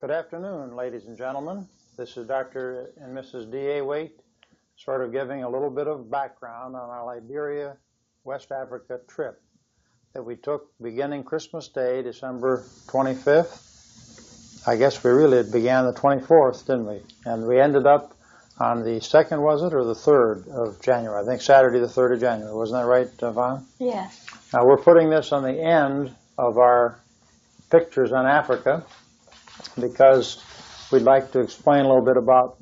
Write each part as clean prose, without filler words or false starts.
Good afternoon, ladies and gentlemen. This is Dr. and Mrs. D.A. Waite, sort of giving a little bit of background on our Liberia, West Africa trip that we took beginning Christmas Day, December 25th. I guess we really began the 24th, didn't we? And we ended up on the 2nd, was it, or the 3rd of January? I think Saturday the 3rd of January. Wasn't that right, Vaughn? Yes. Now we're putting this on the end of our pictures on Africa, because we'd like to explain a little bit about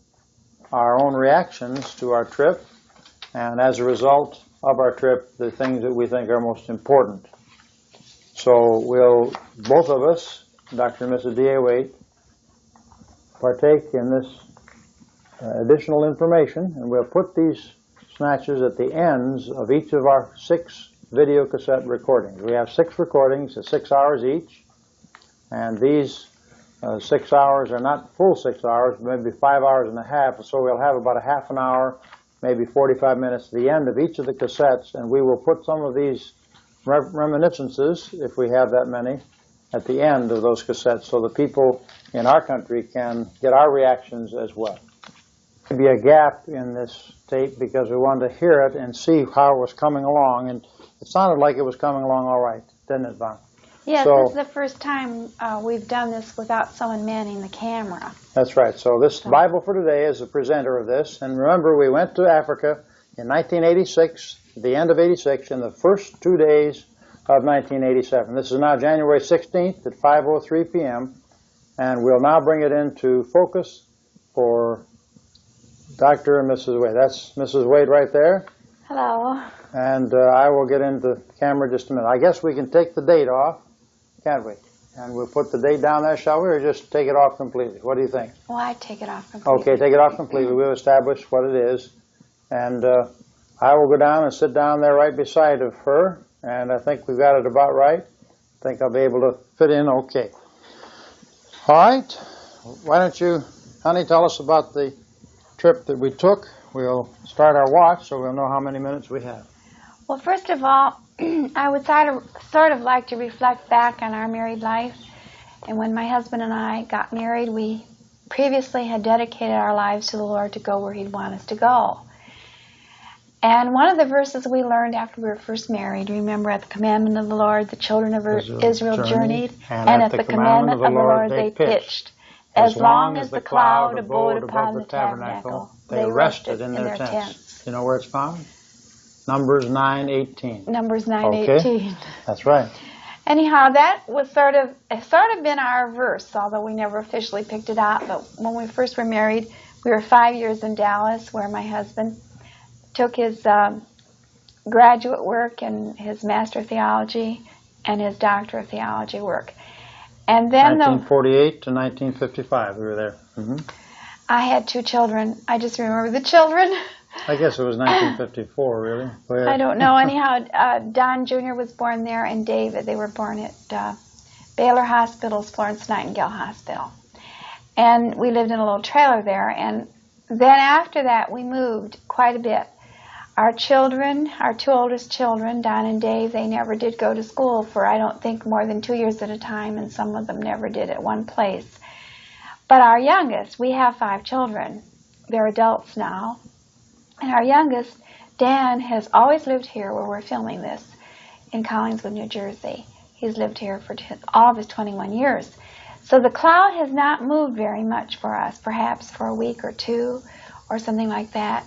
our own reactions to our trip, and as a result of our trip, the things that we think are most important. So we'll, both of us, Dr. and Mrs. D.A. Waite, partake in this additional information, and we'll put these snatches at the ends of each of our 6 video cassette recordings. We have 6 recordings at 6 hours each, and these 6 hours are not full 6 hours, maybe 5 hours and a half, so we'll have about a half an hour, maybe 45 minutes at the end of each of the cassettes, and we will put some of these reminiscences, if we have that many, at the end of those cassettes so the people in our country can get our reactions as well. There'll be a gap in this tape because we wanted to hear it and see how it was coming along, and it sounded like it was coming along all right, didn't it, Vaughn? Yes, So, this is the first time we've done this without someone manning the camera. That's right. So this Bible for Today is the presenter of this. And remember, we went to Africa in 1986, at the end of 86, in the first 2 days of 1987. This is now January 16th at 5:03 p.m. And we'll now bring it into focus for Dr. and Mrs. Wade. That's Mrs. Wade right there. Hello. And I will get into the camera just a minute. I guess we can take the date off, can't we? And we'll put the date down there, shall we, or just take it off completely? What do you think? Well, I'd take it off completely. Okay, take it off completely. We'll establish what it is. And I will go down and sit down there right beside of her, and I think we've got it about right. I think I'll be able to fit in okay. All right. Why don't you, honey, tell us about the trip that we took. We'll start our watch so we'll know how many minutes we have. Well, first of all, I would sort of like to reflect back on our married life. And when my husband and I got married, we previously had dedicated our lives to the Lord to go where He'd want us to go. And one of the verses we learned after we were first married, remember, at the commandment of the Lord, the children of Israel journeyed, and at the commandment of the Lord they pitched. As long as the cloud abode upon the tabernacle, they rested in their tents. You know where it's found? Numbers 9:18. Numbers 9:18. Okay. That's right. Anyhow, that was sort of been our verse, although we never officially picked it out. But when we first were married, we were 5 years in Dallas, where my husband took his graduate work and his Master of Theology and his Doctor of Theology work. And then 1948 to 1955, we were there. Mm-hmm. I had 2 children. I just remember the children. I guess it was 1954, really. I don't know. Anyhow, Don Jr. was born there, and David. They were born at Baylor Hospital's Florence Nightingale Hospital. And we lived in a little trailer there. And then after that, we moved quite a bit. Our children, our 2 oldest children, Don and Dave, they never did go to school for, I don't think, more than 2 years at a time, and some of them never did at one place. But our youngest, we have 5 children. They're adults now. And our youngest, Dan, has always lived here where we're filming this, in Collingswood, New Jersey. He's lived here for all of his 21 years. So the cloud has not moved very much for us, perhaps for a week or 2 or something like that.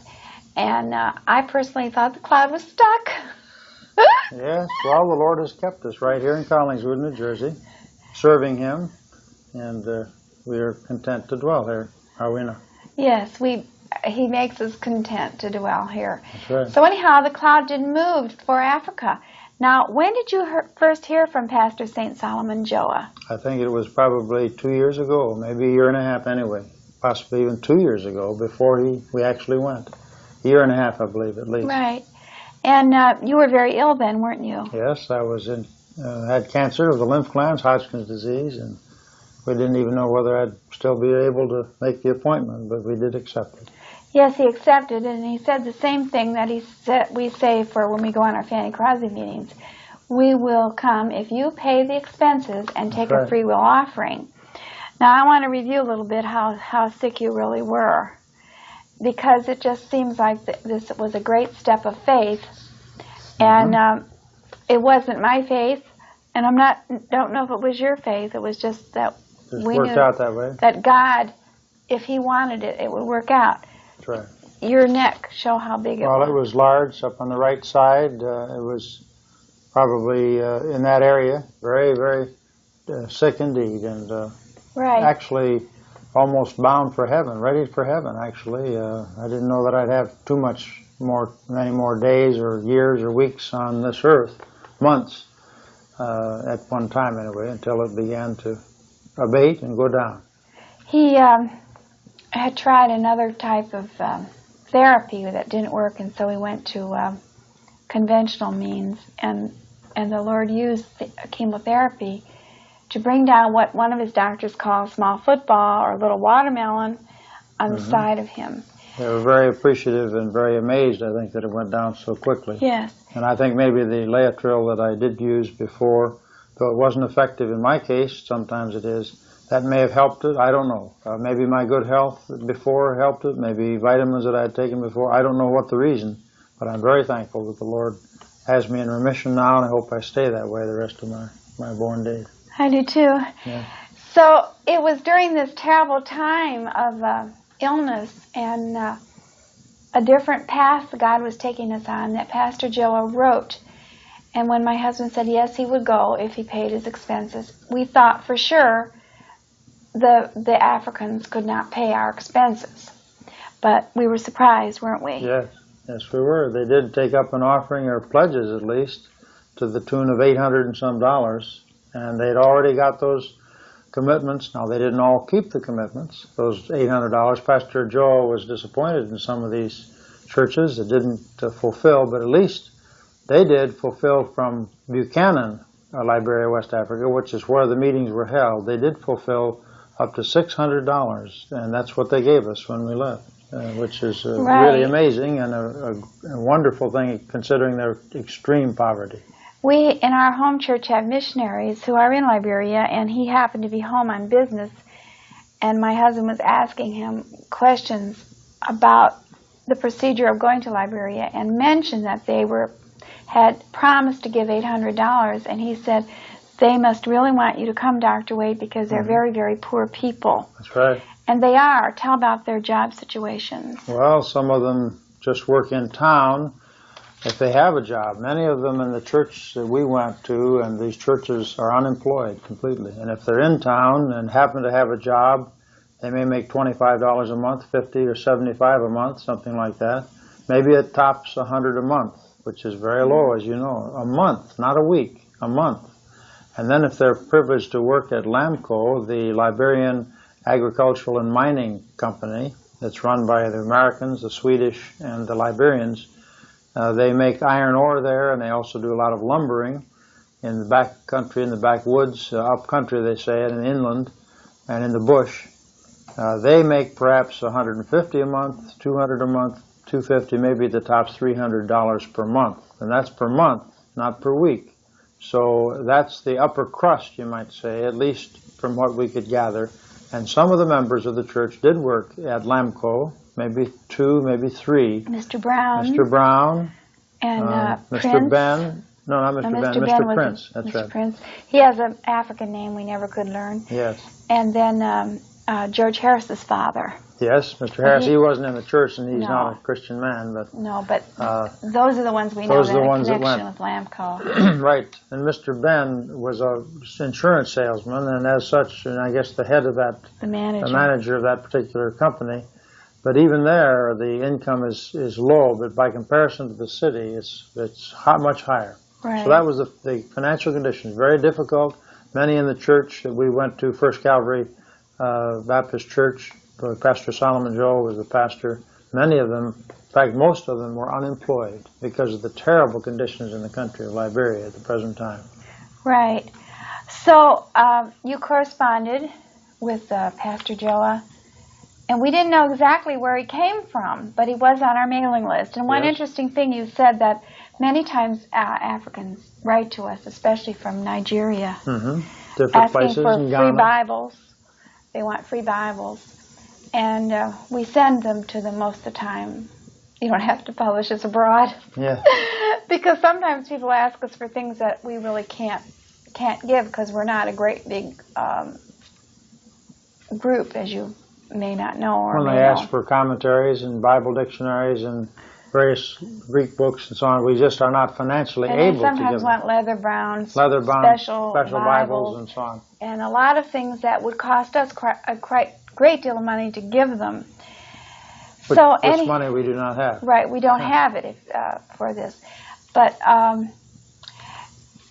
And I personally thought the cloud was stuck. Yes, well, the Lord has kept us right here in Collingswood, New Jersey, serving Him, and we are content to dwell here, are we not? Yes, He makes us content to dwell here. That's right. So anyhow, the cloud didn't move for Africa. Now, when did you first hear from Pastor St. Solomon Joa? I think it was probably 2 years ago, maybe a year and a half anyway, possibly even 2 years ago before we actually went. A year and a half, I believe, at least. Right. And you were very ill then, weren't you? Yes, I was had cancer of the lymph glands, Hodgkin's disease, and we didn't even know whether I'd still be able to make the appointment, but we did accept it. Yes, he accepted, and he said the same thing that we say for when we go on our Fanny Crosby meetings. We will come if you pay the expenses and take a free will offering. Now I want to review a little bit how sick you really were, because it just seems like this was a great step of faith, and it wasn't my faith, and don't know if it was your faith. It was just that we worked knew out that way. That God, if He wanted it, it would work out. That's right. Your neck, show how big it was. Well, it was large up on the right side. It was probably in that area, very, very sick indeed, and right. actually almost bound for heaven, ready for heaven, actually. I didn't know that I'd have many more days or years or weeks on this earth, months, at one time anyway, until it began to abate and go down. He had tried another type of therapy that didn't work, and so he went to conventional means, and the Lord used chemotherapy to bring down what one of his doctors called small football or little watermelon on the side of him. They were very appreciative and very amazed, I think, that it went down so quickly. Yes. And I think maybe the Laetril that I did use before, though it wasn't effective in my case, sometimes it is, that may have helped it. I don't know. Maybe my good health before helped it. Maybe vitamins that I had taken before. I don't know what the reason, but I'm very thankful that the Lord has me in remission now, and I hope I stay that way the rest of my born days. I do too. Yeah. So it was during this terrible time of illness and a different path God was taking us on that Pastor Joe wrote. And when my husband said yes, he would go if he paid his expenses, we thought for sure the Africans could not pay our expenses. But we were surprised, weren't we? Yes, we were. They did take up an offering, or pledges at least, to the tune of $800 and some, and they'd already got those commitments. Now, they didn't all keep the commitments, those $800. Pastor Joe was disappointed in some of these churches that didn't fulfill, but at least they did fulfill from Buchanan, Liberia, West Africa, which is where the meetings were held. They did fulfill up to $600, and that's what they gave us when we left, which is really amazing and a wonderful thing considering their extreme poverty. We, in our home church, have missionaries who are in Liberia, and he happened to be home on business, and my husband was asking him questions about the procedure of going to Liberia and mentioned that they had promised to give $800, and he said, they must really want you to come, Dr. Waite, because they're very, very poor people. That's right. And they are. Tell about their job situations. Well, some of them just work in town if they have a job. Many of them in the church that we went to, and these churches are unemployed completely. And if they're in town and happen to have a job, they may make $25 a month, $50 or $75 a month, something like that. Maybe it tops $100 a month, which is very low, as you know. A month, not a week, a month. And then if they're privileged to work at LAMCO, the Liberian Agricultural and Mining Company, that's run by the Americans, the Swedish, and the Liberians, they make iron ore there, and they also do a lot of lumbering in the back country, in the backwoods, up country they say, and inland, and in the bush. They make perhaps $150 a month, $200 a month, $250, maybe at the tops $300 per month. And that's per month, not per week. So that's the upper crust, you might say, at least from what we could gather. And some of the members of the church did work at LAMCO, maybe 2, maybe 3. Mr. Brown. Mr. Brown. And Mr. Prince. Ben. No, not Mr. Ben. Mr. Prince. That's Mr. right. Prince. He has an African name we never could learn. Yes. And then George Harris's father. Yes, Mr. Harris. He wasn't in the church, and he's not a Christian man. But those are the ones we know that had a connection with LAMCO. Right. And Mr. Ben was an insurance salesman, and as such, and I guess the head of that, the manager of that particular company. But even there, the income is low, but by comparison to the city, it's much higher. Right. So that was the financial conditions, very difficult. Many in the church that we went to, First Calvary Baptist Church, Pastor Solomon Joel was the pastor. Many of them, in fact, most of them were unemployed because of the terrible conditions in the country of Liberia at the present time. Right. So you corresponded with Pastor Joa, and we didn't know exactly where he came from, but he was on our mailing list. And one interesting thing you said that many times Africans write to us, especially from Nigeria, different asking places for in free Ghana. Bibles They want free Bibles. And we send them to them most of the time. You don't have to publish us abroad. Yeah. Because sometimes people ask us for things that we really can't give because we're not a great big group, as you may not know. Or when they ask for commentaries and Bible dictionaries and various Greek books and so on, we just are not financially able to give them. And they sometimes want leather-bound, special Bibles and so on. And a lot of things that would cost us a great deal of money to give them. Which money we do not have. Right, we don't have it for this. But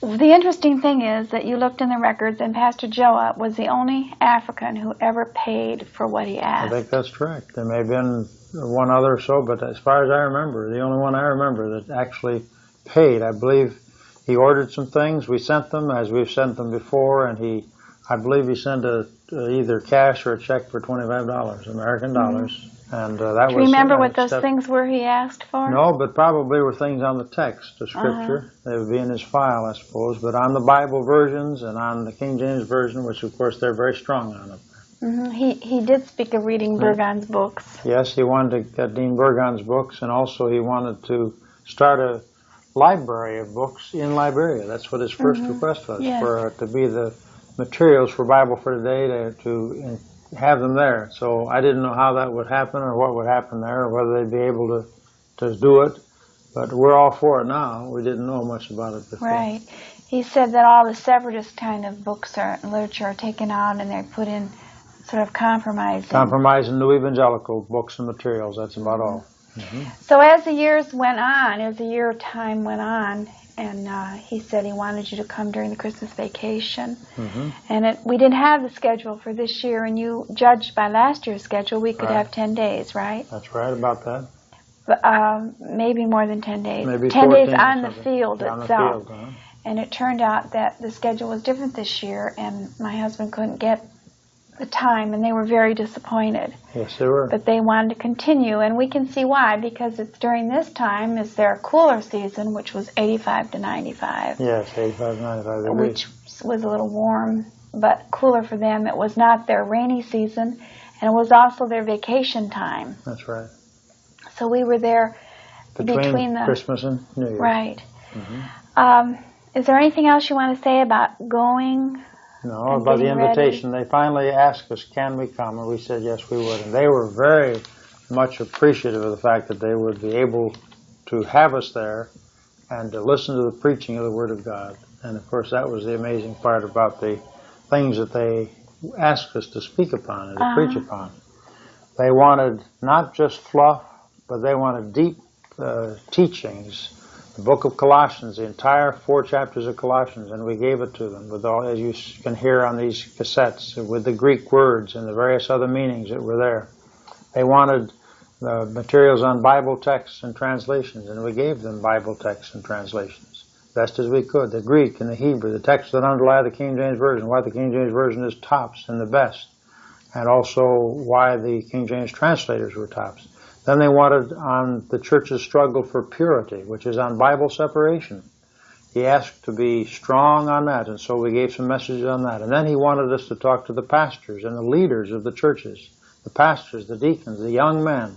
the interesting thing is that you looked in the records, and Pastor Joa was the only African who ever paid for what he asked. I think that's correct. There may have been one other or so, but as far as I remember, the only one I remember that actually paid. I believe he ordered some things. We sent them as we've sent them before, and I believe he sent either cash or a check for $25, American dollars. And that was. Do you remember what those things were he asked for? No, but probably were things on the text of Scripture. They would be in his file, I suppose. But on the Bible versions and on the King James Version, which of course they're very strong on it. He did speak of reading Burgon's books. Yes, he wanted to get Dean Burgon's books, and also he wanted to start a library of books in Liberia. That's what his first request was, for to be the materials for Bible for Today to have them there. So I didn't know how that would happen or what would happen there or whether they'd be able to do it. But we're all for it now. We didn't know much about it before. Right. He said that all the separatist kind of books and literature are taken out and they're put in sort of compromising New evangelical books and materials. That's about all. So as the years went on, as the year of time went on, and he said he wanted you to come during the Christmas vacation. And we didn't have the schedule for this year, and you judged by last year's schedule we could have 10 days, right? That's right, about that. But, maybe more than 10 days. Maybe 10 days on the field on itself. The field, And it turned out that the schedule was different this year, and my husband couldn't get the time, and they were very disappointed. Yes, they were. But they wanted to continue, and we can see why, because it's during this time is their cooler season, which was 85 to 95. Yes, 85 to 95 degrees. Which was a little warm, but cooler for them. It was not their rainy season, and it was also their vacation time. That's right. So we were there between the Christmas and New Year. Right. Is there anything else you want to say about going? No, about the invitation. They finally asked us, can we come? And we said, yes, we would. And they were very much appreciative of the fact that they would be able to have us there and to listen to the preaching of the Word of God. And, of course, that was the amazing part about the things that they asked us to speak upon and to preach upon. They wanted not just fluff, but they wanted deep teachings. The book of Colossians, the entire 4 chapters of Colossians, and we gave it to them with all, as you can hear on these cassettes, with the Greek words and the various other meanings that were there. They wanted the materials on Bible texts and translations, and we gave them Bible texts and translations, best as we could. The Greek and the Hebrew, the texts that underlie the King James Version, why the King James Version is tops and the best, and also why the King James translators were tops. Then they wanted on the church's struggle for purity, which is on Bible separation. He asked to be strong on that, and so we gave some messages on that. And then he wanted us to talk to the pastors and the leaders of the churches, the pastors, the deacons, the young men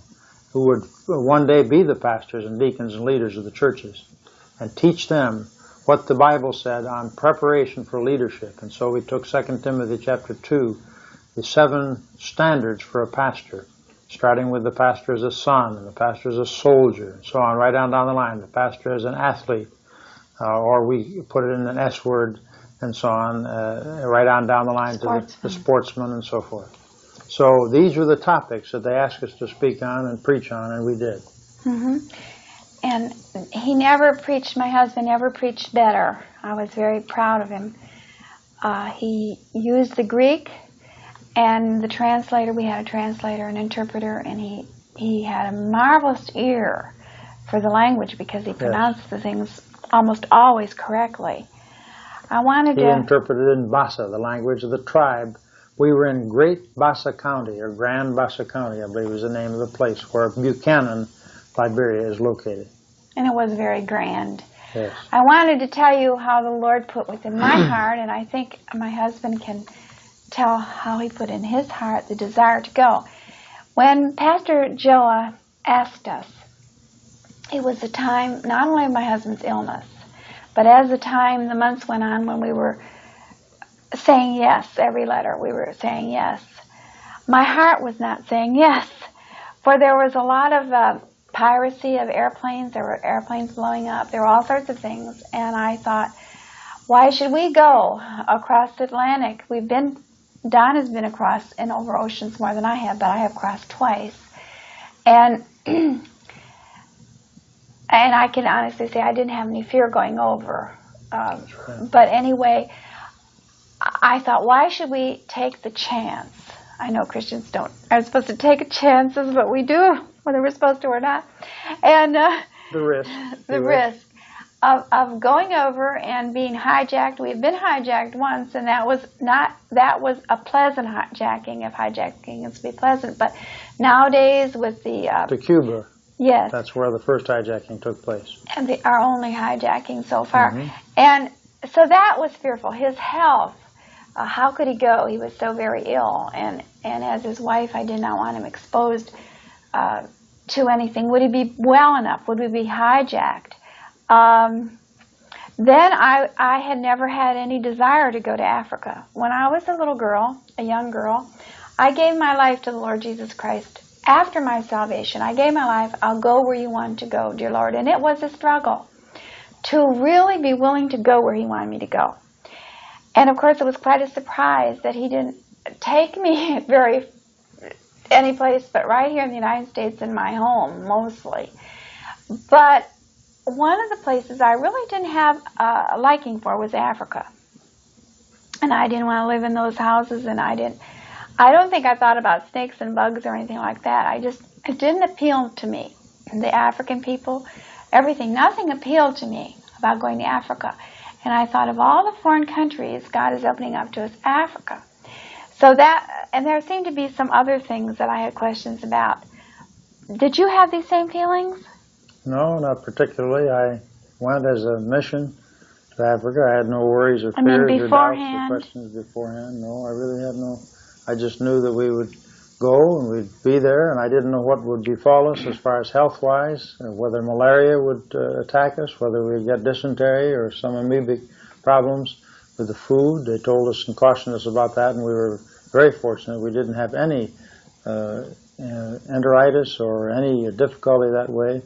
who would one day be the pastors and deacons and leaders of the churches, and teach them what the Bible said on preparation for leadership. And so we took 2 Timothy chapter 2, the 7 standards for a pastor, starting with the pastor as a son, and the pastor as a soldier, and so on, right down the line. The pastor as an athlete, or we put it in an S word, and so on, right on down the line to the sportsman and so forth. So these were the topics that they asked us to speak on and preach on, and we did. And he never preached, my husband never preached better. I was very proud of him. He used the Greek, and the translator, we had a translator, an interpreter, and he had a marvelous ear for the language because he pronounced the things almost always correctly. He interpreted in Bassa, the language of the tribe. We were in Great Bassa County, or Grand Bassa County, I believe is the name of the place, where Buchanan, Liberia, is located. And it was very grand. Yes. I wanted to tell you how the Lord put within my heart, and I think my husband can tell how he put in his heart the desire to go. When Pastor Joa asked us, it was the time not only of my husband's illness, but as the months went on when we were saying yes, every letter we were saying yes. My heart was not saying yes, for there was a lot of piracy of airplanes. There were airplanes blowing up. There were all sorts of things. And I thought, why should we go across the Atlantic? Don has been across and over oceans more than I have, but I have crossed twice. And and I can honestly say I didn't have any fear going over. But anyway, I thought, why should we take the chance? I know Christians aren't supposed to take chances, but we do, whether we're supposed to or not. And the risk. The risk of going over and being hijacked. We had been hijacked once, and that was a pleasant hijacking, if hijacking is to be pleasant. But nowadays with to Cuba. Yes. That's where the first hijacking took place. And our only hijacking so far. And so that was fearful. His health, how could he go? He was so very ill. And as his wife, I did not want him exposed to anything. Would he be well enough? Would we be hijacked? Then I had never had any desire to go to Africa. When I was a little girl, a young girl, I gave my life to the Lord Jesus Christ. After my salvation, I gave my life. I'll go where you want to go, dear Lord. And it was a struggle to really be willing to go where he wanted me to go. And of course, it was quite a surprise that he didn't take me any place but right here in the United States, in my home, mostly. But one of the places I really didn't have a liking for was Africa. And I didn't want to live in those houses, and I don't think I thought about snakes and bugs or anything like that. It didn't appeal to me. The African people, everything, nothing appealed to me about going to Africa. And I thought, of all the foreign countries God is opening up to us, Africa. And there seemed to be some other things that I had questions about. Did you have these same feelings? No, not particularly. I went as a mission to Africa. I had no worries or fears or doubts or questions beforehand. No, I really had no. I just knew that we would go and we'd be there, and I didn't know what would befall us as far as health-wise, whether malaria would attack us, whether we'd get dysentery or some amoebic problems with the food. They told us and cautioned us about that, and we were very fortunate. We didn't have any enteritis or any difficulty that way,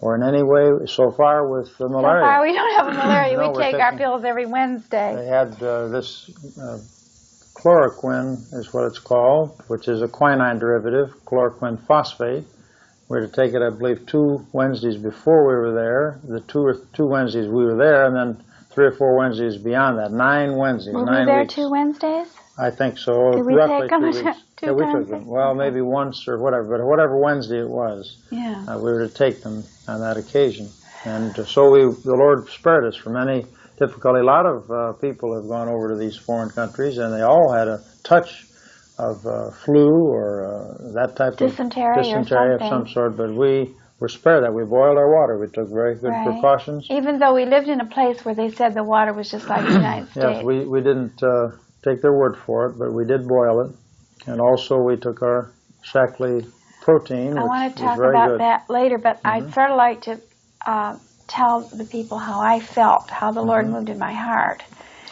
or in any way so far with the malaria. So far we don't have malaria. We take our pills every Wednesday. They had this chloroquine is what it's called, which is a quinine derivative, chloroquine phosphate. We were to take it, I believe, 2 Wednesdays before we were there. The two Wednesdays we were there, and then 3 or 4 Wednesdays beyond that. 9 Wednesdays, were 9 we there weeks. 2 Wednesdays? I think so. Did we roughly take them 2 weeks. two Yeah, we times? took them. Well, maybe once or whatever, but whatever Wednesday it was, yeah. We were to take them on that occasion. And so the Lord spared us from any difficulty. A lot of people have gone over to these foreign countries, and they all had a touch of flu or that type dysentery of dysentery of some sort, but we were spared that. We boiled our water. We took very good precautions. Even though we lived in a place where they said the water was just like the United States. Yes, we didn't take their word for it, but we did boil it. And also we took our Shaklee protein, I want to talk very about good. that later, but I'd sort of like to tell the people how I felt, how the Lord moved in my heart.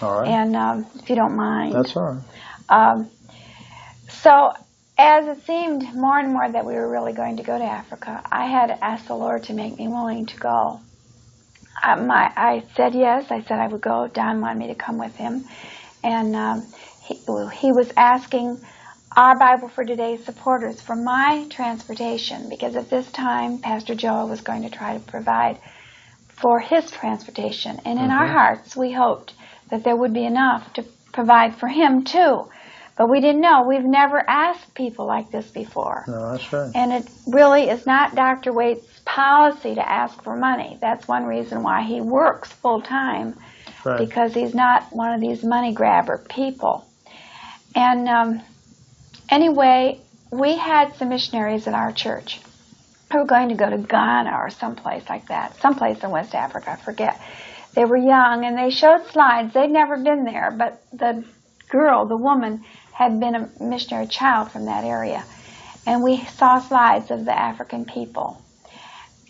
All right. And if you don't mind. That's all right. So as it seemed more and more that we were really going to go to Africa, I had asked the Lord to make me willing to go. I said yes. I said I would go. Don wanted me to come with him. And he was asking our Bible for Today supporters for my transportation, because at this time Pastor Joe was going to try to provide for his transportation. And in our hearts we hoped that there would be enough to provide for him too. But we didn't know. We've never asked people like this before. No, that's right. And it really is not Dr. Waite's policy to ask for money. That's one reason why he works full time, because he's not one of these money grabber people. And anyway, we had some missionaries in our church who were going to go to Ghana or someplace like that, someplace in West Africa, I forget. They were young, and they showed slides. They'd never been there, but the girl, the woman, had been a missionary child from that area. And we saw slides of the African people.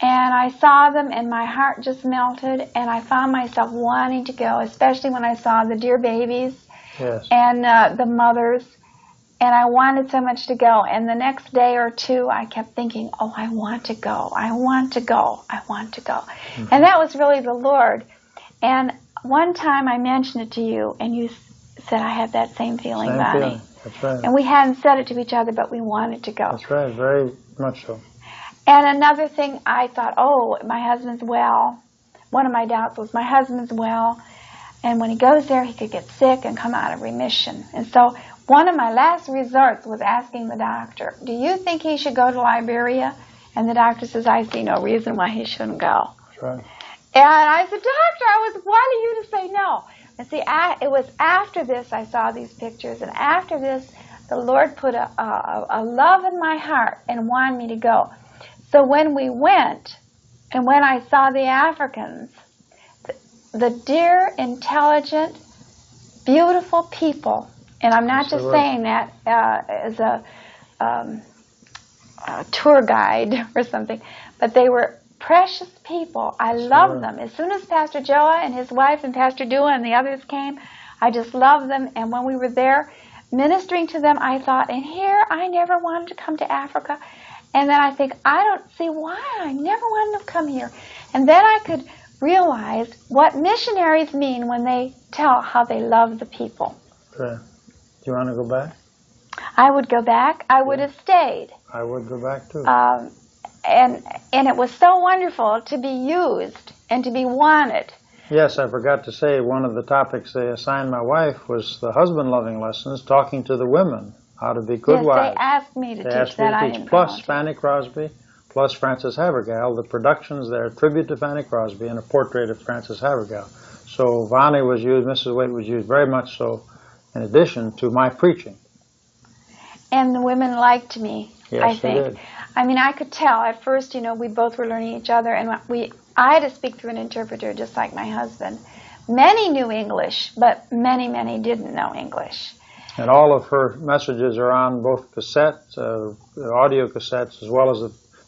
And I saw them, and my heart just melted, and I found myself wanting to go, especially when I saw the dear babies and the mothers. And I wanted so much to go. And the next day or two, I kept thinking, oh, I want to go. I want to go. I want to go. Mm-hmm. And that was really the Lord. And one time I mentioned it to you, and you said, I had that same feeling, Bonnie. That's right. And we hadn't said it to each other, but we wanted to go. That's right, very much so. And another thing, I thought, oh, my husband's well. One of my doubts was my husband's well. And when he goes there, he could get sick and come out of remission. And so one of my last resorts was asking the doctor, do you think he should go to Liberia? And the doctor says, I see no reason why he shouldn't go. That's right. And I said, doctor, I was wanting you to say no. And see, it was after this I saw these pictures, and after this, the Lord put a love in my heart and wanted me to go. So when we went, and when I saw the Africans, the dear, intelligent, beautiful people, and I'm not just saying that as a tour guide or something, but they were precious people. I loved them. As soon as Pastor Joa and his wife and Pastor Dua and the others came, I just loved them. And when we were there ministering to them, I thought, and here I never wanted to come to Africa. And then I think, I don't see why I never wanted to come here. And then I could realize what missionaries mean when they tell how they love the people. Okay. Do you want to go back? I would go back. I would have stayed. I would go back too. And it was so wonderful to be used and to be wanted. Yes, I forgot to say one of the topics they assigned my wife was the husband-loving lessons, talking to the women, how to be good wives. Yes, they asked me to teach that. They asked me to teach, plus Fanny Crosby, plus Frances Havergal. The productions there, tribute to Fanny Crosby and a portrait of Frances Havergal. So Vonnie was used, Mrs. Waite was used very much so in addition to my preaching. And the women liked me, yes, I think. They did. I mean, I could tell at first, we both were learning each other, and I had to speak through an interpreter just like my husband. Many knew English, but many, many didn't know English. And all of her messages are on both cassettes, audio cassettes, as well as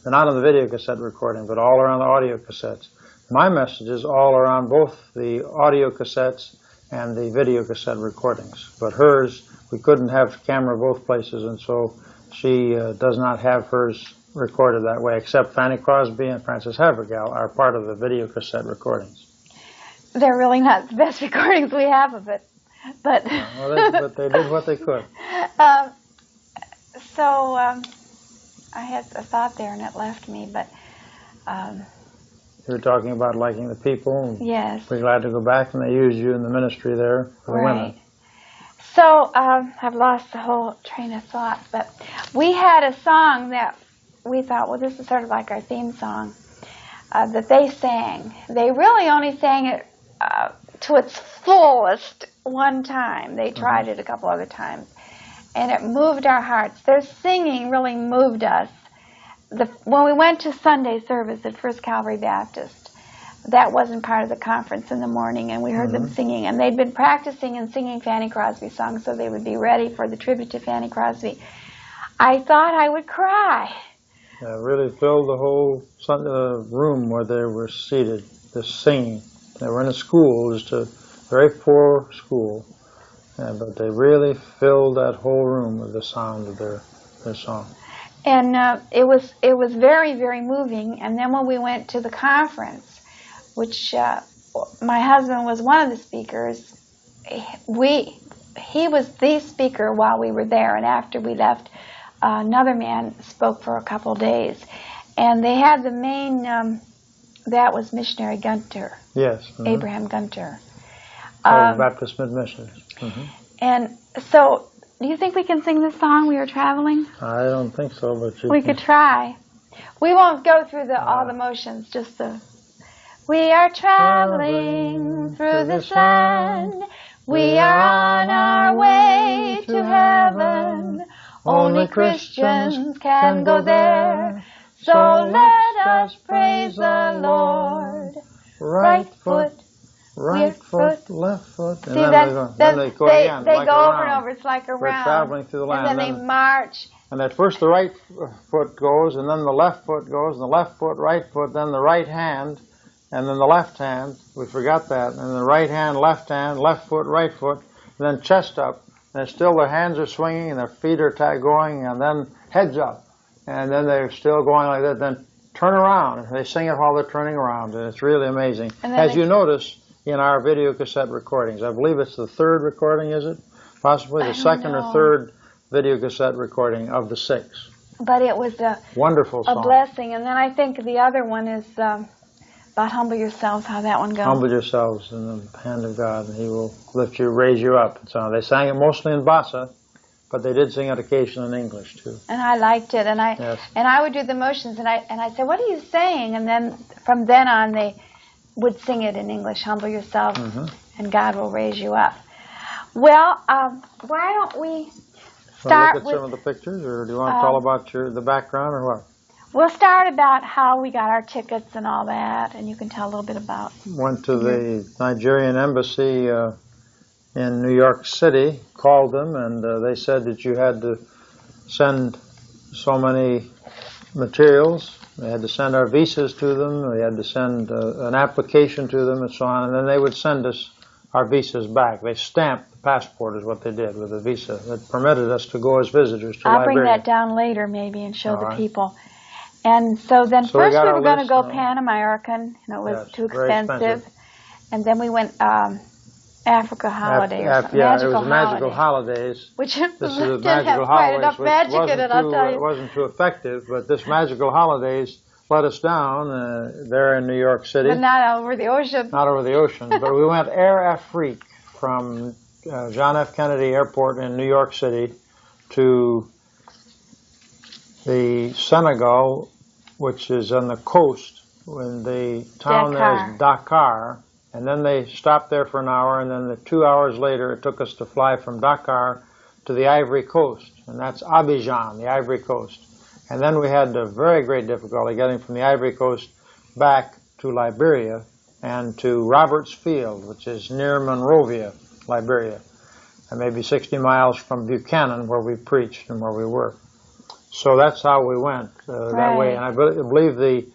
they're not on the video cassette recording, but all are on the audio cassettes. My messages all are on both the audio cassettes and the video cassette recordings. But hers, we couldn't have camera both places, and so she does not have hers recorded that way, except Fanny Crosby and Frances Havergal are part of the video cassette recordings. They're really not the best recordings we have of it, but but they did what they could. So I had a thought there, and it left me, but you were talking about liking the people. Yes. We're glad to go back, and they used you in the ministry there for the women. So I've lost the whole train of thought, but we had a song that we thought, well, this is sort of like our theme song, that they sang. They really only sang it to its fullest one time. They tried it a couple other times, and it moved our hearts. Their singing really moved us. When we went to Sunday service at First Calvary Baptist, that wasn't part of the conference in the morning, and we heard them singing. And they'd been practicing and singing Fanny Crosby songs so they would be ready for the tribute to Fanny Crosby. I thought I would cry. Yeah, it really filled the whole room where they were seated, just singing. They were in a school, just a very poor school, but they really filled that whole room with the sound of their song. And it was very, very moving. And then when we went to the conference, which my husband was one of the speakers, he was the speaker while we were there, and after we left, another man spoke for a couple days. And they had the main, that was missionary Gunter. Yes. Abraham Gunter. Baptist Mid-Missions. And so, do you think we can sing this song, We Are Traveling? I don't think so, but we could try. We won't go through all the motions, just the... We are traveling through this land. We are on our way to heaven. Only Christians can go there. So let us praise the Lord. Right foot right foot, left foot, and See, then they go again. They like go around. over and over. It's like a We're round. traveling through the land. And then they march. And at first the right foot goes, and then the left foot goes, and the left foot, right foot, then the right hand, and then the left hand. We forgot that. And the right hand, left foot, right foot, and then chest up. And still their hands are swinging, and their feet are going, and then heads up. And then they're still going like that. Then turn around. They sing it while they're turning around, and it's really amazing. As you notice in our video cassette recordings, I believe it's the third recording, is it? Possibly the second or third video cassette recording of the 6. But it was a wonderful song. A blessing. And then I think the other one is about humble yourselves, how that one goes. Humble yourselves in the hand of God, and He will lift you, raise you up. And so they sang it mostly in Bassa, but they did sing it occasionally in English too. And I liked it, and I would do the motions, and I'd say, "What are you saying?" And then from then on, they would sing it in English. Humble yourselves, and God will raise you up. Well, why don't we start look at some of the pictures, or do you want to tell about the background, or what? We'll start about how we got our tickets and all that, and you can tell a little bit about. Went to the Nigerian embassy in New York City, called them, and they said that you had to send so many materials. They had to send our visas to them. They had to send an application to them, and so on, and then they would send us our visas back. They stamped the passport is what they did with the visa. That permitted us to go as visitors to Liberia. I'll bring that down later maybe and show the people. And so then first we were going to go Pan American, and it was too expensive. And then we went Africa Holiday or something. Yeah, it was Magical Holidays. Which this is didn't have quite enough magic in it, I'll tell you. It wasn't too effective, but this Magical Holidays let us down there in New York City. But not over the ocean. Not over the ocean, but we went Air Afrique from John F. Kennedy Airport in New York City to the Senegal, which is on the coast, when the town there is Dakar, and then they stopped there for an hour, and then 2 hours later it took us to fly from Dakar to the Ivory Coast, and that's Abidjan, the Ivory Coast. And then we had a very great difficulty getting from the Ivory Coast back to Liberia and to Roberts Field, which is near Monrovia, Liberia, and maybe 60 miles from Buchanan, where we preached and where we were. So that's how we went that way. And I believe the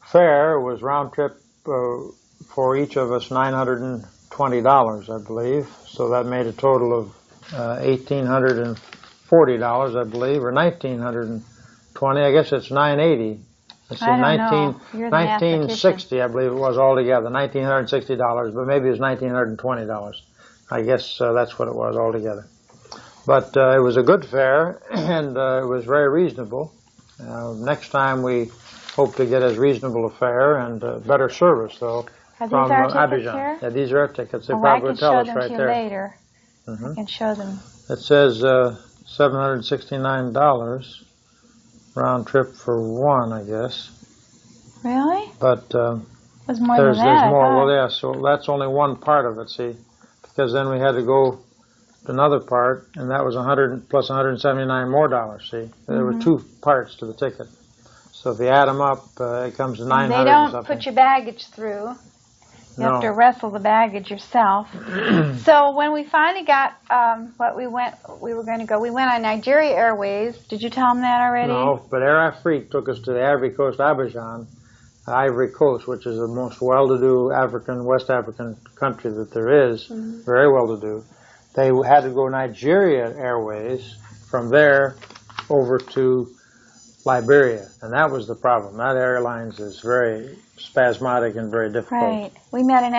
fare was round trip for each of us $920, I believe. So that made a total of $1,840, I believe, or $1,920. I guess it's $980. Let's see, 1960, I believe it was altogether, $1,960, but maybe it was $1,920. I guess that's what it was altogether. But it was a good fare, and it was very reasonable. Next time we hope to get as reasonable a fare and better service, though, from Abidjan. Yeah, these are our tickets. They probably will tell us right there. I can show them to you later. I can show them. It says $769 round trip for one, I guess. Really? But there's more there's than that. more. Well, yeah. So that's only one part of it. See, because then we had to go to another part, and that was $100 plus $179 more. See, there were 2 parts to the ticket. So if you add them up, it comes to $900. They don't put your baggage through. You have to wrestle the baggage yourself. So when we finally got we were going to go. We went on Nigeria Airways. Did you tell them that already? No, but Air Afrique took us to the Ivory Coast, Abidjan, Ivory Coast, which is the most well-to-do West African country that there is, very well-to-do. They had to go Nigeria Airways from there over to Liberia, and that was the problem. That airlines is very spasmodic and very difficult. Right. We met a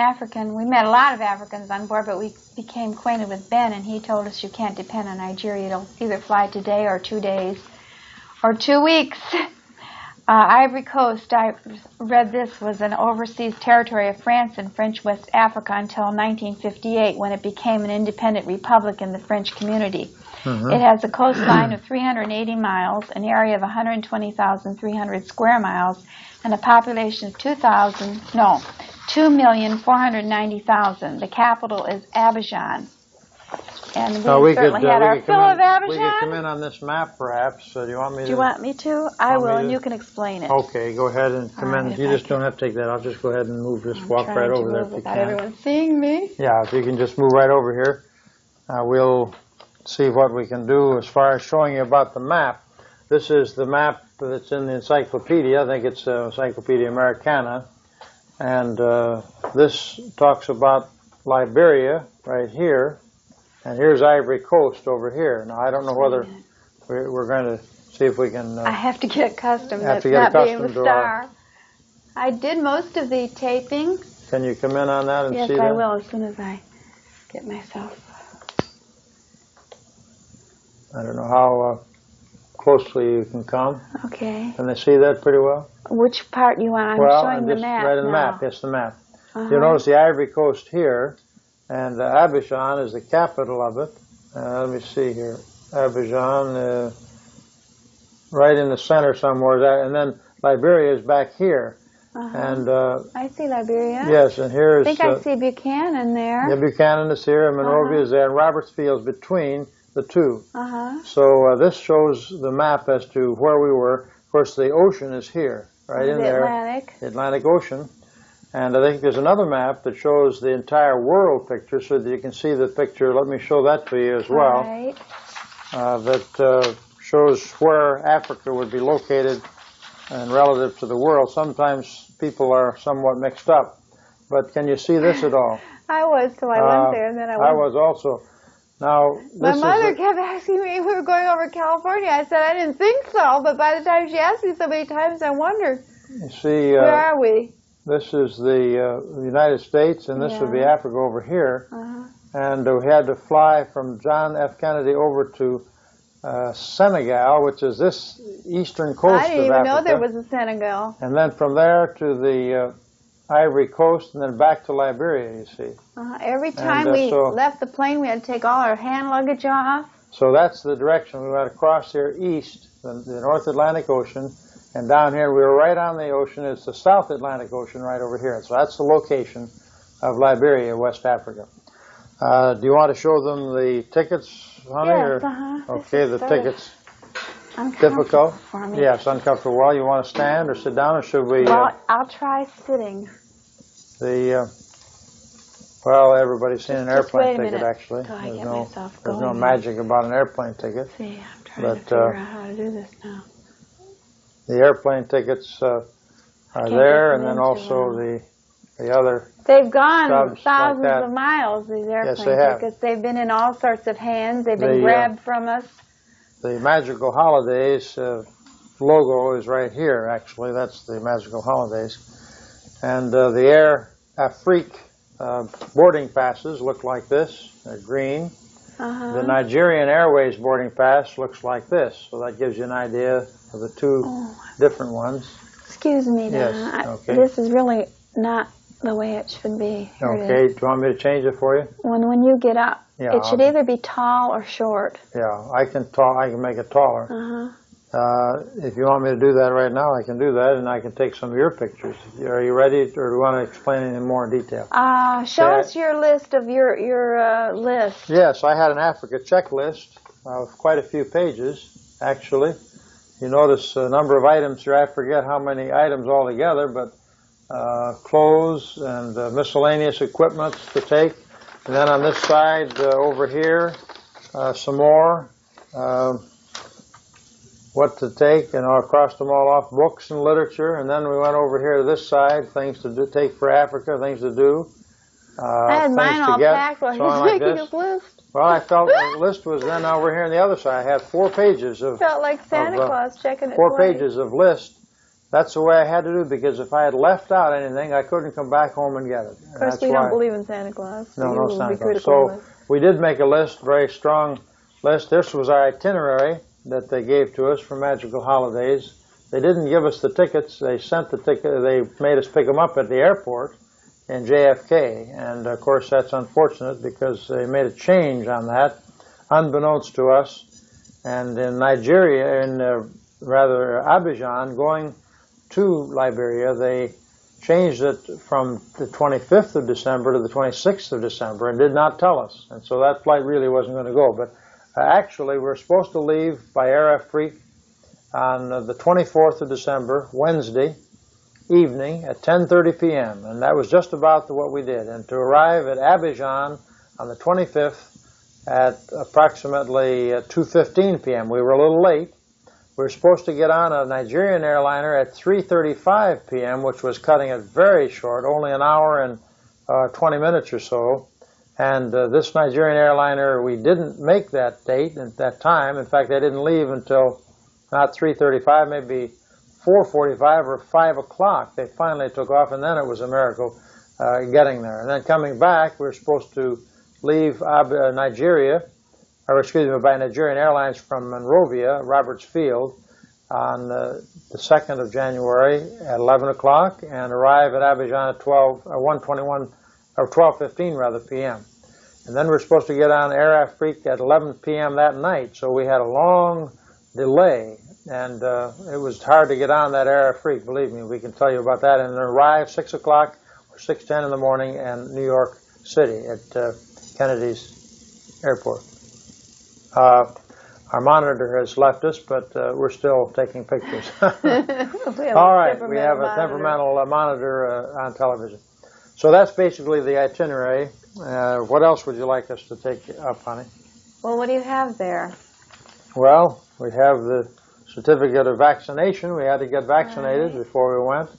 lot of Africans on board, but we became acquainted with Ben, and he told us you can't depend on Nigeria. It'll either fly today or 2 days or 2 weeks. Ivory Coast, I read this, was an overseas territory of France in French West Africa until 1958, when it became an independent republic in the French community. It has a coastline of 380 miles, an area of 120,300 square miles, and a population of 2,490,000. The capital is Abidjan. And we certainly had our fill of Abidjan. We could come in on this map, perhaps. Do you want me to? Do you want me to? I will, and you can explain it. Okay, go ahead and come in. You just don't have to take that. I'll just go ahead and move this. Walk right over there if you can. Without everyone seeing me. Yeah, if you can just move right over here. We'll see what we can do as far as showing you about the map. This is the map that's in the encyclopedia. I think it's Encyclopedia Americana. And this talks about Liberia right here. And here's Ivory Coast over here. Now, I don't know whether we're going to see if we can... I have to get accustomed to not being the star. I did most of the taping. Can you come in on that and see that? Yes, I will as soon as I get myself... I don't know how closely you can come. Okay. Can they see that pretty well? Which part do you want? I'm showing the map right in the map. Yes, the map. You'll notice the Ivory Coast here. And Abidjan is the capital of it. Let me see here. Abidjan, right in the center somewhere. And then Liberia is back here. And I see Liberia. Yes, and here is... I think I see Buchanan there. Yeah, Buchanan is here, and Monrovia is there, and Robertsfield's between the two. So this shows the map as to where we were. Of course, the ocean is here, right in there. The Atlantic Ocean. And I think there's another map that shows the entire world picture so that you can see the picture. Let me show that to you as well. Right. That shows where Africa would be located and relative to the world. Sometimes people are somewhat mixed up. But can you see this at all? I was till I went there, and then I was also. Now, my mother kept asking me if we were going over California. I said I didn't think so, but by the time she asked me so many times, I wondered. You see, where are we? This is the United States, and this would be Africa over here. And we had to fly from John F. Kennedy over to Senegal, which is this eastern coast of Africa. I didn't even know there was a Senegal. And then from there to the Ivory Coast, and then back to Liberia, you see. Every time we left the plane, we had to take all our hand luggage off. So that's the direction. We went across here east, the North Atlantic Ocean. And down here, we were right on the ocean. It's the South Atlantic Ocean right over here. So that's the location of Liberia, West Africa. Do you want to show them the tickets, honey? Yes, Okay, the tickets. Difficult? For me. Yes, uncomfortable. Well, you want to stand or sit down, or should we... Well, I'll try sitting. Well, everybody's seen an airplane ticket, actually. There's no magic about an airplane ticket. See, I'm trying to figure out how to do this now. The airplane tickets are there, and then also the other. They've gone thousands of miles, these airplane tickets. They've been in all sorts of hands. They've been grabbed from us. The Magical Holidays logo is right here, actually. That's the Magical Holidays. And the Air Afrique boarding passes look like this. They're green. The Nigerian Airways boarding pass looks like this. So that gives you an idea of the two different ones. Excuse me, Donna. Yes, okay. This is really not the way it should be. Okay, do you want me to change it for you? When you get up, it should either be tall or short. Yeah, I can make it taller. If you want me to do that right now, I can do that, and I can take some of your pictures. Are you ready, or do you want to explain any more in detail? Show us your list of your list. Yes, I had an Africa checklist of quite a few pages, actually. You notice a number of items here. I forget how many items altogether, but clothes and miscellaneous equipment to take. And then on this side over here, some more. What to take, and I crossed them all off, books and literature. And then we went over here to this side, things to take for Africa, things to do. I had mine all packed while he was making his list. Well, I felt the list was then over here on the other side. I had 4 pages of... Felt like Santa Claus checking it. 4 pages of list. That's the way I had to do, because if I had left out anything, I couldn't come back home and get it. Of course, we don't believe in Santa Claus. No, no Santa Claus. So we did make a list, very strong list. This was our itinerary that they gave to us for Magical Holidays. They didn't give us the tickets. They sent the ticket. They made us pick them up at the airport in JFK. And, of course, that's unfortunate because they made a change on that, unbeknownst to us. And in Nigeria, Abidjan, going to Liberia, they changed it from the 25th of December to the 26th of December and did not tell us. And so that flight really wasn't going to go. But actually, we're supposed to leave by air Afrique on the 24th of December, Wednesday evening at 10:30 p.m. And that was just about what we did. And to arrive at Abidjan on the 25th at approximately 2:15 p.m. We were a little late. We were supposed to get on a Nigerian airliner at 3:35 p.m., which was cutting it very short, only an hour and 20 minutes or so. And this Nigerian airliner, we didn't make that date at that time. In fact, they didn't leave until not 3:35, maybe 4:45 or 5 o'clock. They finally took off, and then it was a miracle getting there. And then coming back, we were supposed to leave Nigeria, or excuse me, by Nigerian Airlines from Monrovia, Roberts Field, on the 2nd of January at 11 o'clock and arrive at Abidjan at 12:15 rather p.m. And then we're supposed to get on Air Afrique at 11 p.m. that night, so we had a long delay, and it was hard to get on that Air Afrique, believe me, we can tell you about that, and then arrive 6 o'clock or 6:10 in the morning in New York City at Kennedy's Airport. Our monitor has left us, but we're still taking pictures. All right, we have a temperamental monitor on television. So that's basically the itinerary. What else would you like us to take up, honey? Well, what do you have there? Well, we have the certificate of vaccination. We had to get vaccinated before we went.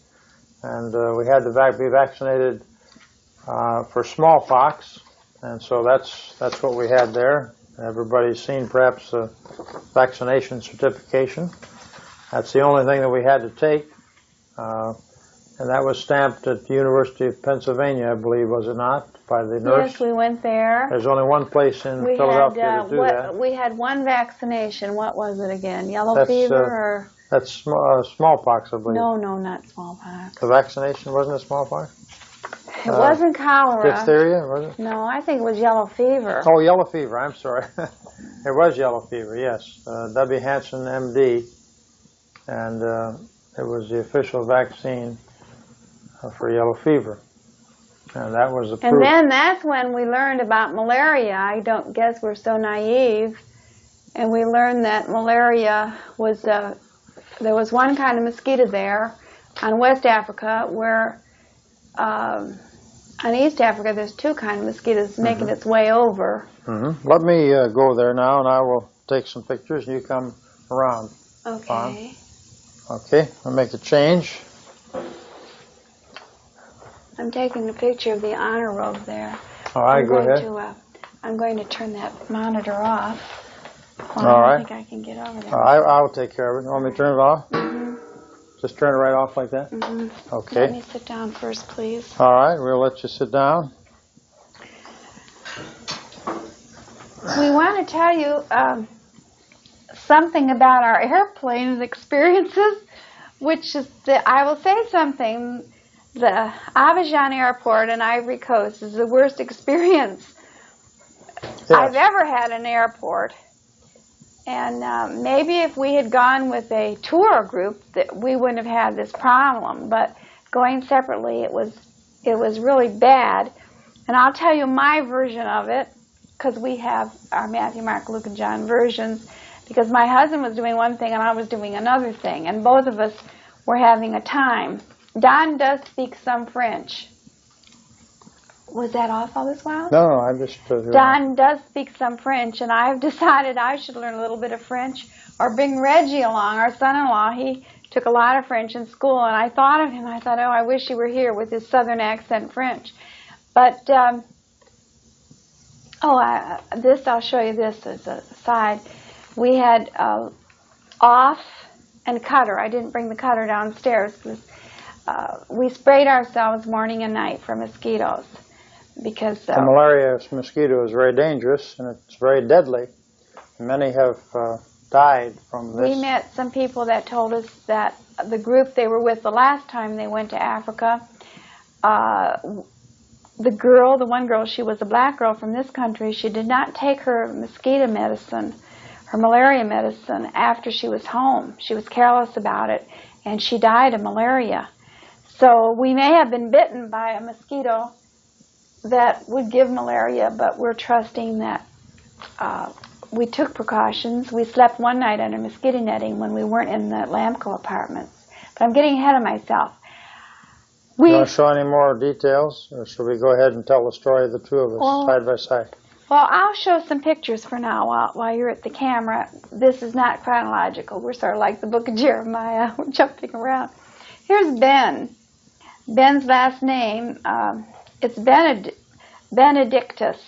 And we had to be vaccinated for smallpox. And so that's what we had there. Everybody's seen perhaps the vaccination certification. That's the only thing that we had to take. And that was stamped at the University of Pennsylvania, I believe, was it not, by the nurse? Yes, we went there. There's only one place in Philadelphia to do that. We had one vaccination. What was it again? Yellow fever or? That's smallpox, I believe. No, not smallpox. The vaccination wasn't it smallpox? It wasn't cholera. Diphtheria, was it? No, I think it was yellow fever. Oh, yellow fever. I'm sorry. It was yellow fever, yes. W. Hansen, M.D., and it was the official vaccine for yellow fever. And that was approved. And then that's when we learned about malaria. I don't guess we're so naive. And we learned that malaria was, there was one kind of mosquito there on West Africa where, on East Africa there's two kinds of mosquitoes making its way over. Let me go there now and I will take some pictures and you come around. Okay. Okay, I'll make a change. I'm taking a picture of the honor robe there. All right, go ahead. I'm going to turn that monitor off. Well, All I right. don't think I can get over there. I'll take care of it. You want me to turn it off? Just turn it right off like that? Okay. Let me sit down first, please. All right, we'll let you sit down. We want to tell you something about our airplane experiences, which is that I will say something. The Abidjan airport in Ivory Coast is the worst experience I've ever had in an airport. And maybe if we had gone with a tour group, that we wouldn't have had this problem. But going separately, it was really bad. And I'll tell you my version of it, because we have our Matthew, Mark, Luke, and John versions. Because my husband was doing one thing and I was doing another thing, and both of us were having a time. Don does speak some French. Was that off all this while? No, I just... Don does speak some French, and I've decided I should learn a little bit of French or bring Reggie along, our son-in-law. He took a lot of French in school, and I thought of him. I thought, oh, I wish he were here with his southern accent French. But, this, I'll show you this as a side. We had off and cutter. I didn't bring the cutter downstairs because we sprayed ourselves morning and night for mosquitoes. Because the malaria mosquito is very dangerous and it's very deadly. Many have died from this. We met some people that told us that the group they were with the last time they went to Africa, the one girl, she was a black girl from this country, she did not take her mosquito medicine, her malaria medicine, after she was home. She was careless about it, and she died of malaria. So we may have been bitten by a mosquito that would give malaria, but we're trusting that we took precautions. We slept one night under mosquito netting when we weren't in the Lamco apartments. But I'm getting ahead of myself. You want to show any more details, or should we go ahead and tell the story of the two of us side by side? Well, I'll show some pictures for now while you're at the camera. This is not chronological. We're sort of like the book of Jeremiah. We're jumping around. Here's Ben. Ben's last name, it's Benedictus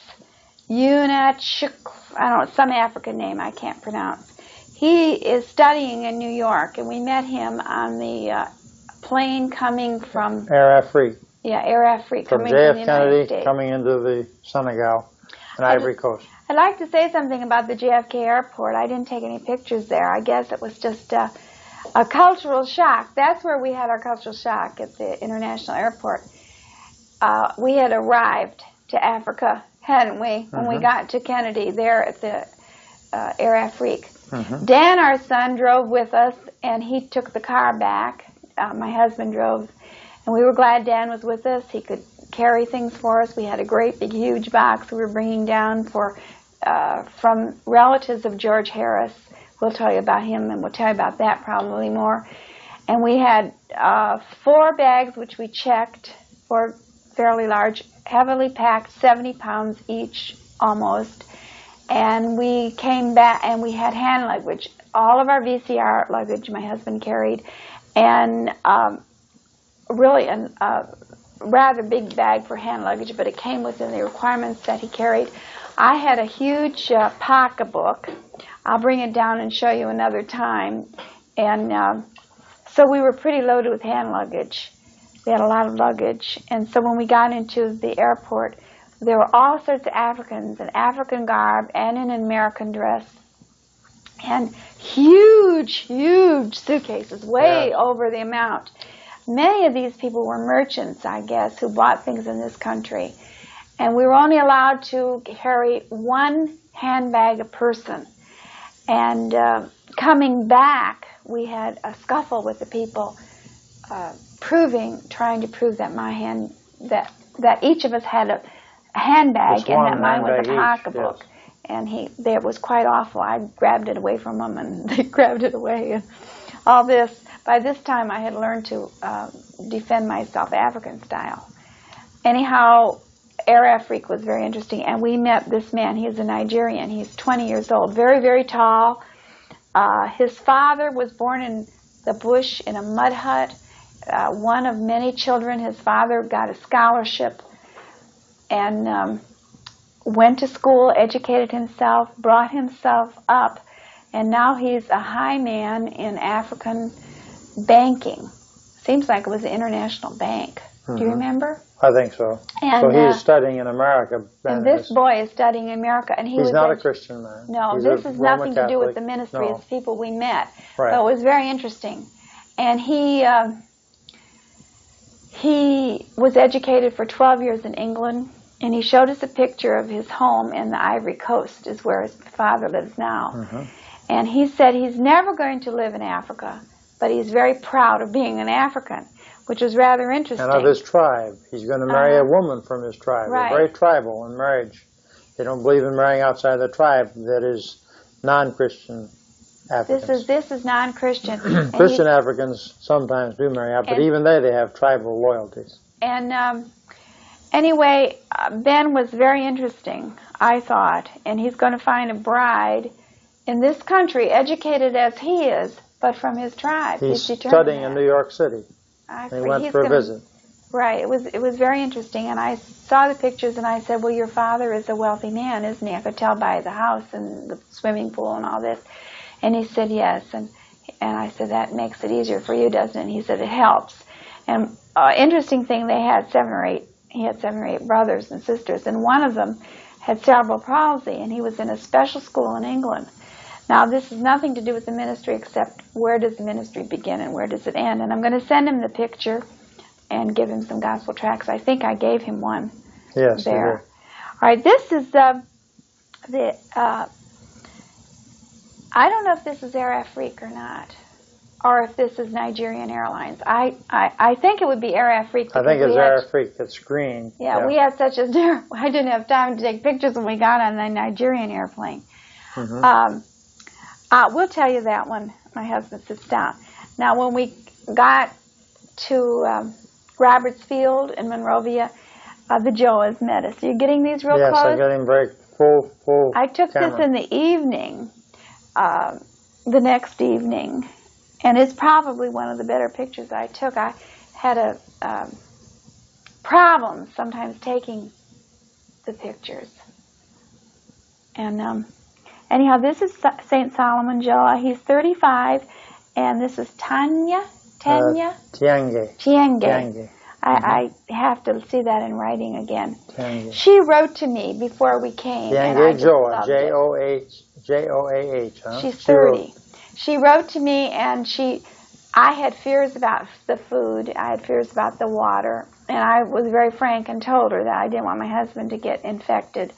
Unachuk, I don't know, some African name I can't pronounce. He is studying in New York, and we met him on the plane coming from Air Afrique. Yeah, Air Afrique. From coming JF from the Kennedy United States. coming into the Senegal and Ivory Coast. I'd like to say something about the JFK airport. I didn't take any pictures there. I guess it was just a cultural shock. That's where we had our cultural shock, at the international airport. We had arrived to Africa, hadn't we, when we got to Kennedy there at the Air Afrique. Dan, our son, drove with us, and he took the car back. My husband drove, and we were glad Dan was with us. He could carry things for us. We had a great big huge box we were bringing down from relatives of George Harris. We'll tell you about him, and we'll tell you about that probably more. And we had 4 bags, which we checked, 4 fairly large, heavily packed, 70 pounds each almost. And we came back, and we had hand luggage. All of our VCR luggage my husband carried, and really a rather big bag for hand luggage, but it came within the requirements that he carried. I had a huge pocketbook. I'll bring it down and show you another time. And so we were pretty loaded with hand luggage. We had a lot of luggage. And so when we got into the airport, there were all sorts of Africans in African garb and in an American dress. And huge, huge suitcases, way over the amount. Many of these people were merchants, I guess, who bought things in this country. And we were only allowed to carry 1 handbag a person. And coming back, we had a scuffle with the people, trying to prove that that each of us had a handbag, and that mine was a pocketbook. Yes. And it was quite awful. I grabbed it away from them, and they grabbed it away, and all this. By this time, I had learned to defend myself African style. Anyhow, Air Afrique was very interesting, and we met this man. He's a Nigerian. He's 20 years old, very, very tall. His father was born in the bush in a mud hut, one of many children. His father got a scholarship and went to school, educated himself, brought himself up, and now he's a high man in African banking. Seems like it was an international bank. Do you remember? I think so. And, so he's studying in America. And this boy is studying in America. And he's not a Christian man. No, he's this has nothing Catholic. to do with the ministry. No. It's people we met. Right. So it was very interesting. And he was educated for 12 years in England. And he showed us a picture of his home in the Ivory Coast, is where his father lives now. And he said he's never going to live in Africa, but he's very proud of being an African, which is rather interesting. And of his tribe. He's going to marry a woman from his tribe. Right. They're very tribal in marriage. They don't believe in marrying outside the tribe that is non-Christian Africans. This is non-Christian. Christian Africans sometimes do marry out, but even they have tribal loyalties. And anyway, Ben was very interesting, I thought, and he's going to find a bride in this country, educated as he is, but from his tribe. He's studying in New York City. He went for a visit. Right. It was very interesting, and I saw the pictures, and I said, well, your father is a wealthy man, isn't he? I could tell by the house and the swimming pool and all this. And he said, yes. And I said, that makes it easier for you, doesn't it? And he said, it helps. And interesting thing, he had 7 or 8 brothers and sisters, and one of them had cerebral palsy, and he was in a special school in England. Now, this has nothing to do with the ministry, except where does the ministry begin and where does it end? And I'm going to send him the picture and give him some gospel tracts. I think I gave him one. Yes, there. All right, this is I don't know if this is Air Afrique or not. or if this is Nigerian Airlines. I think it would be Air Afrique. I think it's Air Afrique. It's green. Yeah, we had such a... I didn't have time to take pictures when we got on the Nigerian airplane. We'll tell you that when my husband sits down. Now, when we got to Roberts Field in Monrovia, the Joas met us. Are you getting these real close? Yes, I'm getting very full I took camera. this in the evening, the next evening, and it's probably one of the better pictures I took. I had a problem sometimes taking the pictures. And anyhow, this is St. Solomon Joa. He's 35, and this is Tiange. I have to see that in writing again. Tiange. She wrote to me before we came. Tiange Joa, Joah, huh? She's 30. She wrote to me, and I had fears about the food. I had fears about the water, and I was very frank and told her that I didn't want my husband to get infected.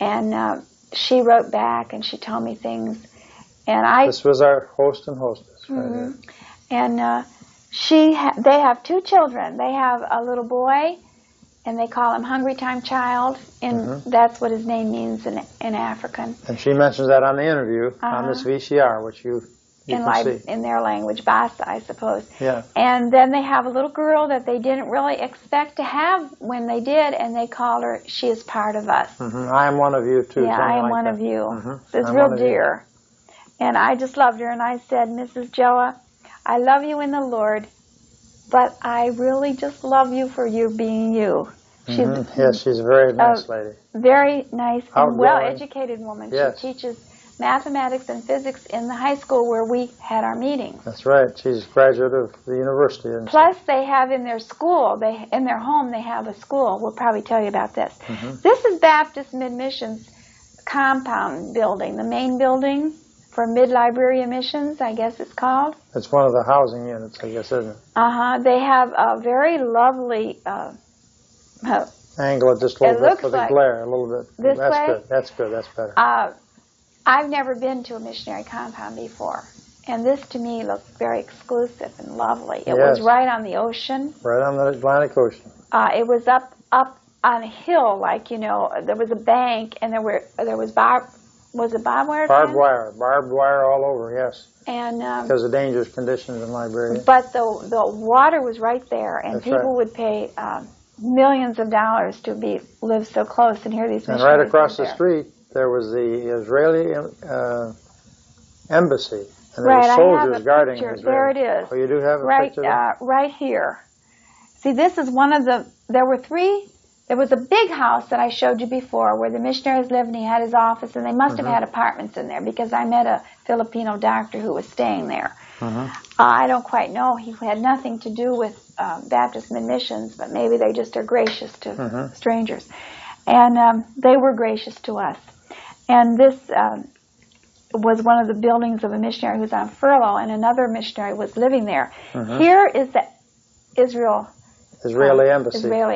And she wrote back, and she told me things. And this was our host and hostess. Mm-hmm. And they have 2 children. They have a little boy, and they call him Hungry Time Child, and that's what his name means in African. And she mentions that on the interview on this VCR, which you can see. In their language, Basa, I suppose. Yeah. And then they have a little girl that they didn't really expect to have when they did, and they called her, she is part of us. I am one of you, too. Yeah, I am one of you. It's real dear. And I just loved her, and I said, Mrs. Joa, I love you in the Lord, but I really just love you for you being you. Yes, she's a very nice lady. Very nice and Outgoing. well-educated woman. Yes. She teaches mathematics and physics in the high school where we had our meetings. That's right. She's a graduate of the university. Plus, they have in their school, in their home, they have a school. We'll probably tell you about this. This is Baptist Mid-Missions compound building, the main building for Mid-Liberia Missions, I guess it's called. It's one of the housing units, I guess, isn't it? They have a very lovely... angle it just a little bit for the glare, a little bit. This That's way? good. That's good. That's better. I've never been to a missionary compound before, and this to me looked very exclusive and lovely. It was right on the ocean. Right on the Atlantic Ocean. It was up on a hill, like, there was a bank, and there was barbed wire? Barbed wire all over, yes. And because of dangerous conditions in Liberia. But the water was right there, and people would pay millions of dollars to live so close and hear these missionaries. And right across the street, there was the Israeli embassy, and there were soldiers guarding Israel. There it is. Oh, you do have a picture there? Right here. See, this is one of the... There was a big house that I showed you before where the missionaries lived, and he had his office, and they must have had apartments in there because I met a Filipino doctor who was staying there. I don't quite know. He had nothing to do with Baptist Missions, but maybe they just are gracious to strangers. And they were gracious to us. And this was one of the buildings of a missionary who was on furlough, and another missionary was living there. Here is the Israeli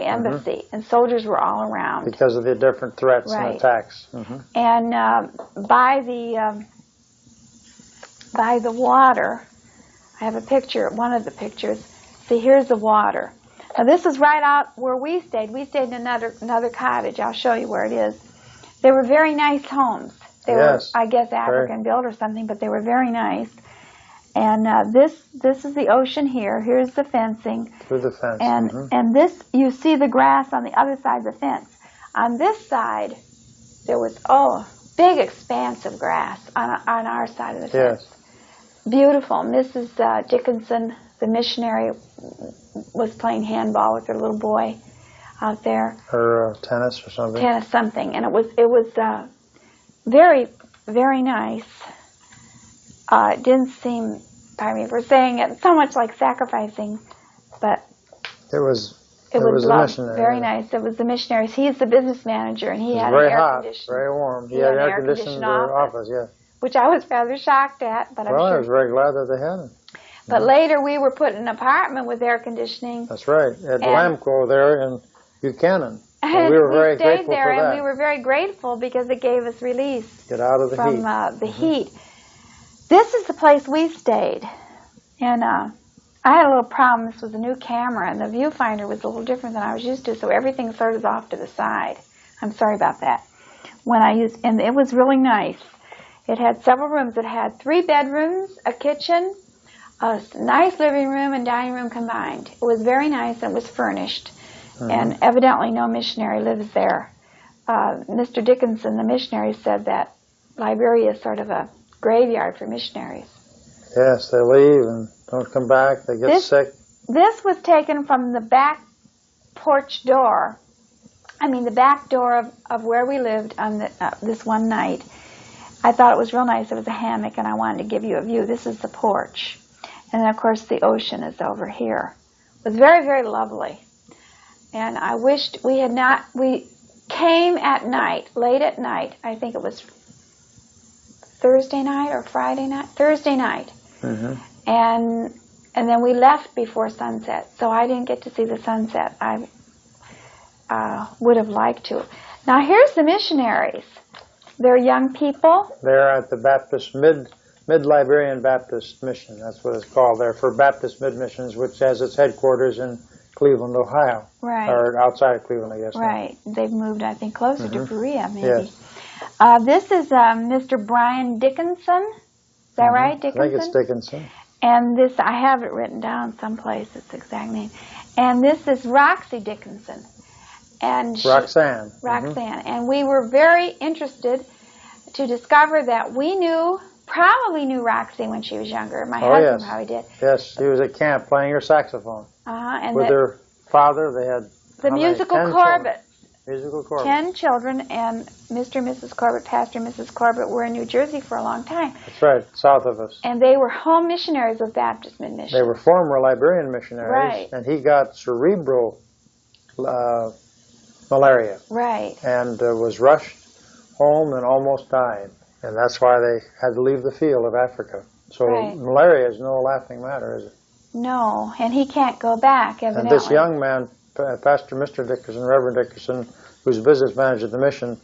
embassy, and soldiers were all around. Because of the different threats and attacks. And by the water, I have a picture, one of the pictures. See, here's the water. Now, this is right out where we stayed. We stayed in another cottage. I'll show you where it is. They were very nice homes. They were, I guess, African built or something, but they were very nice. And this is the ocean here. Here's the fencing. Through the fence. And this, you see the grass on the other side of the fence. On this side, there was, big expanse of grass on our side of the fence. Beautiful. Mrs. Dickinson, the missionary, was playing handball with her little boy out there. Or tennis or something. Tennis something. And it was very, very nice. It didn't seem, pardon me for saying it, so much like sacrificing, but it was loved, missionary. Very nice. It was the missionaries. He's the business manager, and he had very an air hot, conditioned, very warm. He had an air conditioned office, which I was rather shocked at, but I'm sure. I was very glad that they had it. But later we were put in an apartment with air conditioning. That's right, at Lamco there in Buchanan. And we were very grateful there, for that. And we were very grateful because it gave us release. Get out of the heat. From the heat. This is the place we stayed. And I had a little problem. This was a new camera, and the viewfinder was a little different than I was used to, so everything sort of off to the side. I'm sorry about that. And it was really nice. It had several rooms. It had 3 bedrooms, a kitchen, a nice living room, and dining room combined. It was very nice and was furnished. And evidently no missionary lives there. Mr. Dickinson, the missionary, said that Liberia is sort of a graveyard for missionaries. Yes, they leave and don't come back. They get sick. This was taken from the back porch door. I mean, the back door of where we lived on this one night. I thought it was real nice. It was a hammock, and I wanted to give you a view. This is the porch. And then, of course, the ocean is over here. It was very, very lovely. And I wished we had not. We came at night, late at night. I think it was Thursday night or Friday night? Thursday night. And then we left before sunset. So I didn't get to see the sunset. I would have liked to. Now, here's the missionaries. They're young people. They're at the Baptist Mid-Liberian Baptist Mission. That's what it's called. They're for Baptist Mid-Missions, which has its headquarters in Cleveland, Ohio. Right. Or outside of Cleveland, I guess. Right. Now. They've moved, I think, closer to Berea, maybe. Yes. This is Mr. Brian Dickinson. Is that right, Dickinson? I think it's Dickinson. And this, I have it written down someplace, its exact name. And this is Roxy Dickinson. And Roxanne. Roxanne. And we were very interested to discover that we probably knew Roxy when she was younger. My husband probably did. Yes, she was at camp playing her saxophone. And with her father, they had the musical Corbett. Musical Corbett. 10 children, and Mr. and Mrs. Corbett, Pastor and Mrs. Corbett, were in New Jersey for a long time. That's right, south of us. And they were home missionaries with Baptist Mid-Mission. They were former Liberian missionaries. Right. And he got cerebral malaria. Right. And was rushed home and almost died. And that's why they had to leave the field of Africa. So malaria is no laughing matter, is it? No, and he can't go back, evidently. And this young man, Pastor Mr. Dickerson, Reverend Dickerson, who's business manager at the mission,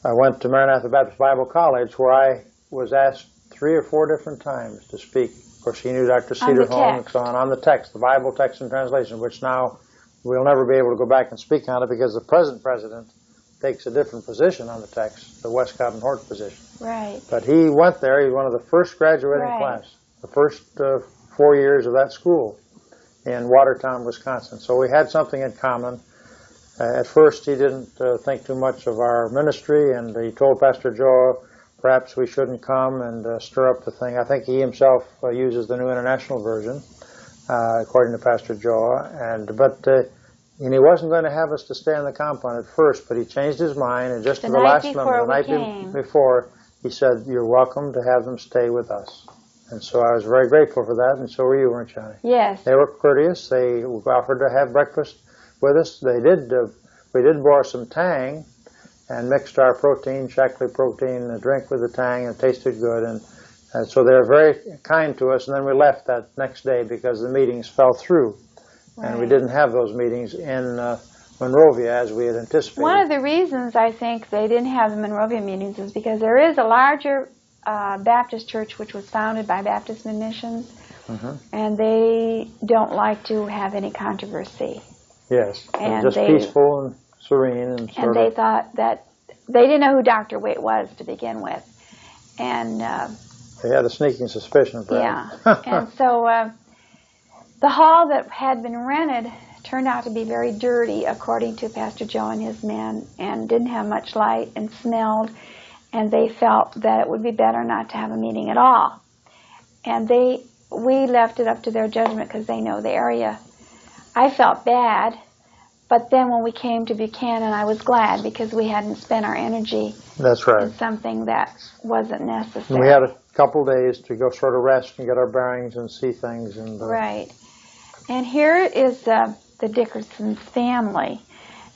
went to Maranatha Baptist Bible College, where I was asked 3 or 4 different times to speak. Of course, he knew Dr. Cedarholm and so on the text, the Bible text and translation, which now we'll never be able to go back and speak on it because the present president takes a different position on the text, the Westcott and Hort position. Right. But he went there. He was one of the first graduating class, the first 4 years of that school in Watertown, Wisconsin. So we had something in common. At first, he didn't think too much of our ministry, and he told Pastor Joe perhaps we shouldn't come and stir up the thing. I think he himself uses the New International Version, according to Pastor Joe. And he wasn't going to have us to stay on the compound at first, but he changed his mind, and just the last moment, the night before, he said, "You're welcome to have them stay with us." And so I was very grateful for that, and so were you, weren't you, Johnny? Yes. They were courteous. They offered to have breakfast with us. They did. We did borrow some Tang and mixed our protein, Shaklee protein, drink with the Tang, and it tasted good. And so they were very kind to us, and then we left that next day because the meetings fell through. Right. And we didn't have those meetings in Monrovia as we had anticipated. One of the reasons I think they didn't have the Monrovia meetings is because there is a larger Baptist church which was founded by Baptist Missions, and they don't like to have any controversy. Yes, and just peaceful and serene. And they thought that they didn't know who Dr. Waite was to begin with. And they had a sneaking suspicion, perhaps. Yeah, and so the hall that had been rented turned out to be very dirty, according to Pastor Joe and his men, and didn't have much light and smelled, and they felt that it would be better not to have a meeting at all. And we left it up to their judgment because they know the area. I felt bad, but then when we came to Buchanan, I was glad because we hadn't spent our energy in something that wasn't necessary. And we had a couple days to go sort of rest and get our bearings and see things. And Right. And here is the Dickerson's family.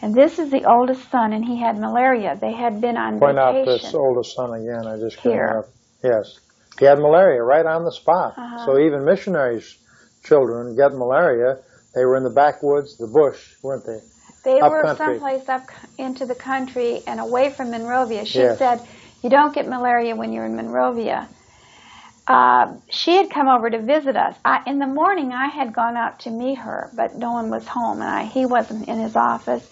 And this is the oldest son, and he had malaria. They had been on vacation. Point out this oldest son again. I just can't remember. Yes. He had malaria right on the spot. So even missionaries' children get malaria. They were in the backwoods, the bush, weren't they? They were someplace up into the country and away from Monrovia. She said, you don't get malaria when you're in Monrovia. she had come over to visit us. In the morning, I had gone out to meet her, but no one was home, and he wasn't in his office.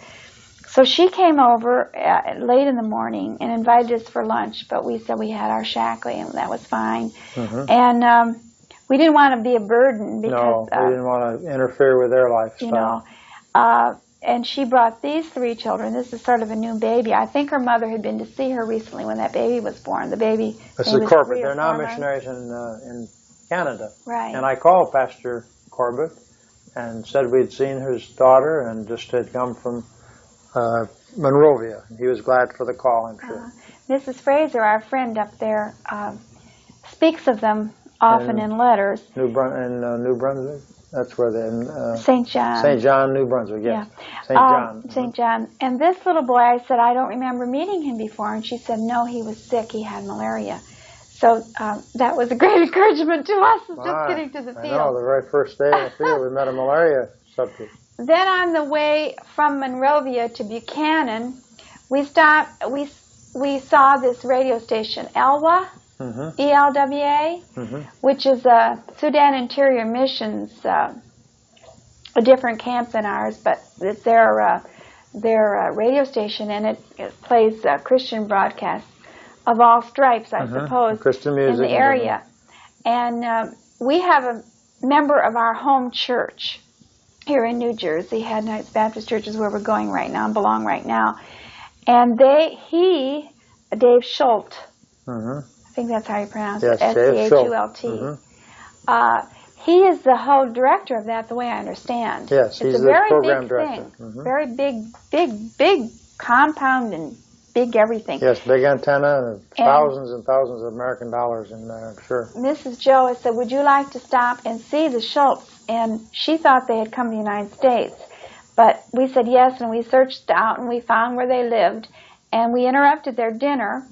So she came over late in the morning and invited us for lunch, but we said we had our shackly, and that was fine. And we didn't want to be a burden because we didn't want to interfere with their lifestyle. You know, and she brought these 3 children. This is sort of a new baby. I think her mother had been to see her recently when that baby was born. The baby. This is Corbett. They're now missionaries in Canada. Right. And I called Pastor Corbett and said we'd seen his daughter and just had come from Monrovia. He was glad for the call, I'm sure. Mrs. Fraser, our friend up there, speaks of them often in letters. New Brunswick? That's where they're St. John. St. John, New Brunswick, yes. Yeah. St. John. St. John. And this little boy, I said, I don't remember meeting him before. And she said, no, he was sick. He had malaria. So that was a great encouragement to us, just getting to the field. I know, the very first day in the field, we met a malaria subject. Then on the way from Monrovia to Buchanan, we stopped. We saw this radio station, ELWA, ELWA, which is a Sudan Interior Missions, a different camp than ours, but it's their radio station, and it plays Christian broadcasts of all stripes, I suppose, Christian music in the area. And we have a member of our home church here in New Jersey, Head Heights Baptist Church is where we're going right now and belong right now. And Dave Schultz, I think that's how you pronounce it, S-C-H-U-L-T. He is the whole director of that, the way I understand. Yes, he's the program director. Very big compound and big everything. Yes, big antenna and thousands and thousands of American dollars in there, I'm sure. Mrs. Joe said, would you like to stop and see the Schultz? And she thought they had come to the United States. But we said yes, and we searched out, and we found where they lived. And we interrupted their dinner.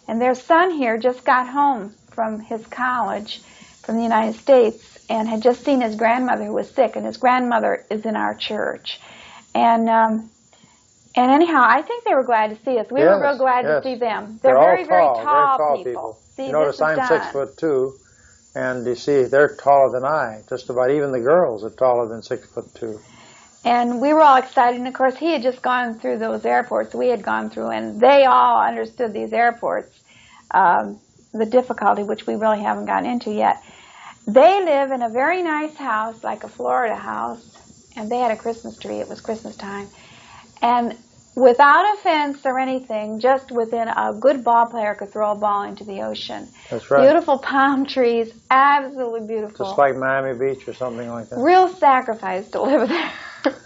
And their son here just got home from his college from the United States and had just seen his grandmother who was sick. And his grandmother is in our church. And anyhow, I think they were glad to see us. We were real glad to see them. They're very tall people. See, you notice I'm 6'2", and you see they're taller than I. Just about even the girls are taller than 6'2". And we were all excited. And of course, he had just gone through those airports we had gone through, and they all understood these airports, the difficulty, which we really haven't gotten into yet. They live in a very nice house, like a Florida house, and they had a Christmas tree. It was Christmas time. And without a fence or anything, just within a good ball player could throw a ball into the ocean. That's right. Beautiful palm trees, absolutely beautiful. Just like Miami Beach or something like that. Real sacrifice to live there.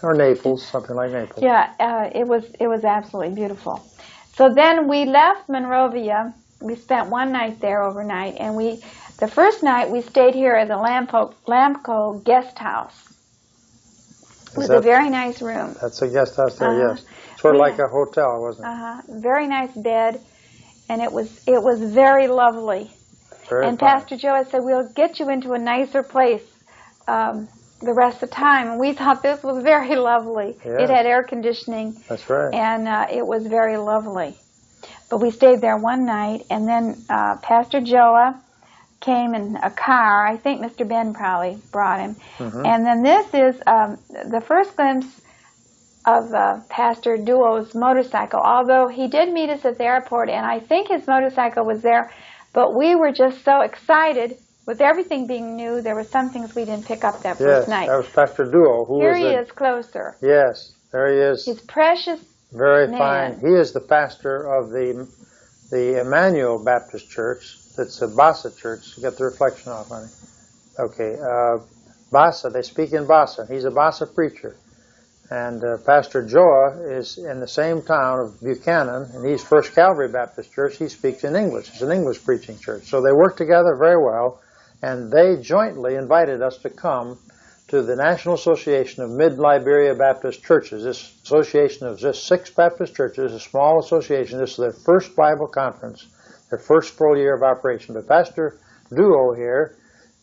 Or Naples, something like Naples. Yeah, it was absolutely beautiful. So then we left Monrovia. We spent one night there overnight, and the first night we stayed here at the Lamco guest house. It was a very nice room. That's a guest house there, yes. Sort of like a hotel, wasn't it? Very nice bed, and it was very lovely. Very fine. Pastor Joe said, we'll get you into a nicer place the rest of the time. And we thought this was very lovely. Yes. It had air conditioning. That's right. And it was very lovely. But we stayed there one night, and then Pastor Joa came in a car. I think Mr. Ben probably brought him. And then this is the first glimpse of Pastor Duo's motorcycle, although he did meet us at the airport, and I think his motorcycle was there, but we were just so excited. With everything being new, there were some things we didn't pick up that first night. That was Pastor Duo. Here he is closer. Yes, there he is. He's precious Very man. fine. He is the pastor of the Emmanuel Baptist Church. It's a Bassa church. You got the reflection off, honey. Okay. Bassa, they speak in Bassa. He's a Bassa preacher. And Pastor Joa is in the same town of Buchanan, and he's First Calvary Baptist Church. He speaks in English. It's an English preaching church. So they work together very well, and they jointly invited us to come to the National Association of Mid-Liberia Baptist Churches. This association of just 6 Baptist churches, a small association. This is their first Bible conference, their first full year of operation. But Pastor Duo here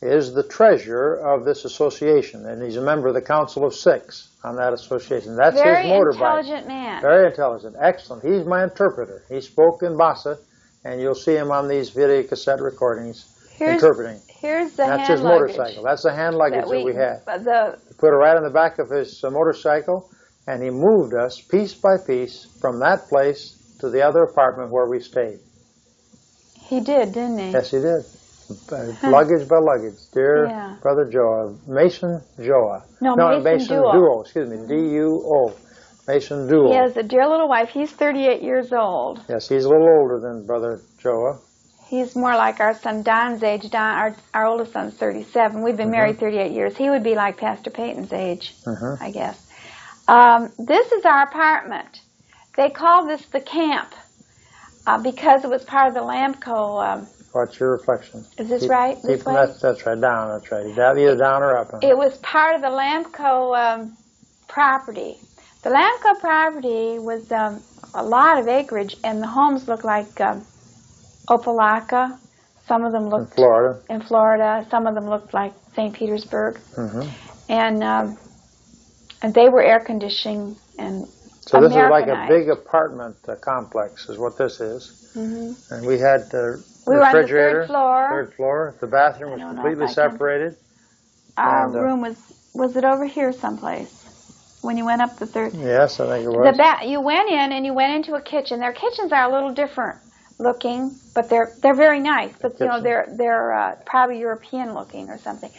is the treasurer of this association, and he's a member of the Council of 6 on that association. That's his motorbike. Very intelligent man. Very intelligent. Excellent. He's my interpreter. He spoke in Bassa, and you'll see him on these video cassette recordings. interpreting. Here's the That's hand his luggage. motorcycle. That's the hand luggage that we had. He put it right on the back of his motorcycle, and he moved us piece by piece from that place to the other apartment where we stayed. He did, didn't he? Yes, he did. Luggage by luggage. Dear Brother Joa. Mason Joa. No, Mason Duo. Excuse me. D-U-O. Mason Duo. He has a dear little wife. He's 38 years old. Yes, he's a little older than Brother Joa. He's more like our son Don's age. Don, our oldest son's 37. We've been married 38 years. He would be like Pastor Peyton's age, I guess. This is our apartment. They call this the camp because it was part of the Lamco. Watch your reflection. Is this right? This way? That's right. Down. That's right. Either down or up. It was part of the Lamco property. The Lamco property was a lot of acreage, and the homes looked like Opelika. Some of them looked in Florida. Some of them looked like St. Petersburg, and they were air conditioning and. So this is like a big apartment complex, is what this is, and we had the refrigerator. We were on the third floor. The bathroom was completely separated. Our room was it over here someplace? When you went up the third. Yes, I think it was. You went in and you went into a kitchen. Their kitchens are a little different looking, but they're very nice. But you know they're probably European looking or something.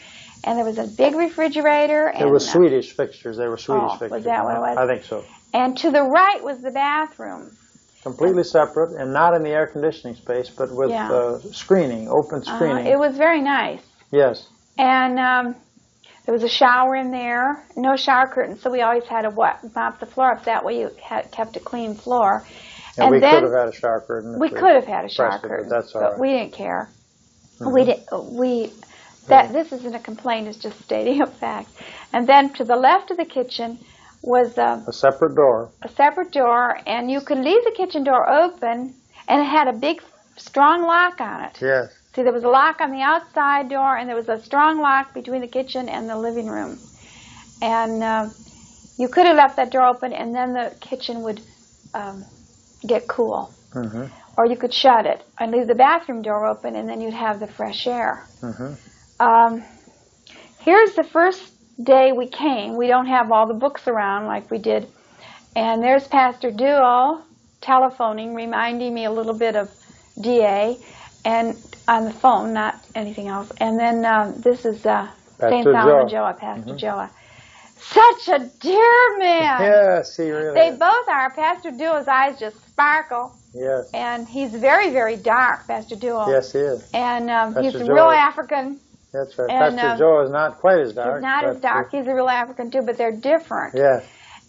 And there was a big refrigerator. And it was Swedish fixtures. They were Swedish fixtures. Was that what it was? I think so. And to the right was the bathroom. Completely separate and not in the air conditioning space, but with screening, open screening. It was very nice. Yes. And there was a shower in there, no shower curtains, so we always had to mop the floor up. That way you kept a clean floor. And we could have had a shower curtain. We could have had a shower curtain, but that's all right. But we didn't care. This isn't a complaint, it's just stating a fact. And then to the left of the kitchen was a separate door. A separate door, and you could leave the kitchen door open, and it had a big, strong lock on it. Yes. See, there was a lock on the outside door, and there was a strong lock between the kitchen and the living room. And you could have left that door open, and then the kitchen would get cool. Or you could shut it and leave the bathroom door open, and then you'd have the fresh air. Here's the first day we came. We don't have all the books around like we did. And there's Pastor Duo telephoning, reminding me a little bit of DA, and on the phone, not anything else. And then this is St. Solomon Joa, Pastor Joa. Such a dear man. Yes, he really They both are. Pastor Duo's eyes just sparkle. Yes. And he's very, very dark, Pastor Duo. Yes, he is. And he's a real African. That's right. And, Pastor Joe is not quite as dark. He's not as dark. He's a real African, too, but they're different. Yes.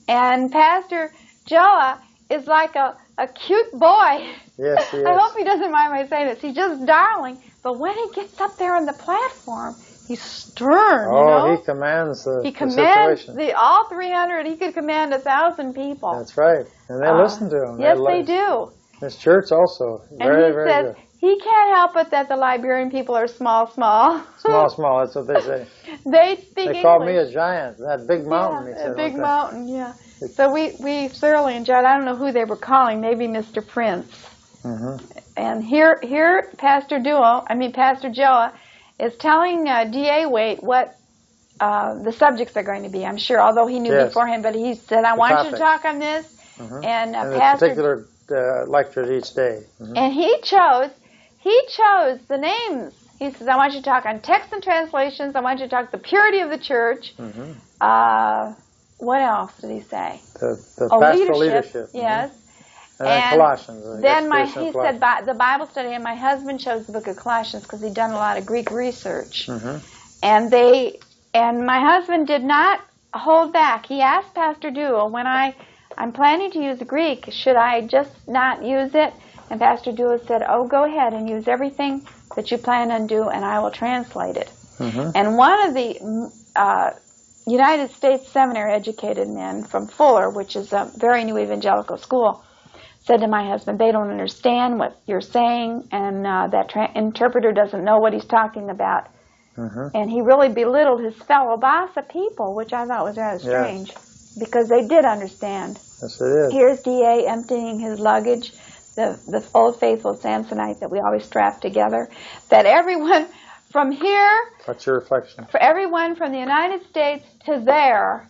And Pastor Joa is like a cute boy. Yes, he is. I hope he doesn't mind my saying this. He's just darling. But when he gets up there on the platform, he's stern, you know? He commands the He commands situation. all 300. He could command 1,000 people. That's right. And they listen to him. Yes, they do. His church also. Very, very good. He can't help it that the Liberian people are small. Small, that's what they say. They speak English. They called me a giant, that big mountain. Yeah, a big mountain, yeah. So we thoroughly enjoyed it. I don't know who they were calling, maybe Mr. Prince. And here Pastor Joa is telling D.A. Waite what the subjects are going to be, I'm sure, although he knew beforehand, but he said, I want you to talk on this. And Pastor... particular lectures each day. And he chose the names. He says, I want you to talk on text and translations. I want you to talk the purity of the church. What else did he say? The pastoral leadership. Yes. And Colossians. Then he said the Bible study, and my husband chose the book of Colossians because he'd done a lot of Greek research. And my husband did not hold back. He asked Pastor Duo, when I'm planning to use Greek, should I just not use it? And Pastor Duo said, oh, go ahead and use everything that you plan on doing, and I will translate it. And one of the United States Seminary educated men from Fuller, which is a very new evangelical school, said to my husband, they don't understand what you're saying, and that interpreter doesn't know what he's talking about. And he really belittled his fellow Bassa people, which I thought was rather strange, because they did understand. Yes, it is. Here's D.A. emptying his luggage. the Old Faithful Samsonite that we always strap together, that everyone from here, What's your reflection? for everyone from the United States to there,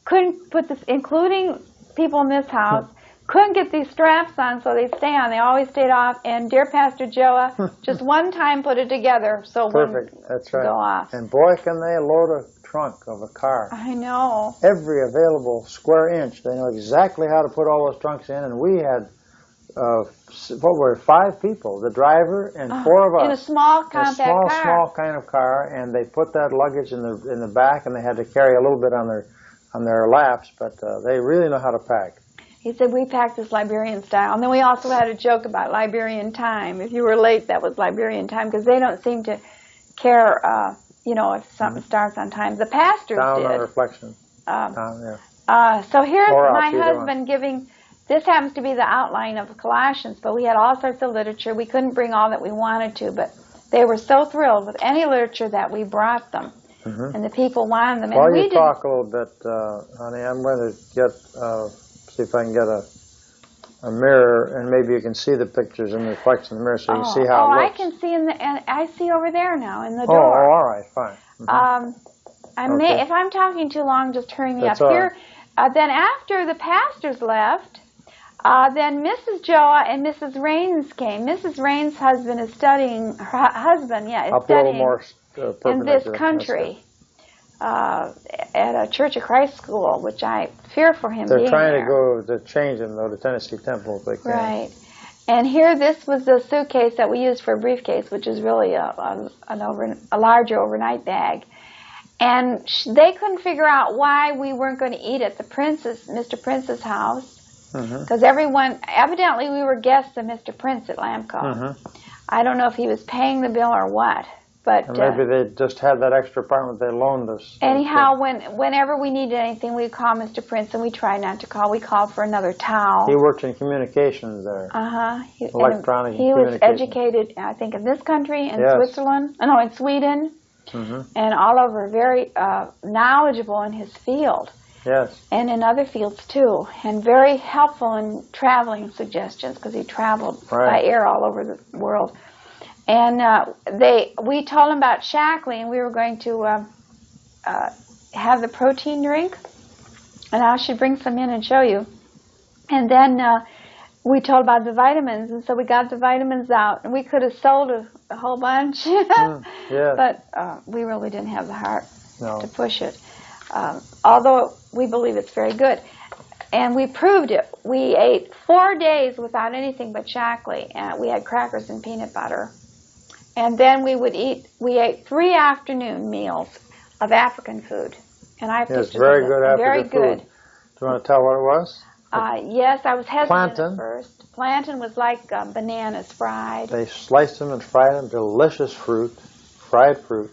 couldn't put this, including people in this house, couldn't get these straps on, so they stay on. They always stayed off. And dear Pastor Joa, just one time put it together so it Perfect. wouldn't That's right. go off. And boy, can they load a trunk of a car. I know. Every available square inch. They know exactly how to put all those trunks in. And we had, what were it, 5 people, the driver and 4 of us. In a small compact car. Small kind of car. And they put that luggage in the back, and they had to carry a little bit on their laps. But they really know how to pack. He said, we packed this Liberian style. And then we also had a joke about Liberian time. If you were late, that was Liberian time, because they don't seem to care, if something starts on time. The pastors Down did. on reflection. So here's Or my up, either husband giving, this happens to be the outline of Colossians, but we had all sorts of literature. We couldn't bring all that we wanted to, but they were so thrilled with any literature that we brought them. And the people wanted them. While and you talk a little bit, honey, I'm going to get... see if I can get a mirror, and maybe you can see the pictures in the reflection in the mirror, so you can see how it looks. I can see and I see over there now in the Oh, door. all right, fine. Okay. If I'm talking too long, just hurry me That's up. all Here, then after the pastors left, then Mrs. Joa and Mrs. Raines came. Mrs. Raines' husband is studying. Her husband, is Up studying more, in this country. At a Church of Christ school, which I fear for him They're being trying there. to change him, though, to Tennessee Temple if they can. Right. And here, this was the suitcase that we used for a briefcase, which is really a larger overnight bag. And they couldn't figure out why we weren't going to eat at the Mr. Prince's house, because evidently we were guests of Mr. Prince at Lamco. I don't know if he was paying the bill or what. But maybe they just had that extra apartment they loaned us. Anyhow, whenever we needed anything, we'd call Mr. Prince, and we tried not to call. We called for another towel. He worked in communications there. Electronic He was educated, I think, in this country, in Switzerland. No, in Sweden, and all over. Very knowledgeable in his field. Yes. And in other fields too, and very helpful in traveling suggestions, because he traveled by air all over the world. And we told him about Shackley, and we were going to have the protein drink. And I should bring some in and show you. And then we told about the vitamins, and so we got the vitamins out. And we could have sold a whole bunch, but we really didn't have the heart to push it. Although we believe it's very good. And we proved it. We ate 4 days without anything but Shackley. And we had crackers and peanut butter. And then we ate 3 afternoon meals of African food. And I Yes, very good African food. Do you want to tell what it was? Yes, I was hesitant at first. Plantain was like bananas fried. They sliced them and fried them. Delicious fruit, fried fruit.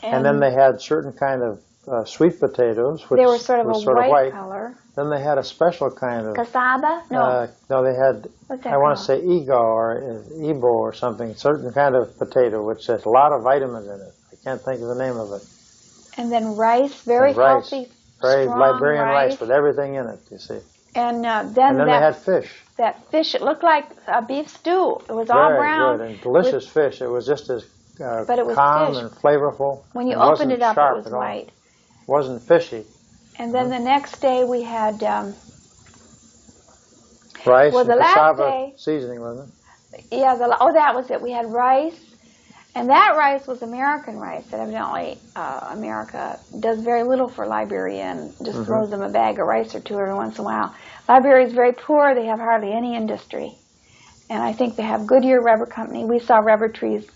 And then they had certain kind of sweet potatoes, which they were sort of a white color. Then they had a special kind of... Cassava? No. No, they had, I want to say Ego or Ebo or something, certain kind of potato, which has a lot of vitamins in it. I can't think of the name of it. And then rice, very healthy, very strong Liberian rice with everything in it, you see. And then they had fish. That fish, it looked like a beef stew. It was all brown. Very good and delicious fish. It was just as but it was calm fish. And flavorful. When you opened it up, it was white. It wasn't fishy. And then the next day we had rice and cassava seasoning, wasn't it? Yeah, that was it. We had rice, and that rice was American rice. That evidently America does very little for Liberia and just throws them a bag of rice or two every once in a while. Liberia is very poor. They have hardly any industry. And I think they have Goodyear Rubber Company. We saw rubber trees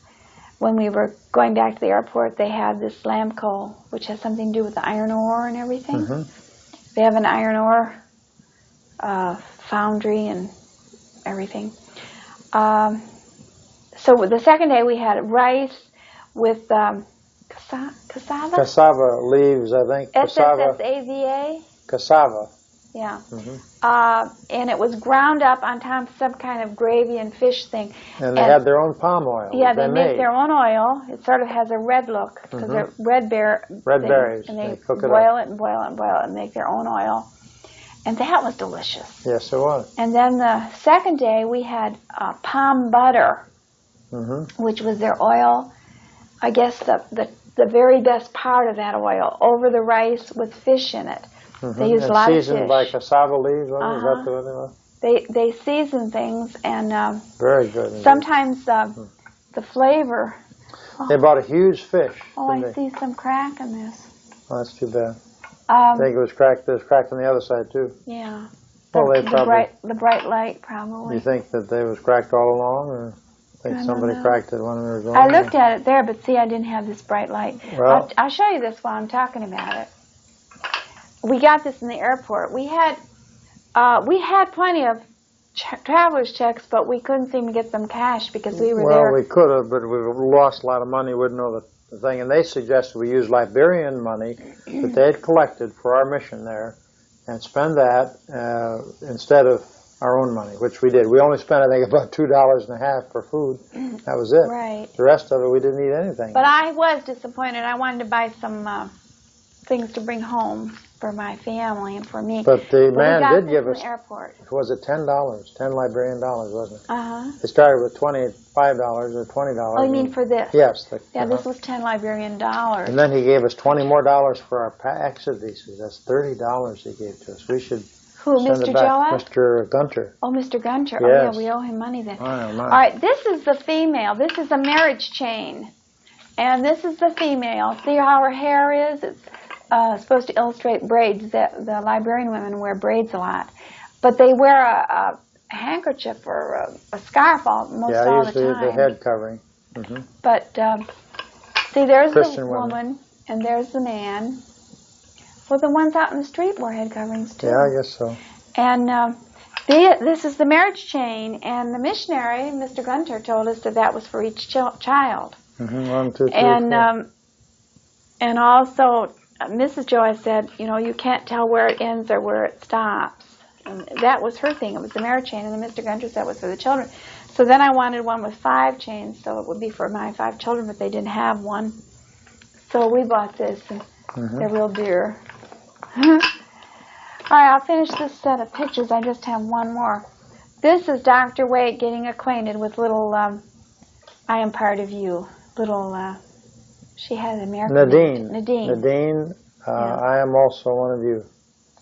when we were going back to the airport. They had this Lamco, which has something to do with the iron ore and everything. They have an iron ore foundry and everything. So the second day we had rice with cassava? Cassava leaves, I think. S-S-S-A-V-A? Cassava. Yeah. And it was ground up on top of some kind of gravy and fish thing. And they had their own palm oil. Yeah, they make their own oil. It sort of has a red look because they're red berries. And they cook it boil up. it and boil it and boil it and make their own oil. and that was delicious. Yes, it was. And then the second day we had palm butter, which was their oil. I guess the very best part of that oil over the rice with fish in it. They used a lot of fish. Seasoned by cassava leaves. Is that the one they were? They season things and very good. Sometimes the flavor. They bought a huge fish. Oh, I see some crack in this. Oh, that's too bad. I think it was cracked. There's crack on the other side too. Yeah. Well, the bright light probably. You think that they was cracked all along, or think somebody cracked it when they were going? I looked at it there, but see, I didn't have this bright light. Well, I'll show you this while I'm talking about it. We got this in the airport. We had plenty of traveler's checks, but we couldn't seem to get them cashed because we were there. Well, we could have, but we lost a lot of money. Wouldn't know the thing. And they suggested we use Liberian money that they had collected for our mission there, and spend that instead of our own money, which we did. We only spent, I think, about $2.50 for food. That was it. Right. The rest of it, we didn't eat anything. But I was disappointed. I wanted to buy some things to bring home for my family and for me. But the man did give us, airport. was it $10? 10 Liberian dollars, wasn't it? Uh-huh. It started with $25 or $20. Oh, you mean for this? Yes. This was 10 Liberian dollars. And then he gave us $20 more for our exit visas. That's $30 he gave to us. We should Who, send Mr. it back. Joa? Mr. Gunter. Oh, Mr. Gunter. Yes. Oh, yeah, we owe him money then. Oh, all right, this is the female. This is a marriage chain. And this is the female. See how her hair is? It's supposed to illustrate braids. The Liberian women wear braids a lot. But they wear a handkerchief or a scarf most all the time. Yeah, usually the head covering. But see, there's Christian the woman, and there's the man. Well, the ones out in the street wear head coverings, too. Yeah, I guess so. And this is the marriage chain, and the missionary, Mr. Gunter, told us that was for each child. 1, 2, 3, and 4. And also, Mrs. Joy said, you can't tell where it ends or where it stops. And that was her thing. It was the marriage chain, and then Mr. Gunter said it was for the children. So then I wanted one with 5 chains, so it would be for my 5 children, but they didn't have one. So we bought this, and they're real dear. All right, I'll finish this set of pictures. I just have one more. This is Dr. Waite getting acquainted with little, I am part of you, little, she had an American Nadine. Nadine. I am also one of you.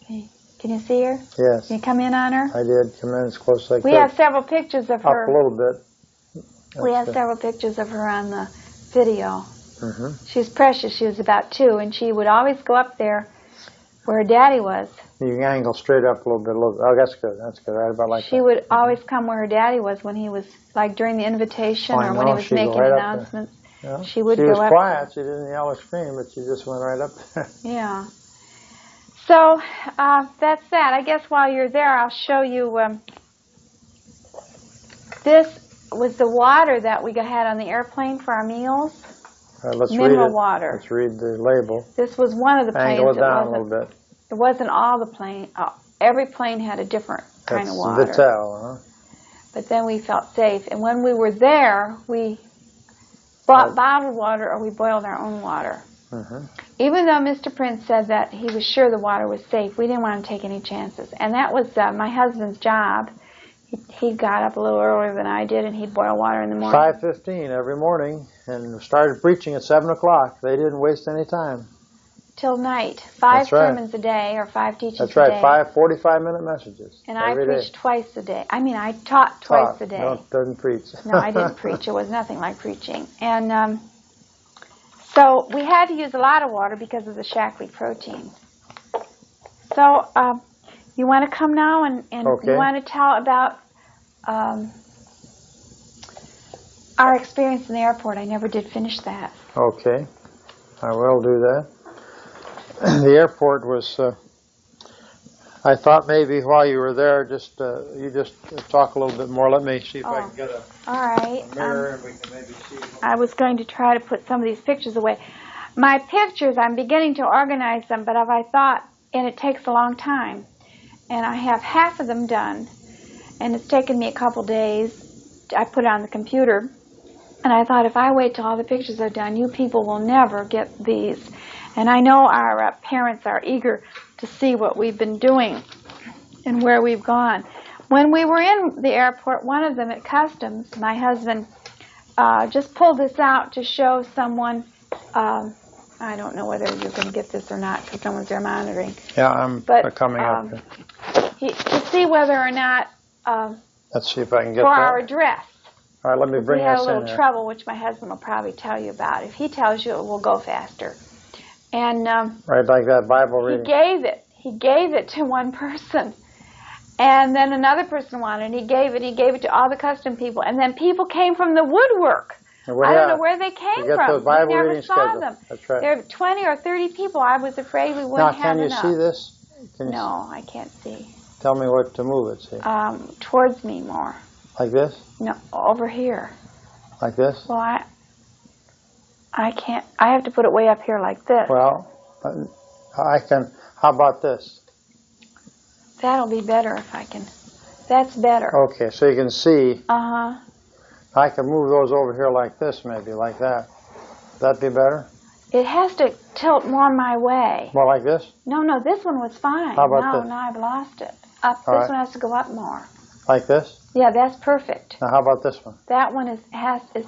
Okay. Can you see her? Yes. Can you come in on her? I did. Come in as close as I could. We have several pictures of her. Up a little bit. We have several pictures of her on the video. She was precious. She was about 2, and she would always go up there where her daddy was. You can angle straight up a little bit. Oh, that's good. That's good. Right about like that. She would always come where her daddy was when he was, like during the invitation or when he was making announcements. Yeah. She would go up. She was quiet. She didn't yell or scream, but she just went right up there. Yeah. So that's that. I guess while you're there, I'll show you. This was the water that we had on the airplane for our meals. Let's Mineral read it. water. Let's read the label. This was one of the planes. Angle it down a little bit. It wasn't all the plane. Every plane had a different kind of water. That's Vittel, huh? But then we felt safe. And when we were there, we bought bottled water or we boiled our own water. Even though Mr. Prince said that he was sure the water was safe, we didn't want to take any chances. And that was my husband's job. He got up a little earlier than I did, and he'd boil water in the morning. 5:15 every morning, and started preaching at 7 o'clock. They didn't waste any time. Till night. 5 sermons a day, or 5 teachings a day. That's right, 5 45-minute messages. And I preached twice a day. I mean, I taught twice a day. No, doesn't preach. No, I didn't preach. It was nothing like preaching. And so we had to use a lot of water because of the Shaklee protein. So you want to come now and you want to tell about our experience in the airport. I never did finish that. Okay, I will do that. The airport was, I thought maybe while you were there, you just talk a little bit more. Let me see if I can get a mirror and we can maybe see. I was going to try to put some of these pictures away. My pictures, I'm beginning to organize them, but I thought, and it takes a long time. And I have half of them done, and it's taken me a couple days. I put it on the computer, and I thought if I wait till all the pictures are done, you people will never get these. And I know our parents are eager to see what we've been doing. and where we've gone. When we were in the airport, one of them at customs, my husband just pulled this out to show someone. I don't know whether you're going to get this or not because someone's there monitoring. Yeah, I'm coming up. To see whether or not Let's see if I can get for that. our address. All right, let me bring we had this a little in here. trouble, which my husband will probably tell you about. If he tells you, it will go faster. And right, like that Bible reading. He gave it to one person. And then another person wanted it, and he gave it to all the custom people. And then people came from the woodwork. I don't know where they came from. The Bible we never reading saw schedule. them. That's right. There were 20 or 30 people. I was afraid we wouldn't have enough. Now, can you see this? No, I can't see. Tell me what to move it, see. Towards me more. Like this? No, over here. Like this? Well, I can't. I have to put it way up here like this. Well, I can. How about this? That'll be better if I can. That's better. Okay, so you can see. Uh-huh. I can move those over here like this, maybe, like that. Would that be better? It has to tilt more my way. More like this? No, this one was fine. How about this? No, I've lost it. Up. All This right. one has to go up more. Like this? Yeah, that's perfect. Now, how about this one? That one is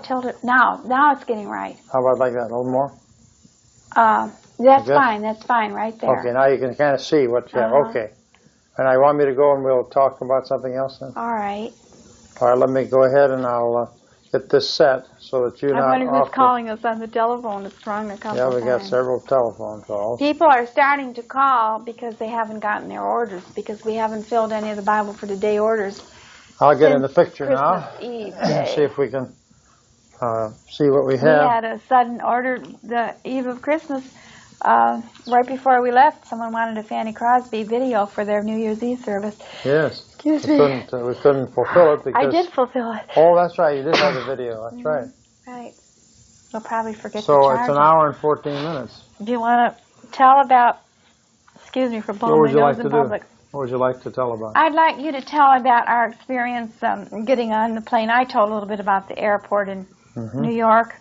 tilted. Now it's getting right. How about like that? A little more? That's fine. That's fine right there. Okay, now you can kind of see what you have. Okay. And I want me to go and we'll talk about something else then? All right. All right, let me go ahead and I'll get this set so that you're not I wonder who's off calling us on the telephone. It's rung a couple Yeah, we got times. several telephone calls. People are starting to call because they haven't gotten their orders, because we haven't filled any of the Bible for Today orders. I'll get in the picture now. Christmas Eve day. See if we can see what we We have. had a sudden order the eve of Christmas. Right before we left, someone wanted a Fanny Crosby video for their New Year's Eve service. Yes. Excuse we me. couldn't fulfill it because... I did fulfill it. Oh, that's right. You did have the video. That's right. Right. We'll probably forget to So charge it's an it. hour and 14 minutes. Do you want to tell about, excuse me for blowing my nose in public. What would you like to tell about? I'd like you to tell about our experience getting on the plane. I told a little bit about the airport in New York.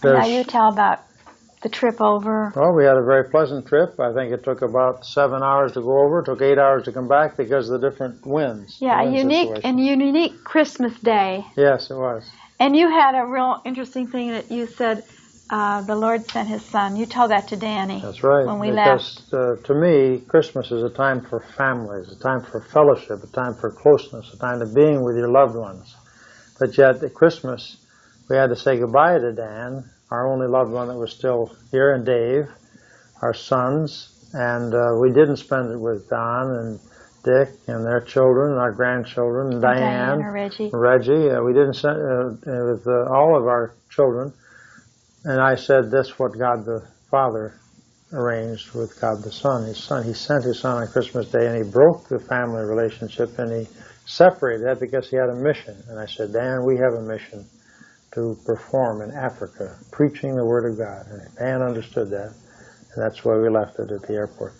Now you tell about the trip over. Well, we had a very pleasant trip. I think it took about 7 hours to go over. It took 8 hours to come back because of the different winds. Yeah, a unique Christmas day. Yes, it was. And you had a real interesting thing that you said, the Lord sent His Son. You told that to Danny. That's right. When we left. Because to me, Christmas is a time for families, a time for fellowship, a time for closeness, a time of being with your loved ones. But yet at Christmas, we had to say goodbye to Dan, our only loved one that was still here, and Dave, our sons, and we didn't spend it with Don and Dick and their children and our grandchildren and Diane or Reggie. We didn't spend it with all of our children. And I said, that's what God the Father arranged with God the Son. His Son, He sent His Son on Christmas Day, and He broke the family relationship, and He separated that because He had a mission. And I said, Dan, we have a mission to perform in Africa, preaching the Word of God. And Dan understood that, and that's why we left it at the airport.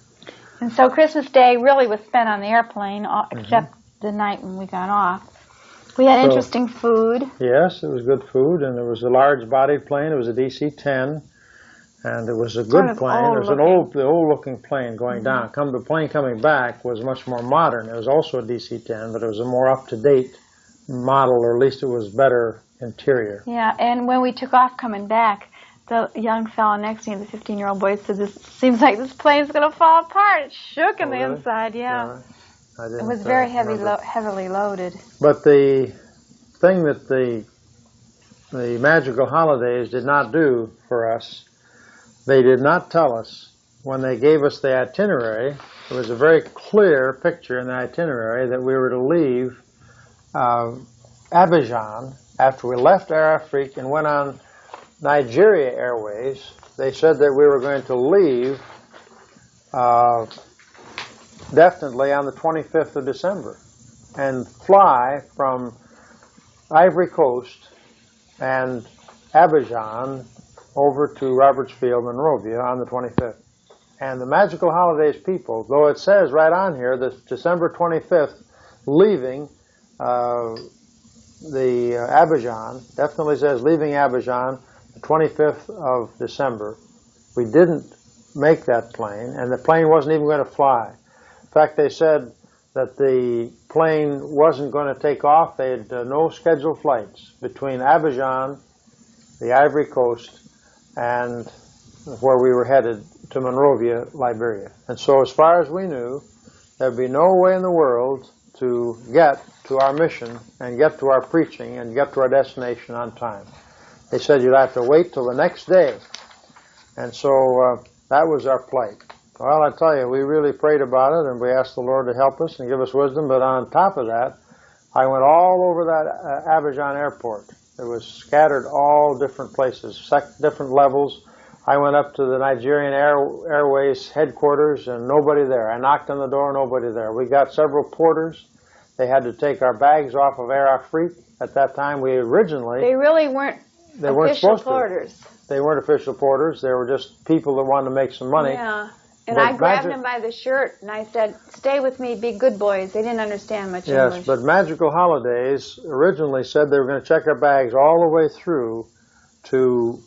And so Christmas Day really was spent on the airplane, except the night when we got off. We had interesting food. Yes, it was good food, and it was a large-bodied plane. It was a DC-10, and it was a good plane. It was an old-looking plane going down. The plane coming back was much more modern. It was also a DC-10, but it was a more up-to-date model, or at least it was better interior. Yeah, and when we took off coming back, the young fellow next to me, the 15-year-old boy, said, "This seems like this plane's going to fall apart." It shook on the inside, yeah. It was very heavily loaded. But the thing that the magical holidays did not do for us, they did not tell us when they gave us the itinerary. There was a very clear picture in the itinerary that we were to leave Abidjan after we left Air Afrique and went on Nigeria Airways. They said that we were going to leave definitely on the 25th of December and fly from Ivory Coast and Abidjan over to Roberts Field, Monrovia on the 25th. And the Magical Holidays people, though it says right on here that December 25th, leaving the Abidjan, definitely says leaving Abidjan the 25th of December. We didn't make that plane, and the plane wasn't even going to fly. In fact, they said that the plane wasn't going to take off. They had no scheduled flights between Abidjan, the Ivory Coast, and where we were headed to Monrovia, Liberia. And so as far as we knew, there'd be no way in the world to get to our mission and get to our preaching and get to our destination on time. They said you'd have to wait till the next day. And so that was our plight. Well, I tell you, we really prayed about it, and we asked the Lord to help us and give us wisdom. But on top of that, I went all over that Abidjan airport. It was scattered all different places, different levels. I went up to the Nigerian Airways headquarters, and nobody there. I knocked on the door, nobody there. We got several porters. They had to take our bags off of Air Afrique. At that time, we originally... They really weren't official porters. They weren't official porters. They were just people that wanted to make some money. Yeah. And I grabbed them by the shirt, and I said, stay with me, be good boys. They didn't understand much English. Yes, but Magical Holidays originally said they were going to check our bags all the way through to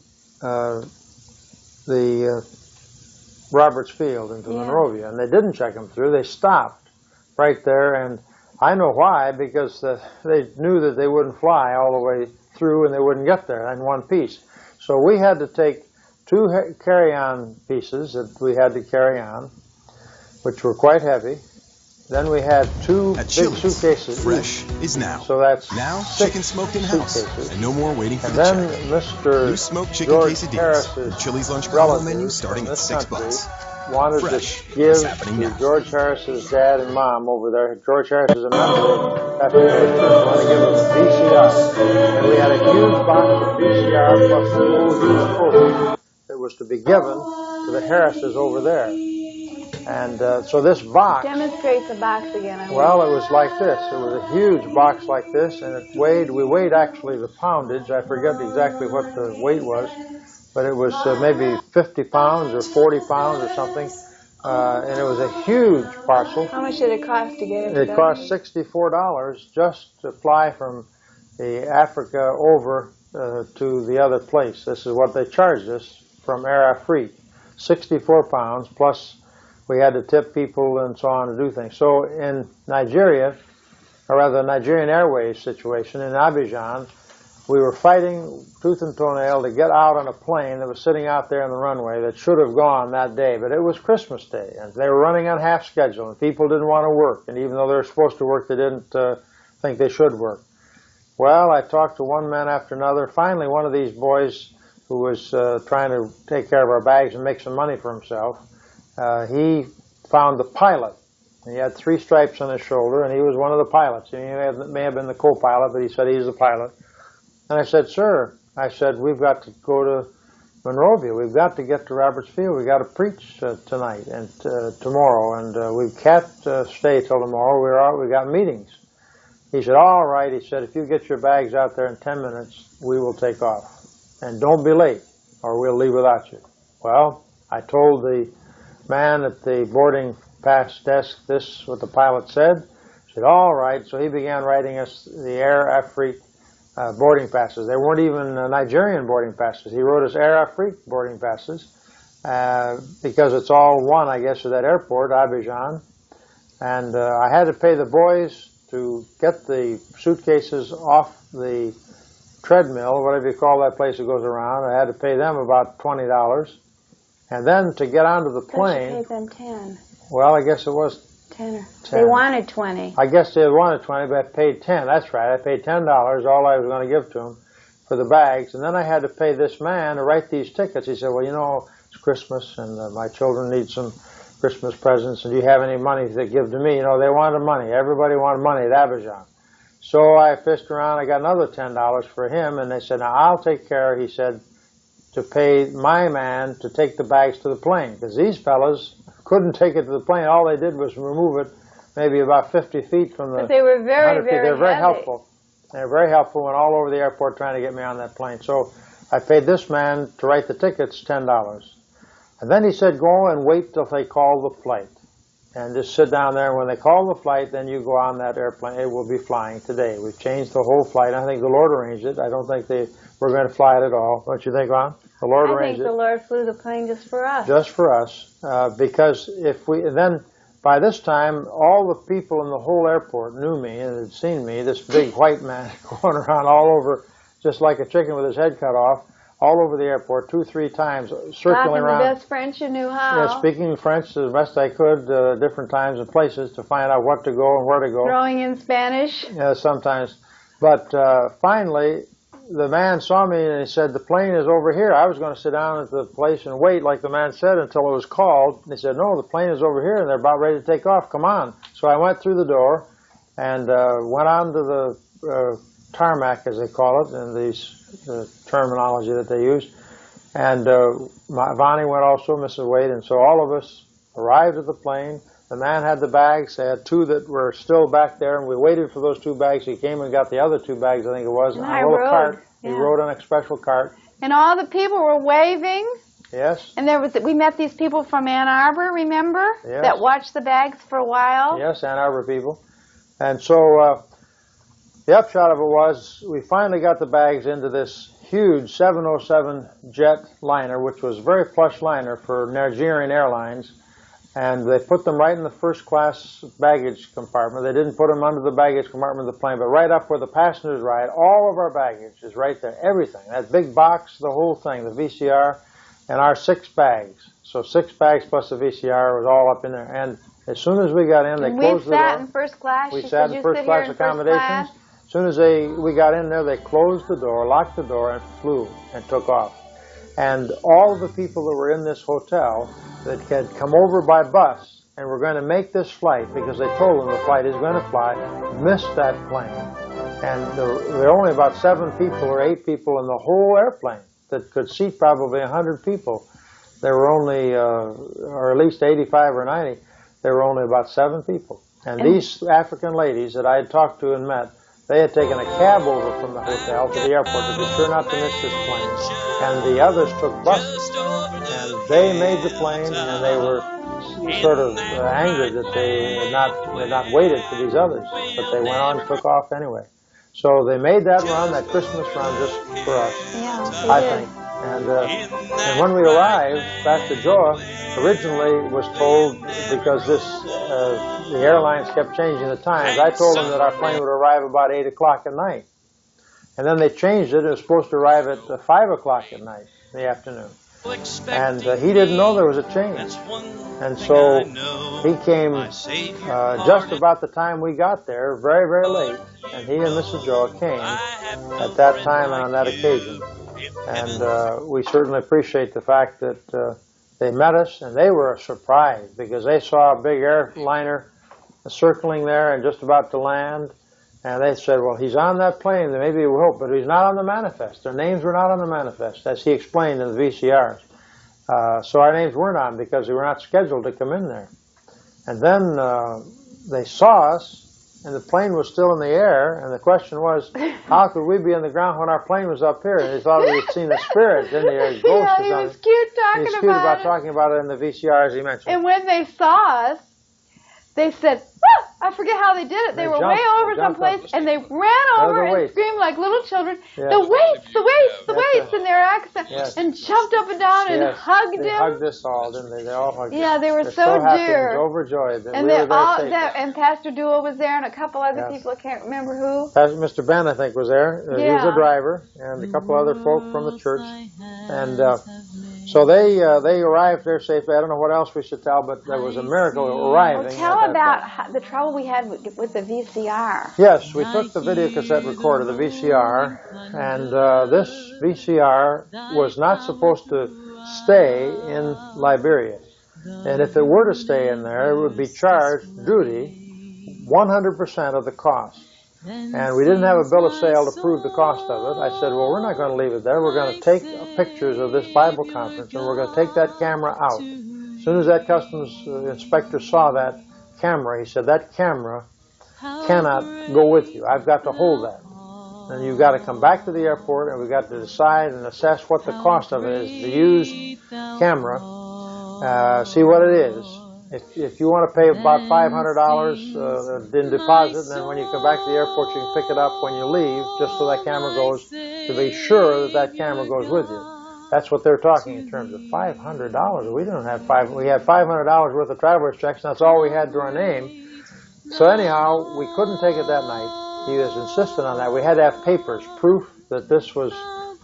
the Roberts Field into Monrovia, and they didn't check them through. They stopped right there, and I know why, because they knew that they wouldn't fly all the way through and they wouldn't get there in one piece. So we had to take 2 carry-on pieces that we had to carry on, which were quite heavy. Then we had 2 big suitcases. Fresh is now. So that's now chicken smoked in house, and no more waiting for the check. And then Mr. New smoked chicken George quesadillas, Harris's Chili's lunch combo menu starting at $6. Wanted Fresh to give is happening to now. George Harris's dad and mom over there. George Harris is a member. After the church wanted to give us a VCR, and we had a huge box of VCR plus the old huge poster that was to be given to the Harrises over there. And so this box... Demonstrate the box again. Well, it was like this. It was a huge box like this, and it weighed... We weighed actually the poundage. I forget exactly what the weight was, but it was maybe 50 pounds or 40 pounds or something. And it was a huge parcel. How much did it cost to get it? It cost $64 just to fly from the Africa over to the other place. This is what they charged us from Air Afrique. 64 pounds, plus we had to tip people and so on to do things. So in Nigeria, or rather the Nigerian Airways situation in Abidjan, we were fighting tooth and toenail to get out on a plane that was sitting out there on the runway that should have gone that day. But it was Christmas Day, and they were running on half schedule, and people didn't want to work. And even though they were supposed to work, they didn't think they should work. Well, I talked to one man after another. Finally, one of these boys who was trying to take care of our bags and make some money for himself, he found the pilot. He had 3 stripes on his shoulder, and he was one of the pilots. He may have been the co-pilot, but he said he's the pilot. And I said, sir, I said, we've got to go to Monrovia. We've got to get to Roberts Field. We've got to preach tonight and tomorrow, and we can't stay till tomorrow. We're out. We've got meetings. He said, all right. He said, if you get your bags out there in 10 minutes, we will take off. And don't be late, or we'll leave without you. Well, I told the man at the boarding pass desk this, what the pilot said. He said, all right. So he began writing us the Air Afrique boarding passes. They weren't even Nigerian boarding passes. He wrote us Air Afrique boarding passes because it's all one, I guess, to that airport, Abidjan. And I had to pay the boys to get the suitcases off the treadmill, whatever you call that place that goes around. I had to pay them about $20. And then to get onto the plane... You paid them 10. Well, I guess it was 10. They wanted 20. I guess they wanted 20, but I paid 10. That's right. I paid $10, all I was going to give to them for the bags. And then I had to pay this man to write these tickets. He said, well, you know, it's Christmas, and my children need some Christmas presents, and do you have any money to give to me? You know, they wanted money. Everybody wanted money at Abidjan. So I fished around. I got another $10 for him, and they said, now I'll take care, he said, to pay my man to take the bags to the plane, because these fellas couldn't take it to the plane. All they did was remove it maybe about 50 feet from the... But they were very, very They were very heavy. helpful. They were very helpful, went all over the airport trying to get me on that plane. So I paid this man to write the tickets $10. And then he said, go and wait till they call the flight. And just sit down there, and when they call the flight, then you go on that airplane. It will be flying today. We've changed the whole flight. I think the Lord arranged it. I don't think they were going to fly it at all. Don't you think, Ron? The Lord arranged it. I think the Lord flew the plane just for us. Just for us. Because if we... Then by this time, all the people in the whole airport knew me and had seen me, this big white man going around all over, just like a chicken with his head cut off, all over the airport, 2-3 times, circling around. Talking the best French you knew how. Yeah, speaking French as best I could, different times and places to find out what to go and where to go. Throwing in Spanish. Yeah, sometimes. But finally, the man saw me and he said, the plane is over here. I was going to sit down at the place and wait, like the man said, until it was called. And he said, no, the plane is over here and they're about ready to take off. Come on. So I went through the door and went on to the tarmac, as they call it, in the terminology that they use. And Vonnie went also, Mrs. Waite, and so all of us arrived at the plane. The man had the bags. They had 2 that were still back there, and we waited for those 2 bags. He came and got the other 2 bags, I think it was, and on a little cart. Yeah. He rode on a special cart. And all the people were waving. Yes. And we met these people from Ann Arbor, remember? Yes. That watched the bags for a while. Yes, Ann Arbor people. And so the upshot of it was we finally got the bags into this huge 707 jet liner, which was a very plush liner for Nigerian Airlines. And they put them right in the first class baggage compartment. They didn't put them under the baggage compartment of the plane, but right up where the passengers ride. All of our baggage is right there, everything. That big box, the whole thing, the VCR, and our 6 bags. So 6 bags plus the VCR was all up in there. And as soon as we got in, they closed the door. We sat in first class. We sat in first class accommodations. As soon as we got in there, they closed the door, locked the door, and flew and took off. And all of the people that were in this hotel that had come over by bus and were going to make this flight, because they told them the flight is going to fly, missed that plane. And there were only about 7 people or 8 people in the whole airplane that could seat probably 100 people. There were only, or at least 85 or 90, there were only about 7 people. And these African ladies that I had talked to and met, they had taken a cab over from the hotel to the airport to be sure not to miss this plane. And the others took buses. And they made the plane, and they were sort of angry that they had not waited for these others. But they went on and took off anyway. So they made that run, that Christmas run, just for us, I think. And when we arrived back to Joa, originally was told, because the airlines kept changing the times, I told them that our plane would arrive about 8 o'clock at night. And then they changed it. It was supposed to arrive at 5 o'clock at night in the afternoon. And he didn't know there was a change. And so he came just about the time we got there, very, very late. And he and Mrs. Joa came at that time and on that occasion. And we certainly appreciate the fact that they met us, and they were surprised because they saw a big airliner circling there and just about to land. And they said, well, he's on that plane, then maybe we'll hope, but he's not on the manifest. Their names were not on the manifest, as he explained in the VCRs. So our names weren't on because we were not scheduled to come in there. And then they saw us, and the plane was still in the air, and the question was, how could we be on the ground when our plane was up here? And they thought we had seen a spirit, didn't they, or a ghost or something. Yeah, he was cute talking about it in the VCR, as he mentioned. And when they saw us, they said, I forget how they did it. They were way over someplace, and they ran over and screamed like little children, yes. The Waites, the Waites, the Waites, in their accent, yes. And jumped up and down and hugged him. They hugged us all, didn't they? They all hugged us. Yeah, they were so dear. They were overjoyed. And, and Pastor Duell was there, and a couple other people, I can't remember who. Mr. Ben, I think, was there. He was a driver, and a couple other folk from the church. And so they arrived there safely. I don't know what else we should tell, but there was a miracle arriving. Well, tell about the trouble we had with the VCR. Yes, we took the video cassette recorder, the VCR, and this VCR was not supposed to stay in Liberia. And if it were to stay in there, it would be charged duty 100% of the cost. And we didn't have a bill of sale to prove the cost of it. I said, well, we're not going to leave it there. We're going to take pictures of this Bible conference, and we're going to take that camera out. As soon as that customs inspector saw that camera, he said, that camera cannot go with you. I've got to hold that. And you've got to come back to the airport, and we've got to decide and assess what the cost of it is to use camera, see what it is. If you want to pay about $500 in deposit, then when you come back to the airport, you can pick it up when you leave, just so that camera goes, to be sure that that camera goes with you. That's what they're talking in terms of $500. We didn't have we had $500 worth of traveler's checks, and that's all we had to our name. So anyhow, we couldn't take it that night. He was insistent on that. We had to have papers, proof that this was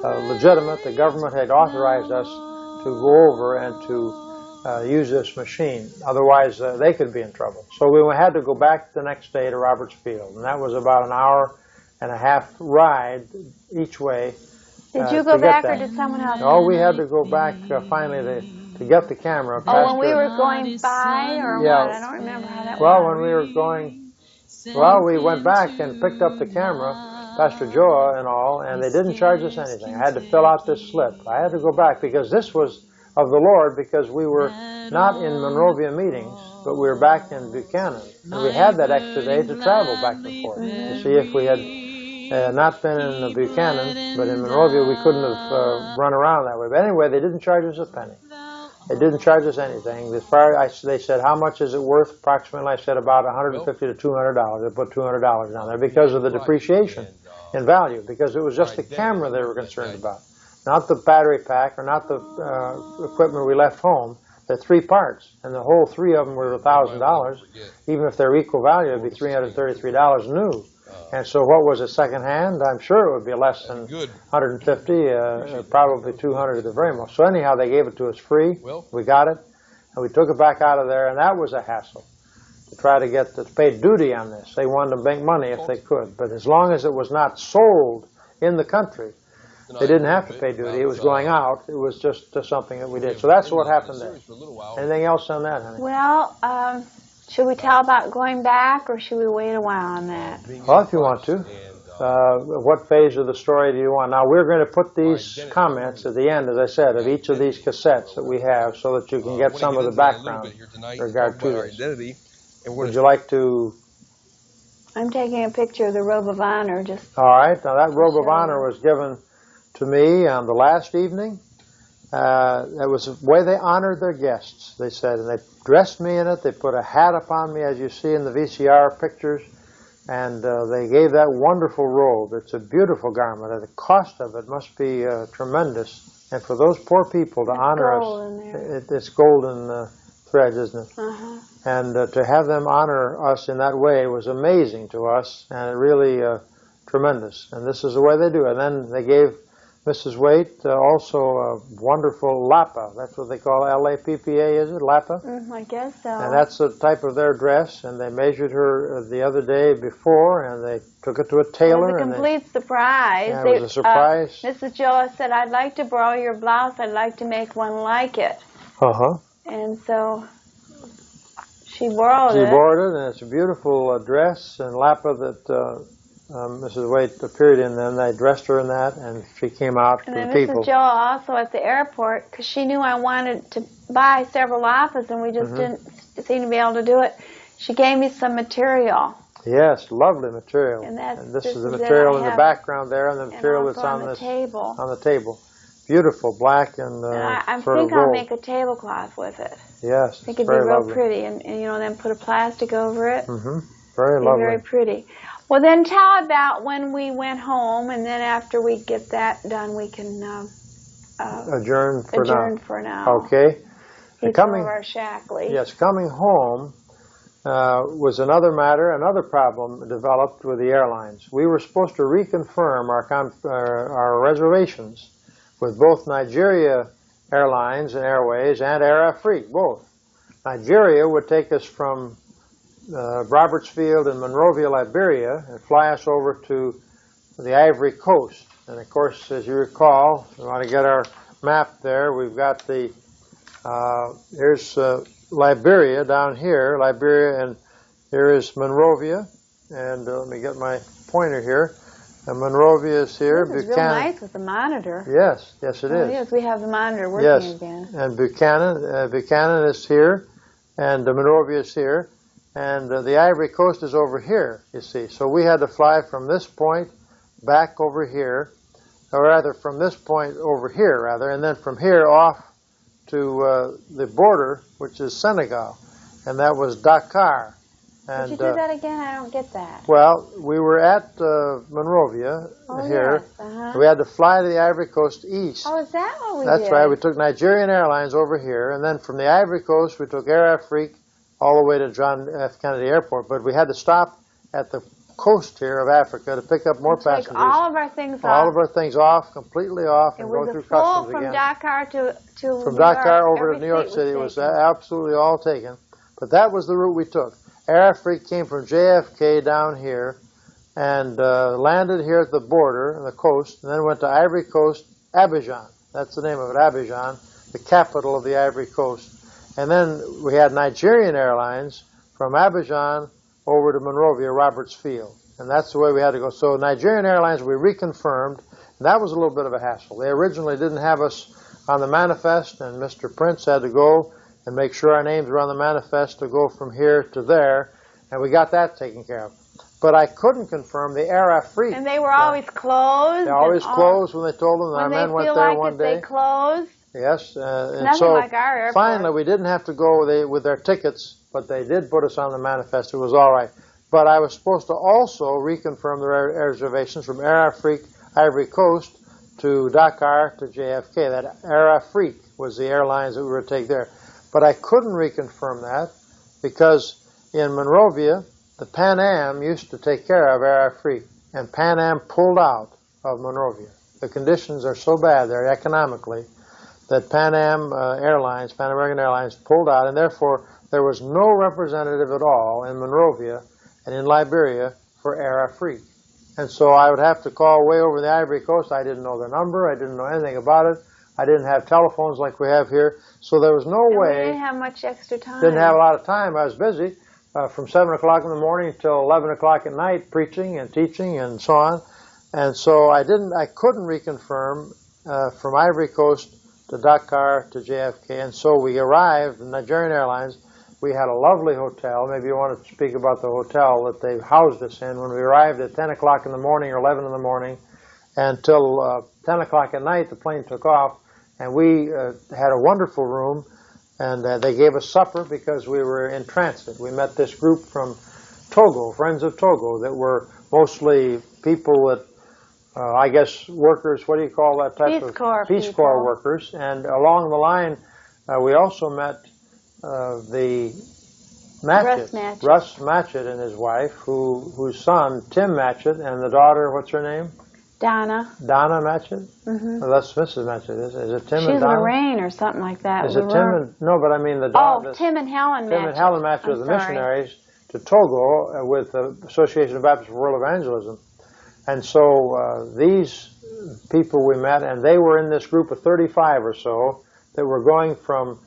legitimate. The government had authorized us to go over and to use this machine. Otherwise, they could be in trouble. So we had to go back the next day to Roberts Field, and that was about an hour and a half ride each way. Did you go back, or did someone else? No, we had to go back finally to get the camera. Oh, when we were going by, or yeah. what? I don't remember how that well, was. when we were going, well, we went back and picked up the camera, Pastor Joa and all, and they didn't charge us anything. I had to fill out this slip. I had to go back because this was of the Lord, because we were not in Monrovia meetings, but we were back in Buchanan. And we had that extra day to travel back and forth. You see, if we had not been in Buchanan, but in Monrovia, we couldn't have run around that way. But anyway, they didn't charge us a penny. They didn't charge us anything. They said, how much is it worth? Approximately, I said about $150 to $200. They put $200 down there because of the depreciation in value, because it was just the camera they were concerned about, not the battery pack or not the equipment we left home. They're three parts, and the whole three of them were $1,000. Even if they're equal value, it'd be $333 new. And so what was it, second-hand? I'm sure it would be less than $150, probably $200 at the very most. So anyhow, they gave it to us free. We got it, and we took it back out of there, and that was a hassle to try to get to pay duty on this. They wanted to make money if they could, but as long as it was not sold in the country, they didn't have to pay duty. It was going out. It was just something that we did. So that's what happened there. Anything else on that, honey? Well, should we tell about going back, or should we wait a while on that? Well, if you want to. What phase of the story do you want? Now, we're going to put these comments at the end, as I said, of each of these cassettes that we have, so that you can get some of the background in regard to this. Would you like to? I'm taking a picture of the robe of honor. All right. Now, that robe of honor was given to me on the last evening. That was the way they honored their guests, they said, and they dressed me in it. They put a hat upon me, as you see in the VCR pictures, and they gave that wonderful robe. It's a beautiful garment, and the cost of it must be tremendous. And for those poor people to honor us, it's golden threads, isn't it? Uh-huh. And to have them honor us in that way was amazing to us, and really tremendous. And this is the way they do it. And then they gave Mrs. Waite also a wonderful lapa. That's what they call L-A-P-P-A, is it? Lapa? I guess so. And that's the type of their dress. And they measured her the other day before, and they took it to a tailor. It was a complete surprise. Yeah, it was a surprise. Mrs. Joa said, I'd like to borrow your blouse. I'd like to make one like it. Uh-huh. And so she borrowed it. She borrowed it, and it's a beautiful dress and lapa that Mrs. Waite appeared in. Then they dressed her in that, and she came out to the people. And Mrs. Joa also at the airport, because she knew I wanted to buy several lapas, and we just didn't seem to be able to do it. She gave me some material. Yes, lovely material. And this is the material in the background there, and the material that's on the table. On the table. Beautiful, black and I sort of think I'll gold. make a tablecloth with it. Yes, I think it'd be real pretty, and then put a plastic over it. Very lovely. Very pretty. Well, then tell about when we went home, and then after we get that done, we can adjourn for now. Okay. Coming our Shackley. Yes, coming home was another matter. Another problem developed with the airlines. We were supposed to reconfirm our reservations with both Nigeria Airlines and Airways and Air Afrique, both. Nigeria would take us from Roberts Field in Monrovia, Liberia, and fly us over to the Ivory Coast. And of course, as you recall, we want to get our map there. We've got here's Liberia down here, Liberia, and here is Monrovia. And let me get my pointer here. And Monrovia is here. This is real nice with the monitor. Yes, yes, it is. Yes, we have the monitor working again. And Buchanan is here, and Monrovia is here. And the Ivory Coast is over here, you see. So we had to fly from this point back over here, or rather from this point over here, rather, and then from here off to the border, which is Senegal. And that was Dakar. And, Did you do that again? I don't get that. Well, we were at Monrovia here. Yes, We had to fly to the Ivory Coast east. Oh, is that what we That's did? right. We took Nigerian Airlines over here, and then from the Ivory Coast we took Air Afrique all the way to John F. Kennedy Airport. But we had to stop at the coast here of Africa to pick up more passengers. Take all of our things off. All of our things off, completely off, and go through customs again. From Dakar to From Dakar over to New York City was absolutely all taken. But that was the route we took. Air Afrique came from JFK down here and landed here at the border, on the coast, and then went to Ivory Coast, Abidjan. That's the name of it, Abidjan, the capital of the Ivory Coast. And then we had Nigerian Airlines from Abidjan over to Monrovia, Roberts Field. And that's the way we had to go. So Nigerian Airlines, we reconfirmed, and that was a little bit of a hassle. They originally didn't have us on the manifest, and Mr. Prince had to go and make sure our names were on the manifest to go from here to there, and we got that taken care of. But I couldn't confirm the Air Afrique. And they were always closed. They always closed when they told them. Our men went there one day. They close. Yes, and Nothing so like our airport. finally we didn't have to go with their tickets, but they did put us on the manifest. It was all right. But I was supposed to also reconfirm the reservations from Air Afrique, Ivory Coast, to Dakar to JFK. That Air Afrique was the airlines that we would take there. But I couldn't reconfirm that because in Monrovia, the Pan Am used to take care of Air Afrique, and Pan Am pulled out of Monrovia. The conditions are so bad there economically that Pan Am Airlines, Pan American Airlines, pulled out, and therefore there was no representative at all in Monrovia and in Liberia for Air Afrique. And so I would have to call way over the Ivory Coast. I didn't know the number. I didn't know anything about it. I didn't have telephones like we have here. So there was no way. We didn't have much extra time. Didn't have a lot of time. I was busy from 7 o'clock in the morning till 11 o'clock at night, preaching and teaching and so on. And so I couldn't reconfirm from Ivory Coast to Dakar to JFK. And so we arrived, Nigerian Airlines. We had a lovely hotel. Maybe you want to speak about the hotel that they housed us in when we arrived at 10 o'clock in the morning or 11 in the morning. Until 10 o'clock at night, the plane took off. And we had a wonderful room. And they gave us supper because we were in transit. We met this group from Togo, Friends of Togo, that were mostly people that, I guess, workers, what do you call that type of? Peace Corps workers. And along the line, we also met the Matchett, Russ Matchett and his wife, whose son, Tim Matchett, and the daughter, what's her name? Donna. Donna Matchett? Mm-hmm. Well, that's Mrs. Matchett. Is it Tim and Donna? She's Lorraine or something like that. Is it Tim and... No, but I mean the daughter. Oh, Tim and Helen Matchett. Tim and Helen Matchett are the missionaries to Togo with the Association of Baptists for World Evangelism. And so these people we met, and they were in this group of 35 or so that were going from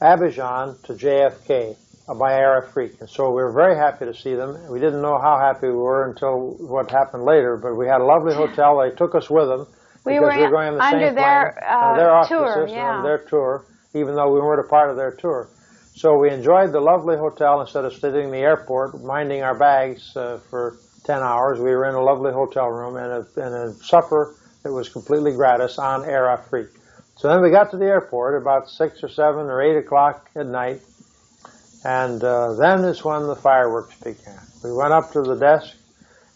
Abidjan to JFK by Air Afrique. And so we were very happy to see them. We didn't know how happy we were until what happened later, but we had a lovely hotel. They took us with them because we were going on the same plane. Their auspices, their tour, even though we weren't a part of their tour. So we enjoyed the lovely hotel instead of sitting in the airport minding our bags for 10 hours. We were in a lovely hotel room and a supper that was completely gratis on Air Afrique. So then we got to the airport about 6 or 7 or 8 o'clock at night, and then is when the fireworks began. We went up to the desk,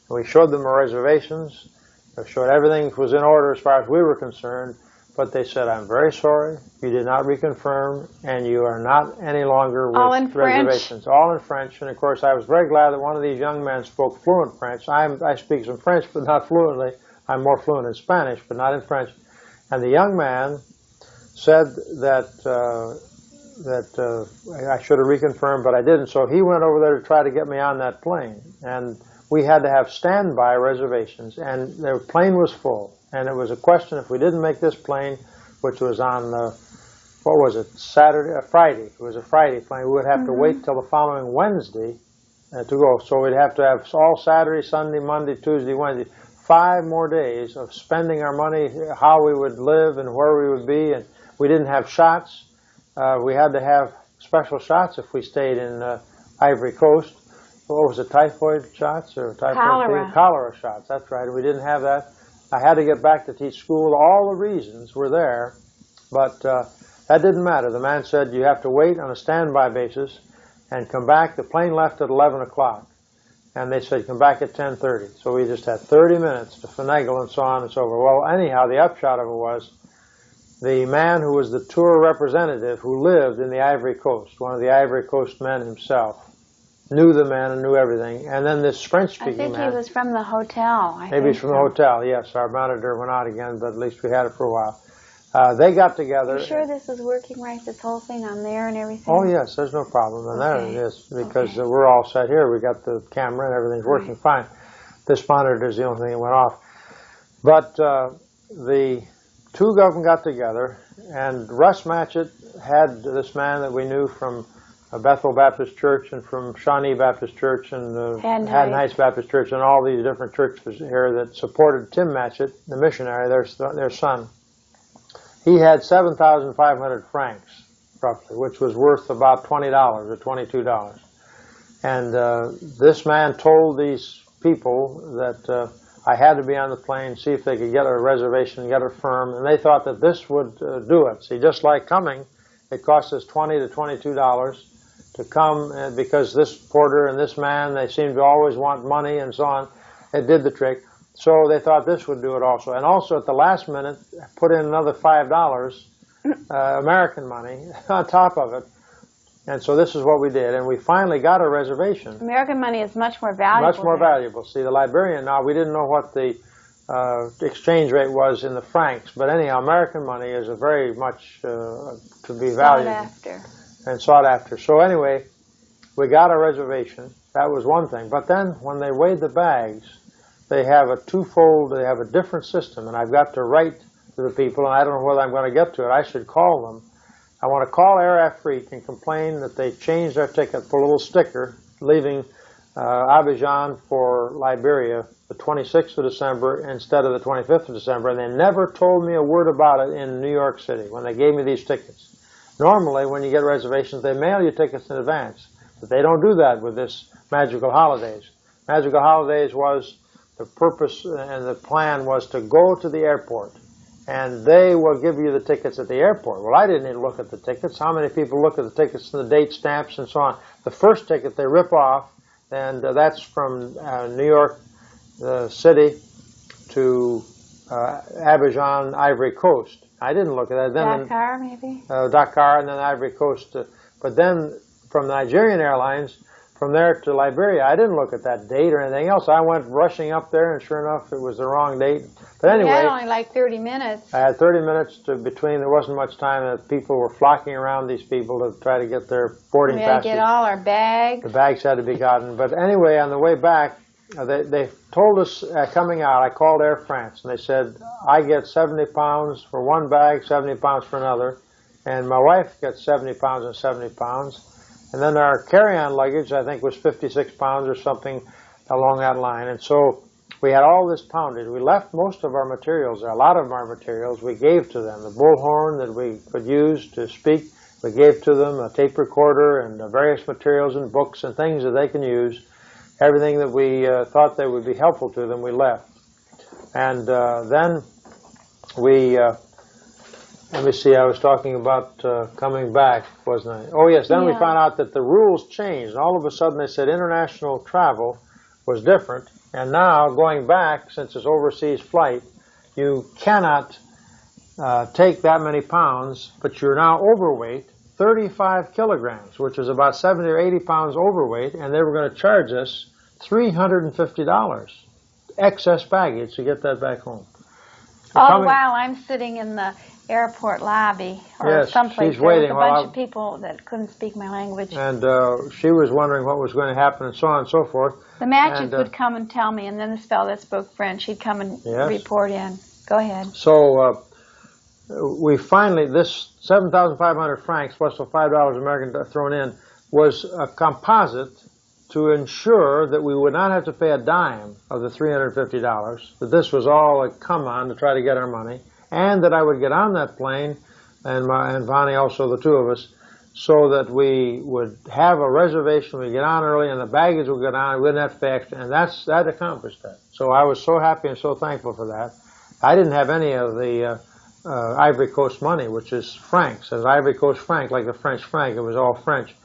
and we showed them our reservations. We showed everything was in order as far as we were concerned, but they said, "I'm very sorry, you did not reconfirm, and you are not any longer with reservations." All in French. And of course, I was very glad that one of these young men spoke fluent French. I speak some French, but not fluently. I'm more fluent in Spanish, but not in French. And the young man said that I should have reconfirmed, but I didn't. So he went over there to try to get me on that plane. And we had to have standby reservations, and the plane was full. And it was a question, if we didn't make this plane, which was on, what was it, Friday. It was a Friday plane. We would have to wait till the following Wednesday to go. So we'd have to have all Saturday, Sunday, Monday, Tuesday, Wednesday, 5 more days of spending our money, how we would live and where we would be. And we didn't have shots. We had to have special shots if we stayed in Ivory Coast. What was it, typhoid shots or typhoid? Cholera shots, that's right. We didn't have that. I had to get back to teach school. All the reasons were there, but that didn't matter. The man said you have to wait on a standby basis, and come back. The plane left at 11 o'clock. And they said, come back at 10:30. So we just had 30 minutes to finagle and so on and so forth. Well, anyhow, the upshot of it was the man who was the tour representative who lived in the Ivory Coast, one of the Ivory Coast men himself, knew the man and knew everything. And then this French-speaking man... I think he was from the hotel. Maybe he's from the hotel, yes. Our monitor went out again, but at least we had it for a while. They got together. You sure this is working right, this whole thing on there and everything? Oh, yes, there's no problem. And there it is, because we're all set here. We got the camera and everything's working fine. This monitor is the only thing that went off. But the two of them got together, and Russ Matchett had this man that we knew from Bethel Baptist Church and from Shawnee Baptist Church and Haddon Heights Baptist Church and all these different churches here that supported Tim Matchett, the missionary, their son. He had 7,500 francs, roughly, which was worth about $20 or $22. And this man told these people that I had to be on the plane, see if they could get a reservation, get a firm, and they thought that this would do it. See, just like coming, it cost us $20 to $22 to come, because this porter and this man, they seemed to always want money and so on. It did the trick. So they thought this would do it also. And also at the last minute, put in another $5, American money, on top of it. And so this is what we did. And we finally got a reservation. American money is much more valuable. Much more valuable. See, the Liberian, now we didn't know what the exchange rate was in the francs. But anyhow, American money is a very much to be valued. Sought after. And sought after. So anyway, we got a reservation. That was one thing. But then when they weighed the bags, they have a they have a different system, and I've got to write to the people, and I don't know whether I'm going to get to it. I should call them. I want to call Air Afrique and complain that they changed their ticket, put a little sticker, leaving Abidjan for Liberia the 26th of December instead of the 25th of December, and they never told me a word about it in New York City when they gave me these tickets. Normally, when you get reservations, they mail you tickets in advance, but they don't do that with this Magical Holidays. Magical Holidays was... the purpose and the plan was to go to the airport, and they will give you the tickets at the airport. Well, I didn't even look at the tickets. How many people look at the tickets and the date stamps and so on? The first ticket they rip off, and that's from New York City to Abidjan, Ivory Coast. I didn't look at that. Then Dakar, maybe? Dakar, and then Ivory Coast. But then from Nigerian Airlines, from there to Liberia, I didn't look at that date or anything else. I went rushing up there, and sure enough, it was the wrong date. But anyway, you had only like 30 minutes. I had 30 minutes between. There wasn't much time. That people were flocking around these people to try to get their boarding passes. We had to get all our bags. The bags had to be gotten. But anyway, on the way back, they told us coming out. I called Air France, and they said I get 70 pounds for one bag, 70 pounds for another, and my wife gets 70 pounds and 70 pounds. And then our carry-on luggage, I think, was 56 pounds or something along that line. And so we had all this poundage. We left most of our materials there. A lot of our materials we gave to them. The bullhorn that we could use to speak, we gave to them, a tape recorder and various materials and books and things that they can use. Everything that we thought that would be helpful to them, we left. And then we... let me see, I was talking about coming back, wasn't I? Oh, yes, then we found out that the rules changed. And all of a sudden they said international travel was different. And now, going back, since it's overseas flight, you cannot take that many pounds, but you're now overweight, 35 kilograms, which is about 70 or 80 pounds overweight, and they were going to charge us $350 excess baggage to get that back home. All the while I'm sitting in the airport lobby or someplace with a bunch of people that couldn't speak my language. And she was wondering what was going to happen and so on and so forth. The Matchett would come and tell me, and then this fellow that spoke French, he'd come and report in. Go ahead. So we finally, this 7,500 francs plus the $5 American thrown in was a composite to ensure that we would not have to pay a dime of the $350, that this was all a come on to try to get our money, and that I would get on that plane, and Vonnie also, the two of us, so that we would have a reservation, we'd get on early, and the baggage would get on, we wouldn't have to pay extra, and that accomplished that. So I was so happy and so thankful for that. I didn't have any of the Ivory Coast money, which is francs. As Ivory Coast franc, like the French franc, it was all French.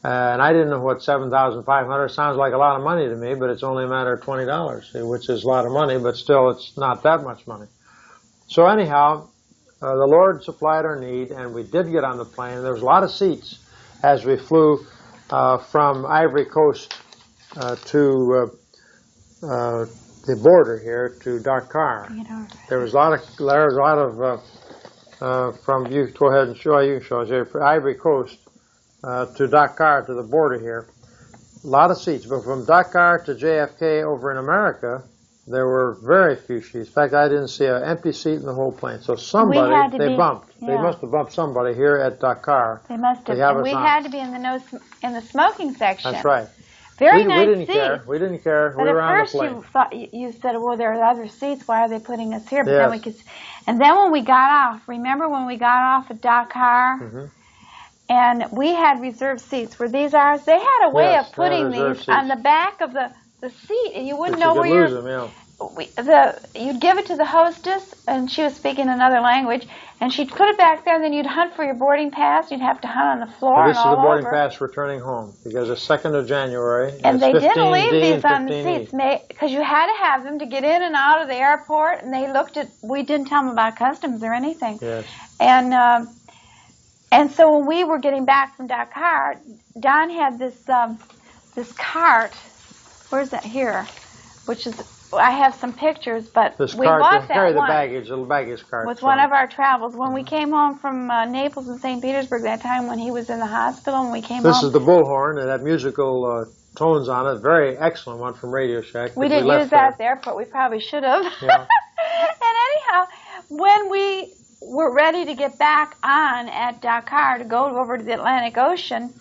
And I didn't know what $7,500 sounds like a lot of money to me, but it's only a matter of $20, which is a lot of money, but still it's not that much money. So anyhow, the Lord supplied our need, and we did get on the plane. There was a lot of seats as we flew from Ivory Coast to the border here to Dakar. There was a lot of from you. Go ahead and show. You can show us here. For Ivory Coast to Dakar to the border here, a lot of seats. But from Dakar to JFK over in America, there were very few seats. In fact, I didn't see an empty seat in the whole plane. So somebody they bumped. Yeah. They must have bumped somebody here at Dakar. They must have. And we had to be in the smoking section. That's right. Very nice we didn't seats. care. We didn't care. But we were on the plane. At first you said, well, there are other seats. Why are they putting us here? But then we could. And then when we got off, remember when we got off at Dakar? Mm-hmm. And we had reserved seats. Were these ours? They had a way of putting these on the back of the seat, and you wouldn't know where you'd lose them, you'd give it to the hostess, and she was speaking another language, and she'd put it back there, and then you'd hunt for your boarding pass. You'd have to hunt on the floor. This is the boarding pass returning home, because it's 2nd of January. And they didn't leave these on the seats, because you had to have them to get in and out of the airport, and they looked at, we didn't tell them about customs or anything. Yes. And so when we were getting back from Dakar, Don had this cart. Where's that here? Which is, I have some pictures, but this we cart bought that carry the one. baggage, little baggage cart. Was one of our travels. When we came home from Naples and St. Petersburg that time when he was in the hospital, and we came home. This is the bullhorn. It had musical tones on it. Very excellent one from Radio Shack. We didn't use that at the airport. We probably should have. Yeah. And anyhow, when we were ready to get back on at Dakar to go over to the Atlantic Ocean,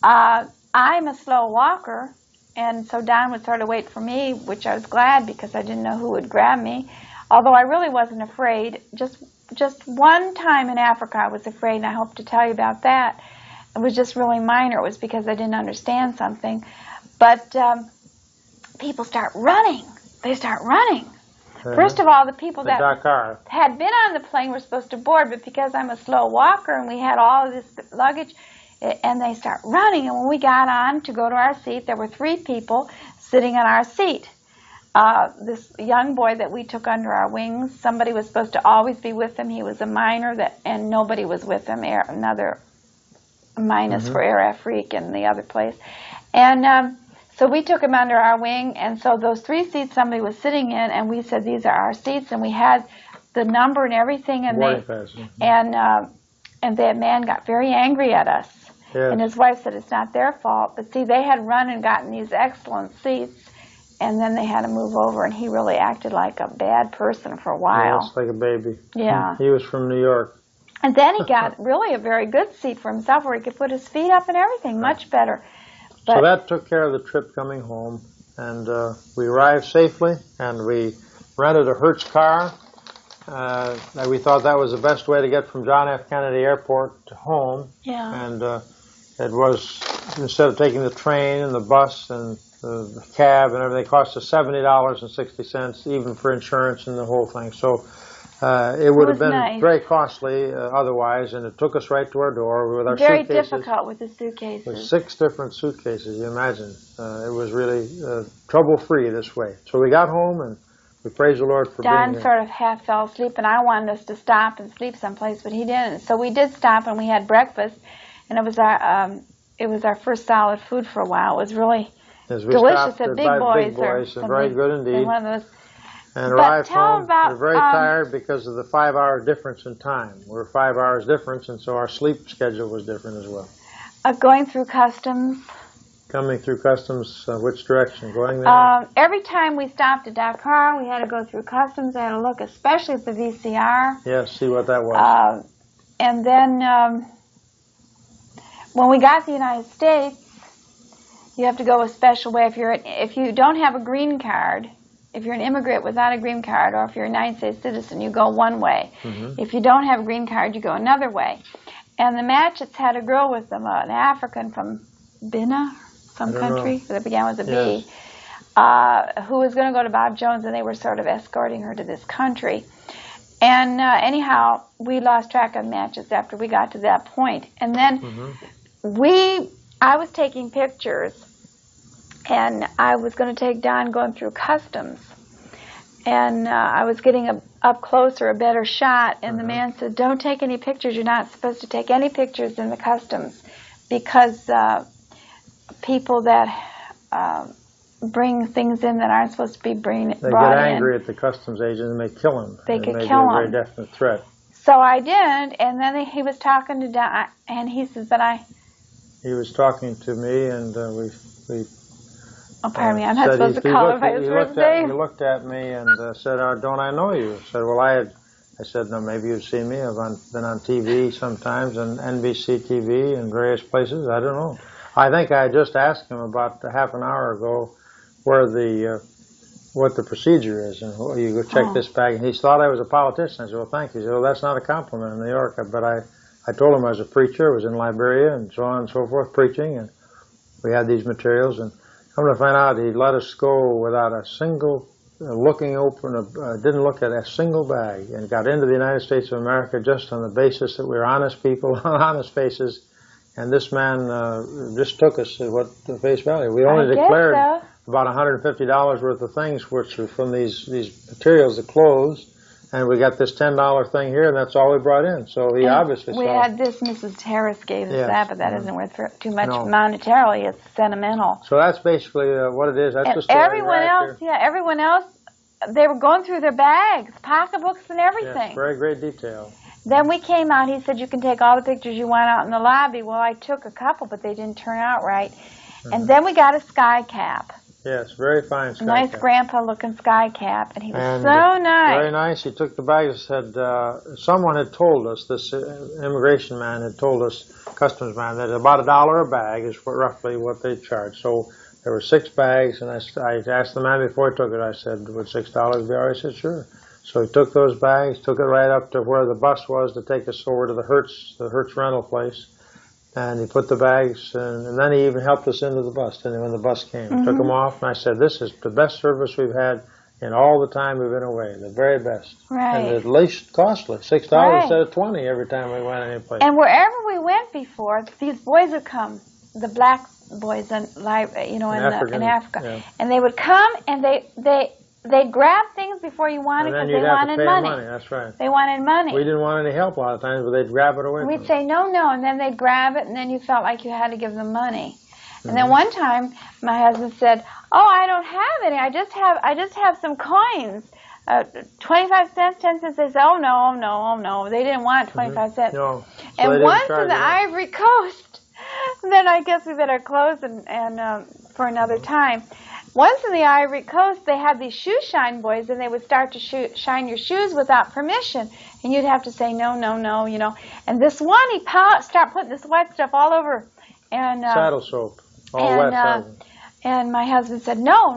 I'm a slow walker, and so Don would sort of wait for me, which I was glad because I didn't know who would grab me, although I really wasn't afraid. Just one time in Africa I was afraid, and I hope to tell you about that. It was just really minor. It was because I didn't understand something. But people start running. They start running. First of all, the people that had been on the plane were supposed to board, but because I'm a slow walker and we had all of this luggage, and they start running. And when we got on to go to our seat, there were 3 people sitting on our seat. This young boy that we took under our wings, somebody was supposed to always be with him. He was a minor, and nobody was with him. Another minus for Air Afrique and the other place. And so we took him under our wing, and so those 3 seats somebody was sitting in, and we said, these are our seats, and we had the number and everything, and that man got very angry at us. Yes. And his wife said it's not their fault, but see, they had run and gotten these excellent seats, and then they had to move over, and he really acted like a bad person for a while. Yes, like a baby. Yeah. He was from New York. And then he got really a very good seat for himself where he could put his feet up and everything, much better. But so that took care of the trip coming home, and we arrived safely, and we rented a Hertz car. We thought that was the best way to get from John F. Kennedy Airport to home. Yeah. And it was, instead of taking the train and the bus and the cab and everything, it cost us $70.60, even for insurance and the whole thing. So it would have been very costly otherwise, and it took us right to our door with our suitcases. Very difficult with the suitcases. With 6 different suitcases, you imagine. It was really trouble-free this way. So we got home, and we praise the Lord for being here. Don sort of half fell asleep, and I wanted us to stop and sleep someplace, but he didn't. So we did stop, and we had breakfast, and it was our first solid food for a while. It was really delicious at Big Boys. And very good indeed. One of those. And arrived home, we were very tired because of the 5-hour difference in time. We're 5 hours difference, and so our sleep schedule was different as well. Going through customs. Coming through customs, which direction? Going there? Every time we stopped at Dakar, we had to go through customs. I had to look, especially at the VCR. Yes, see what that was. And then when we got to the United States, you have to go a special way. If you don't have a green card, if you're an immigrant without a green card, or if you're a United States citizen, you go one way. Mm-hmm. If you don't have a green card, you go another way. And the Matchett's had a girl with them, an African from Bina, some country that began with a B, who was going to go to Bob Jones, and they were sort of escorting her to this country. And anyhow, we lost track of Matchett's after we got to that point. And then I was taking pictures, and I was going to take Don going through customs. And I was getting up closer, a better shot, and the man said, "Don't take any pictures. You're not supposed to take any pictures in the customs, because people that bring things in that aren't supposed to be brought in. They get angry at the customs agent and they kill him. They could kill him. It may be kill a very him. definite threat." So I did, and then he was talking to Don, and he says that He was talking to me, and we oh, pardon me, I'm not supposed to call him by his first name. He looked at me and said, "Don't I know you?" I said, "Well, I said, "No, maybe you've seen me. I've been on TV sometimes, and NBC TV and various places. I don't know." I think I just asked him about half an hour ago where what the procedure is, and you go check this bag. And he thought I was a politician. I said, "Well, thank you." He said, "Well, that's not a compliment in New York." But I told him I was a preacher. I was in Liberia and so on and so forth, preaching, and we had these materials. And come to find out, he let us go without a single didn't look at a single bag, and got into the United States of America just on the basis that we were honest people on honest faces. And this man just took us at the face value. We only declared about $150 worth of things, which were from these materials, the clothes, and we got this $10 thing here, and that's all we brought in. So he obviously we had this. Mrs. Harris gave us that, but that isn't worth too much monetarily. It's sentimental. So that's basically what it is. That's and the story. Everyone else, they were going through their bags, pocketbooks, and everything. Yes, very great detail. Then we came out. He said, "You can take all the pictures you want out in the lobby." Well, I took a couple, but they didn't turn out right. And then we got a sky cap. Yes, very fine sky nice cap. grandpa-looking sky cap, and he was so nice. Very nice. He took the bag and said, someone had told us, this immigration man had told us, customs man, that about $1 a bag is roughly what they charge. So there were 6 bags, and I asked the man before he took it, I said, "Would $6 be all right?" He said, "Sure." So he took those bags, took it right up to where the bus was to take us over to the Hertz rental place. And he put the bags, and then he even helped us into the bus. And when the bus came, took them off, and I said, "This is the best service we've had in all the time we've been away, the very best." Right. And at least costly, $6 instead of $20 every time we went any place. And wherever we went before, these boys would come, the black boys in Africa, and they would come and they'd grab things before you wanted because they wanted money. That's right. They wanted money. We didn't want any help a lot of times, but they'd grab it away. We'd say no, and then they'd grab it, and then you felt like you had to give them money. And then one time, my husband said, "Oh, I don't have any. I just have some coins, 25 cents, 10 cents." They said, "Oh no, they didn't want 25 cents." No. So and once in the Ivory Coast, then I guess we better close and for another time. Once in the Ivory Coast, they had these shoe shine boys, and they would start to shine your shoes without permission, and you'd have to say no, you know. And this one, he started putting this white stuff all over, and saddle soap, all wet. And my husband said, "No,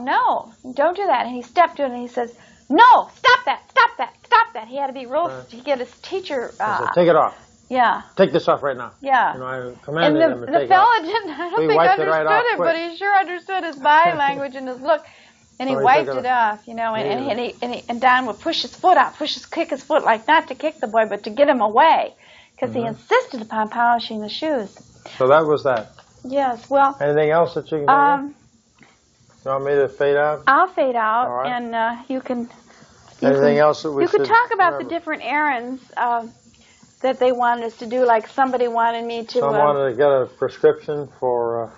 don't do that." And he stepped to it, and he says, "No, stop that. He had to be real. He get his teacher. Said, "Take it off." Yeah. "Take this off right now." Yeah. You know, I commanded him to take it off. And the fella didn't, I don't think understood it, but quick. he sure understood his body language and his look. And he wiped it off, you know, and Don would push his foot out, kick his foot, like not to kick the boy, but to get him away, because he insisted upon polishing the shoes. So that was that. Yes, well. Anything else that you can do? You want me to fade out? I'll fade out, right. and you can. Anything else that we You could talk about the different errands that they wanted us to do. Like somebody wanted me to. Someone wanted to get a prescription for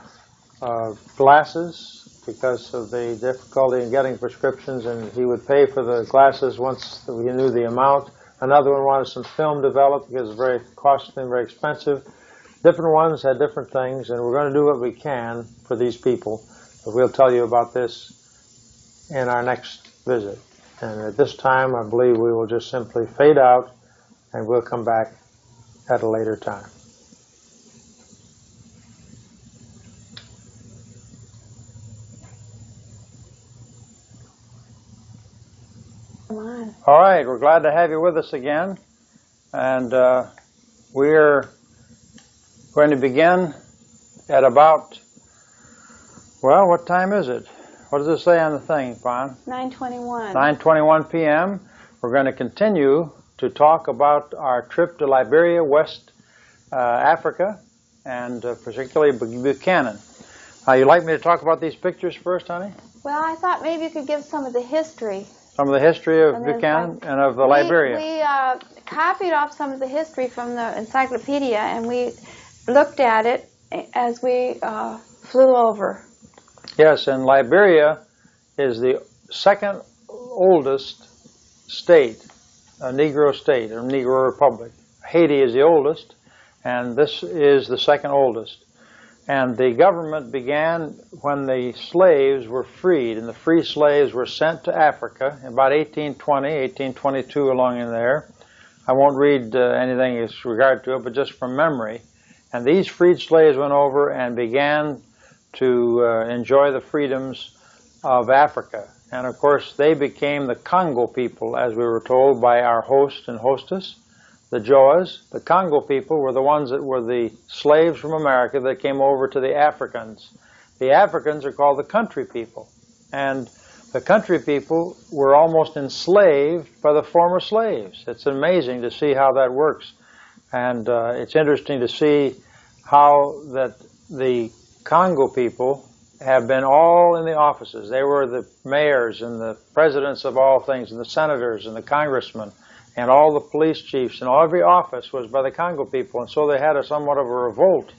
glasses because of the difficulty in getting prescriptions, and he would pay for the glasses once we knew the amount. Another one wanted some film developed because it's very costly and very expensive. Different ones had different things, and we're going to do what we can for these people. But we'll tell you about this in our next visit. And at this time, I believe we will just simply fade out, and we'll come back at a later time. All right, we're glad to have you with us again. And we're going to begin at about, well, what time is it? What does it say on the thing, Fawn? 9:21. 9:21 p.m. We're going to continue to talk about our trip to Liberia, West Africa, and particularly Buchanan. You'd like me to talk about these pictures first, honey? Well, I thought maybe you could give some of the history. Some of the history of Buchanan and of the Liberia. We copied off some of the history from the encyclopedia, and we looked at it as we flew over. Yes, and Liberia is the second oldest state, a Negro state, or Negro republic. Haiti is the oldest, and this is the second oldest. And the government began when the slaves were freed, and the free slaves were sent to Africa in about 1820, 1822, along in there. I won't read anything in regard to it, but just from memory. And these freed slaves went over and began to enjoy the freedoms of Africa. And of course, they became the Congo people, as we were told by our host and hostess, the Joas. The Congo people were the ones that were the slaves from America that came over to the Africans. The Africans are called the country people. And the country people were almost enslaved by the former slaves. It's amazing to see how that works. And it's interesting to see how that the Congo people have been all in the offices. They were the mayors and the presidents of all things, and the senators and the congressmen, and all the police chiefs, and every office was by the Congo people. And so they had somewhat of a revolt.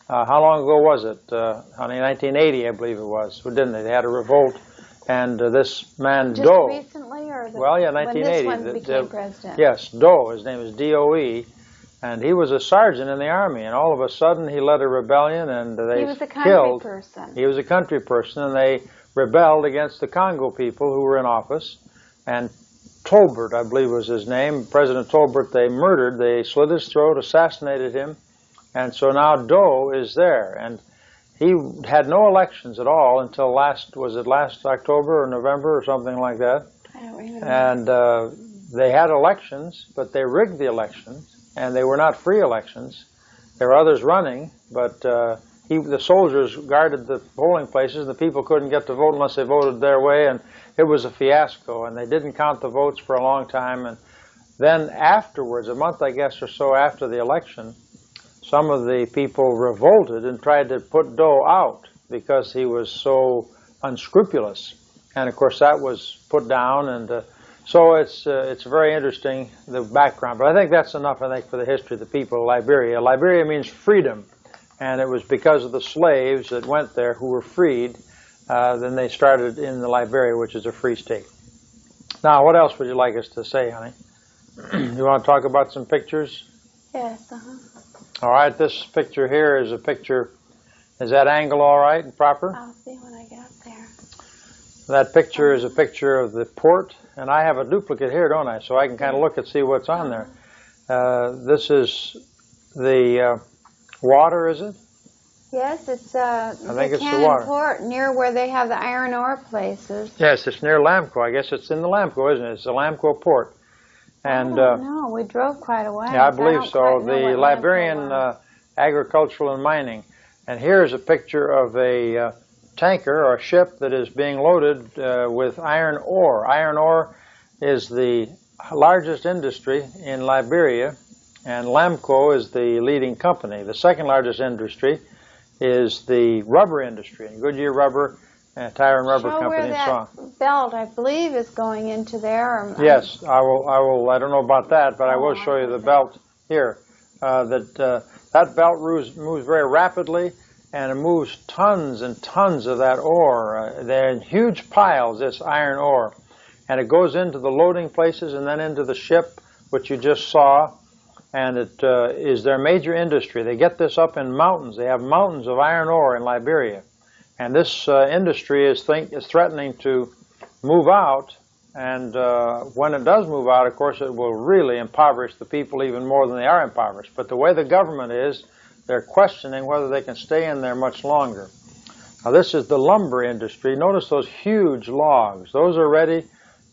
How long ago was it? Honey, 1980, I believe it was. Didn't they? They had a revolt. And this man, Just Doe. recently, or well, yeah, 1980. When this one became president? Yes, Doe. His name is D-O-E. And he was a sergeant in the army, and all of a sudden he led a rebellion, and they He was a country killed. person. He was a country person, and they rebelled against the Congo people who were in office. And Tolbert, I believe was his name, President Tolbert, they murdered. They slit his throat, assassinated him, and so now Doe is there. And he had no elections at all until last October or November or something like that. I don't remember. And they had elections, but they rigged the elections. And they were not free elections. There were others running, but the soldiers guarded the polling places. The people couldn't get to vote unless they voted their way, and it was a fiasco. And they didn't count the votes for a long time. And then afterwards, a month, I guess, or so after the election, some of the people revolted and tried to put Doe out because he was so unscrupulous. And of course, that was put down, and so it's very interesting, the background. But I think that's enough, I think, for the history of the people of Liberia. Liberia means freedom, and it was because of the slaves that went there who were freed. Then they started in the Liberia, which is a free state. Now, what else would you like us to say, honey? You want to talk about some pictures? Yes, All right, this picture here is a picture. Is that angle all right and proper? I'll see when I get up there. That picture is a picture of the port, and I have a duplicate here, don't I? So I can kind of look and see what's on there. This is the water, is it? Yes, it's I think it's the Buchanan water. Port, near where they have the iron ore places. Yes, it's near Lamco. I guess it's in the Lamco, isn't it? It's the Lamco port. And no, we drove quite a while. yeah, I believe so. The Liberian Agricultural and Mining. And here's a picture of a tanker or a ship that is being loaded with iron ore. Iron ore is the largest industry in Liberia, and Lamco is the leading company. The second largest industry is the rubber industry, Goodyear Rubber, Tire and Rubber Company, and so on. That belt, I believe, is going into there. Yes, I will. I don't know about that, but I will show you the belt here. That belt moves very rapidly, and it moves tons and tons of that ore. They're in huge piles, this iron ore, and it goes into the loading places and then into the ship, which you just saw, and it is their major industry. They get this up in mountains. They have mountains of iron ore in Liberia, and this industry is threatening to move out, and when it does move out, of course, it will really impoverish the people even more than they are impoverished. But the way the government is, they're questioning whether they can stay in there much longer. Now, this is the lumber industry. Notice those huge logs. Those are ready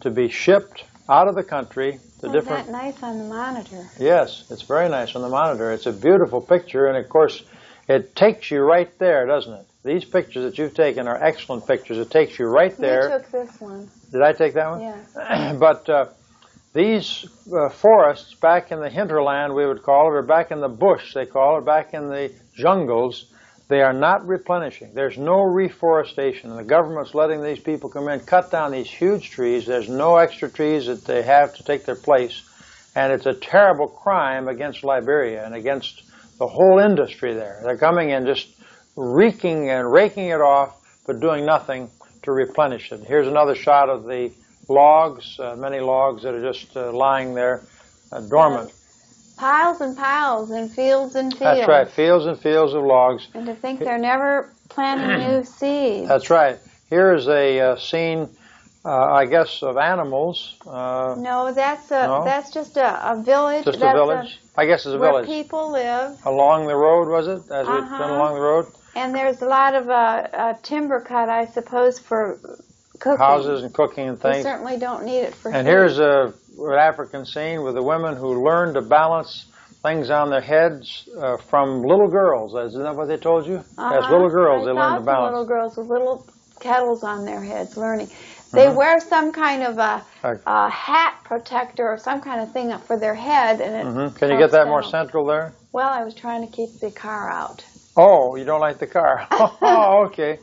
to be shipped out of the country to different... Isn't that nice on the monitor? Yes, it's very nice on the monitor. It's a beautiful picture, and of course, it takes you right there, doesn't it? These pictures that you've taken are excellent pictures. It takes you right there. You took this one. Did I take that one? Yeah. But these forests back in the hinterland, we would call it, or back in the bush, they call it, back in the jungles, they are not replenishing. There's no reforestation. And the government's letting these people come in, cut down these huge trees. There's no extra trees that they have to take their place. And it's a terrible crime against Liberia and against the whole industry there. They're coming in just reeking and raking it off, but doing nothing to replenish it. Here's another shot of the logs, many logs that are just lying there dormant. Piles and piles and fields and fields. That's right, fields and fields of logs. And to think they're never planting new seeds. That's right. Here is a scene, I guess, of animals. No, that's just a village. Just a village? I guess it's a village. Where people live. Along the road, was it? As we've been along the road? And there's a lot of timber cut, I suppose, for cooking. Houses and cooking and things. We certainly don't need it for And food. here's an African scene with the women who learn to balance things on their heads from little girls. Isn't that what they told you? As little girls, they learn to balance. Little girls with little kettles on their heads learning. They wear some kind of a hat protector or some kind of thing up for their head. And it Can you get that more central there? Well, I was trying to keep the car out. Oh, you don't like the car. Oh, okay.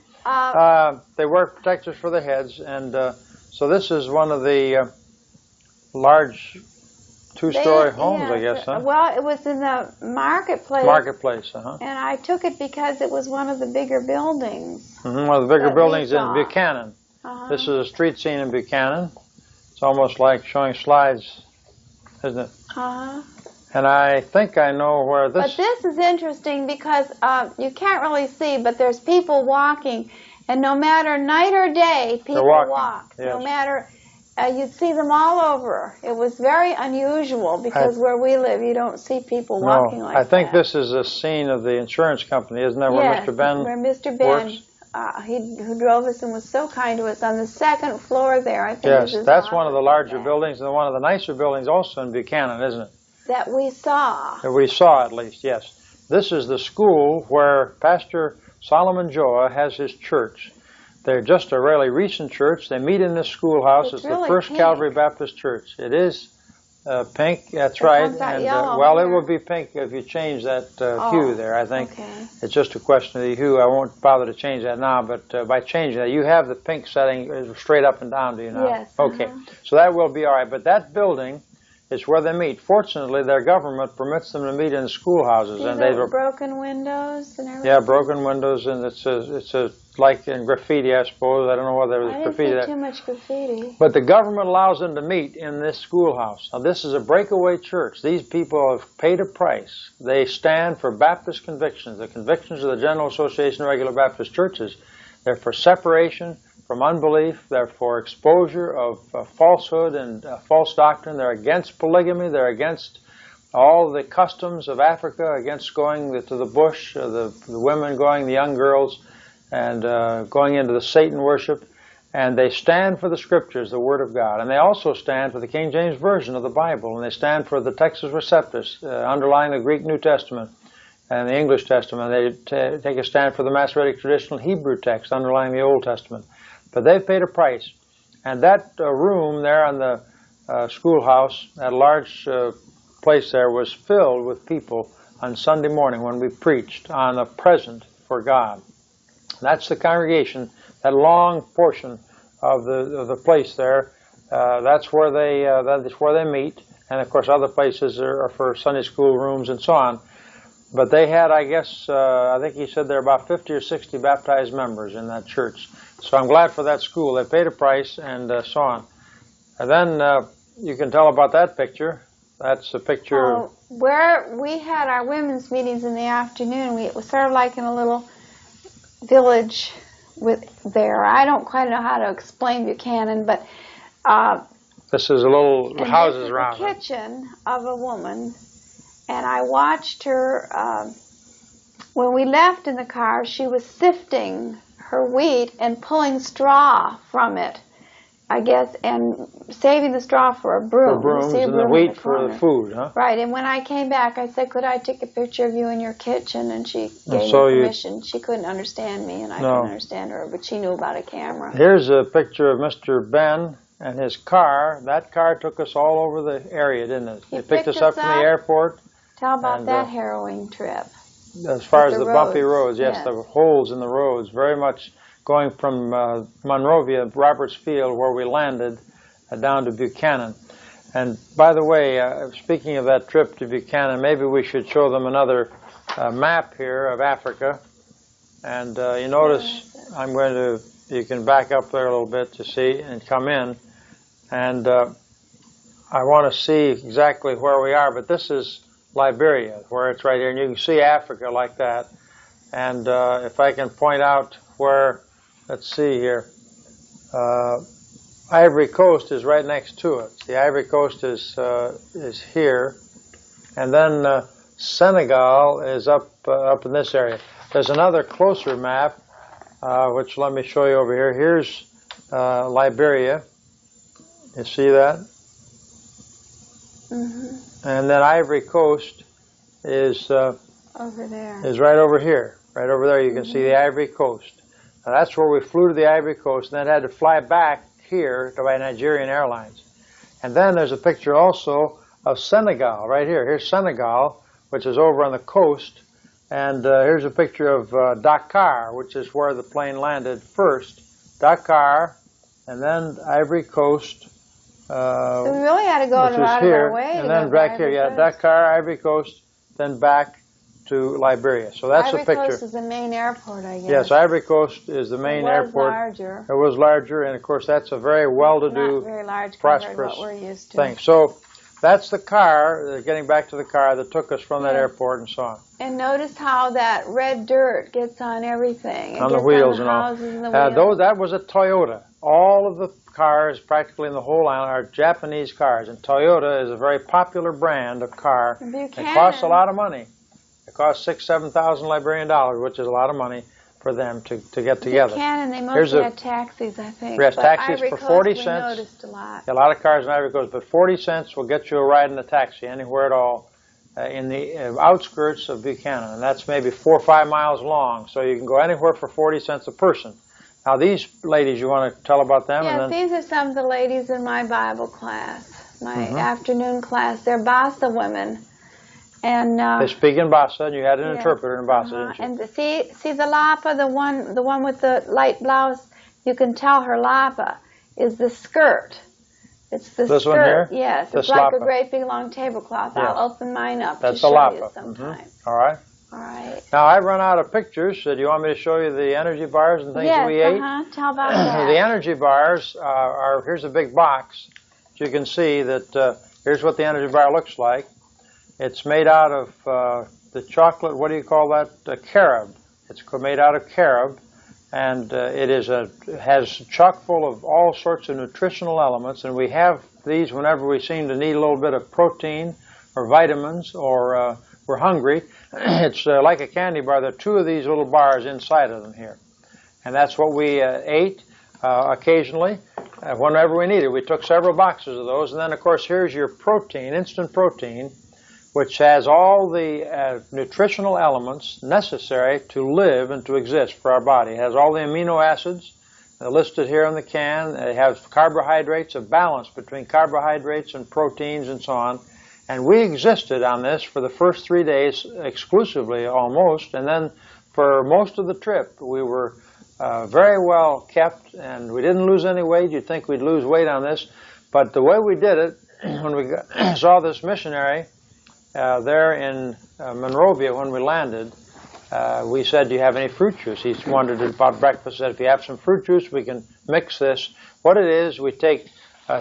They wear protectors for their heads, and so this is one of the large two-story homes, I guess, huh? Well, it was in the marketplace. Marketplace, uh-huh. And I took it because it was one of the bigger buildings. One of the bigger buildings in Buchanan. This is a street scene in Buchanan. It's almost like showing slides, isn't it? And I think I know where this... But this is interesting because you can't really see, but there's people walking. And no matter night or day, people walk. Yes. No matter... you'd see them all over. It was very unusual because where we live, you don't see people walking like that. I think this is a scene of the insurance company, isn't that where Mr. Ben where Mr. Ben, works? who drove us and was so kind to us on the second floor there. I think Yes, that's one of the larger buildings and one of the nicer buildings also in Buchanan, isn't it? That we saw. That we saw, at least, yes. This is the school where Pastor Solomon Joa has his church. They're just a really recent church. They meet in this schoolhouse. It's really the First pink. Calvary Baptist Church. It is pink, that's right. And well, it will be pink if you change that hue there, I think. Okay. It's just a question of the hue. I won't bother to change that now, but by changing that, you have the pink setting straight up and down, do you now? Yes. Okay, so that will be all right. But that building is where they meet. Fortunately, their government permits them to meet in schoolhouses. See and the broken windows and everything? Yeah, broken windows, and it's like in graffiti, I suppose. I don't know whether it was graffiti. I didn't see too much graffiti. But the government allows them to meet in this schoolhouse. Now, this is a breakaway church. These people have paid a price. They stand for Baptist convictions, the convictions of the General Association of Regular Baptist Churches. They're for separation from unbelief. They're for exposure of falsehood and false doctrine. They're against polygamy. They're against all the customs of Africa, against going to the bush, the women going, the young girls, and going into the Satan worship. And they stand for the Scriptures, the Word of God. And they also stand for the King James Version of the Bible. And they stand for the Textus Receptus, underlying the Greek New Testament and the English Testament. They take a stand for the Masoretic traditional Hebrew text, underlying the Old Testament. But they've paid a price. And that room there in the schoolhouse, that large place there, was filled with people on Sunday morning when we preached on a present for God. That's the congregation, that long portion of the place there. That's where they meet, and of course other places are for Sunday school rooms and so on. But they had, I guess, I think he said there are about 50 or 60 baptized members in that church. So I'm glad for that school. They paid a price and so on. And then you can tell about that picture. That's a picture. Where we had our women's meetings in the afternoon, it was sort of like in a little village there. I don't quite know how to explain Buchanan, but this is a little houses around. The kitchen of a woman, and I watched her. When we left in the car, she was sifting her wheat and pulling straw from it, I guess, and saving the straw for a broom. For brooms and the wheat for the food, huh? Right, and when I came back, I said, could I take a picture of you in your kitchen? And she gave me permission. She couldn't understand me, and I couldn't understand her, but she knew about a camera. Here's a picture of Mr. Ben and his car. That car took us all over the area, didn't it? It picked us up from the airport. Tell about that harrowing trip. As far as the bumpy roads, yes, the holes in the roads, very much going from Monrovia, Roberts Field, where we landed, down to Buchanan. And by the way, speaking of that trip to Buchanan, maybe we should show them another map here of Africa. And you notice I'm going to, you can back up there a little bit to see and come in. And I want to see exactly where we are, but this is Liberia, where it's right here. And you can see Africa like that. And if I can point out where, let's see here, Ivory Coast is right next to it. The Ivory Coast is here. And then Senegal is up in this area. There's another closer map, which let me show you over here. Here's Liberia. You see that? Mm-hmm. And then Ivory Coast is over there. Is right over here. Right over there you can see the Ivory Coast. Now that's where we flew to the Ivory Coast and then had to fly back here by Nigerian Airlines. And then there's a picture also of Senegal right here. Here's Senegal, which is over on the coast. And here's a picture of Dakar, which is where the plane landed first. Dakar, and then Ivory Coast. So we really had to go out of our way. And then back here, Dakar, Ivory Coast, then back to Liberia. So that's a picture. Ivory Coast is the main airport, I guess. Yes, Ivory Coast is the main airport. It was larger. It was larger, and of course that's a very well-to-do, not very large prosperous what we're used to. thing. So that's the car, getting back to the car that took us from that airport and so on. And notice how that red dirt gets on everything. On the wheels and all. That was a Toyota. All of the cars practically in the whole island are Japanese cars. And Toyota is a very popular brand of car. It costs a lot of money. It costs $6,000 to $7,000 Liberian dollars, which is a lot of money for them to get together. Buchanan, they mostly had taxis, I think. Yes, taxis for 40 cents. We noticed a lot. A lot of cars in Ivory Coast, but 40 cents will get you a ride in a taxi anywhere at all in the outskirts of Buchanan. And that's maybe 4 or 5 miles long, so you can go anywhere for 40 cents a person. Now, these ladies, you want to tell about them? Yes, these are some of the ladies in my Bible class, my afternoon class. They're Bassa women. And they speak in Bassa, and you had an interpreter in Bassa, didn't you? And see the lapa, the one with the light blouse. You can tell her lapa is the skirt. It's the this skirt. One here? Yes, this it's like lapa. a great big long tablecloth. Yes. I'll open mine up That's to show lapa. you sometime. All right. All right. Now I've run out of pictures. So do you want me to show you the energy bars and things that we ate? Tell about that. The energy bars are here's a big box. So you can see that here's what the energy bar looks like. It's made out of the chocolate, what do you call that? Carob. It's made out of carob, and it has chock full of all sorts of nutritional elements, and we have these whenever we seem to need a little bit of protein or vitamins or we're hungry. It's like a candy bar. There are 2 of these little bars inside of them here, and that's what we ate occasionally whenever we needed. We took several boxes of those, and then, of course, here's your protein, instant protein, which has all the nutritional elements necessary to live and to exist for our body. It has all the amino acids listed here on the can. It has carbohydrates, a balance between carbohydrates and proteins and so on. And we existed on this for the first 3 days exclusively, almost. And then for most of the trip, we were very well kept, and we didn't lose any weight. You'd think we'd lose weight on this. But the way we did it, when we saw this missionary, there in Monrovia when we landed, we said, do you have any fruit juice? He wondered about breakfast. Said, if you have some fruit juice, we can mix this. What it is, we take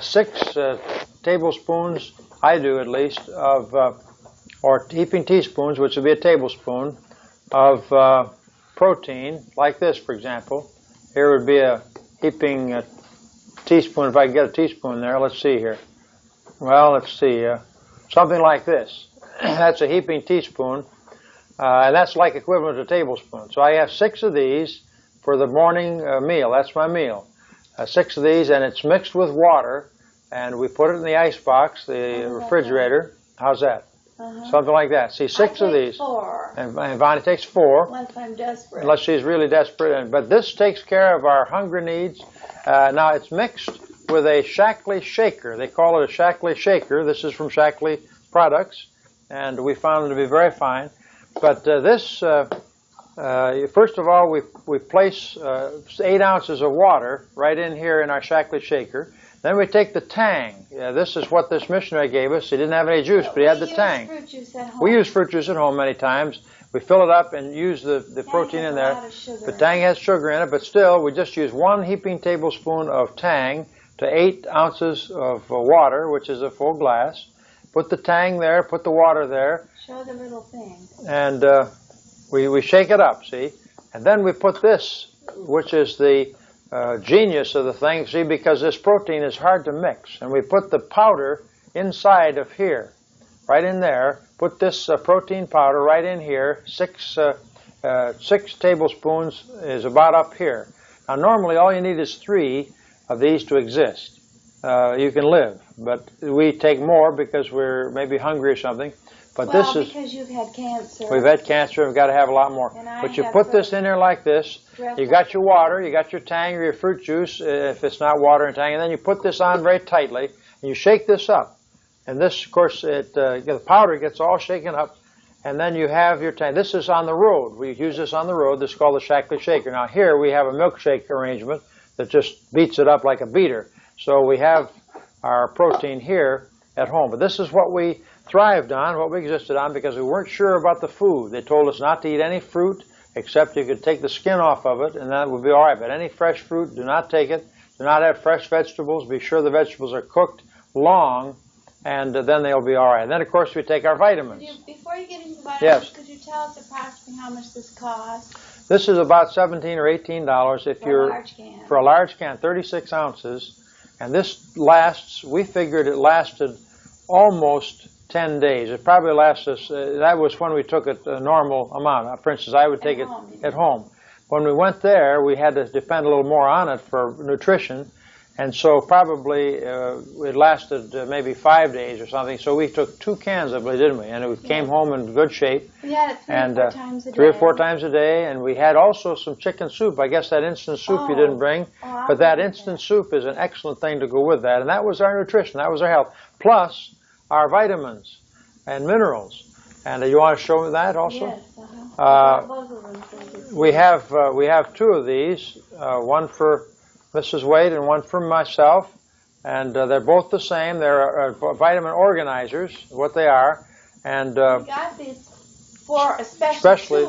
6 tablespoons, I do at least, of, or heaping teaspoons, which would be a tablespoon, of protein, like this, for example. Here would be a heaping teaspoon, if I can get a teaspoon there. Let's see here. Well, let's see. Something like this. That's a heaping teaspoon, and that's like equivalent to a tablespoon. So I have 6 of these for the morning meal. That's my meal. 6 of these, and it's mixed with water, and we put it in the ice box, the refrigerator. How's that? Something like that. See, 6 of these. 4. And Bonnie takes 4. Once I'm desperate. Unless she's really desperate. But this takes care of our hunger needs. Now, it's mixed with a Shackley shaker. They call it a Shackley shaker. This is from Shackley Products, and we found them to be very fine. But first of all, we place 8 ounces of water right in here in our Shackley shaker. Then we take the tang. This is what this missionary gave us. He didn't have any juice, but he had the tang. Fruit juice at home. We use fruit juice at home many times. We fill it up and use the protein in there. The tang has sugar in it, but still, we just use 1 heaping tablespoon of tang to 8 ounces of water, which is a full glass. Put the tang there, put the water there. Show the little thing. And we shake it up, see? And then we put this, which is the genius of the thing, see, because this protein is hard to mix. And we put the powder inside of here, right in there. Put this protein powder right in here. 6 tablespoons is about up here. Now, normally all you need is 3 of these to exist. You can live, but we take more because we're maybe hungry or something. But well, this is because you've had cancer. We've had cancer. We've got to have a lot more. But you put this in there like this. You got your water. You got your tang or your fruit juice, if it's not water and tang. And then you put this on very tightly, and you shake this up. And this, of course, the powder gets all shaken up. And then you have your tang. This is on the road. We use this on the road. This is called the Shackley shaker. Now here we have a milkshake arrangement that just beats it up like a beater. So we have our protein here at home. But this is what we thrived on, what we existed on, because we weren't sure about the food. They told us not to eat any fruit, except you could take the skin off of it, and that would be all right. But any fresh fruit, do not take it. Do not have fresh vegetables. Be sure the vegetables are cooked long, and then they'll be all right. And then, of course, we take our vitamins. Before you get into vitamins, yes. Could you tell us approximately how much this costs? This is about $17 or $18 if for a large can. For a large can, 36 ounces. And this lasts, we figured it lasted almost 10 days. It probably lasts us, that was when we took it a normal amount. For instance, I would take it at home. When we went there, we had to depend a little more on it for nutrition. And so probably it lasted maybe 5 days or something. So we took 2 cans of it, didn't we? And it came home in good shape. We had it 3 or 4 times a day. 3 or 4 times a day. And we had also some chicken soup. I guess that instant soup you didn't bring. But that instant soup is an excellent thing to go with that. And that was our nutrition. That was our health. Plus our vitamins and minerals. And you want to show me that also? Yes. Both of them. We have 2 of these. One for Mrs. Waite and one for myself, and they're both the same. They're vitamin organizers, what they are, and we got these for especially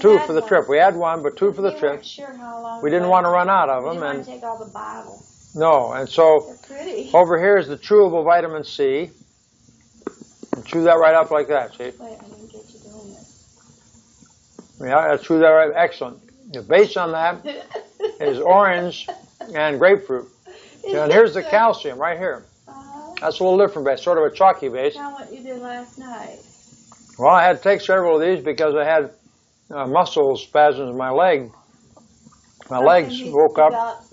2 for the trip. We had 1, but 2 for the trip. Sure how long we didn't want to run out of them, we didn't and want to take all the bottles. no. And so they're pretty. Over here is the chewable vitamin C. And chew that right up like that. See? Wait, I didn't get you doing it. Yeah, chew that right. Excellent. The base on that is orange and grapefruit. And here's the calcium right here. That's a little different base, sort of a chalky base. Tell what you did last night. Well, I had to take several of these because I had muscle spasms in my leg. My legs woke up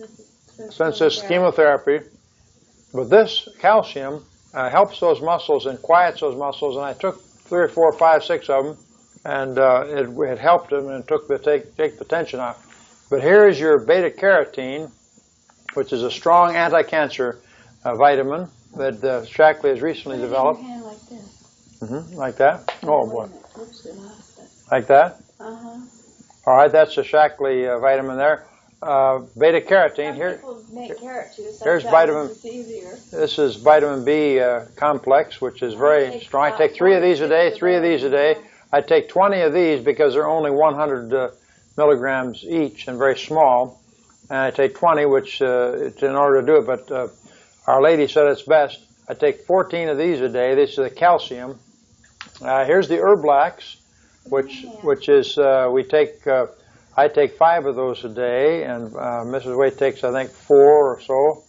since this chemotherapy. But this calcium helps those muscles and quiets those muscles. And I took 3 or 4, 5, 6 of them. And it helped them and took take the tension off. But here is your beta-carotene, which is a strong anti-cancer vitamin that Shackley has recently developed. Your hand like this. Like that? Oh, boy. Oops, like that? Uh-huh. All right, that's a Shackley vitamin there. Beta-carotene. Here, make carrot juice. Here's vitamin. Easier. This is vitamin B complex, which is very strong. I take 3 of these a day, 3 of these a day. I take 20 of these because they're only 100 milligrams each and very small. And I take 20, which in order to do it. But Our Lady said it's best. I take 14 of these a day. This is the calcium. Here's the Herblax, which is I take 5 of those a day, and Mrs. Waite takes I think 4 or so.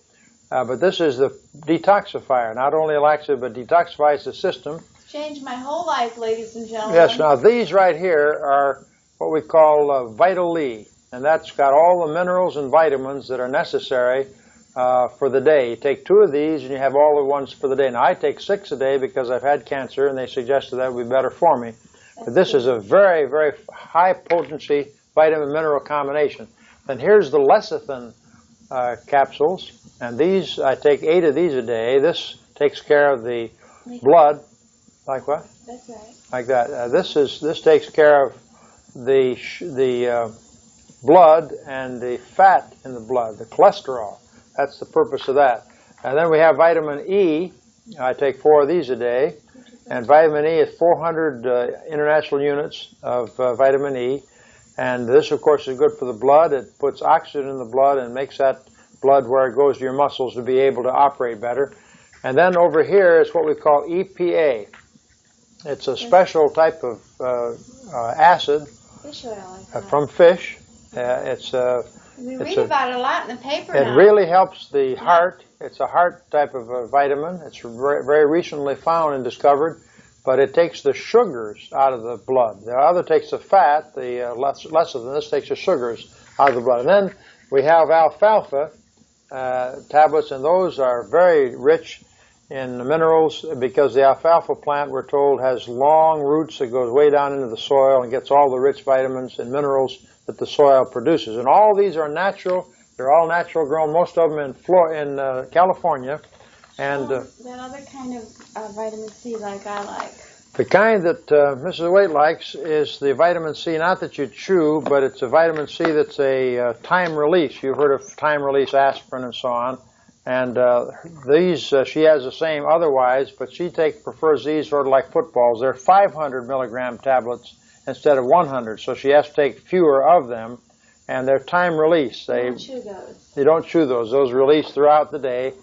But this is the detoxifier. Not only laxative, but detoxifies the system. Changed my whole life, ladies and gentlemen. Yes, now these right here are what we call Vital E, and that's got all the minerals and vitamins that are necessary for the day. You take 2 of these and you have all the ones for the day. Now I take 6 a day because I've had cancer and they suggested that would be better for me. But this is a very, very high potency vitamin mineral combination. Then here's the lecithin capsules, and these, I take 8 of these a day. This takes care of the blood. Like what? That's right. Like that. This takes care of the blood and the fat in the blood, the cholesterol. That's the purpose of that. And then we have vitamin E. I take 4 of these a day. And vitamin E is 400 international units of vitamin E. And this, of course, is good for the blood. It puts oxygen in the blood and makes that blood where it goes to your muscles to be able to operate better. And then over here is what we call EPA. It's a special type of acid Fish oil. from fish. We read about it a lot in the paper now. It really helps the heart. It's a heart type of a vitamin. It's very recently found and discovered, but it takes the sugars out of the blood. The other takes the fat, the less of this takes the sugars out of the blood. And then we have alfalfa tablets, and those are very rich in minerals because the alfalfa plant, we're told, has long roots that goes way down into the soil and gets all the rich vitamins and minerals that the soil produces. And all these are natural. They're all natural grown, most of them in California. And that other kind of vitamin C like I like. the kind that Mrs. Waite likes is the vitamin C, not that you chew, but it's a vitamin C that's a time release. You've heard of time release aspirin and so on. And these, she has the same otherwise, but she prefers these sort of like footballs. They're 500 milligram tablets instead of 100, so she has to take fewer of them, and they're time release. You don't chew those. You don't chew those. Those release throughout the day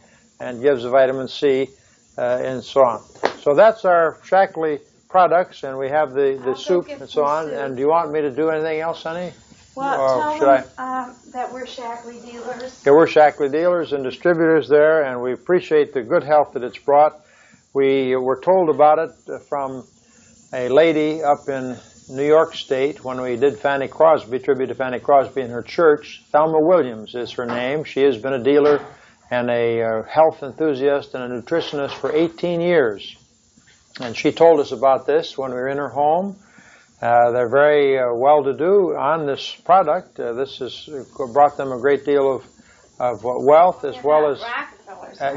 and gives the vitamin C and so on. So that's our Shackley products, and we have the soup and so on. Soup. And do you want me to do anything else, honey? Well, tell them that we're Shackley dealers. Yeah, we're Shackley dealers and distributors there, and we appreciate the good health that it's brought. We were told about it from a lady up in New York State when we did Fanny Crosby, tribute to Fanny Crosby in her church. Thelma Williams is her name. She has been a dealer and a health enthusiast and a nutritionist for 18 years. And she told us about this when we were in her home. They're very well-to-do on this product. This has brought them a great deal of wealth as well as...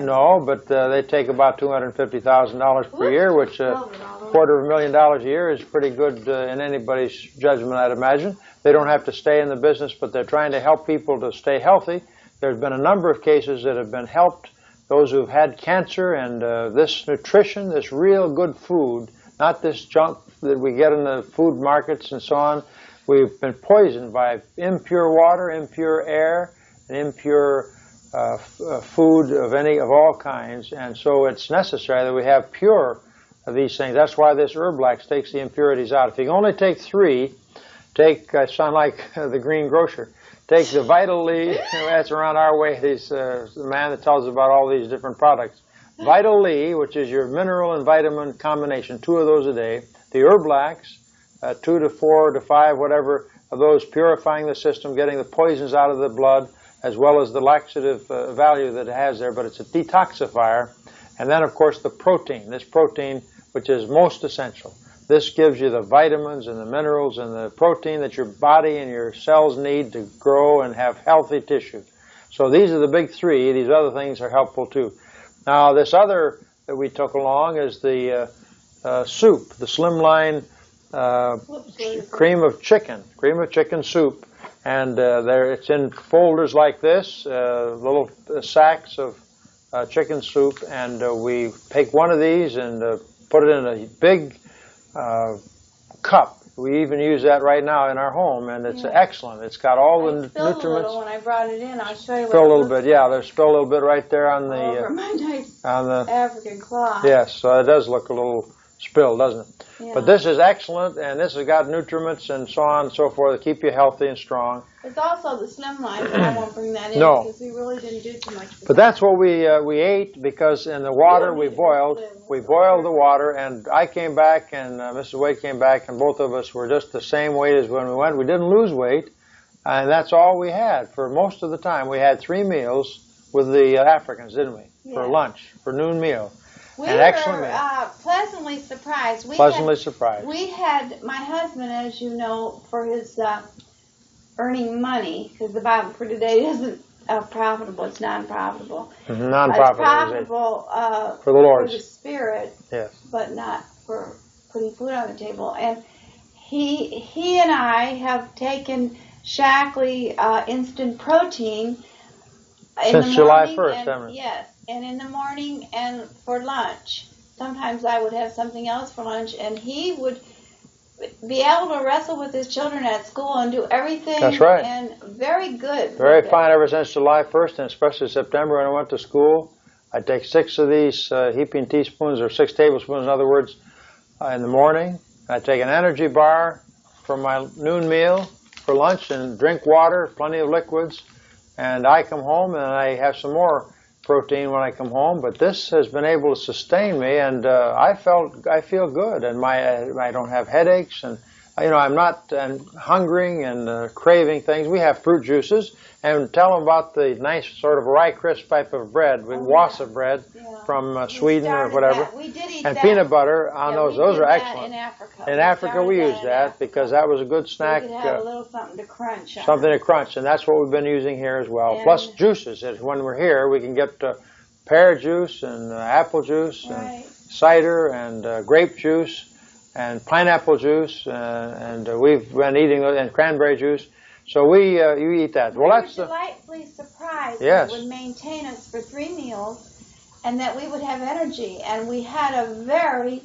no, but they take about $250,000 per year, which $250,000 a year is pretty good in anybody's judgment, I'd imagine. They don't have to stay in the business, but they're trying to help people to stay healthy. There's been a number of cases that have been helped, those who've had cancer, and this nutrition, this real good food, not this junk that we get in the food markets and so on. We've been poisoned by impure water, impure air, and impure food of all kinds, and so it's necessary that we have pure of these things. That's why this Herblax takes the impurities out. If you can only take 3, I sound like the green grocer. Take the Vital E, that's around our way, the man that tells us about all these different products. Vital E, which is your mineral and vitamin combination, 2 of those a day. The Herblax, 2 to 4 to 5, whatever of those, purifying the system, getting the poisons out of the blood, as well as the laxative value that it has there, but it's a detoxifier. And then, of course, the protein, this protein, which is most essential. This gives you the vitamins and the minerals and the protein that your body and your cells need to grow and have healthy tissue. So these are the big 3. These other things are helpful, too. Now, this other that we took along is the soup, the slimline cream of chicken soup. And it's in folders like this, little sacks of chicken soup, and we take one of these and put it in a big cup. We even use that right now in our home, and it's excellent. It's got all the nutriments. A little when I brought it in. I'll show you. Spill a little bit, yeah. There's spill a little bit right there on the over my nice African cloth. Yes, so it does look a little spilled, doesn't it? Yeah. But this is excellent, and this has got nutriments and so on and so forth to keep you healthy and strong. It's also the slimline, but I won't bring that in because we really didn't do too much. But that's what we ate, because in the water we boiled the water, and I came back and Mrs. Waite came back, and both of us were just the same weight as when we went. We didn't lose weight, and that's all we had for most of the time. We had 3 meals with the Africans, didn't we? Yeah. For lunch, for noon meal. We were pleasantly surprised. Surprised. We had my husband, as you know, for his earning money, because the Bible for today doesn't profitable. It's non-profitable. Non-profitable. It's profitable for the Lord. For the spirit, yes, but not for putting food on the table. And he and I have taken Shaklee instant protein since July 1st. Yes, and in the morning and for lunch. Sometimes I would have something else for lunch, and he would be able to wrestle with his children at school and do everything. That's right. And very good. Very fine ever since July 1st, and especially September when I went to school. I'd take 6 of these heaping teaspoons, or 6 tablespoons, in other words, in the morning. I'd take an energy bar for my noon meal for lunch and drink water, plenty of liquids. And I come home and I have some more protein when I come home. But this has been able to sustain me, and I feel good. And I don't have headaches, and I'm not hungering and craving things. We have fruit juices, and tell them about the nice sort of rye crisp type of bread, with wassa bread from Sweden or whatever. We did eat and that. Peanut butter on those. Those are that excellent. In Africa. In Africa, we used that because that was a good snack. We could have a little something to crunch on. Something to crunch, and that's what we've been using here as well. And plus juices. When we're here, we can get pear juice and apple juice and cider and grape juice and pineapple juice, and we've been eating those, and cranberry juice. So you eat that. Well, that's delightfully surprised yes. that it would maintain us for 3 meals, and that we would have energy. And we had a very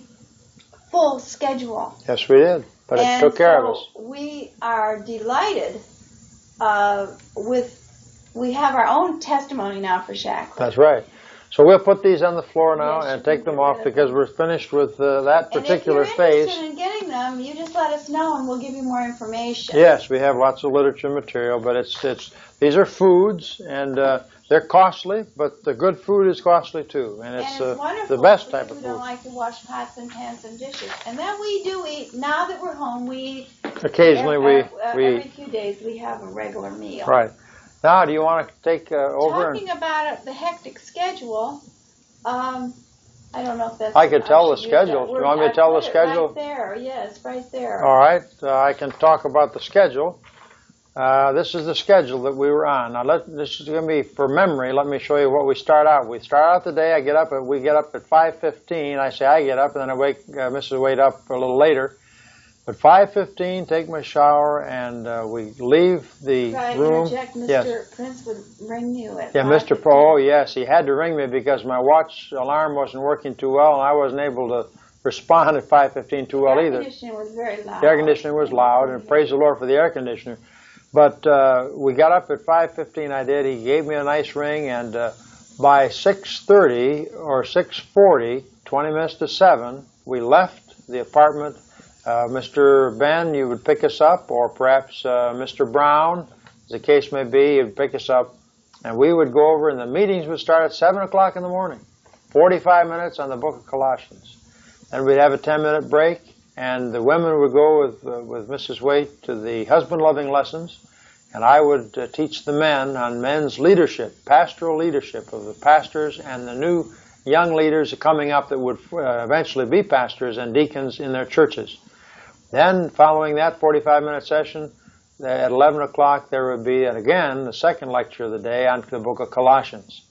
full schedule. Yes, we did. But it took care of us. We are delighted we have our own testimony now for Shaklee. That's right. So we'll put these on the floor now and take them off because we're finished with that particular phase. And if you're interested in getting them, you just let us know and we'll give you more information. Yes, we have lots of literature material, but these are foods, and they're costly, but the good food is costly too, and it's the best type of food. We don't like to wash pots and pans and dishes, and then we do eat. Now that we're home, we eat. Occasionally, every few days we have a regular meal. Right. Now, do you want to take over? Talking about the hectic schedule, I don't know if that's... I could tell the schedule. Do you want me to tell the schedule? Right there, yes, right there. All right, I can talk about the schedule. This is the schedule that we were on. Now, this is going to be for memory. Let me show you what we start out. We start out the day. We get up at 5:15. I say I get up, and then I wake Mrs. Waite up a little later. But 5:15, take my shower, and we leave the room. Mr. Prince would ring you at 5:15. Yeah, Mr. Oh, yes, he had to ring me because my watch alarm wasn't working too well, and I wasn't able to respond at 5:15 too well either. The air conditioning was very loud. The air conditioning was loud, and praise the Lord for the air conditioner. But we got up at 5:15, I did. He gave me a nice ring, and by 6:30 or 6:40, 20 minutes to 7, we left the apartment. Mr. Ben, you would pick us up, or perhaps Mr. Brown, as the case may be, you'd pick us up, and we would go over, and the meetings would start at 7 o'clock in the morning, 45 minutes on the book of Colossians. Then we'd have a 10-minute break, and the women would go with Mrs. Waite to the husband-loving lessons, and I would teach the men on men's leadership, pastoral leadership of the pastors and the new young leaders coming up that would eventually be pastors and deacons in their churches. Then, following that 45-minute session, at 11 o'clock, there would be, again, the second lecture of the day on the book of Colossians.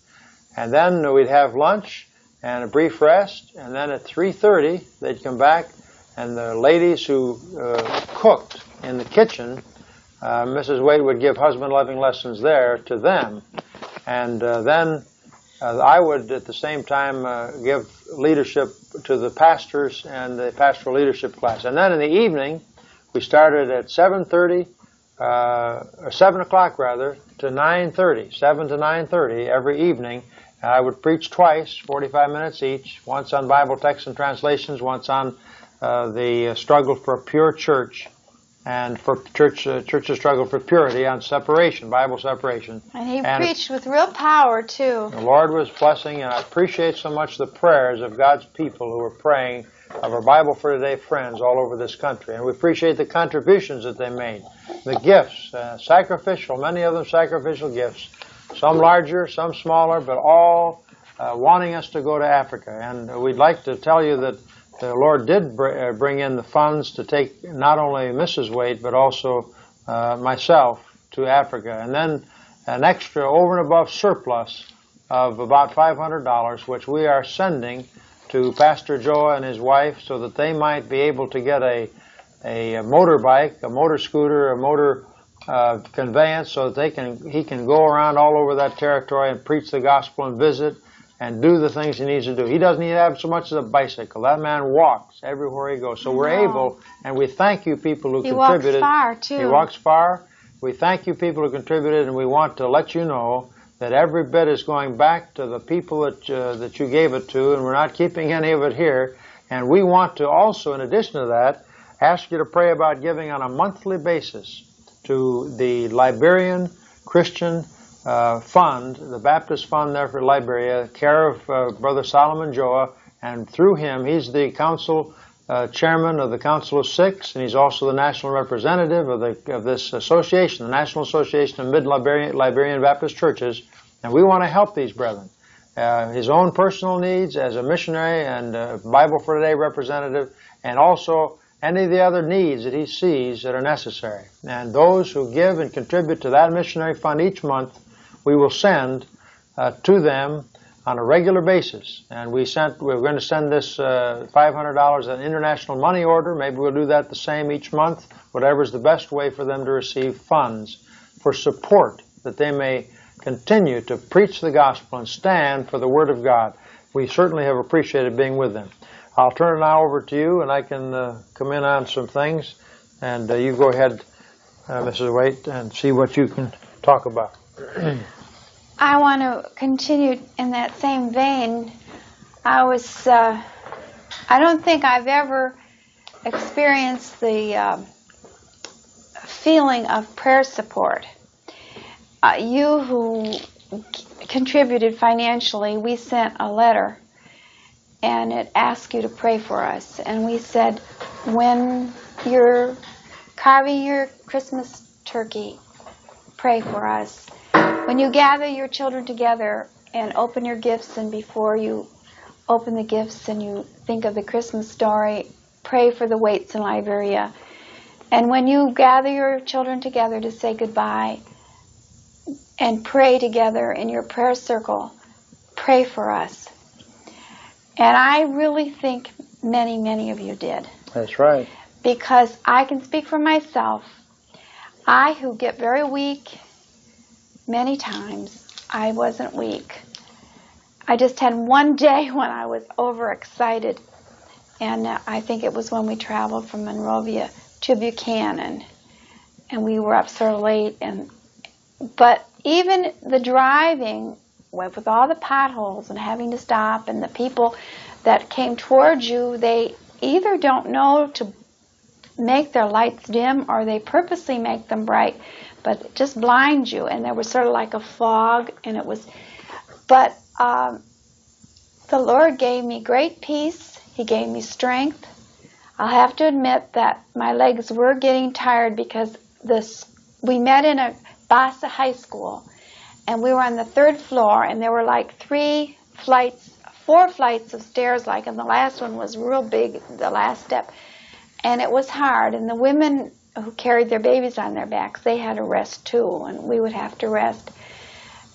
And then we'd have lunch and a brief rest, and then at 3:30, they'd come back, and the ladies who cooked in the kitchen, Mrs. Waite would give husband-loving lessons there to them. And then I would, at the same time, give leadership to the pastors and the pastoral leadership class. And then in the evening, we started at 7:30, or 7 o'clock rather, to 9:30, 7 to 9:30 every evening. I would preach twice, 45 minutes each, once on Bible texts and translations, once on the struggle for a pure church, and for church's struggle for purity on separation, Bible separation. And he preached with real power, too. The Lord was blessing, and I appreciate so much the prayers of God's people who are praying, of our Bible for Today friends all over this country. And we appreciate the contributions that they made, the gifts, sacrificial, many of them sacrificial gifts, some larger, some smaller, but all wanting us to go to Africa. And we'd like to tell you that the Lord did bring in the funds to take not only Mrs. Waite, but also myself to Africa. And then an extra over and above surplus of about $500, which we are sending to Pastor Joe and his wife so that they might be able to get a motorbike, a motor scooter, a motor conveyance so that he can go around all over that territory and preach the gospel and visit and do the things he needs to do. He doesn't need to have so much as a bicycle. That man walks everywhere he goes. So we're able, and we thank you people who contributed. He walks far, too. He walks far. We thank you people who contributed, and we want to let you know that every bit is going back to the people that you gave it to, and we're not keeping any of it here. And we want to also, in addition to that, ask you to pray about giving on a monthly basis to the Liberian Christian Fund, the Baptist Fund there for Liberia, care of Brother Solomon Joa, and through him, he's the council chairman of the Council of Six, and he's also the national representative of this association, the National Association of Mid-Liberian Baptist Churches, and we want to help these brethren. His own personal needs as a missionary and Bible for Today representative, and also any of the other needs that he sees that are necessary. And those who give and contribute to that missionary fund each month, we will send to them on a regular basis. And we're going to send this $500 an international money order. Maybe we'll do that the same each month, whatever's the best way for them to receive funds for support, that they may continue to preach the gospel and stand for the Word of God. We certainly have appreciated being with them. I'll turn it now over to you, and I can come in on some things. And you go ahead, Mrs. Waite, and see what you can talk about. I want to continue in that same vein. I don't think I've ever experienced the feeling of prayer support. You who contributed financially, we sent a letter, and it asked you to pray for us. And we said, when you're carving your Christmas turkey, pray for us. When you gather your children together and open your gifts, and before you open the gifts and you think of the Christmas story, pray for the Waites in Liberia. And when you gather your children together to say goodbye and pray together in your prayer circle, pray for us. And I really think many, many of you did. That's right. Because I can speak for myself. I, who get very weak many times, I wasn't weak. I just had one day when I was overexcited, and I think it was when we traveled from Monrovia to Buchanan, and we were up so late. But even the driving, with all the potholes and having to stop, and the people that came towards you, they either don't know to make their lights dim, or they purposely make them bright, but it just blind you. And there was sort of like a fog, and it was, but the Lord gave me great peace. He gave me strength. I'll have to admit that my legs were getting tired because we met in a Bassa High School, and we were on the 3rd floor, and there were like 4 flights of stairs, and the last one was real big, the last step. And it was hard, and the women who carried their babies on their backs, they had to rest too, and we would have to rest.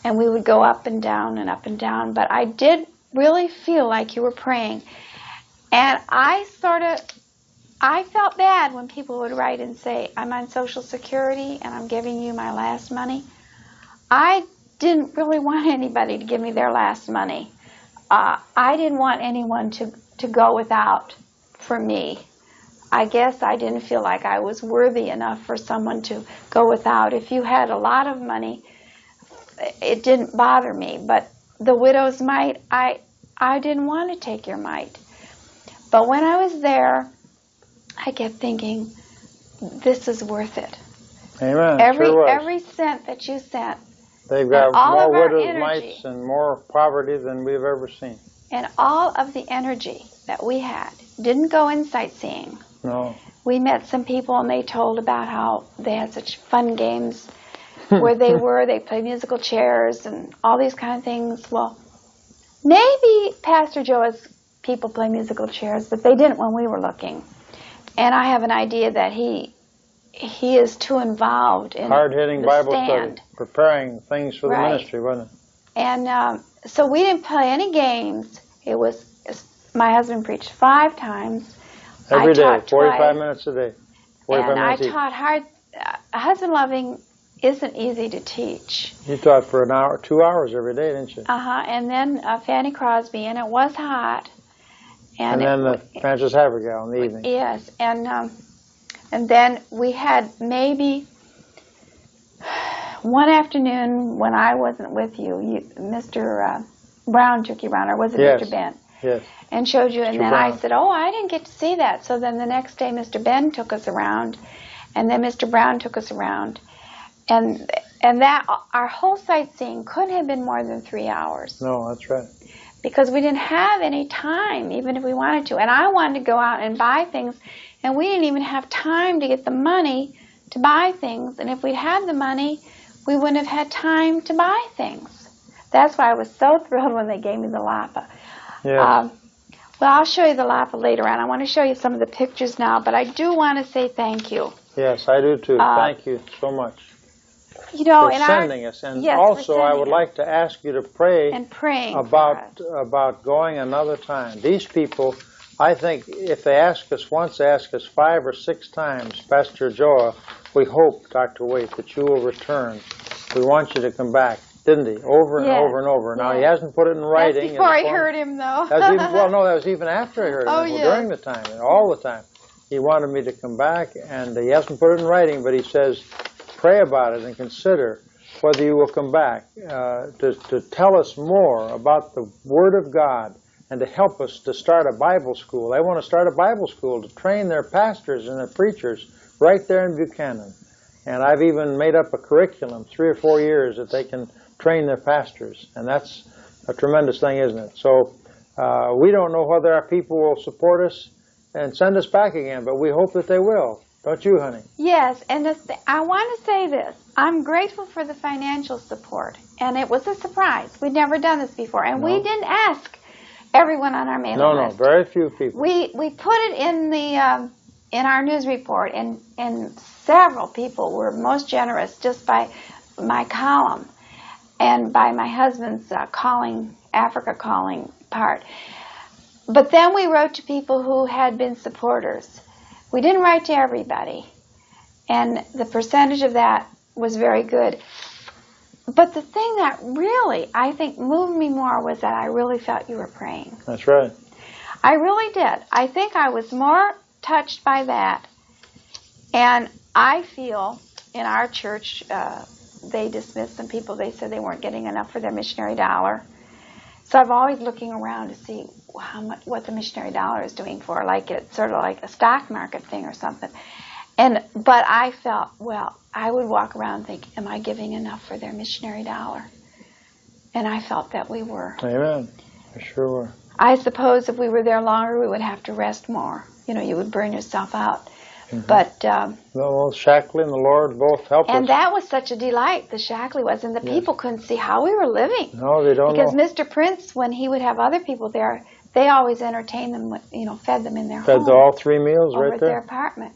And we would go up and down and up and down. But I did really feel like you were praying. And I felt bad when people would write and say, I'm on Social Security and I'm giving you my last money. I didn't really want anybody to give me their last money. I didn't want anyone to go without for me. I guess I didn't feel like I was worthy enough for someone to go without. If you had a lot of money, it didn't bother me. But the widow's mite, I didn't want to take your mite. But when I was there, I kept thinking, this is worth it. Amen. Every cent that you sent. They've got more widow's mites and more poverty than we've ever seen. And all of the energy that we had didn't go in sightseeing. No. We met some people, and they told about how they had such fun games where they played musical chairs and all these kind of things. Well, maybe Pastor Joe's people play musical chairs, but they didn't when we were looking. And I have an idea that he is too involved in hard-hitting the Bible stand. study. preparing things for the ministry, wasn't it? And so we didn't play any games. It was, my husband preached 5 times. Every day, taught 45 twice, minutes a day. 45 and I minutes each. taught hard. Husband loving isn't easy to teach. You taught for an hour, 2 hours every day, didn't you? And then Fanny Crosby, and it was hot. And then Francis Havergal in the evening. Yes, and then we had maybe one afternoon when I wasn't with you, Mr. Brown took you around, or was it Mr. Ben? Yes. And showed you, and Mr. then Brown. I said, oh, I didn't get to see that. So then the next day Mr. Ben took us around, and then Mr. Brown took us around. And that, our whole sightseeing couldn't have been more than 3 hours. No, that's right. Because we didn't have any time, even if we wanted to. And I wanted to go out and buy things, and we didn't even have time to get the money to buy things. And if we'd had the money, we wouldn't have had time to buy things. That's why I was so thrilled when they gave me the Lapa. Yes. Well, I'll show you the Lapa later on. I want to show you some of the pictures now, but I do want to say thank you. Yes, I do too. Thank you so much. You know, for sending us. And yes, also, I would like to ask you to pray and praying about going another time. These people, I think, if they ask us once, they ask us 5 or 6 times, Pastor Joa, we hope, Dr. Waite, that you will return. We want you to come back. Didn't he? Over and over and over. Now, he hasn't put it in writing. That's before I heard him, though. That was even after I heard him. Oh, well, during the time, all the time. He wanted me to come back, and he hasn't put it in writing, but he says, pray about it and consider whether you will come back to tell us more about the Word of God and to help us to start a Bible school. They want to start a Bible school to train their pastors and their preachers right there in Buchanan. And I've even made up a curriculum, 3 or 4 years, that they can train their pastors. And that's a tremendous thing, isn't it? So we don't know whether our people will support us and send us back again, but we hope that they will. Don't you, honey? Yes, and I want to say this. I'm grateful for the financial support, and it was a surprise. We'd never done this before, and we didn't ask everyone on our mailing list. No, very few people. We put it in the in our news report, and several people were most generous just by my column and by my husband's Africa calling part. But then we wrote to people who had been supporters. We didn't write to everybody, and the percentage of that was very good. But the thing that really, I think, moved me more was that I really felt you were praying. That's right. I really did. I think I was more touched by that. And I feel in our church, they dismissed some people. They said they weren't getting enough for their missionary dollar. So I'm always looking around to see what the missionary dollar is doing for, like it's sort of like a stock market thing or something. But I felt, well, I would walk around and think, am I giving enough for their missionary dollar? And I felt that we were. Amen. I sure were. I suppose if we were there longer, we would have to rest more. You know, you would burn yourself out. Mm-hmm. But well, Shackley and the Lord both helped us. And that was such a delight, the Shackley was, and the people couldn't see how we were living. No, they don't because know. Mr. Prince, when he would have other people there, they always entertained them, with, fed them in their home. Fed all 3 meals over right there. At their apartment.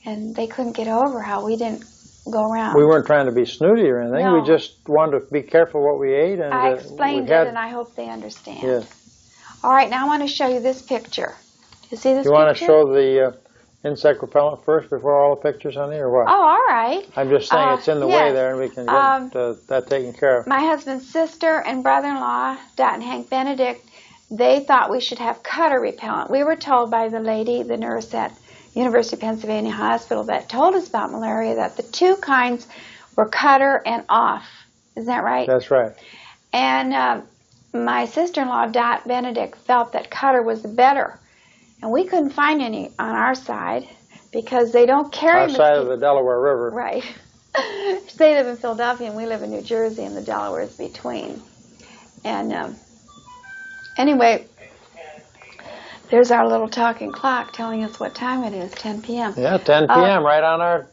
And they couldn't get over how we didn't go around. We weren't trying to be snooty or anything. No. We just wanted to be careful what we ate. And I explained it, and I hope they understand. Yes. All right, now I want to show you this picture. Do you see this picture? You want to show the insect repellent first before all the pictures, honey, or what? Oh, all right. I'm just saying it's in the way there, and we can get that taken care of. My husband's sister and brother-in-law, Dot and Hank Benedict, they thought we should have cutter repellent. We were told by the lady, the nurse at University of Pennsylvania Hospital that told us about malaria, that the 2 kinds were cutter and off. Isn't that right? That's right. And my sister-in-law, Dot Benedict, felt that cutter was better. And we couldn't find any on our side because they don't carry our side of the Delaware River. Right. They live in Philadelphia and we live in New Jersey, and the Delaware is between. And anyway, there's our little talking clock telling us what time it is, 10 p.m. Yeah, 10 p.m., right on our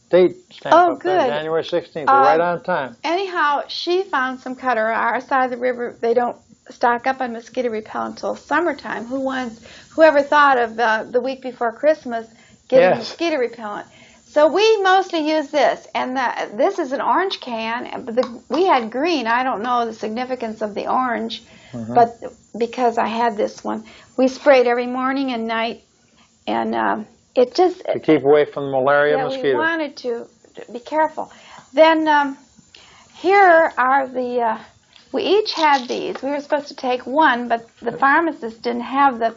date stamp up there, January 16th, right on time. Anyhow, she found some cutter. Our side of the river, they don't stock up on mosquito repellent until summertime. Whoever thought of the week before Christmas getting mosquito repellent? So we mostly use this, and this is an orange can. But we had green. I don't know the significance of the orange, but because I had this one, we sprayed every morning and night, and it just to keep away from malaria mosquitoes. We wanted to be careful. Then here are the. We each had these. We were supposed to take one, but the pharmacist didn't have the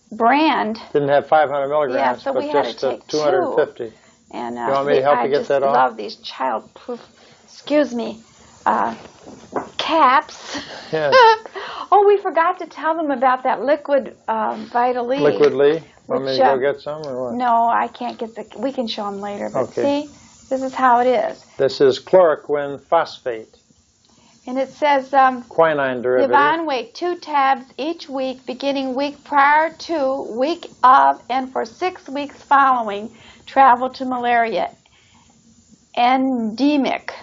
brand. Didn't have 500 milligrams, yeah, so but we had just to take 250. Two. And you want me to help you get that off? I love these child-proof, caps. Yes. Oh, we forgot to tell them about that liquid Vital E. Liquid Lee? Want me to go get some or what? No, I can't get we can show them later. But okay. See, this is how it is. This is chloroquine phosphate. And it says, quinine derivative. Give on Waite 2 tabs each week, beginning week prior to, week of, and for 6 weeks following, travel to malaria. Endemic.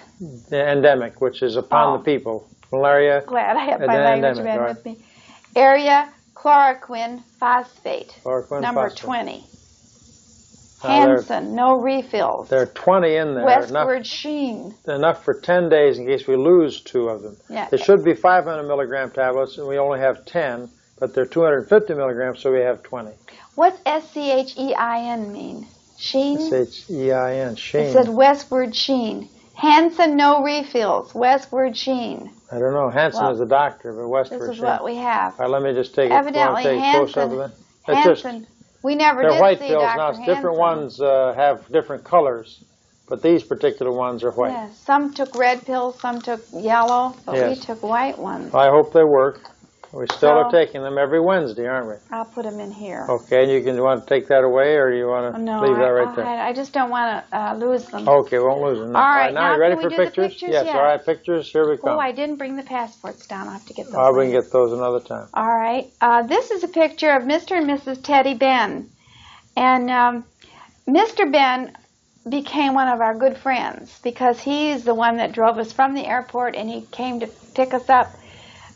The endemic, which is upon the people. Malaria. Glad I have my language man with me. Area, chloroquine phosphate. Chloroquine number phosphate. 20. Hansen, no refills. There are 20 in there. Westward Sheen. Enough for 10 days in case we lose 2 of them. Yeah. There should be 500 milligram tablets, and we only have 10, but they're 250 milligrams, so we have 20. What's SCHEIN mean? Sheen? SCHEIN, Sheen. It says Westward Sheen. Hansen, no refills. Westward Sheen. I don't know. Hansen is a doctor, but Westward Sheen. This is what we have. All right, let me just take Evidently, it. Hansen. We never they're did white see pills. Dr. Now, Hansen. different ones have different colors, but these particular ones are white. Yes, some took red pills, some took yellow, but yes. we took white ones. I hope they work. We still are taking them every Wednesday, aren't we? I'll put them in here. Okay, and you want to take that away, or do you want to leave that right there? I just don't want to lose them. Okay, won't lose them. All right, now you ready for pictures? Yes. All right, pictures, here we come. Oh, I didn't bring the passports down. I'll have to get those. Oh, we can get those another time. All right. This is a picture of Mr. and Mrs. Teddy Ben. And Mr. Ben became one of our good friends because he's the one that drove us from the airport, and he came to pick us up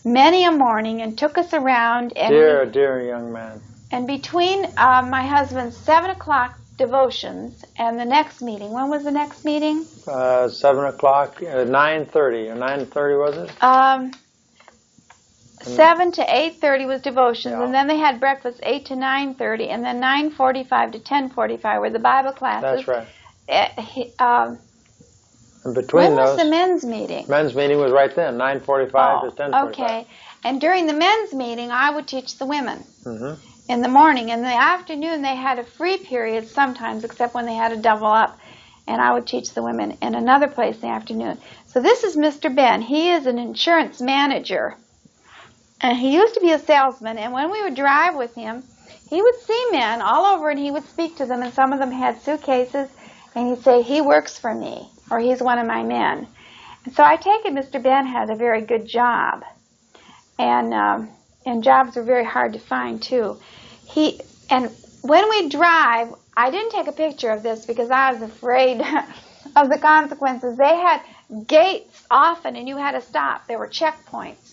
many a morning and took us around. And dear young man. And between my husband's 7 o'clock devotions and the next meeting, when was the next meeting? 7 o'clock, 9:30 or 9:30 was it? 7 to 8:30 was devotions, yeah. And then they had breakfast 8 to 9:30, and then 9:45 to 10:45 were the Bible classes. That's right. And between when was those, the men's meeting? Men's meeting was right then, 9:45 to 10:45. Okay. And during the men's meeting, I would teach the women in the morning. In the afternoon, they had a free period sometimes, except when they had a double up, and I would teach the women in another place in the afternoon. So this is Mr. Ben. He is an insurance manager. And he used to be a salesman, and when we would drive with him, he would see men all over, and he would speak to them, and some of them had suitcases, and he'd say, he works for me, or he's one of my men. And so I take it Mr. Ben had a very good job, and jobs are very hard to find, too. And when we drive, I didn't take a picture of this because I was afraid of the consequences. They had gates often, and you had to stop. There were checkpoints.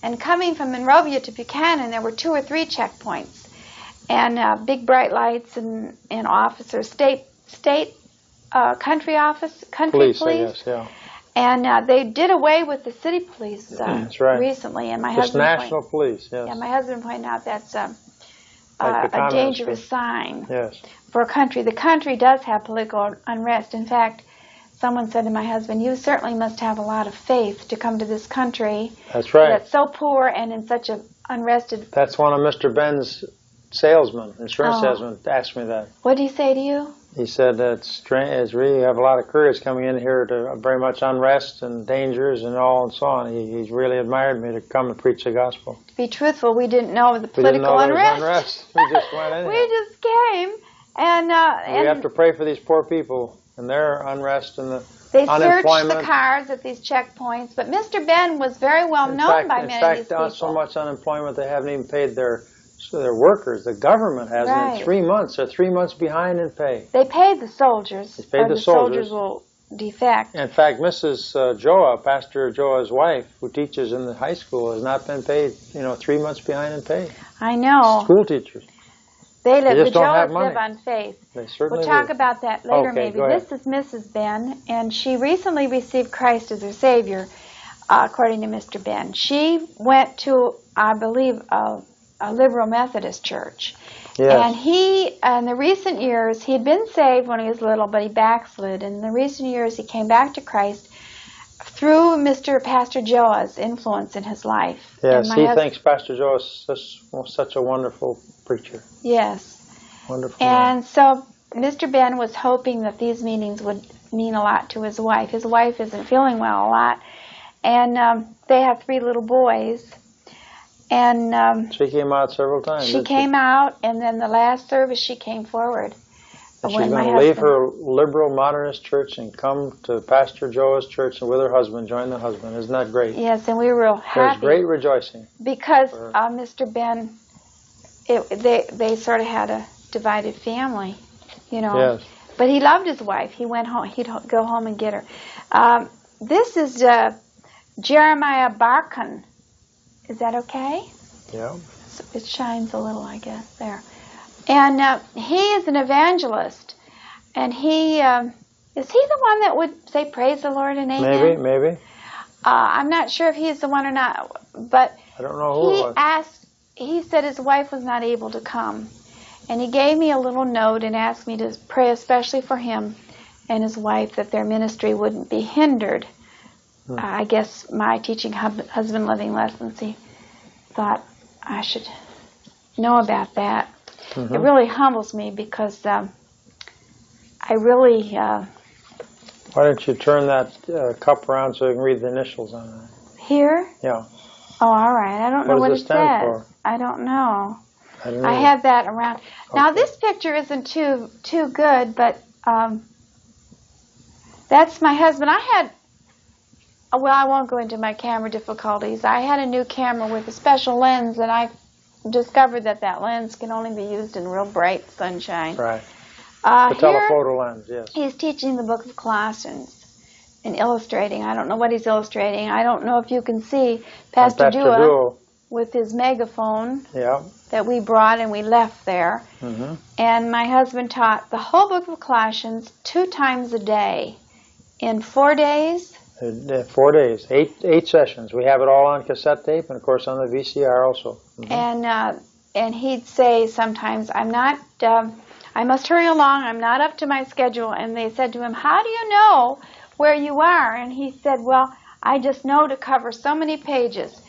And coming from Monrovia to Buchanan, there were 2 or 3 checkpoints, and big bright lights and officers, country police. Yes, yeah. And they did away with the city police that's right. recently. And my just husband national police. Yes. Yeah, my husband pointed out that's a dangerous sign for a country. The country does have political unrest. In fact, someone said to my husband, you certainly must have a lot of faith to come to this country. That's right. That's so poor and in such an unrested... That's one of Mr. Ben's insurance salesmen, asked me that. What did he say to you? He said that it's really, you have a lot of courage coming in here to very much unrest and dangers and all and so on. He's really admired me to come and preach the gospel. To be truthful, we didn't know the political unrest. We just went anyhow. We just came. And we have to pray for these poor people and their unrest and the they unemployment. Searched the cars at these checkpoints, but Mr. Ben was very well known by many of these people. In fact, so much unemployment they haven't even paid their workers. The government hasn't in 3 months. They're 3 months behind in pay. They paid the soldiers. They paid the soldiers. Soldiers will defect. In fact, Mrs. Joa, Pastor Joa's wife, who teaches in the high school, has not been paid, 3 months behind in pay. I know. School teachers. They live. They The just don't have Joes money. live on faith. They certainly We'll talk do. about that later, Okay, maybe. go ahead. This is Mrs. Ben, and she recently received Christ as her Savior, according to Mr. Ben. She went to, I believe, a liberal Methodist church. Yes. And in the recent years, he had been saved when he was little, but he backslid. And in the recent years, he came back to Christ through Pastor Joa's influence in his life. Yes, he thinks Pastor Joe is such a wonderful preacher. Yes. Wonderful. And so Mr. Ben was hoping that these meetings would mean a lot to his wife. His wife isn't feeling well a lot. And they have 3 little boys. And she came out several times. She came out, and then the last service she came forward. And she's going to leave her liberal modernist church and come to Pastor Joe's church and with her husband, join the husband. Isn't that great? Yes, and we were real happy. There's great rejoicing. Because Mr. Ben, they sort of had a divided family, you know. Yes. But he loved his wife. He went home. He'd go home and get her. This is Jeremiah Barkan. Is that okay? Yeah. So it shines a little, I guess, there. And he is an evangelist. And he, is he the one that would say, praise the Lord and amen? Maybe. I'm not sure if he's the one or not, but I don't know who it was. He said his wife was not able to come. And he gave me a little note and asked me to pray especially for him and his wife that their ministry wouldn't be hindered. I guess my teaching husband living lessons, he thought I should know about that. It really humbles me because I really... Why don't you turn that cup around so you can read the initials on it? Here? Yeah. Oh, all right. I don't know what it says. For? I don't know. I don't know. I have that around. Okay. Now, this picture isn't too good, but that's my husband. Well, I won't go into my camera difficulties. I had a new camera with a special lens, and I discovered that lens can only be used in real bright sunshine. Right. The telephoto lens, yes. He's teaching the book of Colossians and illustrating. I don't know what he's illustrating. I don't know if you can see Pastor Dua with his megaphone that we brought and we left there. And my husband taught the whole book of Colossians 2 times a day in 4 days. 4 days, 8 sessions. We have it all on cassette tape and, of course, on the VCR also. And he'd say sometimes, I must hurry along, I'm not up to my schedule. And they said to him, how do you know where you are? And he said, well, I just know to cover so many pages.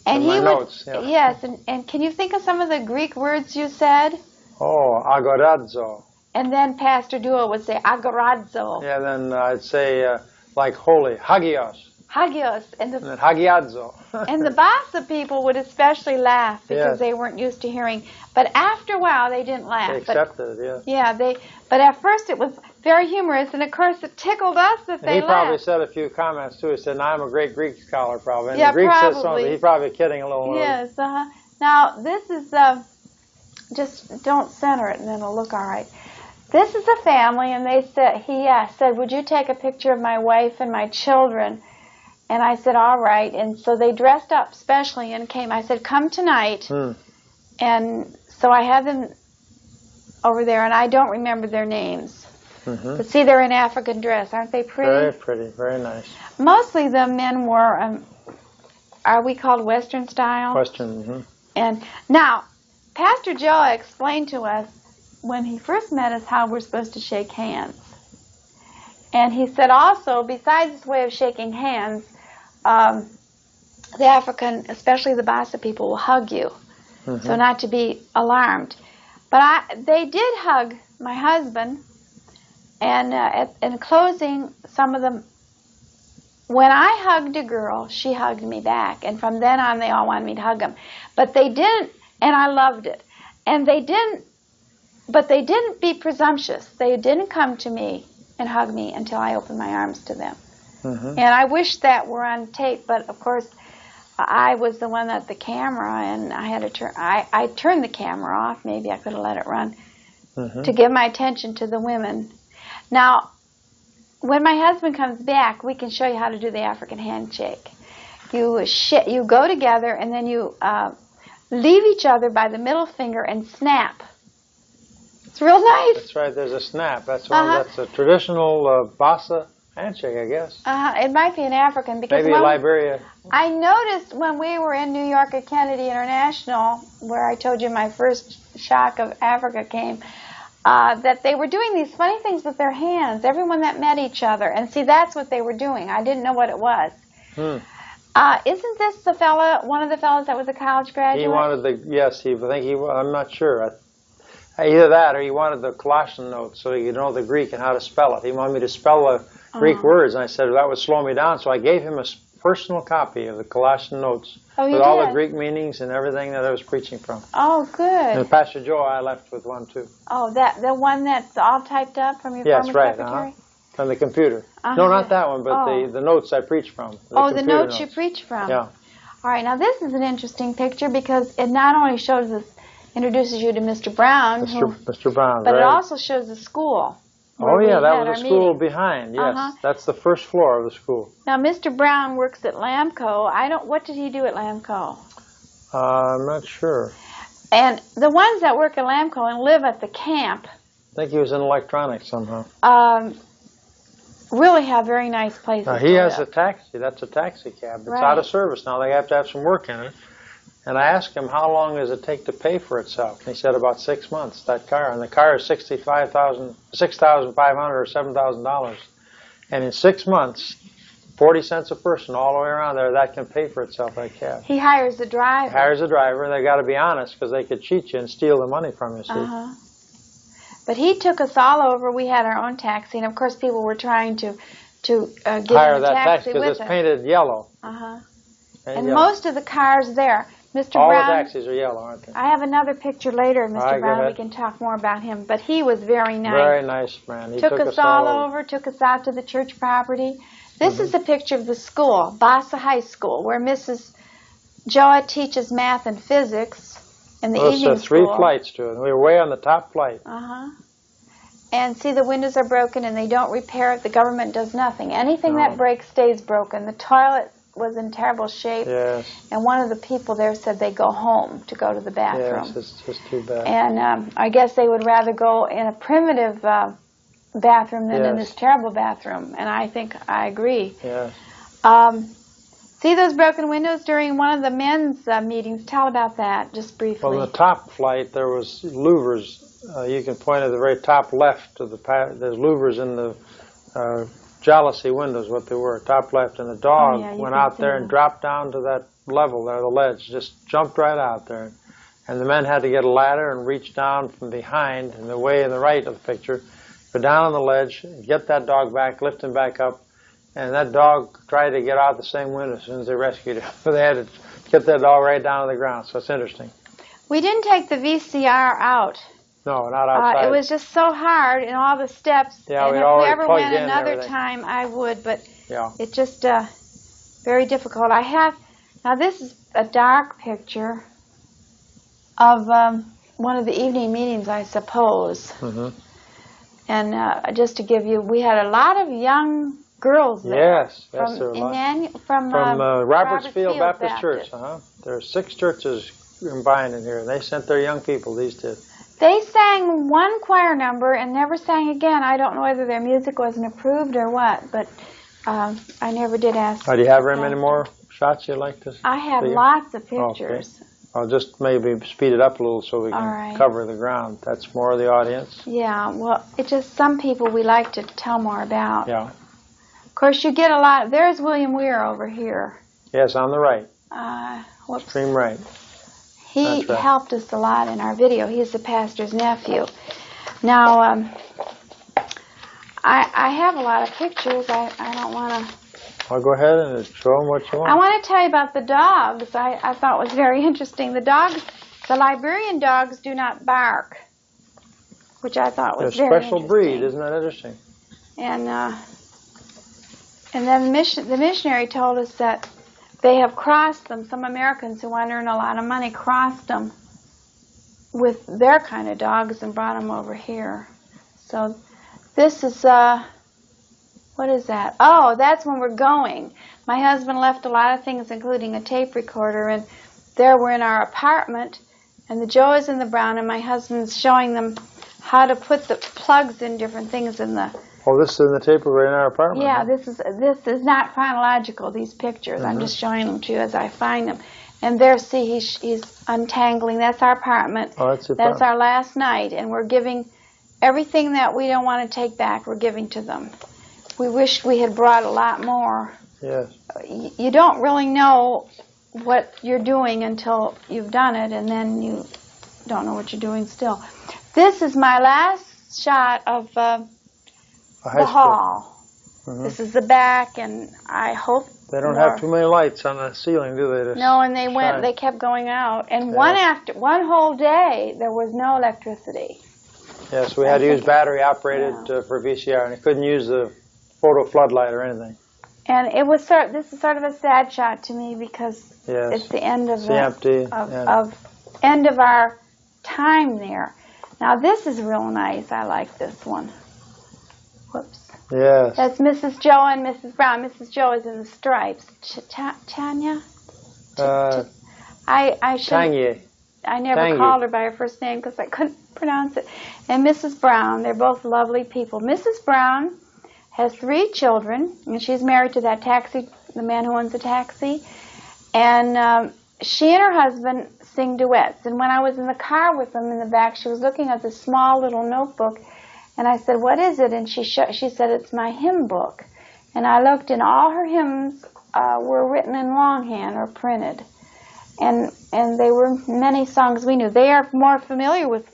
And he would, notes, yes, and can you think of some of the Greek words you said? Oh, agorazo. And then Pastor Dua would say, agorazo. Yeah, then I'd say, like holy, hagios. Hagios. And then hagiadzo. And the Bassa people would especially laugh because they weren't used to hearing. But after a while, they didn't laugh. They accepted it, yeah. But at first it was very humorous, and of course it tickled us that they laughed. He probably said a few comments too. He said, "I'm a great Greek scholar, probably." And yeah, the Greek probably. said something. He's probably kidding a little. Yes. Now this is just don't center it, and then it'll look all right. This is a family, and he said, "Would you take a picture of my wife and my children?" And I said, all right. And so they dressed up specially and came. I said, come tonight. And so I had them over there, and I don't remember their names. But see, they're in African dress. Aren't they pretty? Very pretty. Very nice. Mostly the men wore, are we called Western style? Western, And now, Pastor Joe explained to us when he first met us how we're supposed to shake hands. And he said also, besides this way of shaking hands, the African, especially the Bassa people, will hug you, so not to be alarmed. But they did hug my husband, and in closing, some of them, when I hugged a girl, she hugged me back, and from then on, they all wanted me to hug them. But they didn't, and I loved it. And they didn't be presumptuous. They didn't come to me and hug me until I opened my arms to them. And I wish that were on tape, but of course I was the one at the camera, and I had to turn. I turned the camera off. Maybe I could have let it run to give my attention to the women. Now, when my husband comes back, we can show you how to do the African handshake. You go together, and then you leave each other by the middle finger and snap. It's real nice. That's right. There's a snap. That's that's a traditional Bassa handshake, I guess. It might be an African because maybe Liberia. I noticed when we were in New York at Kennedy International, where I told you my first shock of Africa came, that they were doing these funny things with their hands. Everyone that met each other, and see, that's what they were doing. I didn't know what it was. Isn't this the fella, one of the fellas that was a college graduate? He wanted the I'm not sure. Either that or he wanted the Colossian notes so he could know the Greek and how to spell it. He wanted me to spell the Greek words, and I said that would slow me down, so I gave him a personal copy of the Colossian notes with all the Greek meanings and everything that I was preaching from. Oh, good. And Pastor Joe, I left with one too. Oh, the one that's all typed up from your former secretary? From the computer. No, not that one, but the notes I preached from. The notes you preach from. Yeah. All right, now this is an interesting picture because it not only shows us, introduces you to Mr. Brown, Mr. Brown, but it also shows the school. Oh yeah, that was the school behind. Yes, that's the first floor of the school. Now, Mr. Brown works at Lamco. What did he do at Lamco? I'm not sure. And the ones that work at Lamco and live at the camp, I think he was in electronics somehow. Really have very nice places. Now, he has a taxi. That's a taxi cab. It's out of service now. They have to have some work in it. And I asked him, how long does it take to pay for itself? And he said about 6 months, that car. And the car is $6,500 or $7,000. And in 6 months, 40 cents a person all the way around there, that can pay for itself, that cab. He hires a driver. He hires a driver, and they've got to be honest because they could cheat you and steal the money from you, see. But he took us all over. We had our own taxi, and of course people were trying to get hire in the that taxi because with it's painted yellow. And most of the cars there, Mr. All Brown. the taxis are yellow, aren't they? I have another picture later of Mr. Brown. Go we can talk more about him. But he was very nice. Very nice man. He took us all over, took us out to the church property. This is a picture of the school, Bassa High School, where Mrs. Joa teaches math and physics in the evening school. There's 3 flights to it. We were way on the top flight. And see, the windows are broken and they don't repair it. The government does nothing. Anything that breaks stays broken. The toilet was in terrible shape. Yes. And one of the people there said they go home to go to the bathroom. Yes, it's just too bad. And I guess they would rather go in a primitive bathroom than in this terrible bathroom. And I think I agree. Yes. See those broken windows during one of the men's meetings? Tell about that, just briefly. Well, on the top flight, there was louvers. You can point at the very top left of there's louvers in the jalousie windows, what they were, top left. And the dog went out there and dropped down to that level there, the ledge, just jumped right out there. And the men had to get a ladder and reach down from behind, in the way in the right of the picture, go down on the ledge, get that dog back, lift him back up. And that dog tried to get out the same window as soon as they rescued him. So they had to get that dog right down to the ground. So it's interesting. We didn't take the VCR out. No, not outside. It was just so hard in all the steps. Yeah, and we if already we ever plugged went in another everything. time, I would. But yeah, it's just very difficult. Now this is a dark picture of one of the evening meetings, I suppose. And just to give you, we had a lot of young girls there. Yes, there were a lot. From Robertsfield Baptist Church. There are 6 churches combined in here. They sent their young people, these did. They sang one choir number and never sang again. I don't know whether their music wasn't approved or what, but I never did ask. Do you have very many more shots you'd like to see? I have lots of pictures. Okay. I'll just maybe speed it up a little so we can cover the ground. That's more of the audience. Yeah, well, it's just some people we like to tell more about. Yeah. Of course, you get a lot. There's William Weir over here. Yes, on the right. Extreme right. He helped us a lot in our video. He's the pastor's nephew. Now, I have a lot of pictures. I don't want to... I'll go ahead and show them what you want. I want to tell you about the dogs. I thought was very interesting. The Liberian dogs do not bark, which I thought was very interesting. They're a special breed. Isn't that interesting? And then the missionary told us that they have crossed them. Some Americans who want to earn a lot of money crossed them with their kind of dogs and brought them over here. So this is, what is that? Oh, that's when we're going. My husband left a lot of things, including a tape recorder, and there we're in our apartment, and the Joe is in the Brown, and my husband's showing them how to put the plugs in different things in the. Oh, this is in the tape right in our apartment. Yeah, huh? this is not chronological. These pictures, I'm just showing them to you as I find them. And there, see, he's untangling. That's our apartment. Oh, that's our last night, and we're giving everything that we don't want to take back. We're giving to them. We wish we had brought a lot more. Yes. You don't really know what you're doing until you've done it, and then you don't know what you're doing still. This is my last shot of the hall. This is the back, and I hope they don't have too many lights on the ceiling, do they? No, and they kept going out. And one whole day there was no electricity. Yes, we had to use battery operated for VCR, and I couldn't use the photo floodlight or anything. And it was this is sort of a sad shot to me because it's the end of end of our time there. Now this is real nice. I like this one. Whoops. Yes. That's Mrs. Joe and Mrs. Brown. Mrs. Joe is in the stripes. Tanya? I never called her by her first name because I couldn't pronounce it. And Mrs. Brown, they're both lovely people. Mrs. Brown has 3 children, and she's married to that the man who owns a taxi. And she and her husband sing duets. And when I was in the car with them in the back, she was looking at this small little notebook. And I said, "What is it?" And she said, "It's my hymn book." And I looked, and all her hymns were written in longhand or printed. And they were many songs we knew. They are more familiar with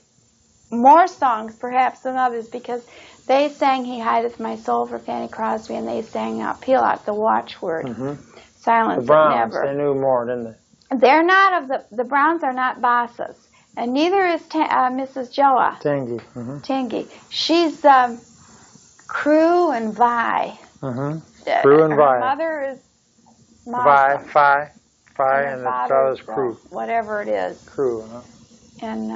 more songs, perhaps, than others, because they sang "He Hideth My Soul" for Fanny Crosby, and they sang out, "Peel Out the Watchword." Silence the Browns, Never. They knew more, didn't they? They're not the Browns are not bosses. And neither is Mrs. Joa. Tangy. Tangy. She's Crew and Vi. Crew and Vi. Her mother is Muslim. Fi, and the father's Crew. Whatever it is. Crew, huh? And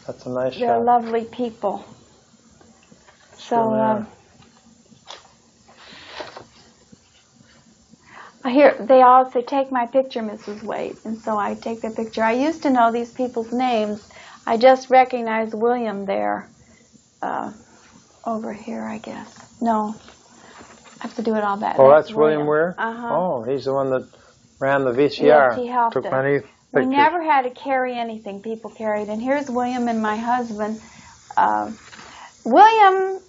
that's a nice they're shot. lovely people. So they all say, "Take my picture, Mrs. Waite," and so I take their picture. I used to know these people's names. I just recognized William there, over here, I guess. No, I have to do it all back. Oh, that's William Weir? Oh, he's the one that ran the VCR. Yes, he helped Took us. many pictures. We never had to carry anything. People carried. And here's William and my husband. William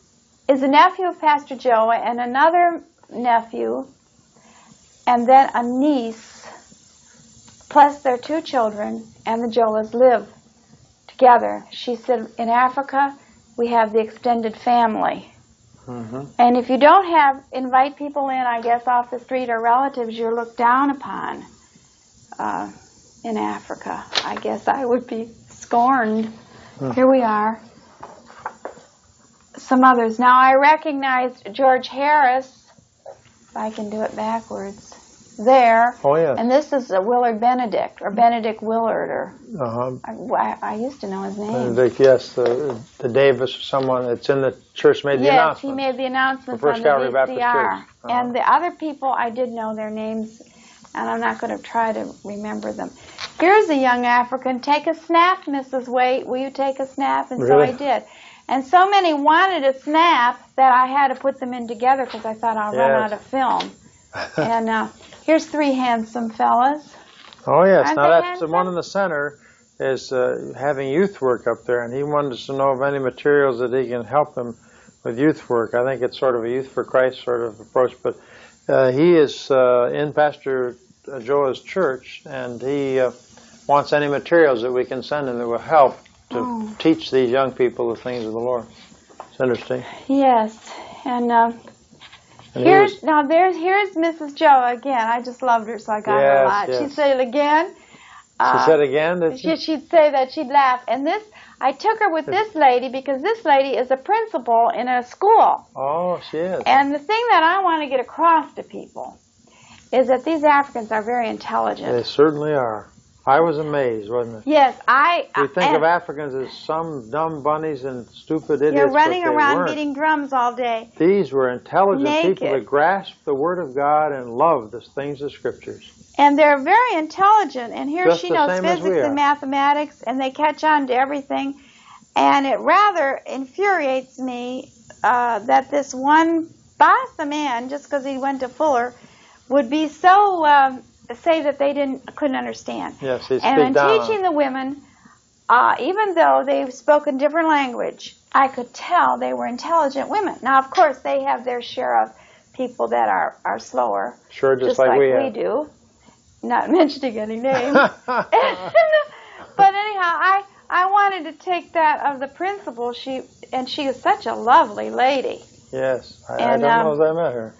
is a nephew of Pastor Joe and another nephew, and then a niece, plus their 2 children, and the Joas live together. She said, in Africa, we have the extended family. And if you don't invite people in, I guess, off the street or relatives, you're looked down upon in Africa. I guess I would be scorned. Here we are. Some others. Now, I recognized George Harris, if I can do it backwards, there. Oh, yeah. And this is Willard Benedict, or Benedict Willard, or I used to know his name. Benedict, yes, the Davis or someone that's in the church made the announcement. Yes, he made the announcements First on the Calvary Baptist VCR. Church. And the other people, I did know their names, and I'm not going to try to remember them. Here's a young African. Take a snap, Mrs. Waite. Will you take a snap? And really? So I did. And so many wanted a snap that I had to put them in together because I thought I'll run out of film. And here's 3 handsome fellas. Oh, yes. Aren't now, they that's handsome? the one in the center is having youth work up there, and he wanted us to know of any materials that he can help them with youth work. I think it's sort of a Youth for Christ sort of approach, but he is in Pastor Joa's church, and he wants any materials that we can send him that will help to teach these young people the things of the Lord. It's interesting. Yes, and here's Mrs. Joe again. I just loved her, so I got her a lot. Yes. She'd say it again. She said again? Did she? She'd say that. She'd laugh. And I took her with this lady because this lady is a principal in a school. Oh, she is. And the thing that I want to get across to people is that these Africans are very intelligent. They certainly are. I was amazed, wasn't it? Yes, We think of Africans as some dumb bunnies and stupid idiots. You're running but they around weren't. beating drums all day. These were intelligent Naked. people that grasped the Word of God and loved the things of Scriptures. And they're very intelligent. And here Just she the knows same as we physics are. and mathematics, and they catch on to everything. And it rather infuriates me that this one Bassa man, just because he went to Fuller, would be so say that they couldn't understand. Yes, he and in down. Teaching the women, even though they spoke a different language, I could tell they were intelligent women. Now, of course, they have their share of people that are slower. Sure, just like we do. Not mentioning any names. But anyhow, I wanted to take that of the principal. She is such a lovely lady. Yes, I don't know if I met her.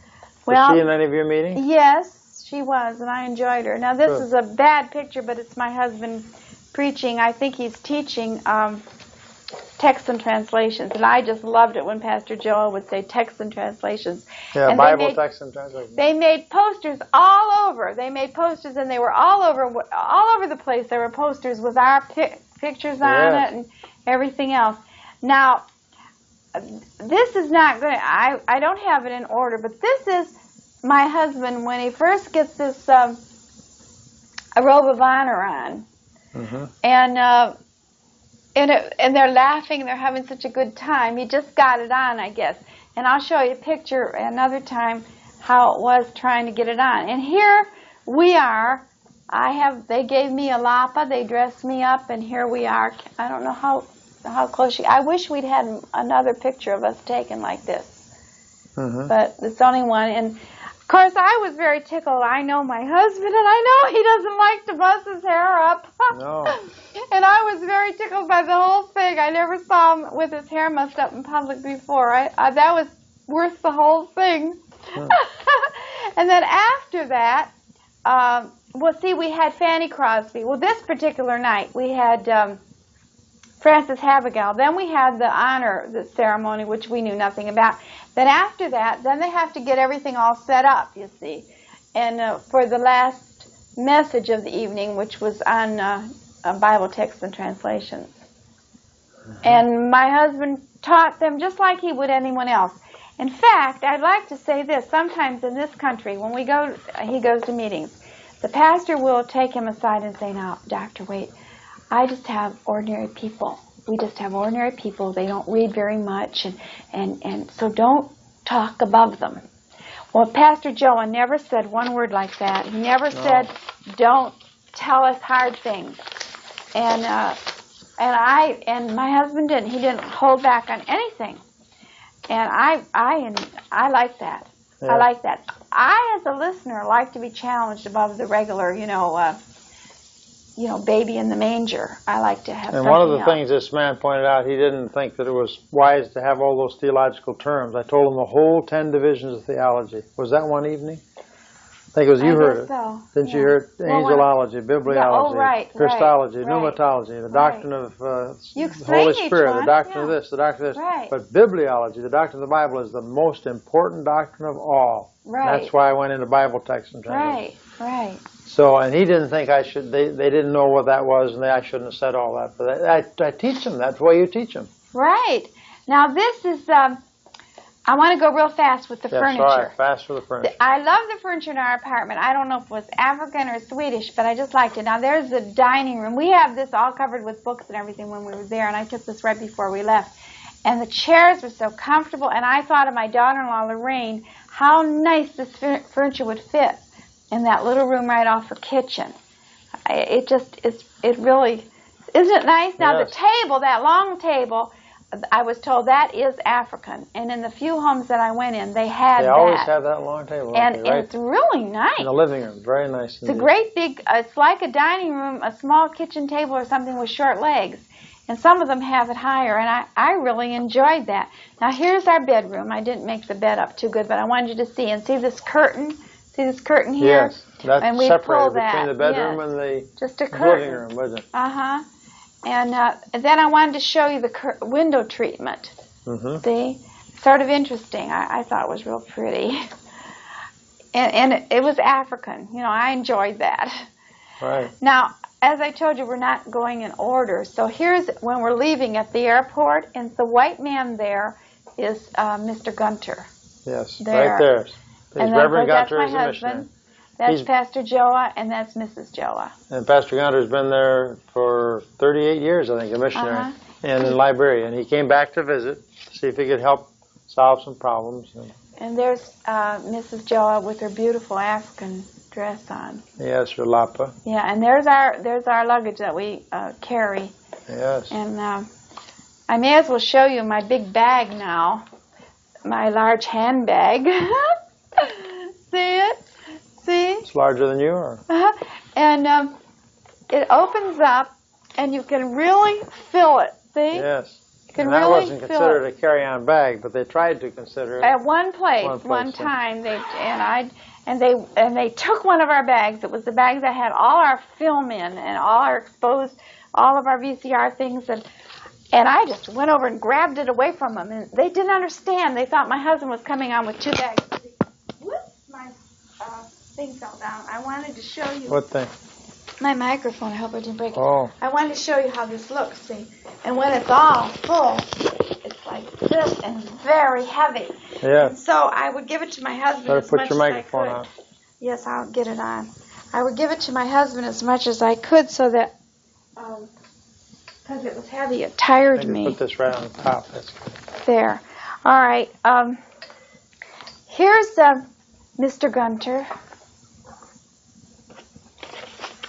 Was she in any of your meetings? Yes, she was, and I enjoyed her. Now, this is a bad picture, but it's my husband preaching. I think he's teaching text and translations, and I just loved it when Pastor Joel would say text and translations. Yeah, and Bible text and translations. They made posters all over. They made posters, and they were all over the place. There were posters with our pictures on it and everything else. Now, this is not going to, I don't have it in order, but this is my husband when he first gets this a robe of honor on. Mm-hmm. And they're laughing, they're having such a good time. He just got it on, I guess. And I'll show you a picture another time how it was trying to get it on. And here we are. They gave me a lapa, they dressed me up, and here we are. I don't know how close I wish we'd had another picture of us taken like this. Mm-hmm. But it's only one. And of course, I was very tickled. I know my husband, and I know he doesn't like to buzz his hair up. No. And I was very tickled by the whole thing. I never saw him with his hair mussed up in public before. That was worth the whole thing. And then after that, we had Fanny Crosby. Well, this particular night, we had Frances Havergal. Then we had the ceremony, which we knew nothing about. Then after that, then they have to get everything all set up, you see. And for the last message of the evening, which was on Bible text and translations. Mm-hmm. And my husband taught them just like he would anyone else. In fact, I'd like to say this. Sometimes in this country, when he goes to meetings, the pastor will take him aside and say, "Now, Dr. Waite, I just have ordinary people. We just have ordinary people. They don't read very much, and so don't talk above them." Well, Pastor Joe never said one word like that. He never said, "Don't tell us hard things." And my husband didn't. He didn't hold back on anything. And I like that. Yeah. I like that. I, as a listener, like to be challenged above the regular, baby in the manger. I like to have. And one of the things this man pointed out, he didn't think that it was wise to have all those theological terms. I told him the whole 10 divisions of theology. Was that one evening? I think it was you heard it. So. Didn't you hear it? Angelology, bibliology, Christology, pneumatology, the doctrine of the Holy Spirit, the doctrine of this, the doctrine of this. Right. But bibliology, the doctrine of the Bible, is the most important doctrine of all. Right. That's why I went into Bible text and translation. Right. So, and he didn't think I should, they didn't know what that was, and I shouldn't have said all that. But I teach them. That's the way you teach them. Right. Now, this is, I want to go real fast with the furniture. Sorry, fast for the furniture. I love the furniture in our apartment. I don't know if it was African or Swedish, but I just liked it. Now, there's the dining room. We have this all covered with books and everything when we were there, and I took this right before we left. And the chairs were so comfortable, and I thought of my daughter-in-law, Lorraine, how nice this furniture would fit in that little room right off her kitchen. It really, isn't it nice? Now, yes. The table, that long table, I was told that is African, and in the few homes that I went in, they had that. They always have that long table. And it's really nice. In the living room, very nice. It's a great big, it's like a dining room, a small kitchen table or something with short legs. And some of them have it higher, and I really enjoyed that. Now, here's our bedroom. I didn't make the bed up too good, but I wanted you to see. And see this curtain? See this curtain here? Yes, that's and we separated between the bedroom and the just a curtain. living room, wasn't it? Uh-huh. And then I wanted to show you the window treatment. Mm-hmm. See? Sort of interesting. I thought it was real pretty. And it was African. I enjoyed that. Right. Now, as I told you, we're not going in order. So here's when we're leaving at the airport, and the white man there is Mr. Gunter. Yes, right there. And Reverend Gunter that's is my a husband. missionary. That's Pastor Joa, and that's Mrs. Joa. And Pastor Gunter's been there for 38 years, I think, a missionary. Uh-huh. in Liberia, and he came back to visit, to see if he could help solve some problems. And there's Mrs. Joa with her beautiful African dress on. Yes, her lapa. Yeah, and there's our luggage that we carry. Yes. And I may as well show you my big bag now, my large handbag. See it? See? It's larger than you are. And it opens up, and you can really fill it. See? Yes. You can and that really wasn't considered a carry-on bag, but they tried to consider it. At one time, they took one of our bags. It was the bag that had all our film in and all of our VCR things, and I just went over and grabbed it away from them, and they didn't understand. They thought my husband was coming on with two bags. Whoops, my thing fell down. I wanted to show you. What thing? My microphone. I hope I didn't break it. Oh. I wanted to show you how this looks, see? And when it's all full, it's like this and very heavy. Yeah. And so I would give it to my husband Better as put much your as I microphone could. on. Yes, I'll get it on. I would give it to my husband as much as I could so that, because it was heavy, it tired me. Put this right on the top. That's good. There. All right. Here's Mr. Gunter.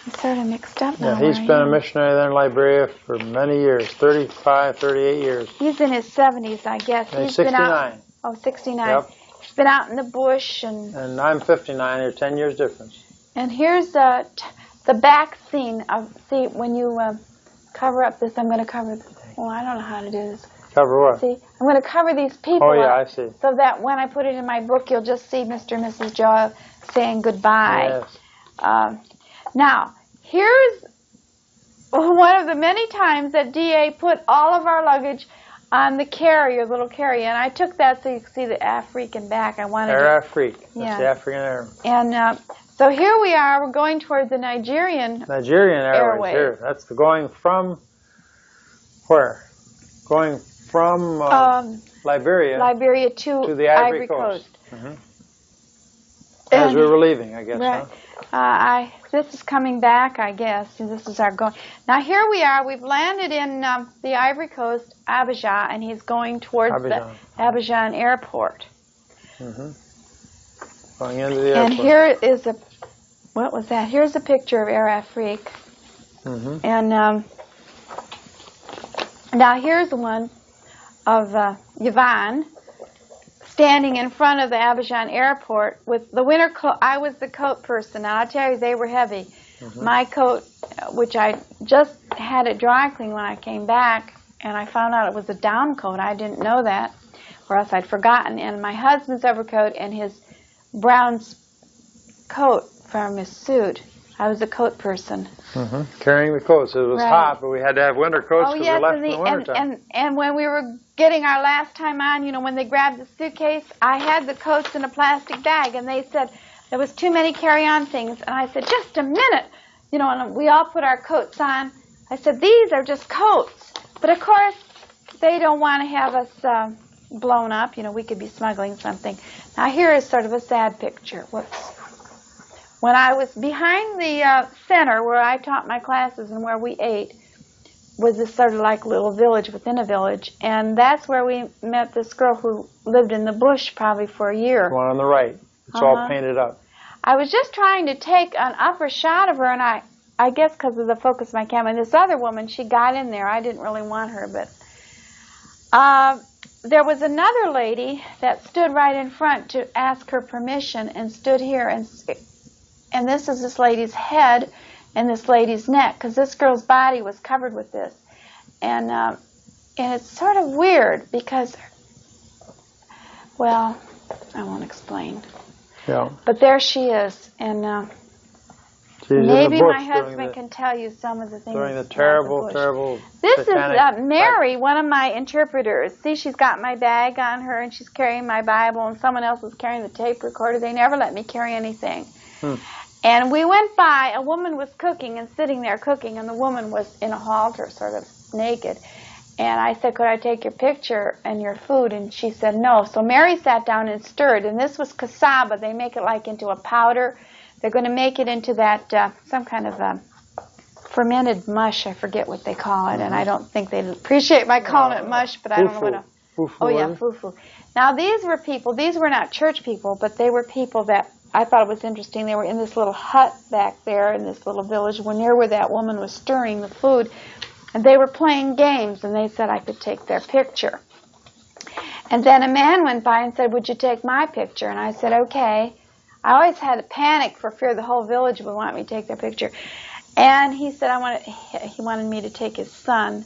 I'm sort of mixed up now. Yeah, he's been a missionary there in Liberia for many years, 35, 38 years. He's in his 70s, I guess. And he's 69. 69. Yep. He's been out in the bush. And I'm 59. There's 10 years difference. And here's the back scene of, see, when you cover up this, I'm going to cover, I don't know how to do this. Cover what? See, I'm going to cover these people Oh, yeah, up I see. so that when I put it in my book, you'll just see Mr. and Mrs. Joa saying goodbye. Yes. Now, here's one of the many times that DA put all of our luggage on the carrier, little carrier, and I took that so you can see the African back. I wanted Air Afrique. That's Yeah. the African Air. And so here we are. We're going toward the Nigerian Airways. Here. That's the going from where? Going from Liberia to the Ivory Coast. Mm-hmm. As we were leaving, I guess. Right. Huh? This is coming back, I guess. This is our going. Now here we are. We've landed in the Ivory Coast, Abidjan, and he's going towards the Abidjan airport. Mm-hmm. Going into the airport. And here is what was that? Here's a picture of Air Afrique. Mm-hmm. And now here's one of Yvonne standing in front of the Abidjan airport with the winter coat. I was the coat person. Now, I'll tell you, they were heavy. Mm-hmm. My coat, which I just had it dry clean when I came back, and I found out it was a down coat. I didn't know that, or else I'd forgotten. And my husband's overcoat and his brown coat from his suit. I was a coat person. Mm-hmm. Carrying the coats. It was hot, but we had to have winter coats because we left in the wintertime. And when we were getting our last time on, you know, when they grabbed the suitcase, I had the coats in a plastic bag, and they said there was too many carry-on things. And I said, just a minute. You know, and we all put our coats on. I said, these are just coats. But, of course, they don't want to have us blown up. You know, we could be smuggling something. Now, here is sort of a sad picture. Whoops. When I was behind the center where I taught my classes and where we ate was this sort of like little village within a village. And that's where we met this girl who lived in the bush probably for a year. The one on the right. It's all painted up. I was just trying to take an upper shot of her, and I guess because of the focus of my camera. And this other woman, she got in there. I didn't really want her, but there was another lady that stood right in front to ask her permission and stood here and this is this lady's head and this lady's neck, because this girl's body was covered with this. And it's sort of weird because, well, I won't explain. Yeah. But there she is. And maybe my husband can tell you some of the things. During the terrible This is Mary, one of my interpreters. See, she's got my bag on her, and she's carrying my Bible, and someone else is carrying the tape recorder. They never let me carry anything. And we went by, a woman was cooking and sitting there cooking, and the woman was in a halter, sort of naked. And I said, could I take your picture and your food? And she said no. So Mary sat down and stirred, and this was cassava. They make it like into a powder. They're going to make it into that, some kind of fermented mush. I forget what they call it, and I don't think they'd appreciate my calling it mush, but I don't know what a... Fufu. Oh, yeah, fufu. Now, these were people, these were not church people, but they were people that I thought it was interesting. They were in this little hut back there in this little village near where that woman was stirring the food, and they were playing games, and they said I could take their picture. And then a man went by and said, would you take my picture? And I said, okay. I always had a panic for fear the whole village would want me to take their picture. And he said he wanted me to take his son.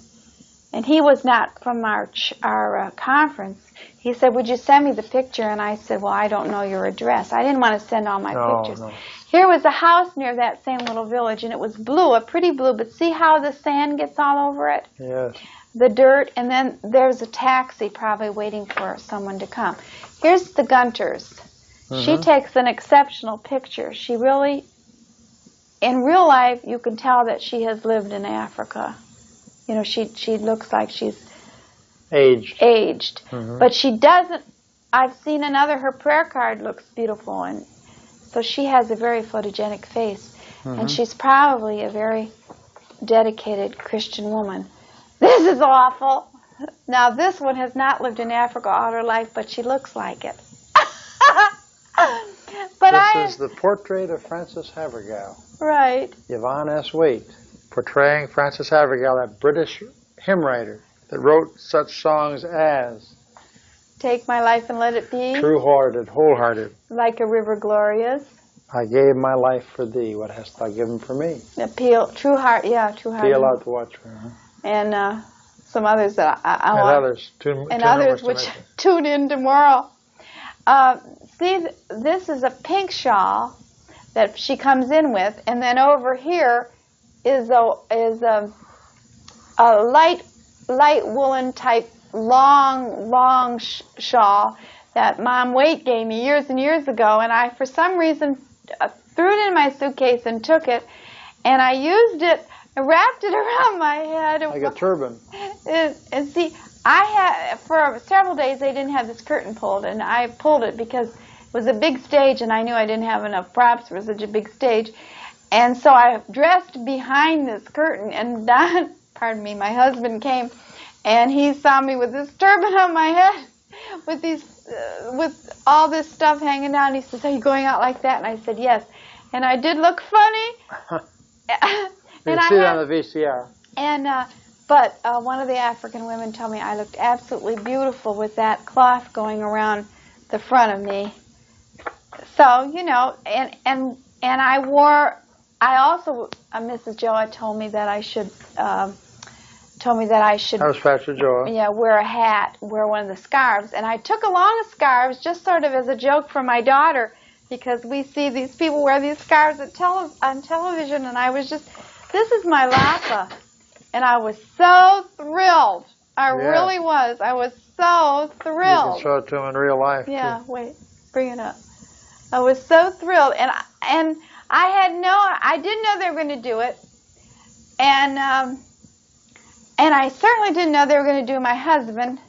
And he was not from our conference. He said, would you send me the picture? And I said, well, I don't know your address. I didn't want to send all my pictures. No. Here was a house near that same little village, and it was blue, a pretty blue, but see how the sand gets all over it? Yes. The dirt, and then there's a taxi probably waiting for someone to come. Here's the Gunters. She takes an exceptional picture. She really, in real life, you can tell that she has lived in Africa. You know, she looks like she's aged. But she doesn't, I've seen her prayer card looks beautiful, and so she has a very photogenic face. And she's probably a very dedicated Christian woman. This is awful. Now, this one has not lived in Africa all her life, but she looks like it. This is the portrait of Frances Havergal. Right. Yvonne S. Waite, portraying Frances Havergal, that British hymn writer that wrote such songs as Take My Life and Let It Be, True-Hearted, Wholehearted, Like a River Glorious, I Gave My Life for Thee, What Hast Thou Given for Me? Appeal, True Heart, True Heart. Feel Out the Watchman. And some others that I and want. Others. And others which tune in tomorrow. See, this is a pink shawl that she comes in with, and then over here is a light woolen type long shawl that Mom Waite gave me years and years ago, and I for some reason threw it in my suitcase and took it, and I used it. I wrapped it around my head. Like a turban. And see, I had, for several days, they didn't have this curtain pulled, and I pulled it because it was a big stage, and I knew I didn't have enough props for such a big stage. And so I dressed behind this curtain, and Don, pardon me, my husband came, and he saw me with this turban on my head, with all this stuff hanging down. He says, are you going out like that? And I said, yes. And I did look funny. You can see it on the VCR. And but one of the African women told me I looked absolutely beautiful with that cloth going around the front of me. So, you know, and I wore. I also, Mrs. Joa told me that I should. That was Pastor Joa. Yeah, wear a hat, wear one of the scarves, and I took along the scarves just sort of as a joke for my daughter, because we see these people wear these scarves on television, and I was just. This is my lapa, and I was so thrilled. I really was. I was so thrilled. You can show it to them in real life. Yeah, too. Wait, bring it up. I was so thrilled, and I didn't know they were going to do it, and I certainly didn't know they were going to do my husband.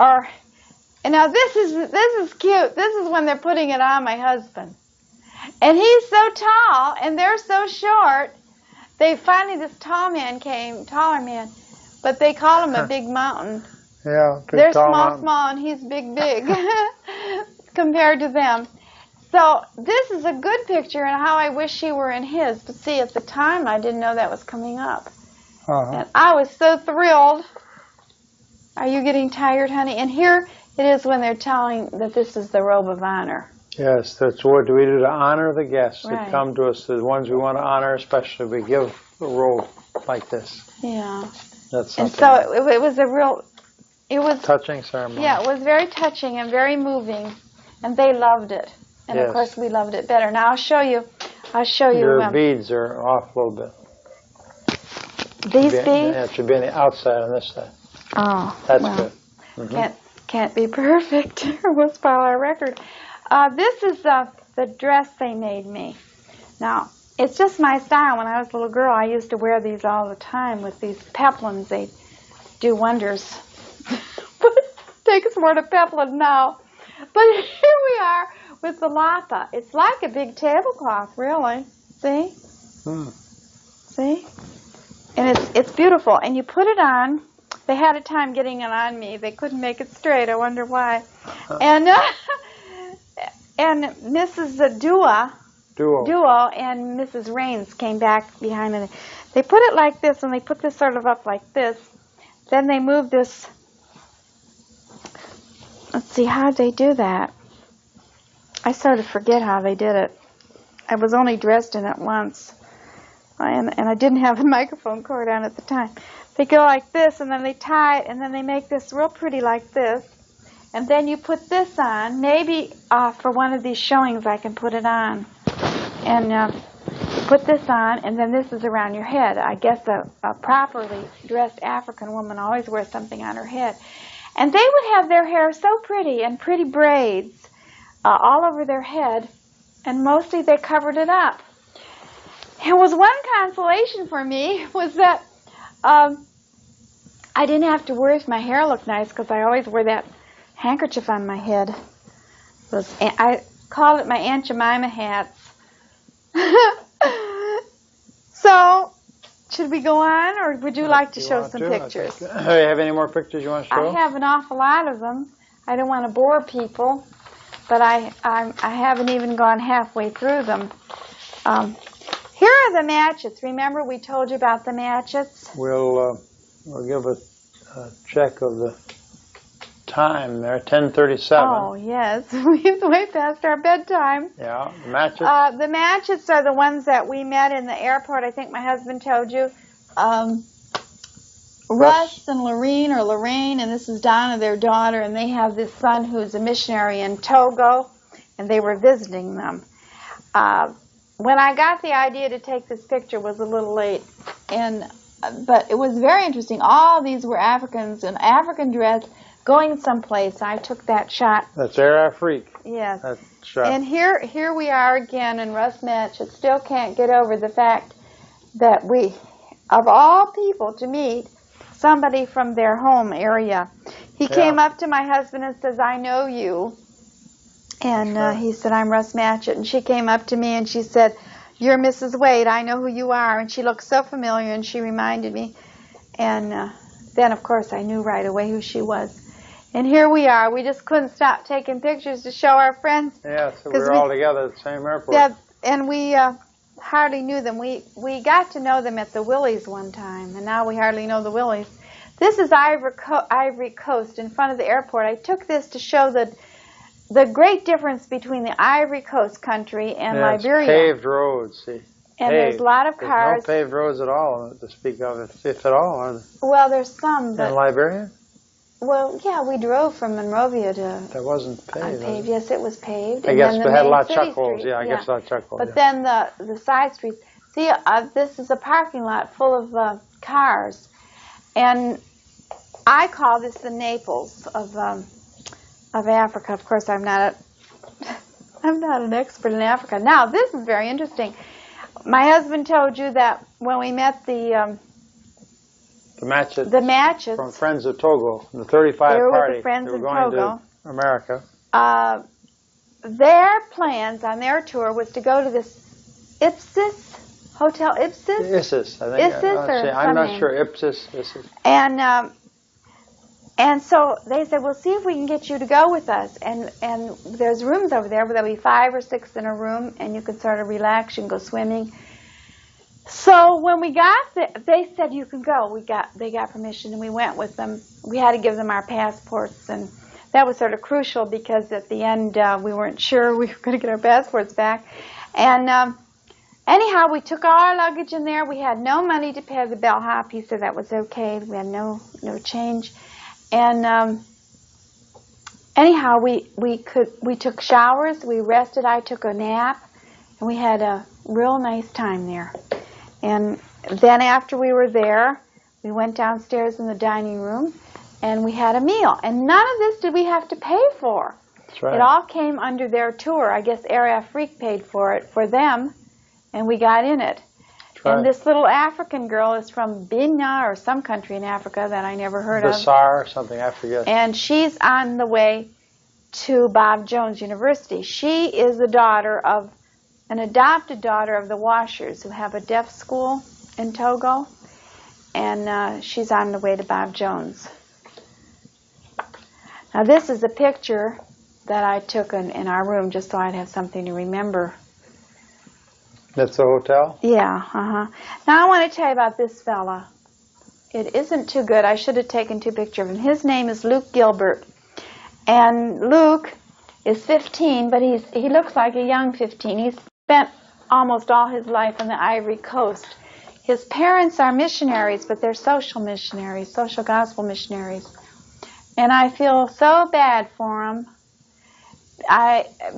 And now this is cute. This is when they're putting it on my husband, and he's so tall, and they're so short. Finally, this taller man, but they call him a big mountain. Yeah, big they're tall small, mountain. and he's big, compared to them. So this is a good picture, and how I wish she were in his. But see, at the time, I didn't know that was coming up. And I was so thrilled. Are you getting tired, honey? And here it is when they're telling that this is the robe of honor. Yes, that's what we do to honor the guests that come to us, the ones we want to honor especially. We give a robe like this. Yeah. That's something. And so it was touching ceremony. Yeah, it was very touching and very moving, and they loved it. And of course we loved it better. Now I'll show you. Your beads are off a little bit. These beads? Yeah, it should be on the outside on this side. Oh, that's good. Can't be perfect. We'll spoil our record. This is the dress they made me. Now, it's just my style. When I was a little girl, I used to wear these all the time with these peplums. They do wonders. But it takes more to peplum now. But here we are with the lapa. It's like a big tablecloth, really. See? See? And it's beautiful. And you put it on. They had a time getting it on me. They couldn't make it straight. I wonder why. And Mrs. Duo and Mrs. Raines came back behind it. They put it like this, and they put this sort of up like this. Then they moved this. Let's see, how'd they do that? I sort of forget how they did it. I was only dressed in it once, and I didn't have the microphone cord on at the time. They go like this, and then they tie it, and then they make this real pretty like this. And then you put this on. Maybe for one of these showings I can put it on. And put this on, and then this is around your head. I guess a properly dressed African woman always wears something on her head. And they would have their hair so pretty, and pretty braids all over their head, and mostly they covered it up. And was one consolation for me was that I didn't have to worry if my hair looked nice, because I always wore that handkerchief on my head. I called it my Aunt Jemima hats. So, should we go on, or would you like to show some pictures? Do you have any more pictures you want to show? I have an awful lot of them. I don't want to bore people, but I haven't even gone halfway through them. Here are the matchets. Remember we told you about the matchets? We'll give a check of the time there, 10:37. Oh, yes. We've way past our bedtime. Yeah, the matchets. The matchets are the ones that we met in the airport. I think my husband told you. Russ and Lorraine, and this is Donna, their daughter, and they have this son who's a missionary in Togo, and they were visiting them. When I got the idea to take this picture was a little late, but it was very interesting. All these were Africans in African dress, going someplace. I took that shot. That's Air Afrique. Yes. That shot. And here we are again in Russ Matchett. Still can't get over the fact that we, of all people to meet, somebody from their home area. He came up to my husband and says, "I know you." And he said, "I'm Russ Matchett." And she came up to me and she said, "You're Mrs. Waite. I know who you are." And she looked so familiar, and she reminded me. And then, of course, I knew right away who she was. And here we are. We just couldn't stop taking pictures to show our friends. Yeah, so we were all together at the same airport. Yeah, and we hardly knew them. We got to know them at the Willies one time, and now we hardly know the Willies. This is Ivory Coast in front of the airport. I took this to show the great difference between the Ivory Coast country and Liberia. It's paved roads, see. And there's a lot of cars. There's no paved roads at all to speak of, if at all, are there? Well, there's some. But in Liberia? Well, yeah, we drove from Monrovia to... That wasn't paved. Yes, it was paved. I guess we had a lot of chuck holes. Yeah, I guess a lot of chuck holes. But then the side streets... See, this is a parking lot full of cars. And I call this the Naples of Africa. Of course, I'm not an expert in Africa. Now, this is very interesting. My husband told you that when we met the Matchett's from Friends of Togo, the 35 party. The Friends they were of going Togo. To America. Their plans on their tour was to go to this Ipsis Hotel. Isis, I think. I'm not sure. Isis. And so they said, "We'll see if we can get you to go with us." And there's rooms over there, but there'll be 5 or 6 in a room, and you can sort of relax. You can go swimming. So when we got there, they said, "You can go." They got permission, and we went with them. We had to give them our passports, and that was sort of crucial because at the end we weren't sure we were going to get our passports back. And anyhow, we took all our luggage in there. We had no money to pay the bellhop. He said that was okay. We had no change. And anyhow, we took showers. We rested. I took a nap, and we had a real nice time there. And then after we were there, we went downstairs in the dining room, and we had a meal. And none of this did we have to pay for. That's right. It all came under their tour. I guess Air Afrique paid for it for them, and we got in it. That's right. And this little African girl is from Bina or some country in Africa that I never heard of. Bassar or something, I forget. And she's on the way to Bob Jones University. She is the daughter of an adopted daughter of the Washers, who have a deaf school. in Togo, and she's on the way to Bob Jones. Now this is a picture that I took in our room just so I'd have something to remember. That's the hotel? Yeah, Now I want to tell you about this fella. It isn't too good. I should have taken 2 pictures of him. His name is Luke Gilbert. And Luke is 15, but he looks like a young 15. He's spent almost all his life on the Ivory Coast. His parents are missionaries, but they're social missionaries, social gospel missionaries. And I feel so bad for him.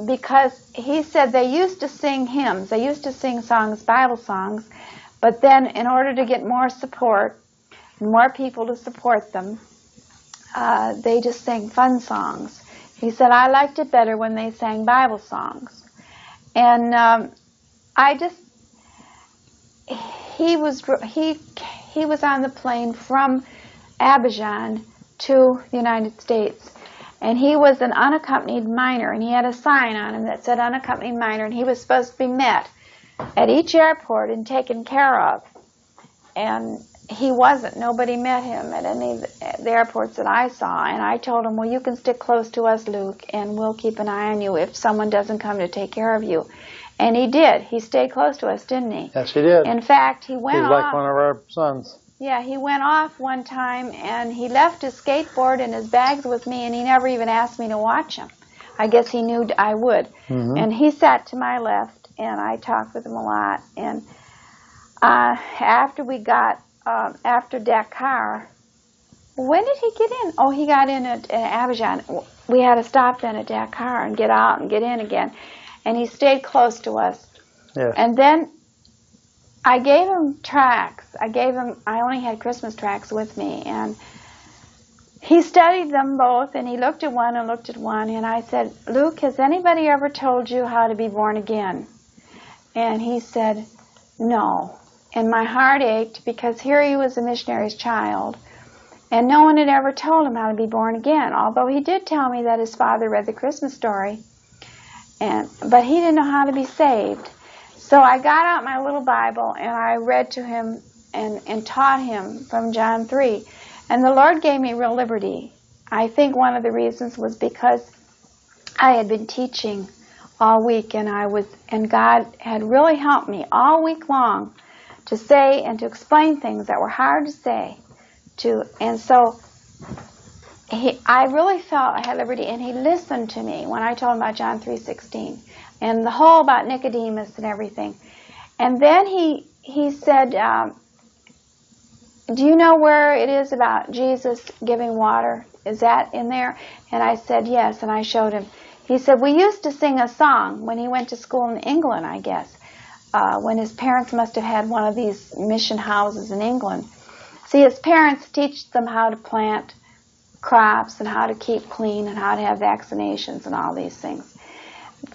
Because he said they used to sing hymns, they used to sing songs, Bible songs, but then in order to get more support, more people to support them, they just sang fun songs. He said, I liked it better when they sang Bible songs. And he was on the plane from Abidjan to the United States. And he was an unaccompanied minor, and he had a sign on him that said unaccompanied minor, and he was supposed to be met at each airport and taken care of. And he wasn't. Nobody met him at any of the airports that I saw. And I told him, well, you can stick close to us, Luke, and we'll keep an eye on you if someone doesn't come to take care of you. And he did. He stayed close to us, didn't he? Yes, he did. In fact, he went off. He's like one of our sons. Yeah, he went off one time, and he left his skateboard and his bags with me, and he never even asked me to watch him. I guess he knew I would. Mm-hmm. And he sat to my left, and I talked with him a lot. And after we got, after Dakar, when did he get in? Oh, he got in at Abidjan. We had to stop then at Dakar and get out and get in again. And he stayed close to us. Yes. And then I gave him tracts. I only had Christmas tracts with me, and he studied them both, and he looked at one and looked at one, and I said, Luke, has anybody ever told you how to be born again? And he said, no. And my heart ached because here he was a missionary's child, and no one had ever told him how to be born again, although he did tell me that his father read the Christmas story, but he didn't know how to be saved. So I got out my little Bible, and I read to him and taught him from John 3. And the Lord gave me real liberty. I think one of the reasons was because I had been teaching all week, and God had really helped me all week long to say and to explain things that were hard to say. And so I really felt I had liberty, and he listened to me when I told him about John 3:16. And the whole about Nicodemus and everything. And then he said, do you know where it is about Jesus giving water? Is that in there? And I said, yes, and I showed him. He said, we used to sing a song when he went to school in England, I guess, when his parents must have had one of these mission houses in England. See, his parents teach them how to plant crops and how to keep clean and how to have vaccinations and all these things.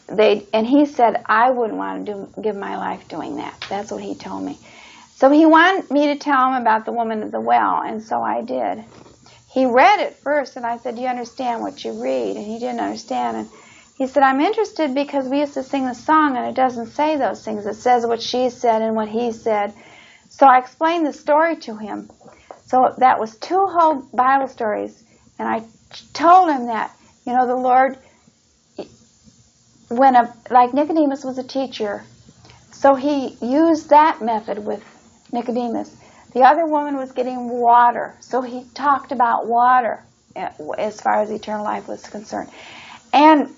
And he said, I wouldn't want to give my life doing that. That's what he told me. So he wanted me to tell him about the woman at the well, and so I did. He read it first, and I said, do you understand what you read? And he didn't understand. And he said, I'm interested because we used to sing the song, and it doesn't say those things. It says what she said and what he said. So I explained the story to him. So that was 2 whole Bible stories, and I told him that, the Lord, like Nicodemus was a teacher, so he used that method with Nicodemus. The other woman was getting water, so he talked about water as far as eternal life was concerned. And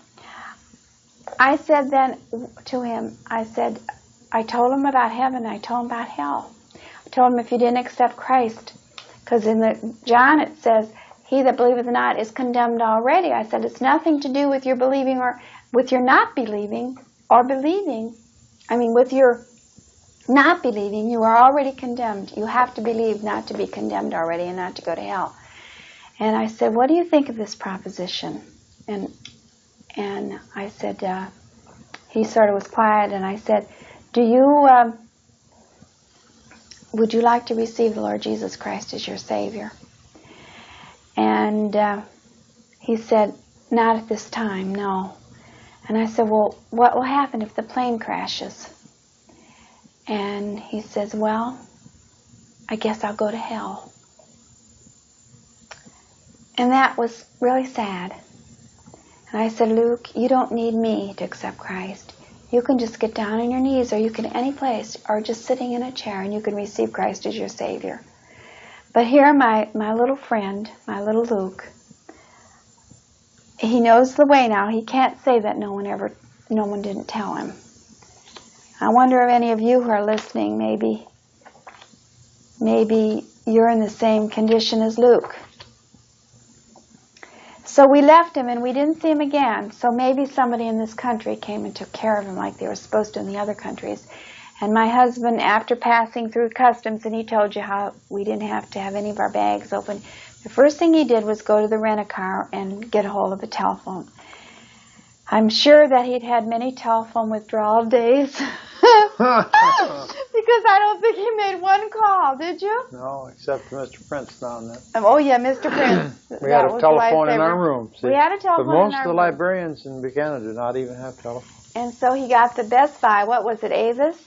I said then to him, I told him about heaven, I told him about hell. I told him if you didn't accept Christ, because in John it says, he that believeth not is condemned already. I said, it's nothing to do with your believing or with your not believing or believing. With your not believing, you are already condemned. You have to believe not to be condemned already and not to go to hell. And I said, what do you think of this proposition? And I said, he sort of was quiet, and I said, would you like to receive the Lord Jesus Christ as your Savior? And he said, not at this time, no. And I said, well, what will happen if the plane crashes? And he says, well, I guess I'll go to hell. And that was really sad. And I said, Luke, you don't need me to accept Christ. You can just get down on your knees, or you can any place, or just sitting in a chair, and you can receive Christ as your Savior. But here my little friend, my little Luke, he knows the way now. He can't say that no one didn't tell him. I wonder if any of you who are listening, maybe you're in the same condition as Luke. So we left him and we didn't see him again. So maybe somebody in this country came and took care of him like they were supposed to in the other countries. And my husband, after passing through customs, and he told you how we didn't have to have any of our bags open, the first thing he did was go to the rent-a-car and get a hold of a telephone. I'm sure that he'd had many telephone withdrawal days. Because I don't think he made one call, did you? No, except for Mr. Prince now and then. Oh, yeah, Mr. Prince. We had a telephone in our room. See? We had a telephone in our room. But most of the librarians in Buchanan do not even have telephone. And so he got the Best Buy. What was it, Avis?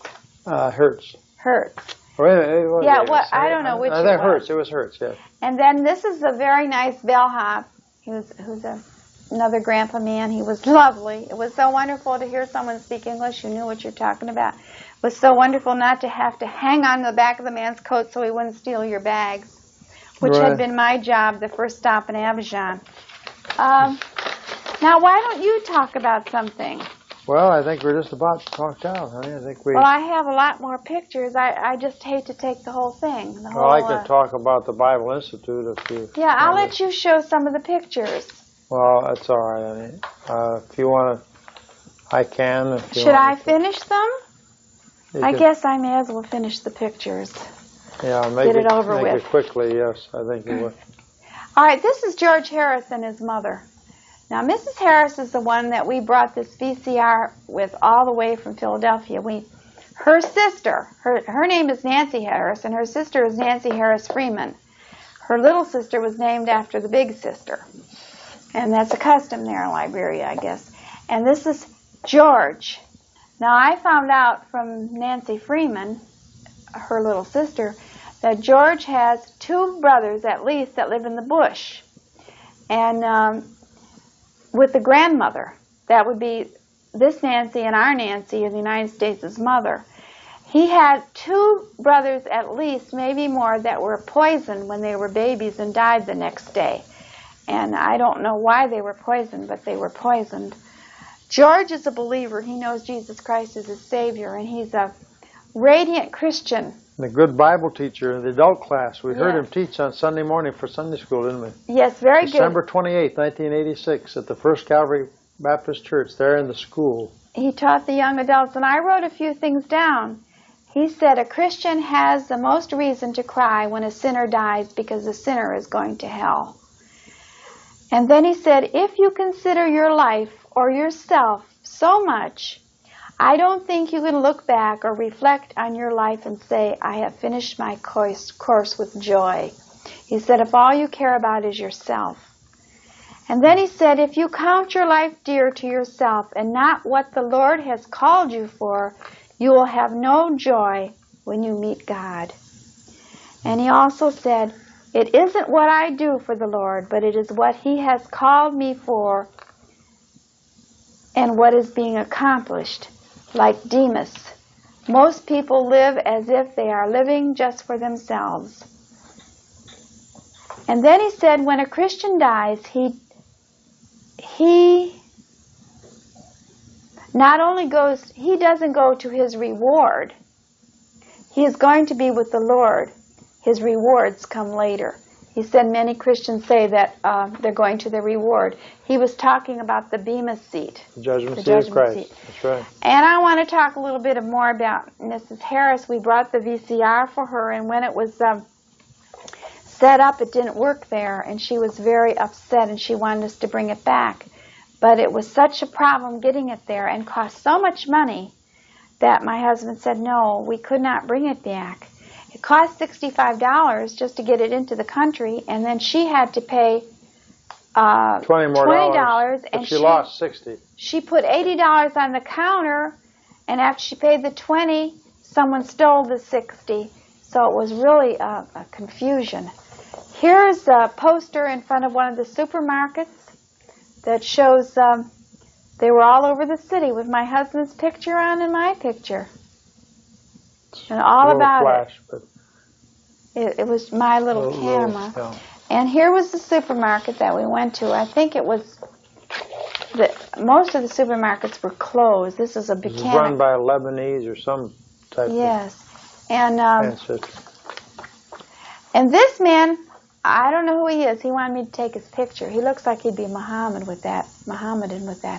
Hertz. Hertz. Yeah, what? I don't know which it was. Hertz. It was Hertz, yes. And then this is a very nice bellhop. Who's another grandpa man. He was lovely. It was so wonderful to hear someone speak English who knew what you're talking about. It was so wonderful not to have to hang on the back of the man's coat so he wouldn't steal your bags, which had been my job the first stop in Abidjan. Now, why don't you talk about something? Well, I think we're just about talked out, honey. Well, I have a lot more pictures. I just hate to take the whole thing. I can talk about the Bible Institute if you... Yeah, I'll let you show some of the pictures. Well, that's all right, honey. If you want to, I can. Should I finish them? I guess I may as well finish the pictures. Yeah, get it over with. Make it quickly, yes. I think you would. All right, this is George Harris and his mother. Now, Mrs. Harris is the one that we brought this VCR with all the way from Philadelphia. Her sister, her name is Nancy Harris, and her sister is Nancy Harris Freeman. Her little sister was named after the big sister. And that's a custom there in Liberia, I guess. And this is George. Now, I found out from Nancy Freeman, her little sister, that George has 2 brothers, at least, that live in the bush. And with the grandmother, that would be this Nancy and our Nancy in the United States' mother. He had 2 brothers, at least, maybe more, that were poisoned when they were babies and died the next day. And I don't know why they were poisoned, but they were poisoned. George is a believer. He knows Jesus Christ is his Savior, and he's a radiant Christian. And a good Bible teacher in the adult class. We heard him teach on Sunday morning for Sunday school, didn't we? Yes, very good. December 28, 1986, at the First Calvary Baptist Church, there in the school. He taught the young adults, and I wrote a few things down. He said, a Christian has the most reason to cry when a sinner dies because the sinner is going to hell. And then he said, if you consider your life or yourself so much, I don't think you can look back or reflect on your life and say, I have finished my course with joy. He said, if all you care about is yourself. And then he said, if you count your life dear to yourself and not what the Lord has called you for, you will have no joy when you meet God. And he also said, it isn't what I do for the Lord, but it is what he has called me for and what is being accomplished. Like Demas, most people live as if they are living just for themselves. And then he said, when a Christian dies, he not only goes, he doesn't go to his reward. He is going to be with the Lord. His rewards come later. He said many Christians say that they're going to their reward. He was talking about the Bema seat. The judgment seat of Christ. That's right. And I want to talk a little bit more about Mrs. Harris. We brought the VCR for her, and when it was set up, it didn't work there, and she was very upset, and she wanted us to bring it back. But it was such a problem getting it there and cost so much money that my husband said, no, we could not bring it back. It cost $65 just to get it into the country, and then she had to pay $20, and she lost $60. She put $80 on the counter, and after she paid the $20, someone stole the $60. So it was really a confusion. Here's a poster in front of one of the supermarkets that shows they were all over the city with my husband's picture on and my picture. And all about flash, it. It was my little camera. And here was the supermarket that we went to. I think it was, most of the supermarkets were closed. This is a Buchanan. It was run by a Lebanese or some type of ancestor. And this man, I don't know who he is. He wanted me to take his picture. He looks like he'd be Mohammedan with that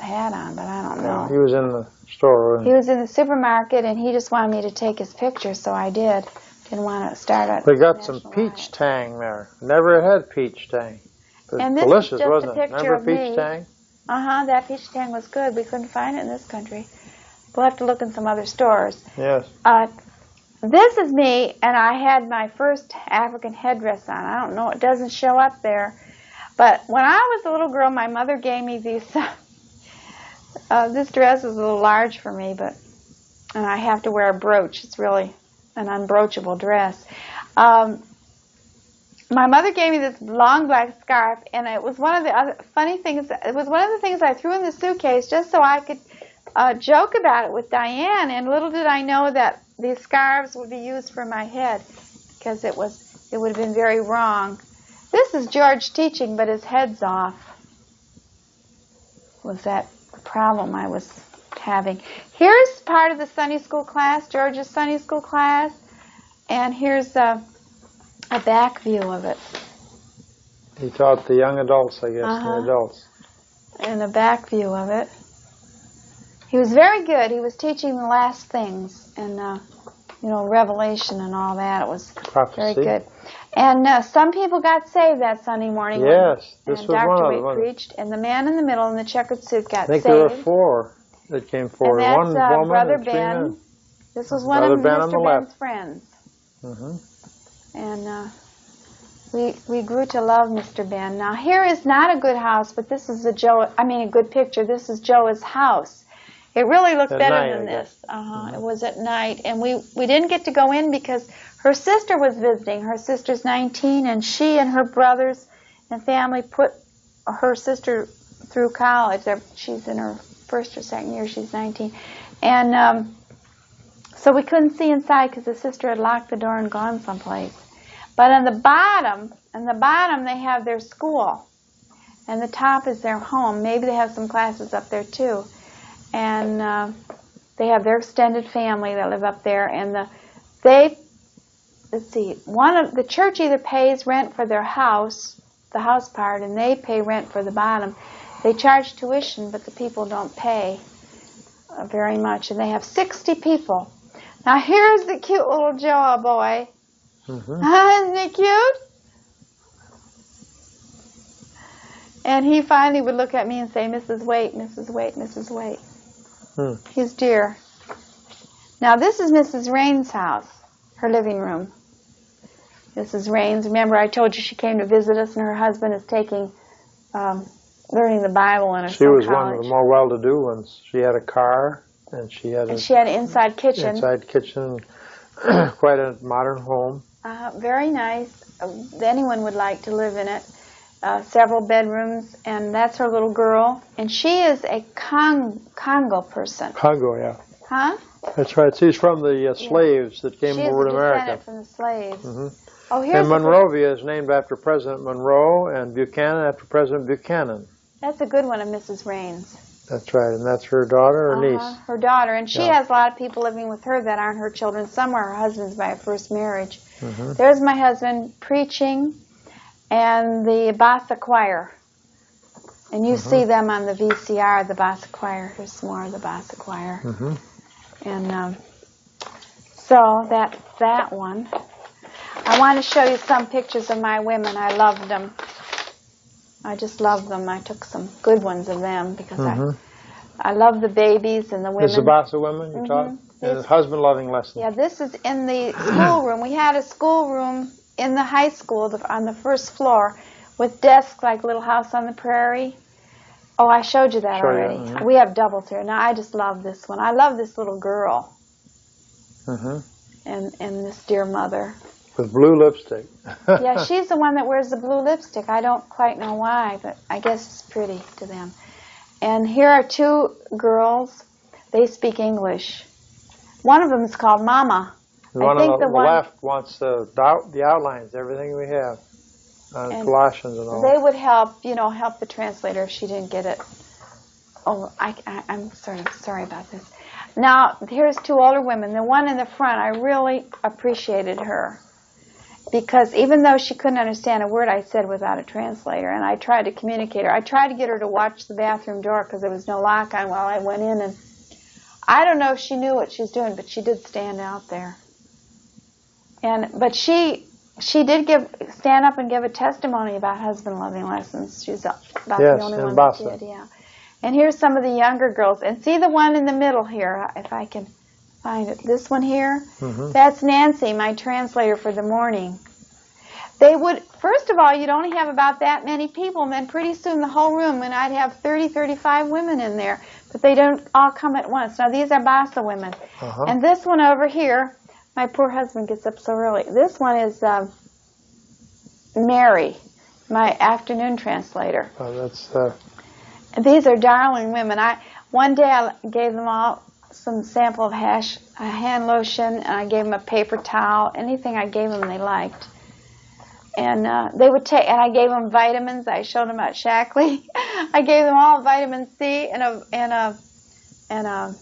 hat on, but I don't know. He was in the store. He was in the supermarket, and he just wanted me to take his picture, so I did. Didn't want to start a We got some peach tang there. Never had peach tang. And this delicious, is just wasn't a picture it? Remember of peach me. tang? That peach tang was good. We couldn't find it in this country. We'll have to look in some other stores. Yes. This is me, and I had my first African headdress on. I don't know, it doesn't show up there. But when I was a little girl, my mother gave me these. This dress is a little large for me, and I have to wear a brooch. It's really an unbroachable dress. My mother gave me this long black scarf, and it was one of the other funny things. It was one of the things I threw in the suitcase just so I could joke about it with Diane. And little did I know that these scarves would be used for my head, because it would have been very wrong. This is George teaching, but his head's off. Was that the problem I was having? Here's part of the Sunday school class, George's Sunday school class, and here's a back view of it. He taught the young adults, I guess, the adults. And a back view of it. He was very good. He was teaching the last things, and Revelation and all that. It was very good. And some people got saved that Sunday morning. Yes, this was Dr. one of Waite them. preached, and the man in the middle in the checkered suit got saved. I think there were 4 that came forward. And one that's woman Brother and 3 Ben. men. This was one of Mr. Ben's friends. And we grew to love Mr. Ben. Now here is not a good house, but this is a good picture. This is Joe's house. It really looked better than this. It was at night, and we didn't get to go in because her sister was visiting. Her sister's 19, and she and her brothers and family put her sister through college. She's in her first or second year. She's 19, and so we couldn't see inside because the sister had locked the door and gone someplace. But on the bottom, they have their school, and the top is their home. Maybe they have some classes up there too. And they have their extended family that live up there, and the church either pays rent for their house, the house part, and they pay rent for the bottom. They charge tuition, but the people don't pay very much, and they have 60 people. Now here's the cute little Joe boy. Isn't he cute? And he finally would look at me and say, "Mrs. Waite, Mrs. Waite, Mrs. Waite." He's dear. Now this is Mrs. Raines' house, her living room. Mrs. Raines, remember I told you she came to visit us, and her husband is taking, learning the Bible in a college. She was one of the more well-to-do ones. She had a car, and she had an inside kitchen. Inside kitchen, quite a modern home. Very nice. Anyone would like to live in it. Several bedrooms, and that's her little girl. And she is a Congo person. Congo, yeah. Huh? That's right. She's from the slaves that came over to America. She's from the slaves. Oh, here's and Monrovia is named after President Monroe, and Buchanan after President Buchanan. That's a good one of Mrs. Raines. That's right, and that's her daughter or niece? Her daughter, and she has a lot of people living with her that aren't her children. Some are her husbands by a first marriage. There's my husband preaching, and the Bassa Choir. And you see them on the VCR, the Bassa Choir. Here's some more of the Bassa Choir. And so that's that one. I want to show you some pictures of my women. I loved them. I just love them. I took some good ones of them because I love the babies and the women. This is the Bassa women you taught? And the husband-loving lesson. Yeah, this is in the schoolroom. We had a schoolroom in the high school on the first floor with desks like Little House on the Prairie. Oh, I showed you that already. We have doubles here. Now, I just love this one. I love this little girl. and this dear mother. With blue lipstick. Yeah, she's the one that wears the blue lipstick. I don't quite know why, but I guess it's pretty to them. And here are two girls. They speak English. One of them is called Mama. One on the left wants the outlines, everything we have, Colossians and all. They would help, help the translator if she didn't get it. Oh, I'm sorry about this. Now, here's two older women. The one in the front, I really appreciated her. Because even though she couldn't understand a word I said without a translator, and I tried to communicate her, I tried to get her to watch the bathroom door because there was no lock on while I went in, and I don't know if she knew what she was doing, but she did stand out there. But she did stand up and give a testimony about husband loving lessons. She's about the only one that did, yeah. And here's some of the younger girls, and see the one in the middle here, if I can find it. This one here, that's Nancy, my translator for the morning. They would, first of all, you'd only have about that many people, and then pretty soon the whole room, and I'd have 30, 35 women in there, but they don't all come at once. Now, these are Bassa women. And this one over here, my poor husband gets up so early. This one is Mary, my afternoon translator. Oh, that's... These are darling women. One day I gave them all some sample of hand lotion, and I gave them a paper towel. Anything I gave them, they liked. And they would take. And I gave them vitamins. I showed them about Shackley. I gave them all vitamin C and a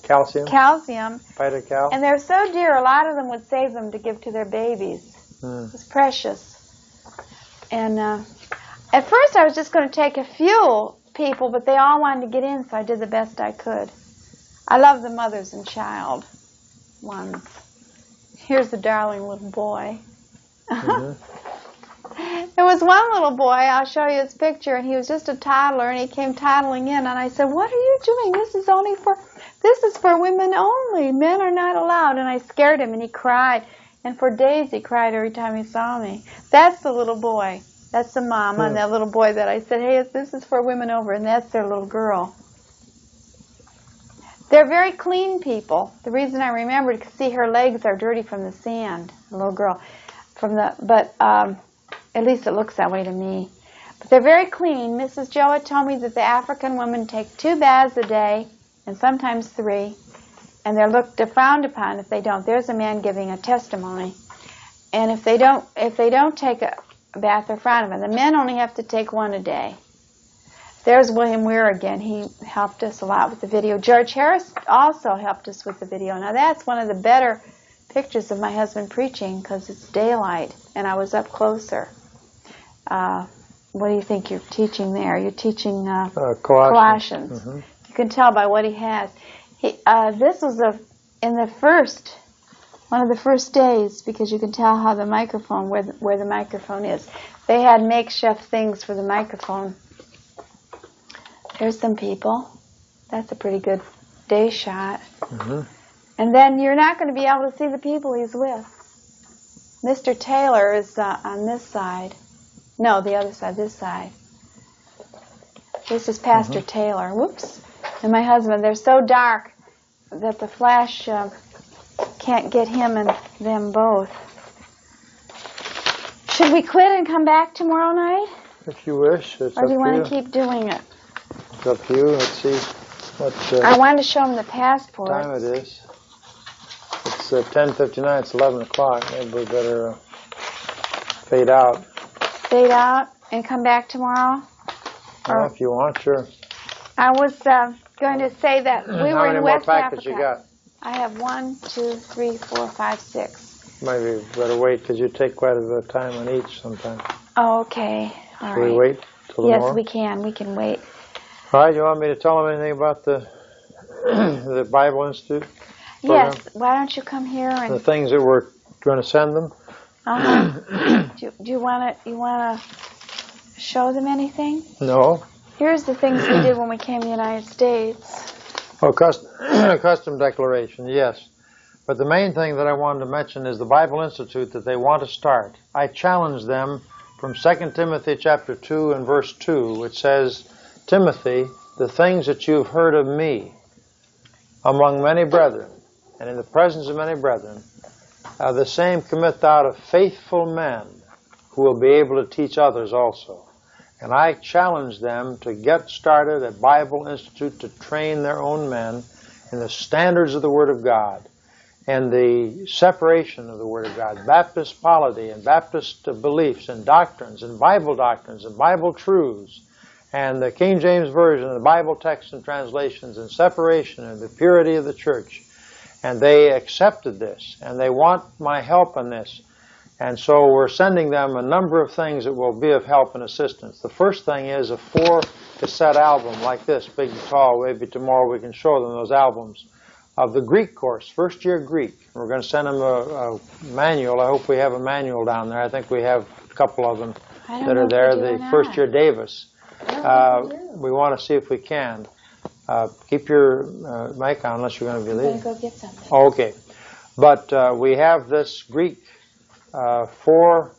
calcium. Vita-Cal. And they're so dear. A lot of them would save them to give to their babies. It was precious. And at first, I was just going to take a few people, but they all wanted to get in, so I did the best I could. I love the mothers and child ones. Here's the darling little boy. There was one little boy, I'll show you his picture, and he was just a toddler, and he came toddling in, and I said, "What are you doing? This is for women only. Men are not allowed." And I scared him, and he cried. And for days he cried every time he saw me. That's the little boy. That's the mama and that little boy that I said, "Hey, this is for women over," and that's their little girl. They're very clean people. The reason I remembered, because see, her legs are dirty from the sand, the little girl. But at least it looks that way to me. But they're very clean. Mrs. Joa told me that the African women take 2 baths a day, and sometimes 3, and they're frowned upon if they don't. There's a man giving a testimony. And if they don't take a bath, they're frowned upon. The men only have to take 1 a day. There's William Weir again. He helped us a lot with the video. George Harris also helped us with the video. Now that's one of the better pictures of my husband preaching because it's daylight and I was up closer. What do you think you're teaching there? You're teaching Colossians. You can tell by what he has. This was one of the first days, because you can tell how the microphone, where the microphone is. They had makeshift things for the microphone. There's some people. That's a pretty good day shot. And then you're not going to be able to see the people he's with. Mr. Taylor is on this side. No, the other side, this side. This is Pastor Taylor. Whoops. And my husband. They're so dark that the flash can't get him and them both. Should we quit and come back tomorrow night? If you wish. Or do you want to keep doing it? It's up to you. Let's see what I wanted to show him the passport. time it is. It's 10:59. It's 11 o'clock. Maybe we better fade out. Fade out and come back tomorrow? Or if you want, sure. I was going to say that we were in West How many more packets Africa. you got? I have 1, 2, 3, 4, 5, 6. Maybe better wait, because you take quite a bit of time on each sometimes. Oh, okay. All Should right. we wait till tomorrow? Yes, we can. We can wait. All right. You want me to tell them anything about the Bible Institute program? Yes. Why don't you come here and The things that we're going to send them? do you want to show them anything? No. Here's the things we did when we came to the United States. Oh, custom declaration, yes. But the main thing that I wanted to mention is the Bible Institute that they want to start. I challenge them from 2 Timothy chapter 2 and verse 2, which says, "Timothy, the things that you've heard of me among many brethren, and in the presence of many brethren, the same commit thou to faithful men who will be able to teach others also. And I challenge them to get started at Bible Institute to train their own men in the standards of the Word of God and the separation of the Word of God, Baptist polity and Baptist beliefs and doctrines and Bible truths, and the King James Version and the Bible texts and translations and separation and the purity of the church. And they accepted this, and they want my help in this. And so we're sending them a number of things that will be of help and assistance. The first thing is a 4-cassette album like this, big and tall. Maybe tomorrow we can show them those albums of the Greek course, first-year Greek. We're going to send them a manual. I hope we have a manual down there. I think we have a couple of them that are there. The first-year Davis. We want to see if we can. Keep your mic on unless you're going to be leaving. I'm going to go get something. Okay. But we have this Greek 4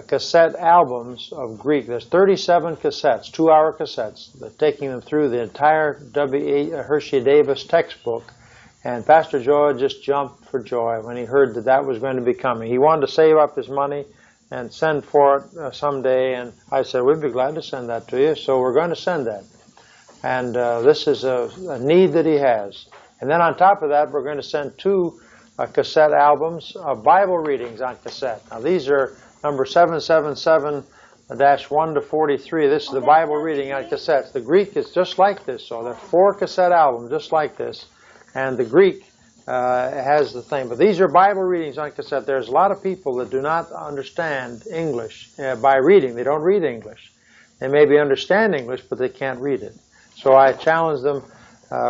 cassette albums of Greek. There's 37 cassettes, 2-hour cassettes, taking them through the entire W. Hershey Davis textbook. And Pastor Joe just jumped for joy when he heard that that was going to be coming. He wanted to save up his money and send for it someday. And I said, we'd be glad to send that to you. So we're going to send that. And this is a need that he has. And then on top of that, we're going to send 2 cassette albums of Bible readings on cassette. Now these are number 777-1 to 43. This is the Bible reading on cassettes. The Greek is just like this. So they're 4 cassette albums just like this. And the Greek has the thing. But these are Bible readings on cassette. There's a lot of people that do not understand English by reading. They don't read English. They maybe understand English, but they can't read it. So I challenge them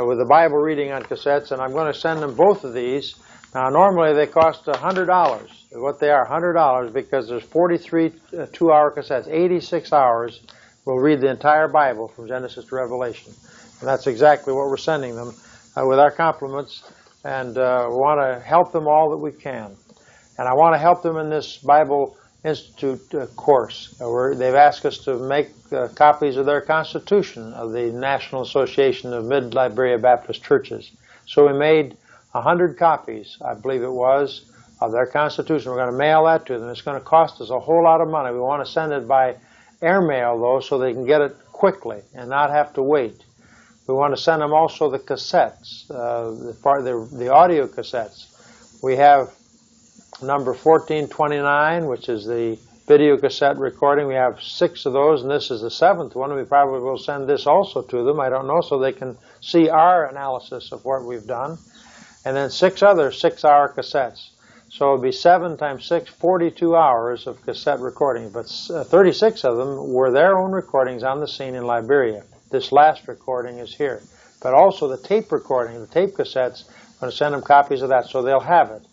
with the Bible reading on cassettes, and I'm going to send them both of these. Now, normally they cost $100. What they are, $100, because there's 43 2-hour cassettes. 86 hours will read the entire Bible from Genesis to Revelation. And that's exactly what we're sending them with our compliments. And we want to help them all that we can. And I want to help them in this Bible Institute course. They've asked us to make copies of their Constitution of the National Association of Mid-Liberia Baptist Churches. So we made 100 copies, I believe it was, of their Constitution. We're going to mail that to them. It's going to cost us a whole lot of money. We want to send it by airmail, though, so they can get it quickly and not have to wait. We want to send them also the cassettes, the audio cassettes. We have number 1429, which is the video cassette recording. We have 6 of those, and this is the 7th one. We probably will send this also to them, I don't know, so they can see our analysis of what we've done. And then 6 other 6-hour cassettes. So it would be 7 times 6, 42 hours of cassette recording. But 36 of them were their own recordings on the scene in Liberia. This last recording is here. But also the tape recording, the tape cassettes, I'm going to send them copies of that so they'll have it.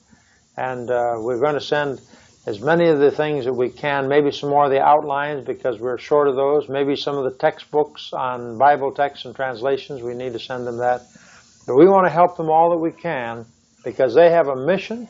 And we're going to send as many of the things that we can, maybe some more of the outlines because we're short of those, maybe some of the textbooks on Bible texts and translations, we need to send them that. But we want to help them all that we can because they have a mission.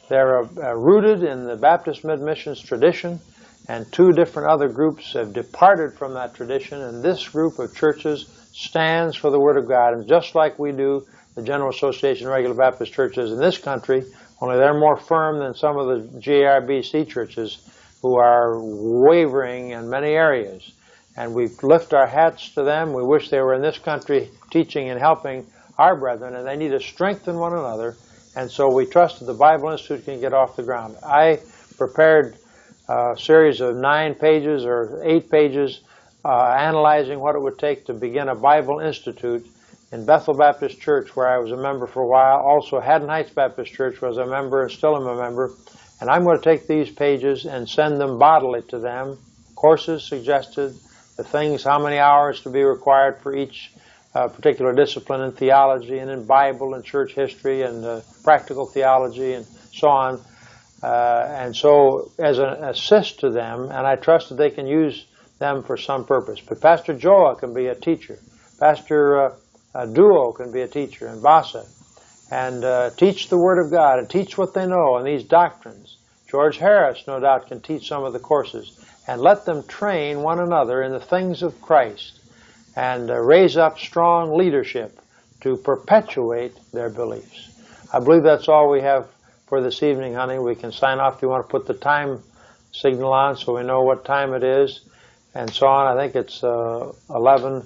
They're rooted in the Baptist Mid-Missions tradition, and 2 different other groups have departed from that tradition, and this group of churches stands for the Word of God. And just like we do, the General Association of Regular Baptist Churches in this country, only they're more firm than some of the GARBC churches who are wavering in many areas. And we lift our hats to them. We wish they were in this country teaching and helping our brethren, and they need to strengthen one another. And so we trust that the Bible Institute can get off the ground. I prepared a series of 9 pages or 8 pages analyzing what it would take to begin a Bible Institute in Bethel Baptist Church, where I was a member for a while, also Haddon Heights Baptist Church, where I was a member and still am a member. And I'm going to take these pages and send them bodily to them, courses suggested, the things, how many hours to be required for each particular discipline in theology and in Bible and church history and practical theology and so on. And so as an assist to them, and I trust that they can use them for some purpose. But Pastor Joa can be a teacher. Pastor Duo can be a teacher, and Vasa, and teach the Word of God and teach what they know and these doctrines. George Harris, no doubt, can teach some of the courses. And let them train one another in the things of Christ and raise up strong leadership to perpetuate their beliefs. I believe that's all we have for this evening, honey. We can sign off if you want to put the time signal on so we know what time it is and so on. I think it's 11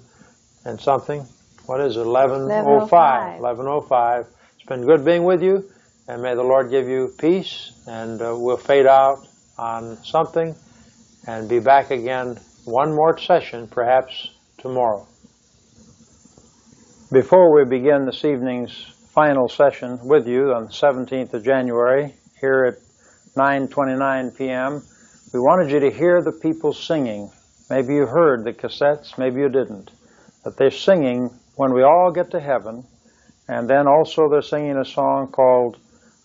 and something. What is it? 11:05. 11:05. It's been good being with you, and may the Lord give you peace, and we'll fade out on something and be back again one more session, perhaps tomorrow. Before we begin this evening's final session with you on the 17th of January, here at 9:29 p.m., we wanted you to hear the people singing. Maybe you heard the cassettes, maybe you didn't. But they're singing When We All Get to Heaven, and then also they're singing a song called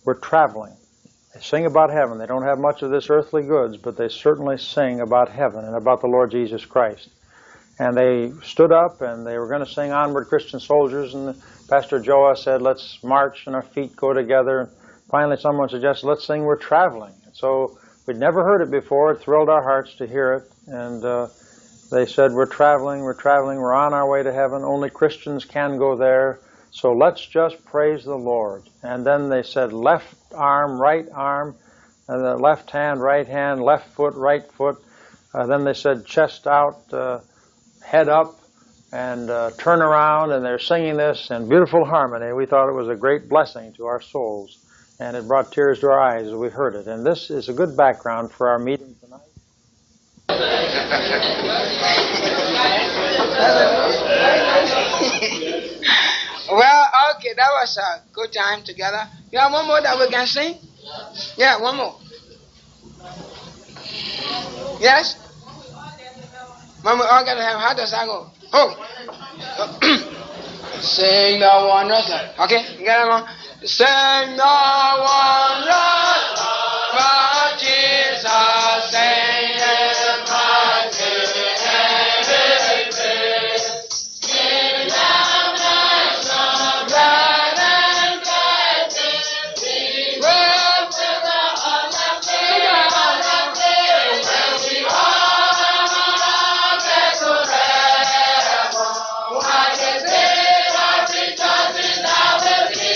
We're Traveling. They sing about heaven. They don't have much of this earthly goods, but they certainly sing about heaven and about the Lord Jesus Christ. And they stood up and they were going to sing Onward Christian Soldiers, and Pastor Joa said, let's march and our feet go together. And finally someone suggested, let's sing We're Traveling. And so we'd never heard it before. It thrilled our hearts to hear it. And they said, we're traveling, we're on our way to heaven. Only Christians can go there. So let's just praise the Lord. And then they said left arm, right arm, and the left hand, right hand, left foot, right foot. Then they said chest out, head up, and turn around. And they're singing this in beautiful harmony. We thought it was a great blessing to our souls. And it brought tears to our eyes as we heard it. And this is a good background for our meeting tonight. Well, okay, that was a good time together. You have one more that we can sing? Yeah, one more. Yes? When we all get to have, how does that go? Oh. Sing the wondrous love. Okay, you get it on? Sing the wondrous love of Jesus, singing my sin and his grace. Sing down and love, right and blessed, we will fill the heart of prayer, when we all get to heaven. Why is it our rejoicing now will be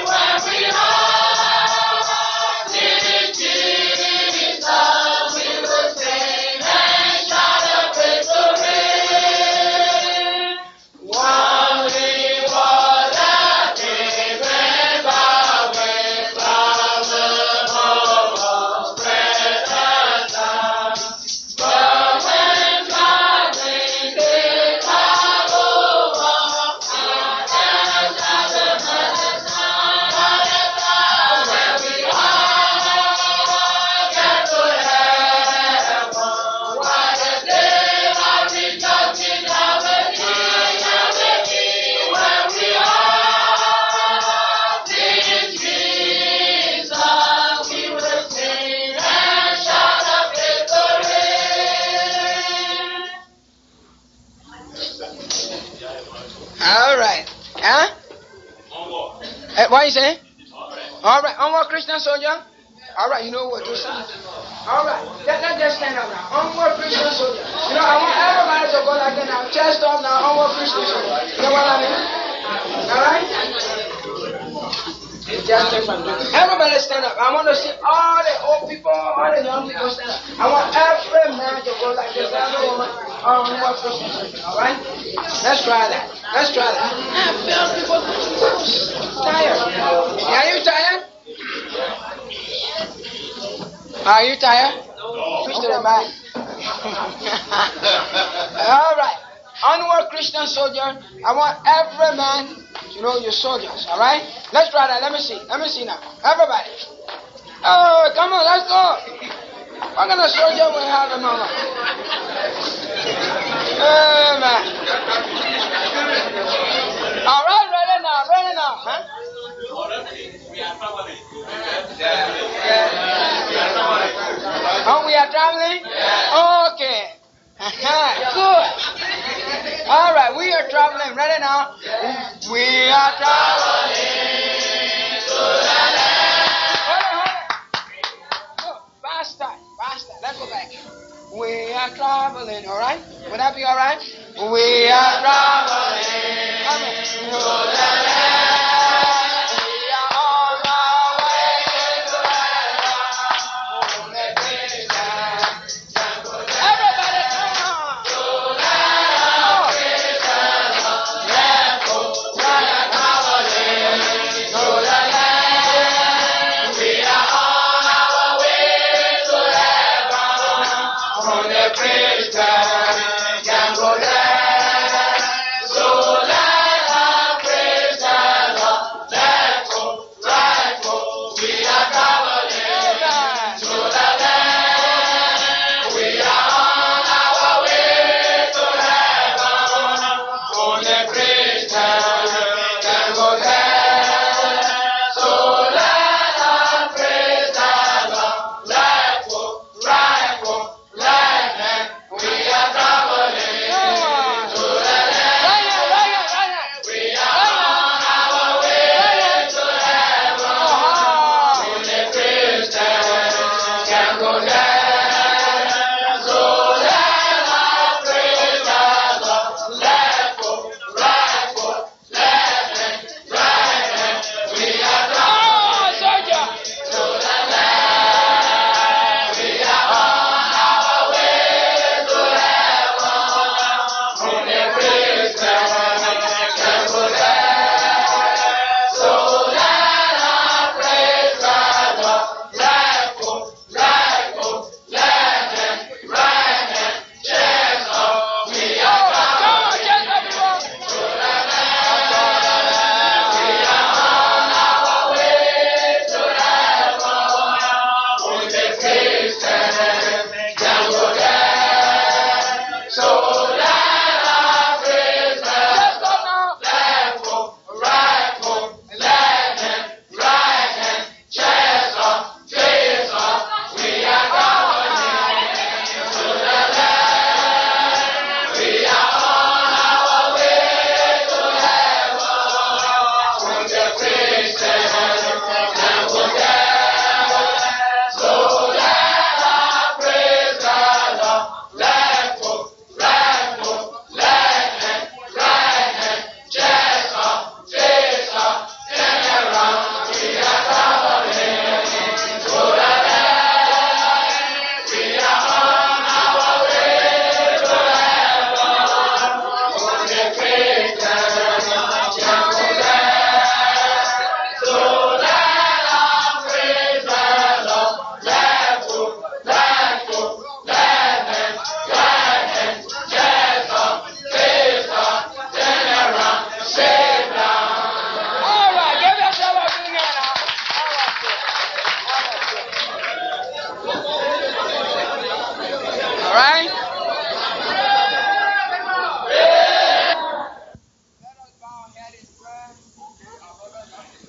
when we all see Jesus, we will sing and shout a victory. One we was at David, but with from the most precious Son. But when God brings it all over, and as the blessed Son, when we all get to heaven, what a day of rejoicing that will be, when we all see Jesus, we will sing and shout a victory. All right. Huh? What you say? All right. Onward Christian soldier. All right. You know what to say. All right. Let's just stand up now. Onward Christian soldier. You know, I want everybody to go like that now. Chest up now. Onward Christian soldier. You know what I mean? All right? Everybody stand up. I want to see all the old people, all the young people stand up. I want every man to go like this. Every woman. Onward Christian soldier. All right? Let's try that. Let's try that. I feel people tired. Are you tired? Are you tired? Switch to the back. All right. Onward Christian soldier. I want every man to know you're soldiers. All right? Let's try that. Let me see. Let me see now. Everybody. Oh, come on. Let's go. What kind of soldier we have among us? Amen. All right. Ready now. Ready now. Huh? Oh, we are traveling? Okay. Good. All right, we are traveling. Ready now? We are traveling to the land. Hold on. No, faster. Let's go back. We are traveling, all right? Would that be all right? We are traveling to the land. We are on our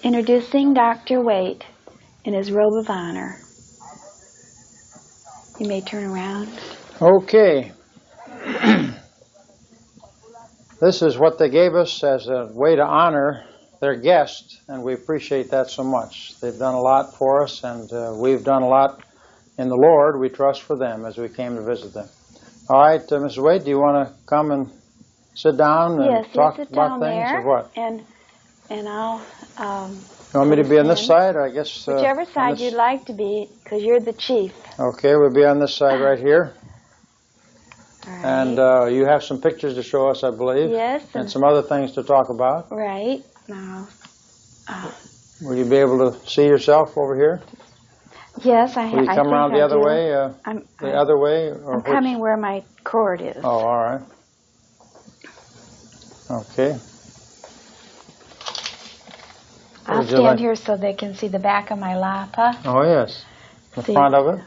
Introducing Dr. Waite in his robe of honor. You may turn around. Okay. This is what they gave us as a way to honor their guest, and we appreciate that so much. They've done a lot for us, and we've done a lot in the Lord. We trust for them as we came to visit them. All right, Mrs. Waite, do you want to come and sit down and talk about things, or what? And I'll... you want me to be on this side, or I guess... whichever side you'd like to be, because you're the chief. Okay, we'll be on this side right here. All right. And you have some pictures to show us, I believe. Yes. And some other things to talk about. Right. Now... will you be able to see yourself over here? Yes, Will you come around the other way? The other way? Or I'm coming where my cord is. Oh, all right. Okay. I'll stand here so they can see the back of my lapa. Oh, yes. The front of it?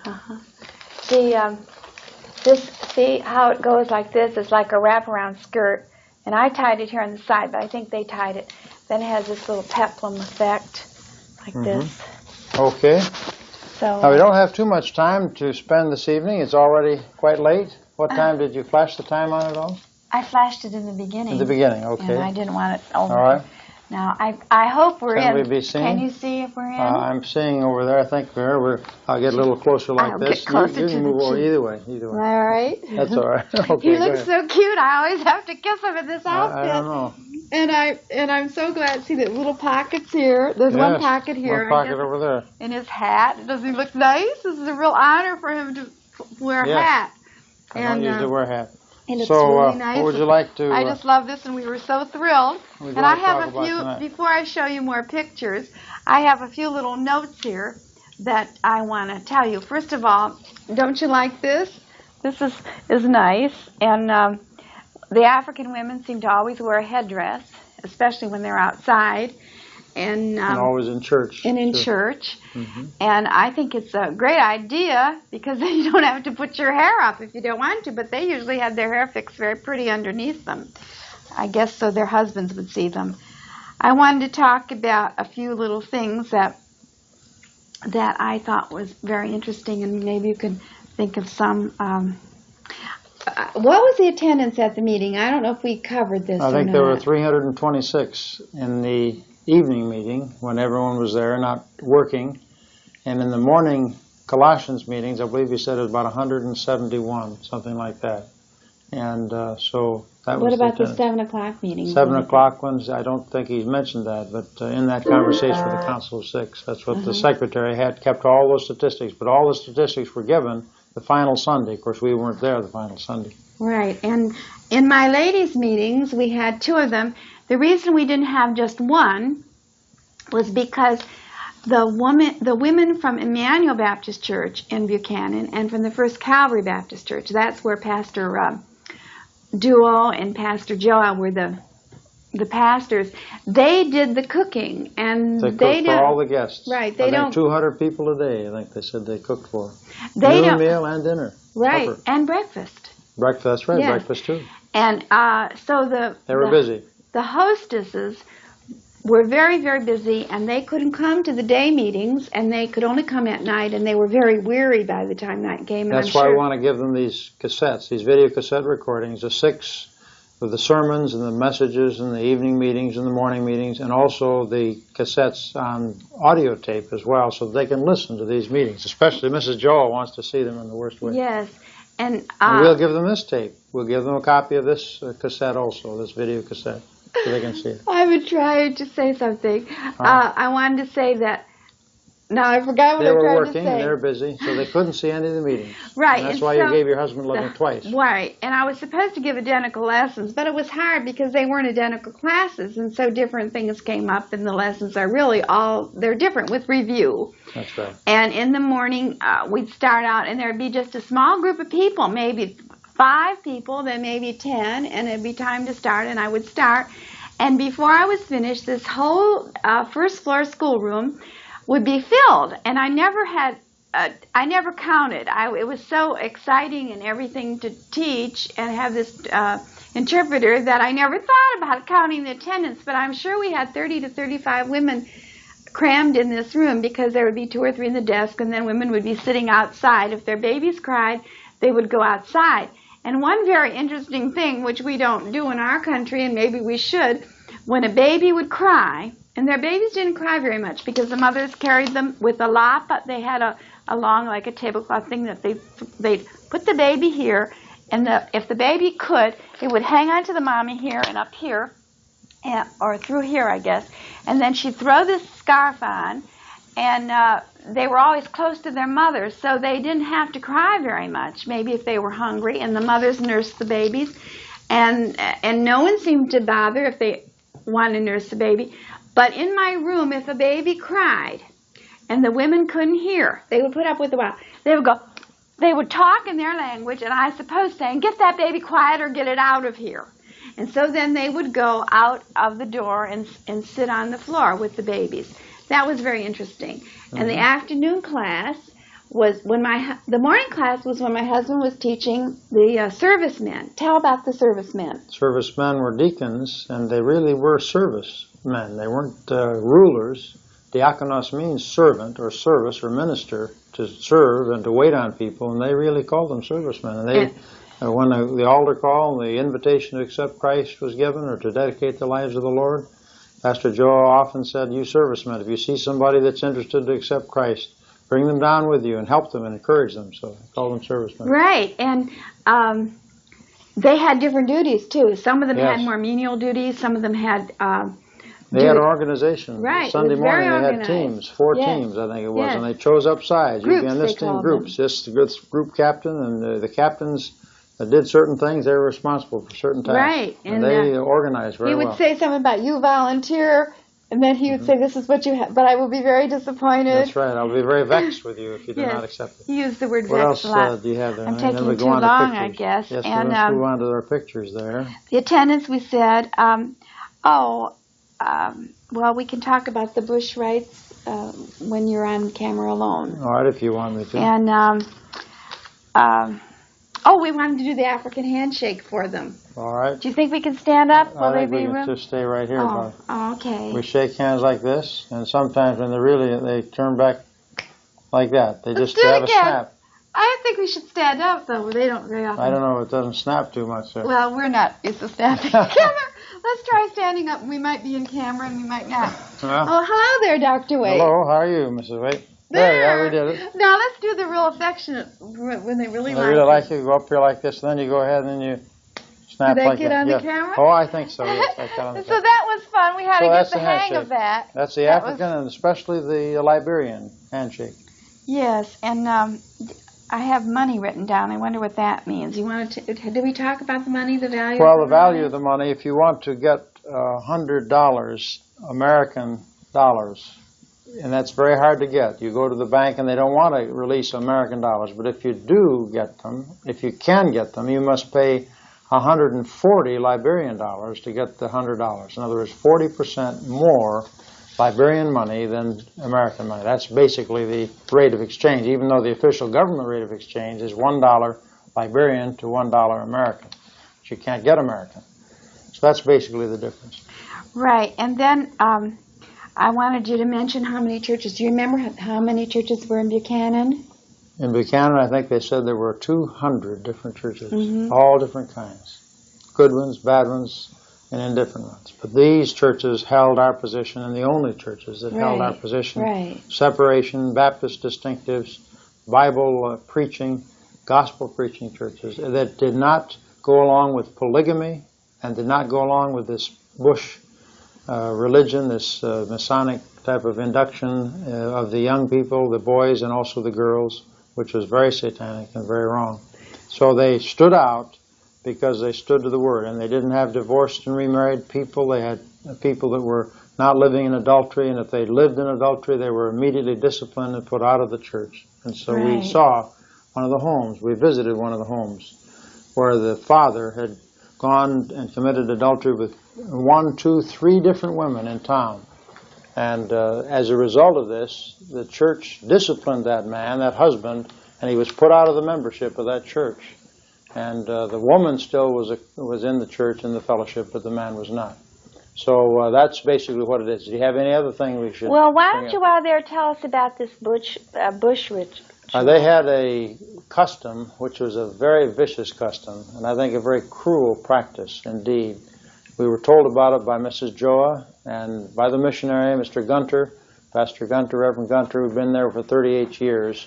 See how it goes like this? It's like a wraparound skirt. And I tied it here on the side, but I think they tied it. Then it has this little peplum effect, like this. Okay. So, now, we don't have too much time to spend this evening. It's already quite late. What time did you flash the time on it all? I flashed it in the beginning. In the beginning, okay. And I didn't want it over. All right. Now, I hope we're in. Can we be seen? Can you see if we're in? I'm seeing over there. I think I'll get a little closer like this. Get closer you to can the move over cheek. either way. All right. That's all right. Okay, he looks so cute. I always have to kiss him in this outfit. I don't know. And I'm so glad to see the little pockets here. There's one pocket here. One pocket over there. In his hat. Doesn't he look nice? This is a real honor for him to wear a hat. I don't usually wear a hat. It looks really nice. What would you like to... I just love this, and we were so thrilled. And I have a few, before I show you more pictures, I have a few little notes here that I want to tell you. First of all, don't you like this? This is nice. And the African women seem to always wear a headdress, especially when they're outside. And always in church. And in church. Mm-hmm. And I think it's a great idea because then you don't have to put your hair up if you don't want to, but they usually have their hair fixed very pretty underneath them. I guess so their husbands would see them. I wanted to talk about a few little things that I thought was very interesting, and maybe you could think of some. What was the attendance at the meeting? I don't know if we covered this. I think there were 326 in the evening meeting when everyone was there, not working. And in the morning Colossians meetings, I believe you said it was about 171, something like that. And so that was... What about the 7 o'clock meeting? 7 o'clock ones, I don't think he's mentioned that, but in that conversation with the Council of Six, that's what the secretary had, kept all those statistics. But all the statistics were given the final Sunday. Of course, we weren't there the final Sunday. Right. And in my ladies' meetings, we had 2 of them. The reason we didn't have just one was because the women from Emmanuel Baptist Church in Buchanan and from the First Calvary Baptist Church, that's where Pastor Duo and Pastor Joel were the pastors. They did the cooking, and they cooked for all the guests. Right. I think 200 people a day. I think they said they cooked for. Noon, meal, and dinner. Right, supper. And breakfast. Breakfast, that's right. Yes. Breakfast too. And so they were busy. The hostesses were very, very busy, and they couldn't come to the day meetings, and they could only come at night, and they were very weary by the time night came. That's why we want to give them these cassettes, these video cassette recordings, the 6 with the sermons and the messages and the evening meetings and the morning meetings, and also the cassettes on audio tape as well, so they can listen to these meetings. Especially Mrs. Joel wants to see them in the worst way. Yes. And we'll give them this tape. We'll give them a copy of this cassette also, this video cassette, so they can see it. I would try to say something. I wanted to say that, now I forgot what I was trying to say. They were working, and they were busy, so they couldn't see any of the meetings. Right. And that's why you gave your husband looking twice. Right. And I was supposed to give identical lessons, but it was hard because they weren't identical classes, and so different things came up, and the lessons are really they're different with review. That's right. And in the morning, we'd start out, and there'd be just a small group of people, maybe 5 people, then maybe 10, and it'd be time to start, and I would start. And before I was finished, this whole first floor schoolroom would be filled, and I never counted. It was so exciting and everything to teach and have this interpreter that I never thought about counting the attendance, but I'm sure we had 30 to 35 women crammed in this room because there would be 2 or 3 in the desk, and then women would be sitting outside. If their babies cried, they would go outside. And one very interesting thing, which we don't do in our country, and maybe we should, when a baby would cry, and their babies didn't cry very much because the mothers carried them with a lapa. They had a long, like a tablecloth thing that they'd put the baby here, and if the baby could, it would hang on to the mommy here and up here, or through here, I guess, and then she'd throw this scarf on, and they were always close to their mothers, so they didn't have to cry very much, maybe if they were hungry, and the mothers nursed the babies, and no one seemed to bother if they wanted to nurse the baby. But in my room, if a baby cried, and the women couldn't hear, they would put up with a while. They would talk in their language, and I suppose saying, "Get that baby quiet or get it out of here." And so then they would go out of the door and sit on the floor with the babies. That was very interesting. Mm-hmm. And the afternoon class was the morning class was when my husband was teaching the servicemen. Tell about the servicemen. Servicemen were deacons, and they really were servicemen. They weren't rulers. Diakonos means servant or service or minister, to serve and to wait on people, and they really called them servicemen. And they, when the altar call and the invitation to accept Christ was given or to dedicate their lives to the Lord, Pastor Joe often said, "You servicemen, if you see somebody that's interested to accept Christ, bring them down with you and help them and encourage them." So I call them servicemen. Right, and they had different duties too. Some of them had more menial duties. Some of them had they had organization. Right. Sunday morning they had teams, 4 teams I think it was, and they chose up sides. Groups, you'd be on this team, groups. This group captain, and the captains that did certain things, they were responsible for certain tasks. Right. And they organized very well. He would say something about, "You volunteer," and then he would say, "This is what you have," but I will be very disappointed. That's right. I'll be very vexed with you if you do not accept it. He used the word what vexed else, a lot. Do you have there? I'm taking too long, I guess. Yes, and, let's move on to our pictures there. The attendance, we said, well, we can talk about the Bush rights when you're on camera alone. All right, if you want me to. And, we wanted to do the African handshake for them. All right. Do you think we can stand up? Will I they think be we can room? just stay right here. Okay. We shake hands like this, and sometimes when they turn back like that. They just have a snap. I think we should stand up, though. They don't very often. I don't know. It doesn't snap too much. So. Well, we're not used to standing together. Let's try standing up. We might be in camera, and we might not. Well, hello there, Dr. Waite. Hello. How are you, Mrs. Waite? There, yeah, we did it. Now let's do the real affectionate when they really like. They really like you. Go up here like this, and then you go ahead and then you snap like that. Did they get on the camera? Oh, I think so. Yes, I got on the So that was fun. We had to get the hang handshake. of that. That's the African and especially the Liberian handshake. Yes, and I have money written down. I wonder what that means. You wanted to? Did we talk about the money, the value? Well, the value of the money. If you want to get $100 American dollars. And that's very hard to get. You go to the bank and they don't want to release American dollars. But if you do get them, if you can get them, you must pay 140 Liberian dollars to get the $100. In other words, 40% more Liberian money than American money. That's basically the rate of exchange, even though the official government rate of exchange is $1 Liberian to $1 American. But you can't get American. So that's basically the difference. Right. And then I wanted you to mention how many churches. Do you remember how many churches were in Buchanan? In Buchanan, I think they said there were 200 different churches, all different kinds. Good ones, bad ones, and indifferent ones. But these churches held our position, and the only churches that held our position. Right. Separation, Baptist distinctives, Bible preaching, gospel preaching churches that did not go along with polygamy and did not go along with this Bush religion, this Masonic type of induction of the young people, the boys, and also the girls, which was very satanic and very wrong. So they stood out because they stood to the Word, and they didn't have divorced and remarried people. They had people that were not living in adultery, and if they lived in adultery, they were immediately disciplined and put out of the church. And so we saw one of the homes, we visited one of the homes, where the father had gone and committed adultery with 1, 2, 3 different women in town. And as a result of this, the church disciplined that man, that husband, and he was put out of the membership of that church. And the woman still was in the church, in the fellowship, but the man was not. So that's basically what it is. Do you have any other thing we should? Well, why don't you, while there, tell us about this bush ritual? They had a custom, which was a very vicious custom, and I think a very cruel practice indeed. We were told about it by Mrs. Joa and by the missionary, Mr. Gunter, Pastor Gunter, Reverend Gunter, who'd been there for 38 years.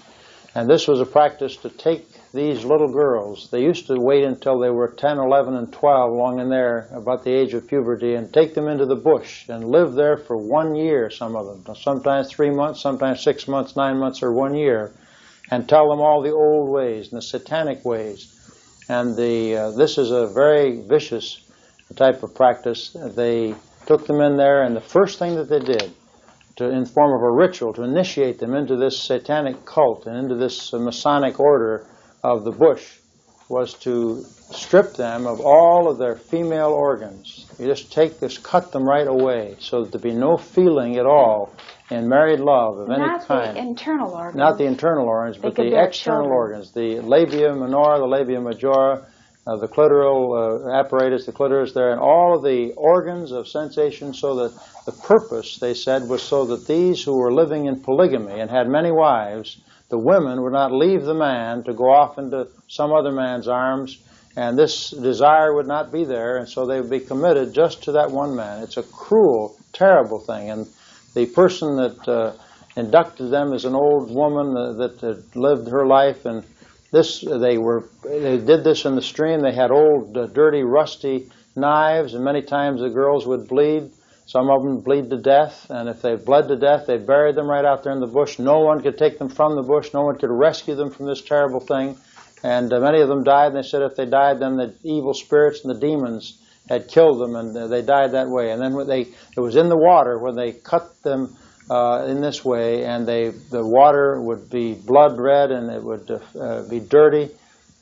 And this was a practice to take these little girls. They used to wait until they were 10, 11, and 12, along in there, about the age of puberty, and take them into the bush and live there for 1 year, some of them. Sometimes 3 months, sometimes 6 months, 9 months, or 1 year. And tell them all the old ways and the satanic ways. And this is a very vicious type of practice. They took them in there, and the first thing that they did, in form of a ritual, to initiate them into this satanic cult and into this Masonic order of the bush, was to strip them of all of their female organs. You just cut them right away, so that there be no feeling at all in married love of any kind. Not the internal organs. Not the internal organs, but the external organs. The labia minora, the labia majora, the clitoral apparatus, the clitoris there, and all of the organs of sensation, so that the purpose, they said, was so that these who were living in polygamy and had many wives, the women would not leave the man to go off into some other man's arms, and this desire would not be there, and so they would be committed just to that one man. It's a cruel, terrible thing, and the person that inducted them is an old woman that lived her life, and they did this in the stream. They had old, dirty, rusty knives, and many times the girls would bleed. Some of them bleed to death, and if they bled to death, they buried them right out there in the bush. No one could take them from the bush. No one could rescue them from this terrible thing. And many of them died, and they said if they died, then the evil spirits and the demons had killed them, and they died that way. And then it was in the water when they cut them in this way, and the water would be blood red, and it would be dirty.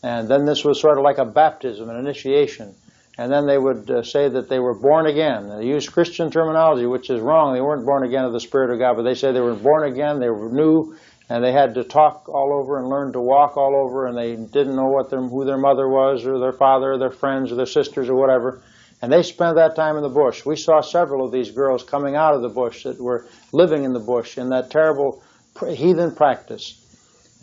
And then this was sort of like a baptism, an initiation. And then they would say that they were born again. They used Christian terminology, which is wrong. They weren't born again of the Spirit of God, but they said they were born again, they were new, and they had to talk all over and learn to walk all over, and they didn't know who their mother was, or their father, or their friends, or their sisters, or whatever. And they spent that time in the bush. We saw several of these girls coming out of the bush that were living in the bush in that terrible heathen practice.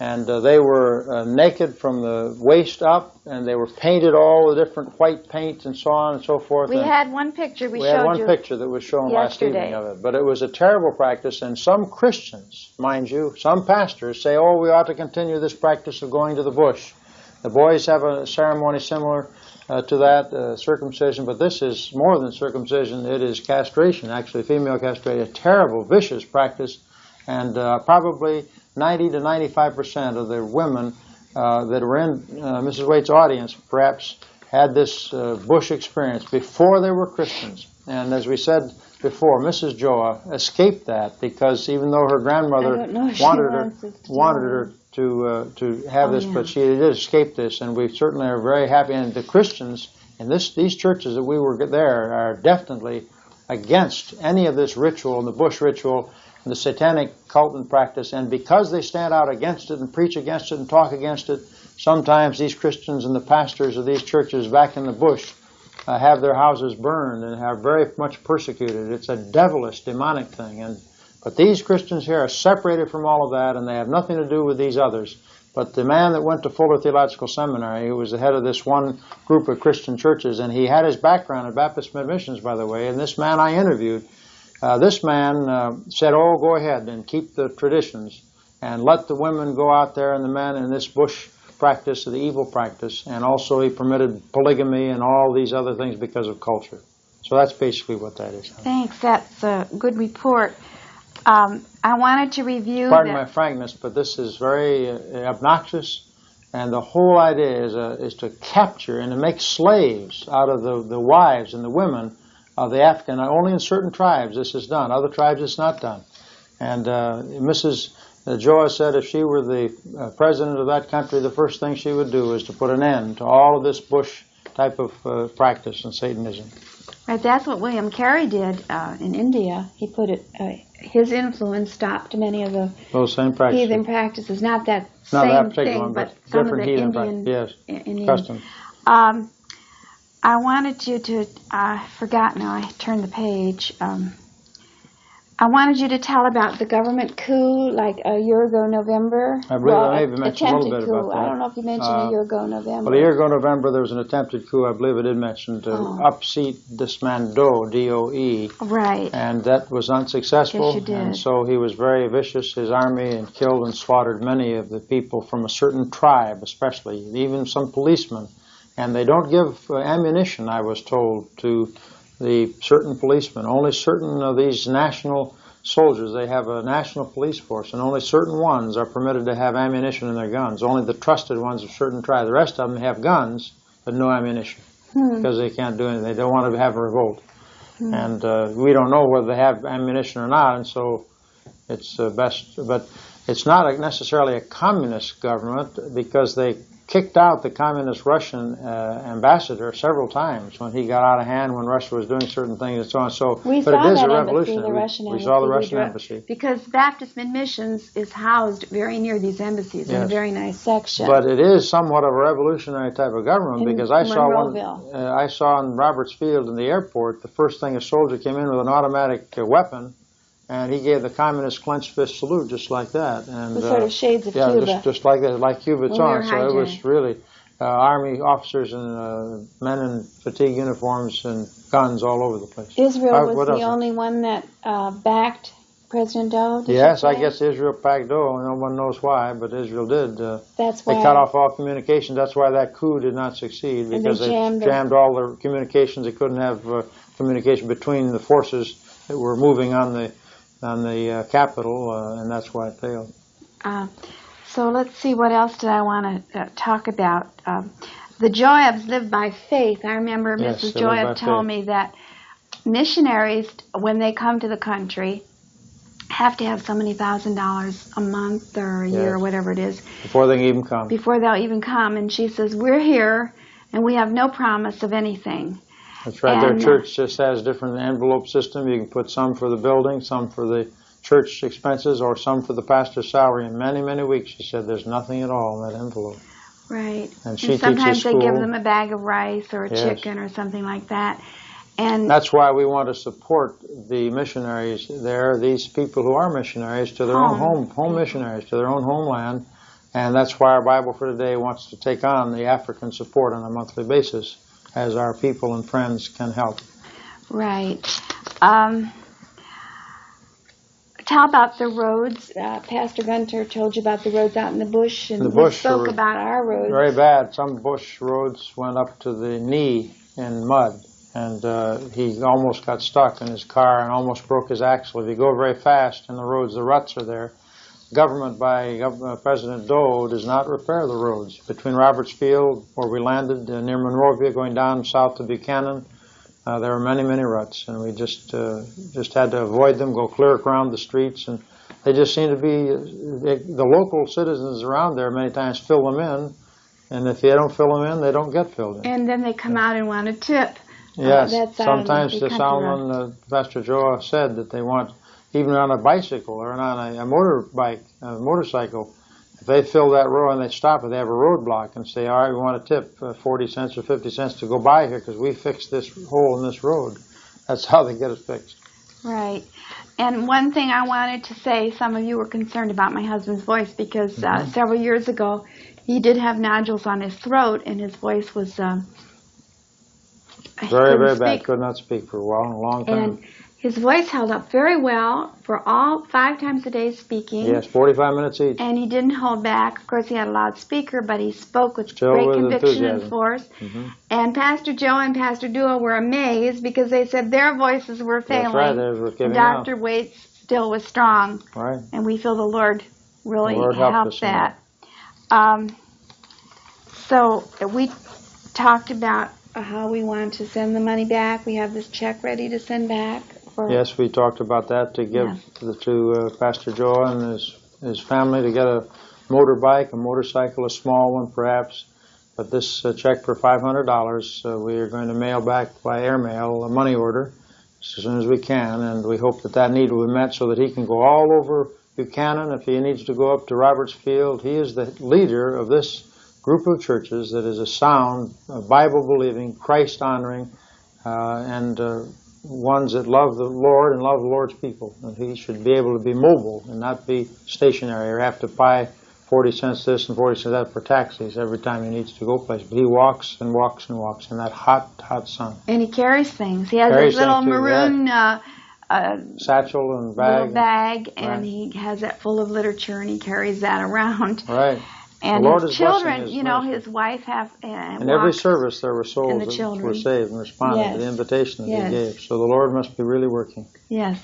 And they were naked from the waist up, and they were painted all the different white paints and so on and so forth. We had one picture we showed you. We had one picture that was shown last evening of it. But it was a terrible practice, and some Christians, mind you, some pastors say, oh, we ought to continue this practice of going to the bush. The boys have a ceremony similar to that, circumcision, but this is more than circumcision. It is castration, actually, female castration, a terrible, vicious practice, and probably 90 to 95% of the women that were in Mrs. Waite's audience perhaps had this bush experience before they were Christians. And as we said before, Mrs. Joa escaped that because even though her grandmother wanted her to have this, but she did escape this, and we certainly are very happy. And the Christians in these churches that we were there are definitely against any of this ritual and the bush ritual, the satanic cult and practice, and because they stand out against it and preach against it and talk against it, sometimes these Christians and the pastors of these churches back in the bush have their houses burned and are very much persecuted. It's a devilish, demonic thing. But these Christians here are separated from all of that, and they have nothing to do with these others. But the man that went to Fuller Theological Seminary, who was the head of this one group of Christian churches, and he had his background in Baptist Missions, by the way, and this man I interviewed, this man said, oh, go ahead and keep the traditions and let the women go out there and the men in this bush practice, the evil practice, and also he permitted polygamy and all these other things because of culture. So that's basically what that is. Thanks. That's a good report. I wanted to review... Pardon my frankness, but this is very obnoxious, and the whole idea is to capture and to make slaves out of the wives and the women of the African. Only in certain tribes this is done. Other tribes it's not done. And Mrs. Joa said if she were the president of that country, the first thing she would do is to put an end to all of this bush type of practice and Satanism. Right, that's what William Carey did in India. He put it. His influence stopped many of those same practices. Heathen practices. Not that not same that particular thing, one, but some of the different Indian customs. I wanted you to, I forgot now, I turned the page. I wanted you to tell about the government coup, like a year ago November. I believe I maybe mentioned a little bit about that. I don't know if you mentioned a year ago November. Well, a year ago November there was an attempted coup. I believe I did mention to upseat this man Doe, D-O-E. Right. And that was unsuccessful. Yes, you did. And so he was very vicious, his army, and killed and slaughtered many of the people from a certain tribe, especially, even some policemen. And they don't give ammunition, I was told, to the certain policemen. Only certain of these national soldiers, they have a national police force, and only certain ones are permitted to have ammunition in their guns. Only the trusted ones of certain tribes. The rest of them have guns, but no ammunition, because they can't do anything. They don't want to have a revolt. And we don't know whether they have ammunition or not, and so it's best. But it's not necessarily a communist government, because they kicked out the communist Russian ambassador several times when he got out of hand, when Russia was doing certain things and so on. So, but it is a revolution. We saw the Russian embassy. Because Baptist Missions is housed very near these embassies in a very nice section. But it is somewhat of a revolutionary type of government, because I saw one. I saw in Roberts Field in the airport, the first thing a soldier came in with an automatic weapon. And he gave the communist clenched fist salute just like that. And the sort of shades of Cuba. Yeah, just like that, like Cuba's on. So it was really Army officers and men in fatigue uniforms and guns all over the place. Israel was the only one that backed President Doe? Yes, I guess Israel backed Doe. No one knows why, but Israel did. That's why they cut off all communications. That's why that coup did not succeed, because they jammed all the communications. They couldn't have communication between the forces that were moving on the capital, and that's why it failed. So let's see, what else did I want to talk about? The Joabs live by faith. I remember Mrs. Joab told me that missionaries, when they come to the country, have to have so many $1,000 a month or a year or whatever it is. Before they even come. Before they'll even come. And she says, we're here, and we have no promise of anything. That's right. Their church just has different envelope system. You can put some for the building, some for the church expenses, or some for the pastor's salary. In many, many weeks, she said, there's nothing at all in that envelope. Right. And she sometimes they give them a bag of rice or a chicken or something like that. And that's why we want to support the missionaries there, these people who are missionaries to their own home missionaries, to their own homeland. And that's why our Bible for Today wants to take on the African support on a monthly basis, as our people and friends can help. Right. Tell about the roads. Pastor Gunter told you about the roads out in the bush, and we spoke about our roads. Very bad. Some bush roads went up to the knee in mud, and he almost got stuck in his car and almost broke his axle. If you go very fast in the roads, the ruts are there. Government by President Doe does not repair the roads. Between Roberts Field, where we landed, near Monrovia, going down south to Buchanan, there were many, many ruts, and we just had to avoid them, go clear around the streets, and they just seem to be, the local citizens around there many times fill them in, and if you don't fill them in, they don't get filled in. And then they come out and want a tip. Yes, sometimes the Solomon, Pastor Joe said that they want, even on a bicycle or on a motorcycle, if they fill that road and they stop it, they have a roadblock and say, all right, we want a tip, 40 cents or 50 cents to go by here because we fixed this hole in this road. That's how they get it fixed. Right. And one thing I wanted to say, some of you were concerned about my husband's voice because several years ago he did have nodules on his throat and his voice was very, very bad. Could not speak for a while, a long time. And his voice held up very well for all 5 times a day speaking. Yes, 45 minutes each. And he didn't hold back. Of course, he had a loudspeaker, but he spoke with great conviction and force. And Pastor Joe and Pastor Duo were amazed because they said their voices were failing. That's right, they were giving out. Dr. Waite still was strong. Right. And we feel the Lord really helped that. So we talked about how we want to send the money back. We have this check ready to send back. Yes, we talked about that to give to Pastor Joe and his family to get a motorbike, a motorcycle, a small one perhaps. But this check for $500, we are going to mail back by airmail a money order as soon as we can, and we hope that need will be met so that he can go all over Buchanan. If he needs to go up to Roberts Field, he is the leader of this group of churches that is a sound, Bible-believing, Christ-honoring, and ones that love the Lord and love the Lord's people. And he should be able to be mobile and not be stationary or have to buy 40 cents this and 40 cents that for taxis every time he needs to go places. But he walks and walks and walks in that hot, hot sun. And he carries things. He has his little maroon satchel and little bag, right. And he has that full of literature, and he carries that around. Right. And his children, you know, his wife have. In every service, there were souls that were saved and responded to the invitation that he gave. So the Lord must be really working. Yes.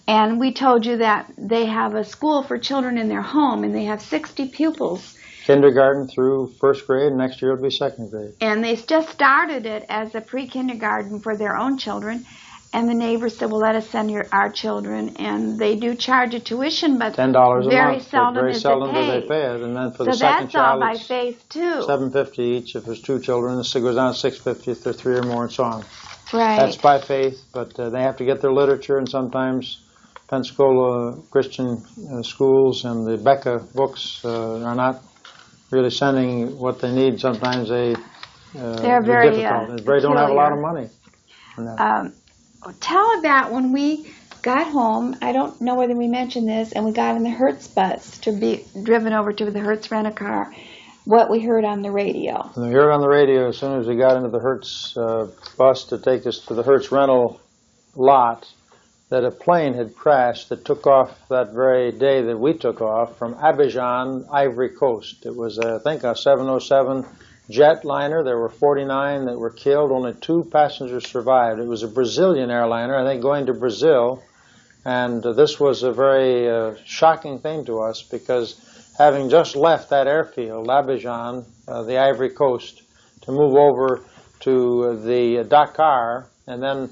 And we told you that they have a school for children in their home, and they have 60 pupils. Kindergarten through first grade, and next year it'll be second grade. And they just started it as a pre-kindergarten for their own children. And the neighbors said, well, let us send our children. And they do charge a tuition, but $10 a month. Very seldom do they pay it. And then for the second child, that's all by faith, too. $7.50 each if there's 2 children. This goes down to $6.50 if there's 3 or more, and so on. Right. That's by faith, but they have to get their literature, and sometimes Pensacola Christian schools and the Becca books are not really sending what they need. Sometimes they're very difficult. They don't have a lot of money. Tell about when we got home. I don't know whether we mentioned this, and we got in the Hertz bus to be driven over to the Hertz rent-a-car. What we heard on the radio. We heard on the radio as soon as we got into the Hertz bus to take us to the Hertz rental lot that a plane had crashed that took off that very day that we took off from Abidjan, Ivory Coast. It was, I think, a 707 jetliner. There were 49 that were killed. Only 2 passengers survived. It was a Brazilian airliner, I think, going to Brazil. And this was a very shocking thing to us because having just left that airfield, Abidjan, the Ivory Coast, to move over to the Dakar, and then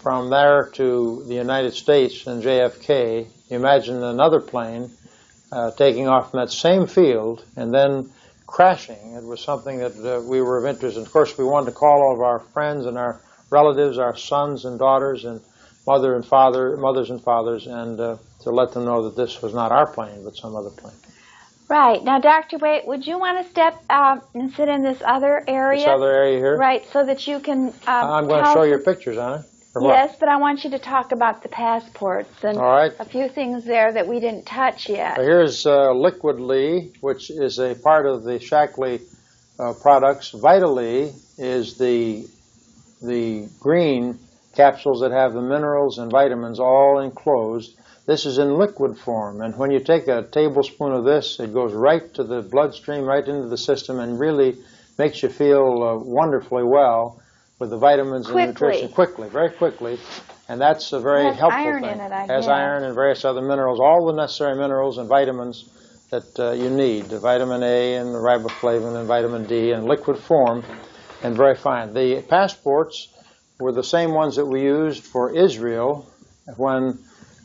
from there to the United States and JFK, you imagine another plane taking off from that same field and then crashing. It was something that we were of interest in. Of course, we wanted to call all of our friends and our relatives, our sons and daughters, and mothers and fathers, and to let them know that this was not our plane, but some other plane. Right. Now, Dr. Waite, would you want to step out and sit in this other area? This other area here? Right, so that you can I'm going to show your pictures on it. Yes, but I want you to talk about the passports and a few things there that we didn't touch yet. Here's Liquidly, which is a part of the Shackley products. Vitally is the green capsules that have the minerals and vitamins all enclosed. This is in liquid form, and when you take a tablespoon of this, it goes right to the bloodstream, right into the system, and really makes you feel wonderfully well with the vitamins and nutrition very quickly. And that's a very helpful iron thing. In it, I It has iron and various other minerals, all the necessary minerals and vitamins that you need, the vitamin A and the riboflavin and vitamin D in liquid form, and very fine. The passports were the same ones that we used for Israel when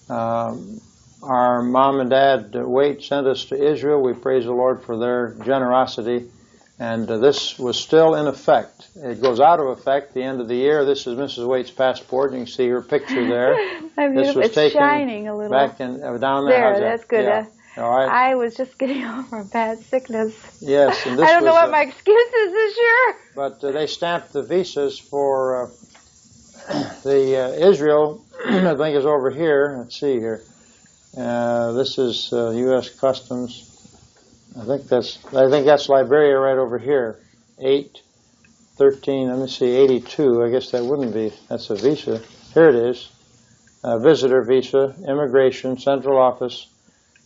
our mom and dad, Waite, sent us to Israel. We praise the Lord for their generosity. And this was still in effect. It goes out of effect the end of the year. This is Mrs. Waite's passport. You can see her picture there. This was taken shining a little. Back in, down there. That's good. Yeah. All right. I was just getting over a bad sickness. Yes. And this I don't know what my excuse is this year. But they stamped the visas for the Israel, I think is over here. Let's see here. This is U.S. Customs. I think that's Liberia right over here. 813. Let me see. 82. I guess that wouldn't be. That's a visa. Here it is. Visitor visa, immigration, central office,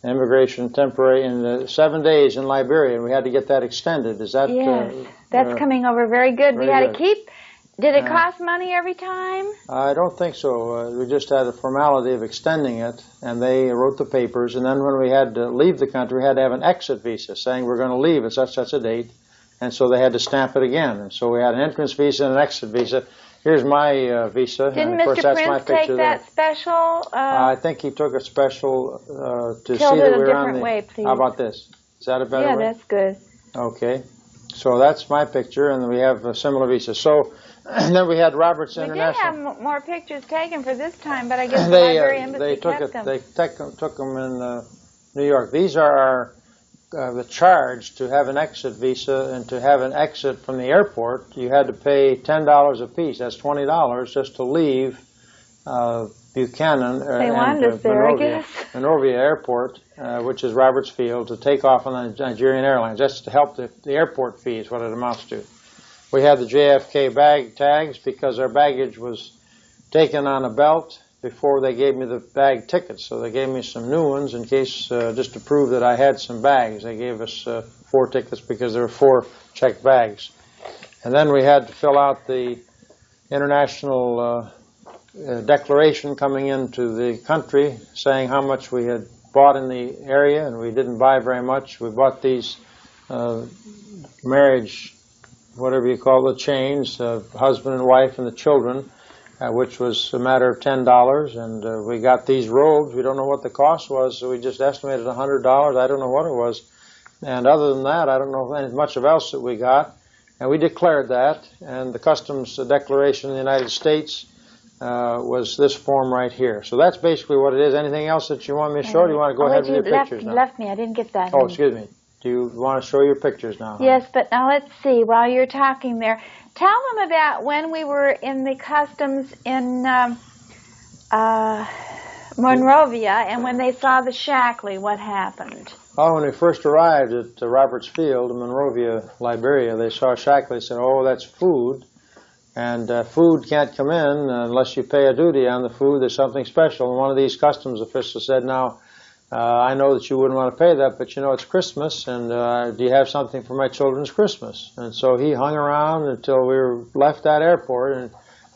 immigration, temporary, in 7 days in Liberia, and we had to get that extended. Is that? Yes, that's coming over very good. We had to keep. Did it cost money every time? I don't think so. We just had a formality of extending it, and they wrote the papers. And then when we had to leave the country, we had to have an exit visa saying we're going to leave at such a date. And so they had to stamp it again. And so we had an entrance visa and an exit visa. Here's my visa. Didn't and of course, Mr. that's Prince my picture take that there. special? I think he took a special to see Tilt that it we a were on different the. way, please. How about this? Is that a better way? Yeah, that's good. Okay. So that's my picture, and we have a similar visa. So, and then we had Roberts International. We did have more pictures taken for this time, but I guess the Library Embassy kept them. They took them in New York. These are our the charge to have an exit visa and to have an exit from the airport, you had to pay $10 a piece. That's $20 just to leave Buchanan Monrovia Airport, which is Roberts Field, to take off on the Nigerian Airlines. That's to help the airport fees, what it amounts to. We had the JFK bag tags because our baggage was taken on a belt before they gave me the bag tickets. So they gave me some new ones in case, just to prove that I had some bags. They gave us 4 tickets because there were 4 checked bags. And then we had to fill out the international declaration coming into the country saying how much we had bought in the area, and we didn't buy very much. We bought these marriage, whatever you call the chains, husband and wife and the children, which was a matter of $10, and we got these robes. We don't know what the cost was, so we just estimated $100. I don't know what it was. And other than that, I don't know much of else that we got. And we declared that, and the customs declaration in the United States was this form right here. So that's basically what it is. Anything else that you want me to show? Or do you want to go ahead with your pictures now? You left me. I didn't get that. Oh, excuse me. Do you want to show your pictures now? Yes, but now let's see. While you're talking there, tell them about when we were in the customs in Monrovia and when they saw the Shackley, what happened? Oh, when we first arrived at Roberts Field in Monrovia, Liberia, they saw Shackley and said, oh, that's food. And food can't come in unless you pay a duty on the food. There's something special. And one of these customs officials said, now, I know that you wouldn't want to pay that, but you know it's Christmas, and do you have something for my children's Christmas? And so he hung around until we left that airport, and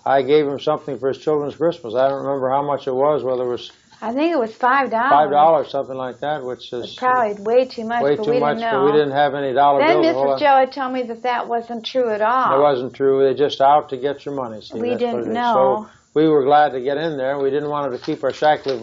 I gave him something for his children's Christmas. I don't remember how much it was, whether it was... I think it was $5. $5, something like that, which is... Probably way too much, but we didn't know. But we didn't have any dollar bills. Then Mrs. Joe had told me that that wasn't true at all. It wasn't true. They're just out to get your money. See, we didn't know. So we were glad to get in there. We didn't want to keep our Shackley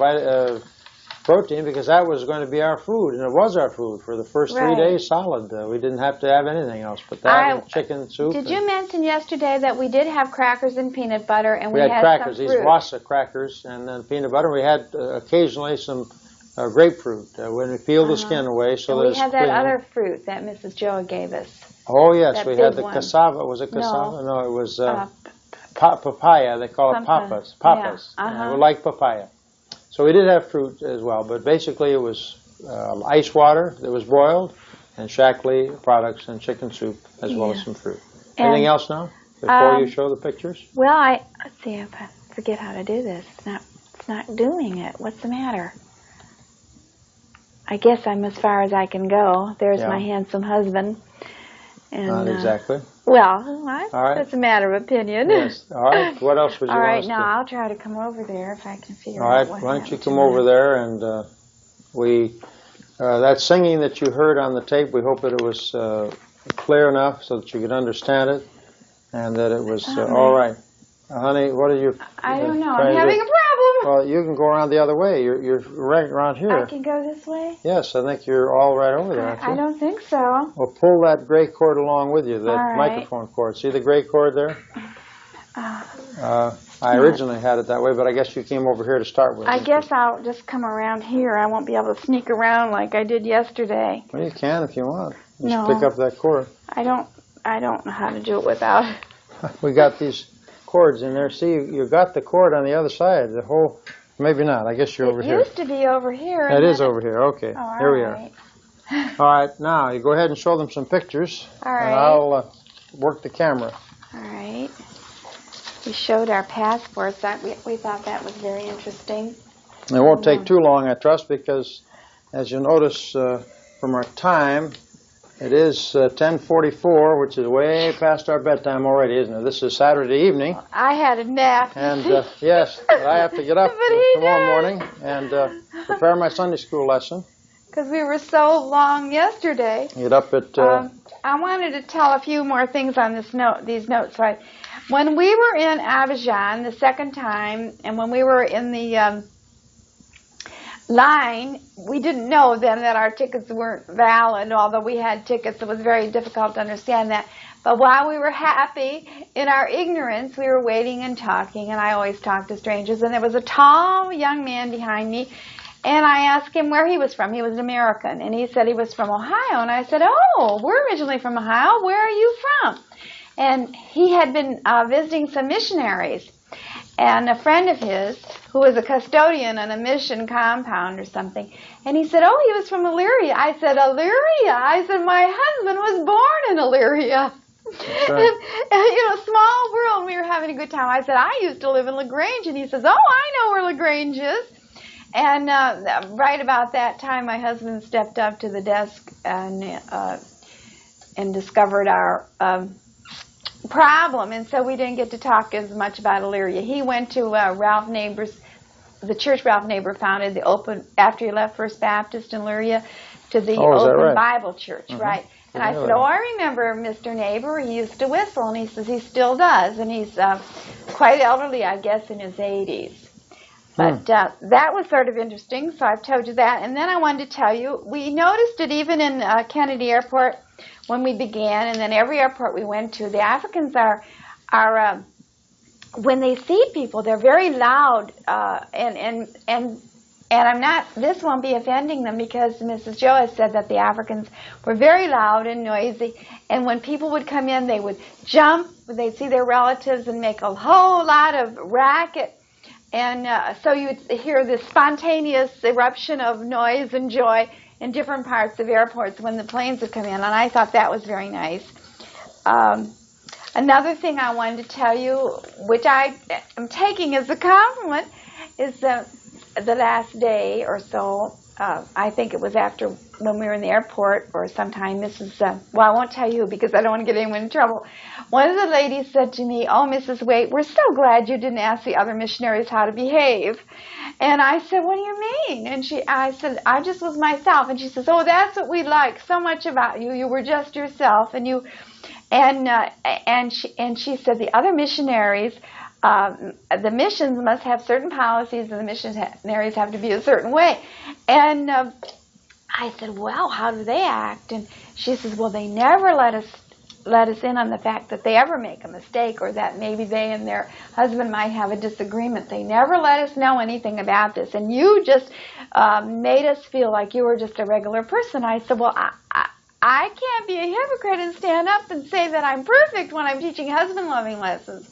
protein because that was going to be our food, and it was our food for the first 3 days solid. We didn't have to have anything else but that and chicken soup. Did you mention yesterday that we did have crackers and peanut butter, and we had crackers, some these fruit. Wassa crackers, and then peanut butter. We had occasionally some grapefruit when we peeled the skin away. So and we had that other fruit that Mrs. Joe gave us. Oh yes, we had the cassava. Was it cassava? No, it was papaya. They call it papas. Papas. Yeah. We like papaya. So we did have fruit as well, but basically it was ice water that was boiled, and Shackley products and chicken soup, as well as some fruit. Anything else now before you show the pictures? Well, let's see if I forget how to do this. It's not doing it. What's the matter? I guess I'm as far as I can go. There's my handsome husband. And, not exactly. Well, that's a matter of opinion. Yes. All right. What else would you want us to do? All right, now I'll try to come over there if I can figure out what happened. All right, why don't you come over there, and that singing that you heard on the tape, we hope that it was clear enough so that you could understand it, and that it was all right. Honey, what are you... I don't know. I'm having a problem. Well, you can go around the other way. You're right around here. I can go this way? Yes, I think you're all right over there, aren't you? I don't think so. Well, pull that gray cord along with you, that microphone cord. See the gray cord there? I originally had it that way, but I guess you came over here to start with. I guess I'll just come around here. I won't be able to sneak around like I did yesterday. Well, you can if you want. Just pick up that cord. I don't know how to do it without. We got these cords in there. See, you got the cord on the other side. The whole, maybe not. I guess you're over here. It used to be over here. It is over here. Okay. Here we are. All right. Now, you go ahead and show them some pictures. All right. And I'll work the camera. All right. We showed our passports. We thought that was very interesting. It won't take too long, I trust, because as you notice from our time, it is 10:44, which is way past our bedtime already, isn't it? This is Saturday evening. I had a nap. And yes, I have to get up tomorrow morning and prepare my Sunday school lesson. Because we were so long yesterday. Get up at... I wanted to tell a few more things on these notes. When we were in Abidjan the second time, and when we were in the line, we didn't know then that our tickets weren't valid. Although we had tickets, it was very difficult to understand that. But while we were happy, in our ignorance, we were waiting and talking, and I always talk to strangers, and there was a tall young man behind me, And I asked him where he was from. He was an American. And he said he was from Ohio. And I said, oh, we're originally from Ohio. Where are you from? And he had been visiting some missionaries. And a friend of his, who was a custodian on a mission compound or something, and he said, oh, he was from Elyria. I said, Elyria? I said, my husband was born in Elyria. Right. And, small world. We were having a good time. I said, I used to live in LaGrange. And he says, oh, I know where LaGrange is. And right about that time, my husband stepped up to the desk and discovered our problem. And so we didn't get to talk as much about Elyria. He went to Ralph Neighbor's, the church Ralph Neighbor founded, after he left First Baptist in Elyria, to the Open right? Bible Church, Mm-hmm. right? And Really? I said, oh, I remember Mr. Neighbor. He used to whistle. And he says he still does. And he's quite elderly, I guess, in his 80s. But that was sort of interesting, so I've told you that. And then I wanted to tell you, we noticed it even in Kennedy Airport when we began, and then every airport we went to. The Africans are when they see people, they're very loud, and I'm not, this won't be offending them, because Mrs. Joe has said that the Africans were very loud and noisy, and when people would come in, they would jump, they'd see their relatives and make a whole lot of racket. And so you'd hear this spontaneous eruption of noise and joy in different parts of airports when the planes would come in, and I thought that was very nice. Another thing I wanted to tell you, which I am taking as a compliment, is the last day or so, I think it was after when we were in the airport or sometime, well, I won't tell you because I don't want to get anyone in trouble. One of the ladies said to me, oh, Mrs. Waite, we're so glad you didn't ask the other missionaries how to behave. And I said, what do you mean? And I said, I just was myself. And she says, oh, that's what we like so much about you. You were just yourself. And she said the other missionaries, the missions must have certain policies, and the missionaries have to be a certain way. And I said, well, how do they act? And she says, well, they never let us in on the fact that they ever make a mistake, or that maybe they and their husband might have a disagreement. They never let us know anything about this. And you just made us feel like you were just a regular person. I said, well, I can't be a hypocrite and stand up and say that I'm perfect when I'm teaching husband-loving lessons.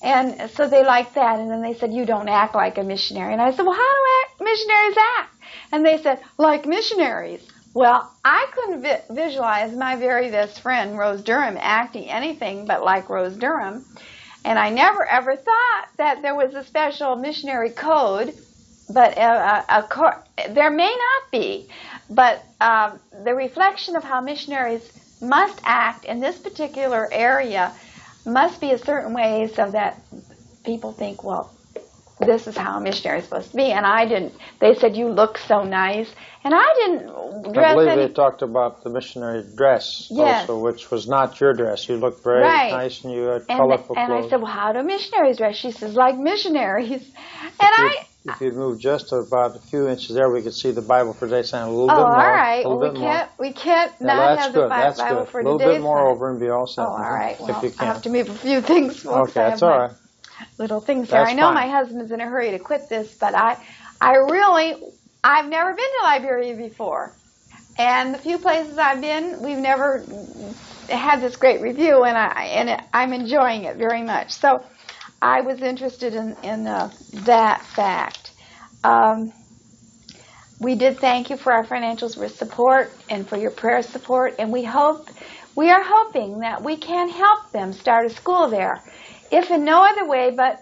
And so they liked that. And then they said, you don't act like a missionary. And I said, well, how do missionaries act? And they said, like missionaries. Well, I couldn't visualize my very best friend, Rose Durham, acting anything but like Rose Durham. And I never ever thought that there was a special missionary code, but there may not be. But the reflection of how missionaries must act in this particular area must be a certain way so that people think, well, this is how a missionary is supposed to be. And I didn't. They said, you look so nice. And I didn't dress I believe they talked about the missionary dress also, which was not your dress. You looked very nice, and you had colorful clothes. And I said, well, how do missionaries dress? She says, like missionaries. And if you'd moved just about a few inches there, we could see the Bible for Today sign a little bit more. All right. We can't not have the Bible for Today sign. A little bit more over and be all set. Oh, all right. Well, if you can. I have to move a few things. Okay, that's all right. Little things there. I know my husband's in a hurry to quit this, but I've never been to Liberia before. And the few places I've been, we've never had this great review, and I'm enjoying it very much. So I was interested in that fact. We did thank you for our financial support and for your prayer support, and we are hoping that we can help them start a school there, if in no other way but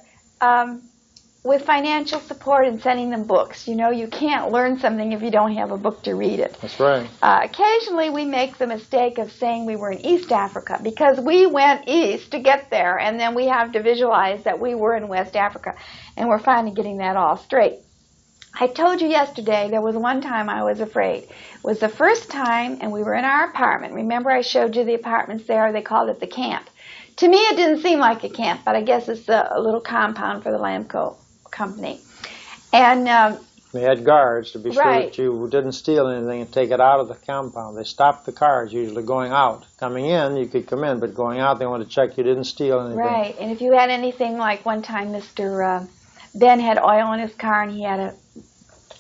with financial support and sending them books. You know, you can't learn something if you don't have a book to read it. That's right. Occasionally we make the mistake of saying we were in East Africa, because we went east to get there, and then we have to visualize that we were in West Africa, and we're finally getting that all straight. I told you yesterday there was one time I was afraid. It was the first time, and we were in our apartment. Remember I showed you the apartments there? They called it the camp. To me it didn't seem like a camp, but I guess it's a little compound for the Lamco company. And they had guards to be sure that you didn't steal anything and take it out of the compound. They stopped the cars usually going out. Coming in, you could come in, but going out, they wanted to check you didn't steal anything. Right, and if you had anything, like one time Mr. Ben had oil in his car, and he had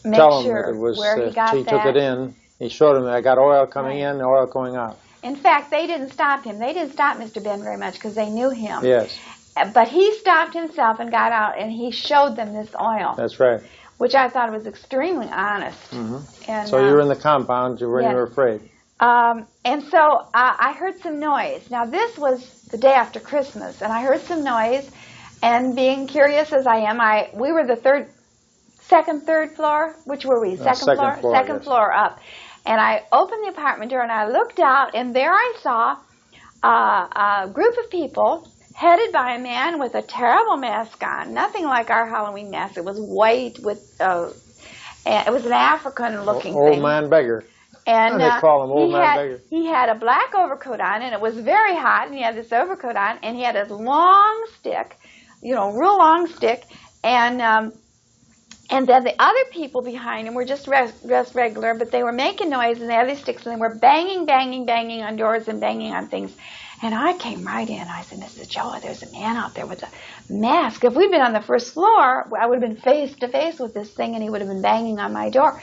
tell him sure that it was, where he got he took it in. He showed him that I got oil coming in and oil going out. In fact, they didn't stop him. They didn't stop Mr. Ben very much because they knew him. Yes. But he stopped himself and got out, and he showed them this oil. That's right. Which I thought was extremely honest. And, so you were in the compound when you were afraid. And so I heard some noise. Now, this was the day after Christmas, and I heard some noise, and being curious as I am, we were the third floor? Which were we? Second floor? Second floor up. And I opened the apartment door, and I looked out, and there I saw a group of people headed by a man with a terrible mask on, nothing like our Halloween mask. It was white with, it was an African-looking thing. Old man beggar. And they call him old man beggar. He had a black overcoat on, and it was very hot, and he had this overcoat on, and he had his long stick, real long stick, and then the other people behind him were just dressed regular, but they were making noise, and they had these sticks, and they were banging, banging, banging on doors and banging on things. And I came right in. I said, Mrs. Joa, there's a man out there with a mask. If we'd been on the first floor, I would have been face to face with this thing, and he would have been banging on my door.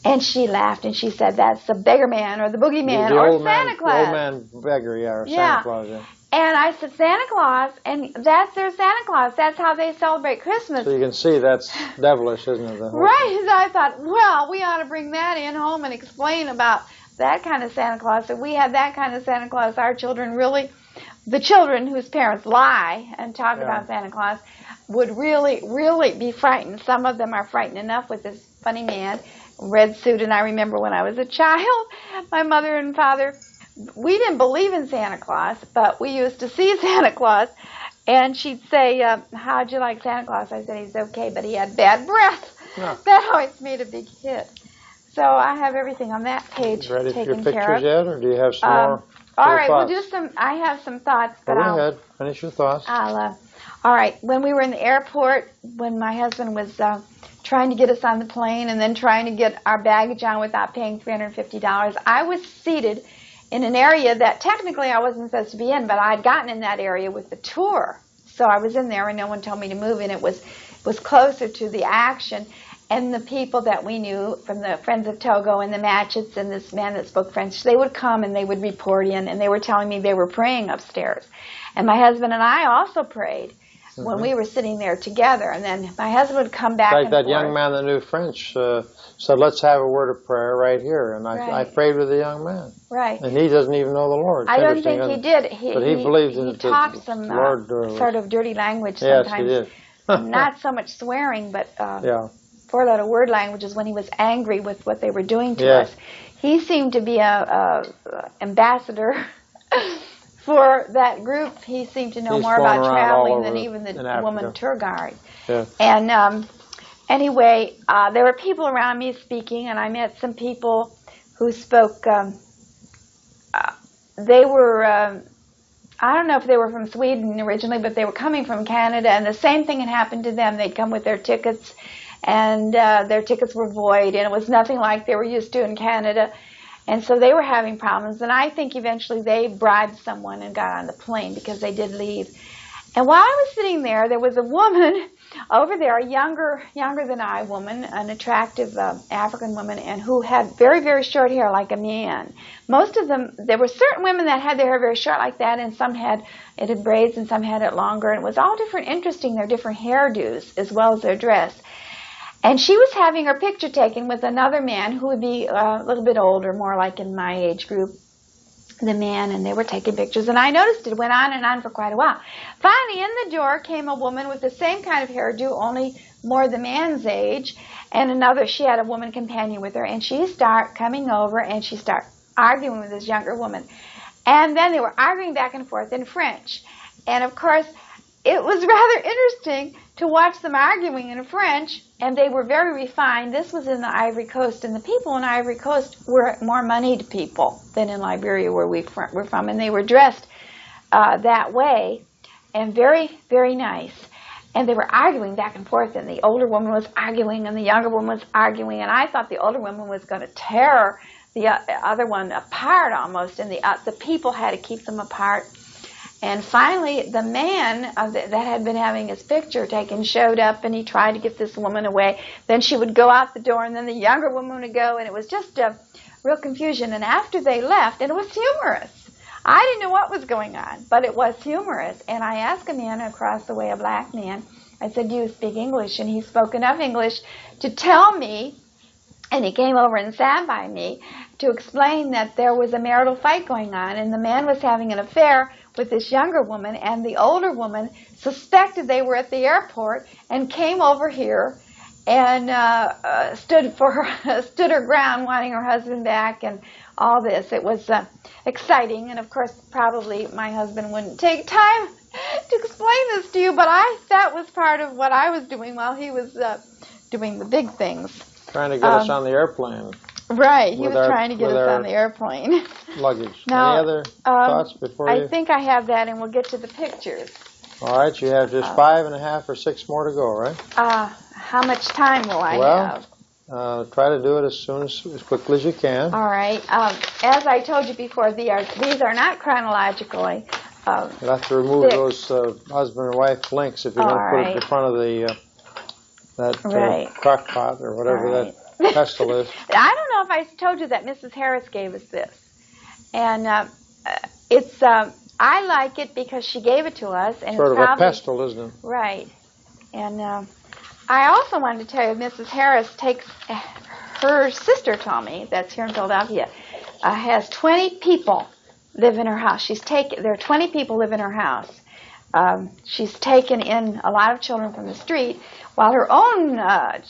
And she laughed, and she said, that's the beggar man or the boogeyman or Santa Claus. Old man beggar, or Santa Claus, yeah. And I said, Santa Claus, and that's their Santa Claus. That's how they celebrate Christmas. So you can see that's devilish, isn't it? Right. So I thought, well, we ought to bring that in home and explain about that kind of Santa Claus. If we had that kind of Santa Claus, our children really, the children whose parents lie and talk about Santa Claus, would really, really be frightened. Some of them are frightened enough with this funny man, red suit. And I remember when I was a child, my mother and father, we didn't believe in Santa Claus, but we used to see Santa Claus, and she'd say, how'd you like Santa Claus? I said, he's okay, but he had bad breath. No. That always made a big hit. So I have everything on that page ready taken for your care pictures yet, or do you have some more? All right, thoughts? we'll do some. I have some thoughts, but Go ahead. Finish your thoughts. All right, when we were in the airport, when my husband was trying to get us on the plane and then trying to get our baggage on without paying $350, I was seated in an area that technically I wasn't supposed to be in, but I'd gotten in that area with the tour. So I was in there, and no one told me to move, and it was closer to the action. And the people that we knew from the Friends of Togo and the Matchets and this man that spoke French, they would come and they would report in, and they were telling me they were praying upstairs. And my husband and I also prayed when we were sitting there together. And then my husband would come back and forth. That young man that knew French said, let's have a word of prayer right here. And I prayed with the young man. Right. And he doesn't even know the Lord. I don't think he did. But he believes in He talked some sort of dirty language sometimes. Yes, he did. Not so much swearing, but four-letter word languages when he was angry with what they were doing to us. He seemed to be a ambassador for that group. He seemed to know more about traveling than even the woman tour guide. Yeah. And anyway, there were people around me speaking, and I met some people who spoke. They were, I don't know if they were from Sweden originally, but they were coming from Canada, and the same thing had happened to them. They'd come with their tickets, and their tickets were void, and it was nothing like they were used to in Canada. And so they were having problems, and I think eventually they bribed someone and got on the plane because they did leave. And while I was sitting there, there was a woman over there, a younger than I woman, an attractive African woman, and who had very, very short hair like a man. Most of them, there were certain women that had their hair very short like that, and some had it in braids and some had it longer. And it was all different, interesting, their different hairdos as well as their dress. And she was having her picture taken with another man who would be a little bit older, more like in my age group, the man, and they were taking pictures. And I noticed it went on and on for quite a while. Finally, in the door came a woman with the same kind of hairdo, only more the man's age, and she had a woman companion with her, and she started coming over, and she started arguing with this younger woman. And then they were arguing back and forth in French. And, of course, it was rather interesting to watch them arguing in French, and they were very refined. This was in the Ivory Coast, and the people in Ivory Coast were more moneyed people than in Liberia where we were from, and they were dressed that way, and very, very nice. And they were arguing back and forth, and the older woman was arguing, and the younger woman was arguing, and I thought the older woman was going to tear the other one apart almost, and the people had to keep them apart. And finally, the man that had been having his picture taken showed up, and he tried to get this woman away. Then she would go out the door, and then the younger woman would go, and it was just a real confusion. And after they left, and it was humorous. I didn't know what was going on, but it was humorous. And I asked a man across the way, a black man, I said, "Do you speak English?" And he spoke enough English to tell me, and he came over and sat by me to explain that there was a marital fight going on, and the man was having an affair with this younger woman, and the older woman suspected they were at the airport and came over here and stood her ground, wanting her husband back, and all this. It was exciting, and of course, probably my husband wouldn't take time to explain this to you, but that was part of what I was doing while he was doing the big things. Trying to get us on the airplane. Right, he was trying to get us on the airplane. Luggage. Now, any other thoughts before you? I think I have that, and we'll get to the pictures. All right, you have just 5.5 or 6 more to go, right? How much time will I have? Try to do it as quickly as you can. All right. As I told you before, these are not chronologically. You'll have to remove those husband and wife links if you don't put it in front of that crock pot or whatever that pestle is. I don't know if I told you that Mrs. Harris gave us this. And it's I like it because she gave it to us. And sort it's of a pestle, isn't it? Right. And I also wanted to tell you, Mrs. Harris takes, her sister told me, that's here in Philadelphia, has 20 people live in her house. There are 20 people live in her house. She's taken in a lot of children from the street, while her own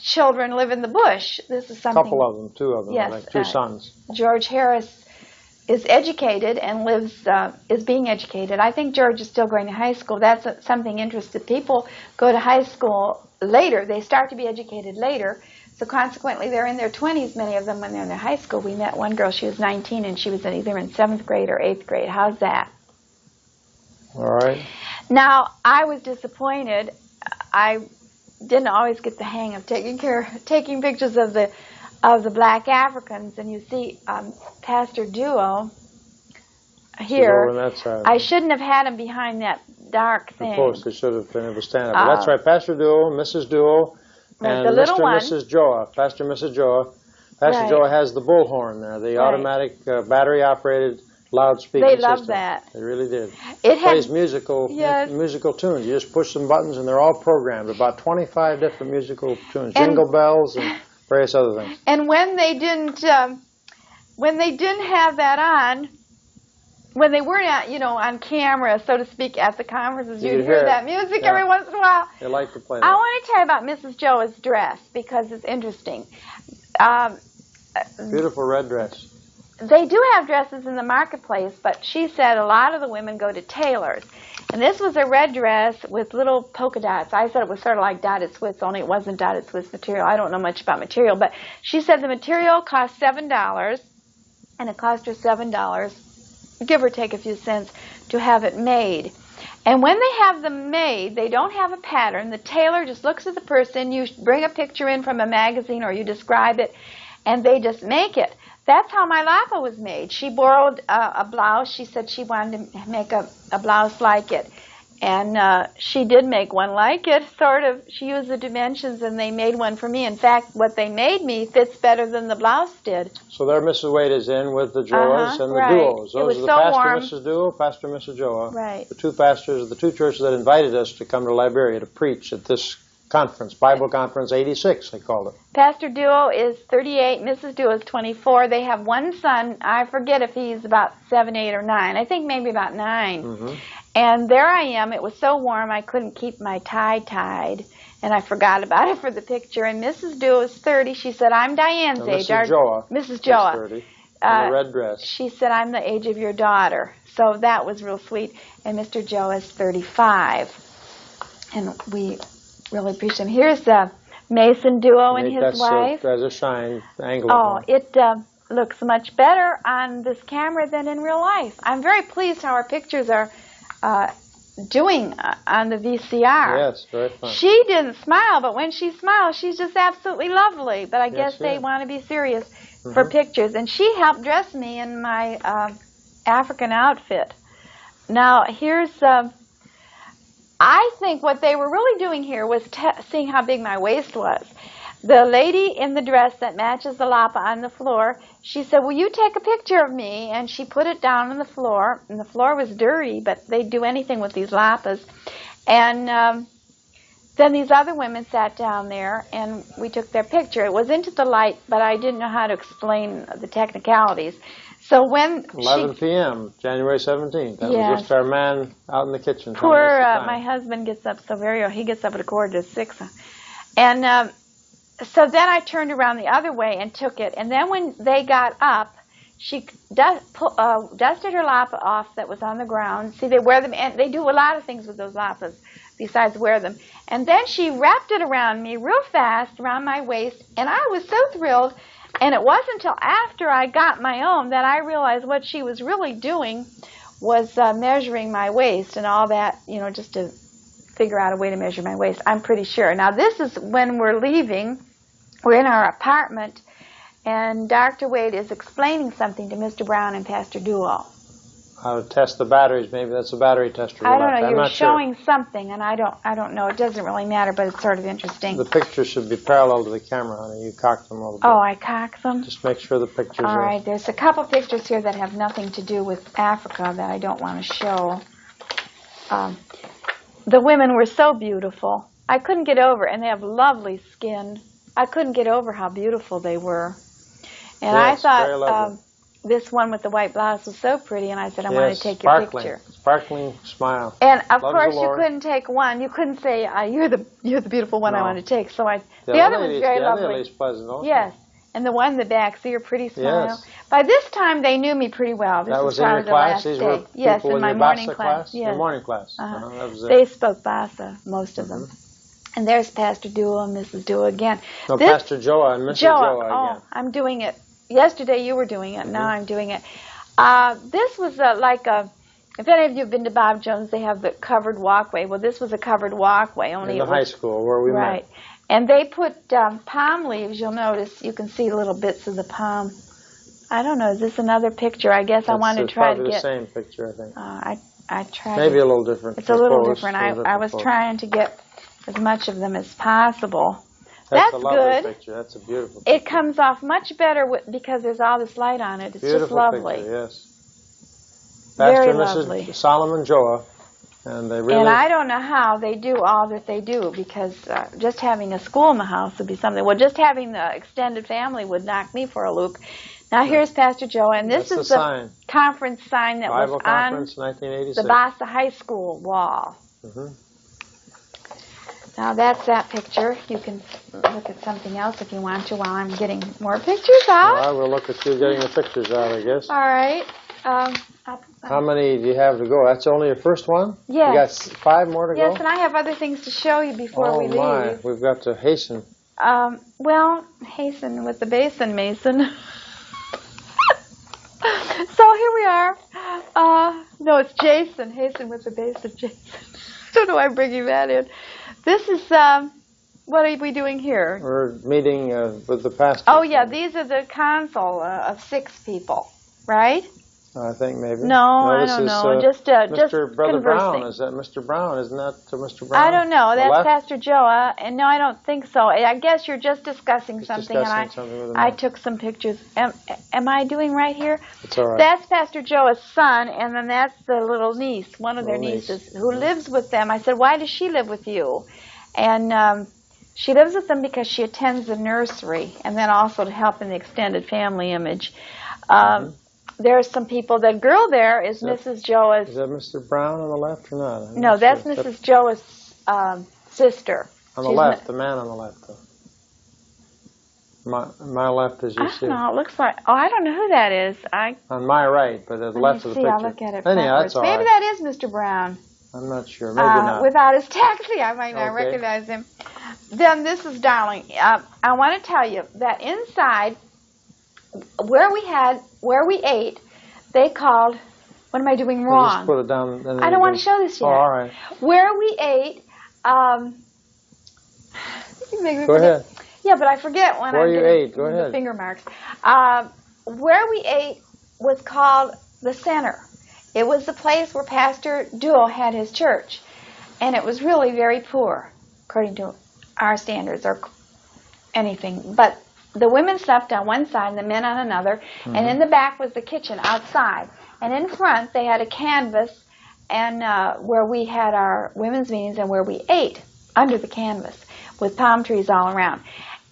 children live in the bush. This is something. A couple of them, 2 of them, yes, like 2 sons. George Harris is educated and is being educated. I think George is still going to high school. That's something interesting. People go to high school later. They start to be educated later. So consequently, they're in their 20s, many of them, when they're in their high school. We met one girl, she was 19, and she was either in 7th grade or 8th grade. How's that? All right. Now, I was disappointed. I didn't always get the hang of taking pictures of the black Africans, and you see Pastor Duo here. I shouldn't have had him behind that dark thing. Of course, they should have been able to stand up. That's right, Pastor Duo, Mrs. Duo, and Mr. and Mrs. Joa, Pastor and Mrs. Joa. Pastor Joa has the bullhorn there, the automatic battery-operated loudspeaker system. They love that. They really did. It plays musical tunes. You just push some buttons, and they're all programmed. About 25 different musical tunes, jingle bells, and various other things. And when they didn't have that on, when they weren't on camera, so to speak, at the conferences, you'd hear that music every once in a while. They like to play that. I want to tell you about Mrs. Joa's dress because it's interesting. Beautiful red dress. They do have dresses in the marketplace, but she said a lot of the women go to tailors. And this was a red dress with little polka dots. I said it was sort of like dotted Swiss, only it wasn't dotted Swiss material. I don't know much about material, but she said the material cost $7, and it cost her $7, give or take a few cents, to have it made. And when they have them made, they don't have a pattern. The tailor just looks at the person. You bring a picture in from a magazine or you describe it, and they just make it. That's how my lapa was made. She borrowed a blouse. She said she wanted to make a blouse like it. And she did make one like it, sort of. She used the dimensions, and they made one for me. In fact, what they made me fits better than the blouse did. So there Mrs. Waite is in with the Joas and the Duos. Those are the Pastor and Mrs. Duo, Pastor and Mrs. Joa. Right. The 2 pastors of the 2 churches that invited us to come to Liberia to preach at this conference, Bible Conference 86, they called it. Pastor Duo is 38, Mrs. Duo is 24. They have one son. I forget if he's about 7, 8, or 9. I think maybe about 9. Mm-hmm. And there I am. It was so warm I couldn't keep my tie tied, and I forgot about it for the picture. And Mrs. Duo is 30. She said, I'm Diane's age. Mrs. Joa. 30, in a red dress. She said, I'm the age of your daughter. So that was real sweet. And Mr. Joa is 35. And we really appreciate him. Here's Mason Duo and his wife. That's a shine angle. Oh, it looks much better on this camera than in real life. I'm very pleased how our pictures are doing on the VCR. Yes, very fun. She didn't smile, but when she smiles, she's just absolutely lovely. But I guess they want to be serious for pictures. And she helped dress me in my African outfit. Now, here's, I think what they were really doing here was seeing how big my waist was. The lady in the dress that matches the lapa on the floor, she said, will you take a picture of me? And she put it down on the floor, and the floor was dirty, but they'd do anything with these lapas. And then these other women sat down there, and we took their picture. It was into the light, but I didn't know how to explain the technicalities. So when 11 p.m., January 17th. That was just our man out in the kitchen. Poor my husband gets up so very early. He gets up at 4:45. And so then I turned around the other way and took it. And then when they got up, she dusted her lapa off that was on the ground. See, they wear them, and they do a lot of things with those lapas besides wear them. And then she wrapped it around me real fast, around my waist, and I was so thrilled. And it wasn't until after I got my own that I realized what she was really doing was measuring my waist and all that, you know, just to figure out a way to measure my waist, I'm pretty sure. Now, this is when we're leaving. We're in our apartment, and Dr. Waite is explaining something to Mr. Brown and Pastor Duo. How to test the batteries. Maybe that's a battery tester. I don't know. You're showing something, and I don't know. It doesn't really matter, but it's sort of interesting. The pictures should be parallel to the camera, honey. You cocked them a little bit. Oh, I cocked them? Just make sure the pictures All right. There's a couple pictures here that have nothing to do with Africa that I don't want to show. The women were so beautiful. I couldn't get over, and they have lovely skin. I couldn't get over how beautiful they were. And yes, I thought this one with the white blouse was so pretty, and I said, I want to take your picture. Sparkling smile. And of course, you couldn't take one. You couldn't say, you're the beautiful one I want to take. So the other one's very lovely. The other lady's pleasant also. Yes. And the one in the back, see your pretty smile? Yes. By this time, they knew me pretty well. This that was in your class? These were yes, in my morning class? Yes. Your morning class. That was they spoke Bassa, most of them. And there's Pastor Duo and Mrs. Duo again. No, Pastor Joa and Mrs. Joa again. I'm doing it. Yesterday you were doing it. Now I'm doing it. This was if any of you have been to Bob Jones, they have the covered walkway. Well, this was a covered walkway. Only in the high school where we met. Right. And they put palm leaves. You'll notice you can see little bits of the palm. I don't know. Is this another picture? I guess I wanted to try to get. It's probably the same picture, I think. I tried. Maybe a little different. It's a little different. I was trying to get as much of them as possible. That's a lovely good. Picture. That's a beautiful picture. It comes off much better because there's all this light on it. It's beautiful just lovely. Picture, yes. Very Pastor and lovely. Mrs. Solomon Joa, and they really. And I don't know how they do all that they do because just having a school in the house would be something. Well, just having the extended family would knock me for a loop. Now here's Pastor Joa, and this is the conference sign that was on 1986. the Bassa High School wall. Mm-hmm. Now that's that picture. You can look at something else if you want to while I'm getting more pictures out. All right, we'll look at you getting the pictures out, I guess. All right. How many do you have to go? That's only your first one? Yes. You got 5 more to go? Yes, and I have other things to show you before we leave. Oh, my. We've got to hasten. Well, hasten with the basin, Mason. So here we are. No, it's Jason. Hasten with the basin, Jason. I don't know why I'm bringing that in. This is, what are we doing here? We're meeting with the pastor. Oh, yeah, these are the council of 6 people, right? I think maybe. No, I don't know. Just Mr. Brother conversing. Brown. Is that Mr. Brown? Isn't that Mr. Brown? I don't know. That's Pastor Joa. And no, I don't think so. I guess you're just discussing something. I took some pictures. Am I doing right here? It's all right. That's Pastor Joa's son, and then that's the little niece, one of their nieces, who lives with them. I said, why does she live with you? And she lives with them because she attends the nursery, and then also to help in the extended family image. There are some people. That girl there is Mrs. Joa's. Is that Mr. Brown on the left or not? No, that's Mrs. Joa's sister. On the left, the man on the left. My left, as you see. I don't know. It looks like. Oh, I don't know who that is. On my right, but at the left of the picture. I'll look at it. Anyhow, that's all right. Maybe that is Mr. Brown. I'm not sure. Maybe not. Without his taxi, I might not recognize him. Then this is Darling. I want to tell you that inside, where we ate, they called. What am I doing wrong? Just put it down. I don't want to show this yet. Oh, all right. Where we ate. Go ahead. Yeah, but I forget when where you ate. Go ahead. The finger marks. Where we ate was called the Center. It was the place where Pastor Duell had his church. And it was really very poor, according to our standards or anything. But the women slept on one side and the men on another. And in the back was the kitchen outside. And in front they had a canvas and where we had our women's meetings and where we ate under the canvas with palm trees all around.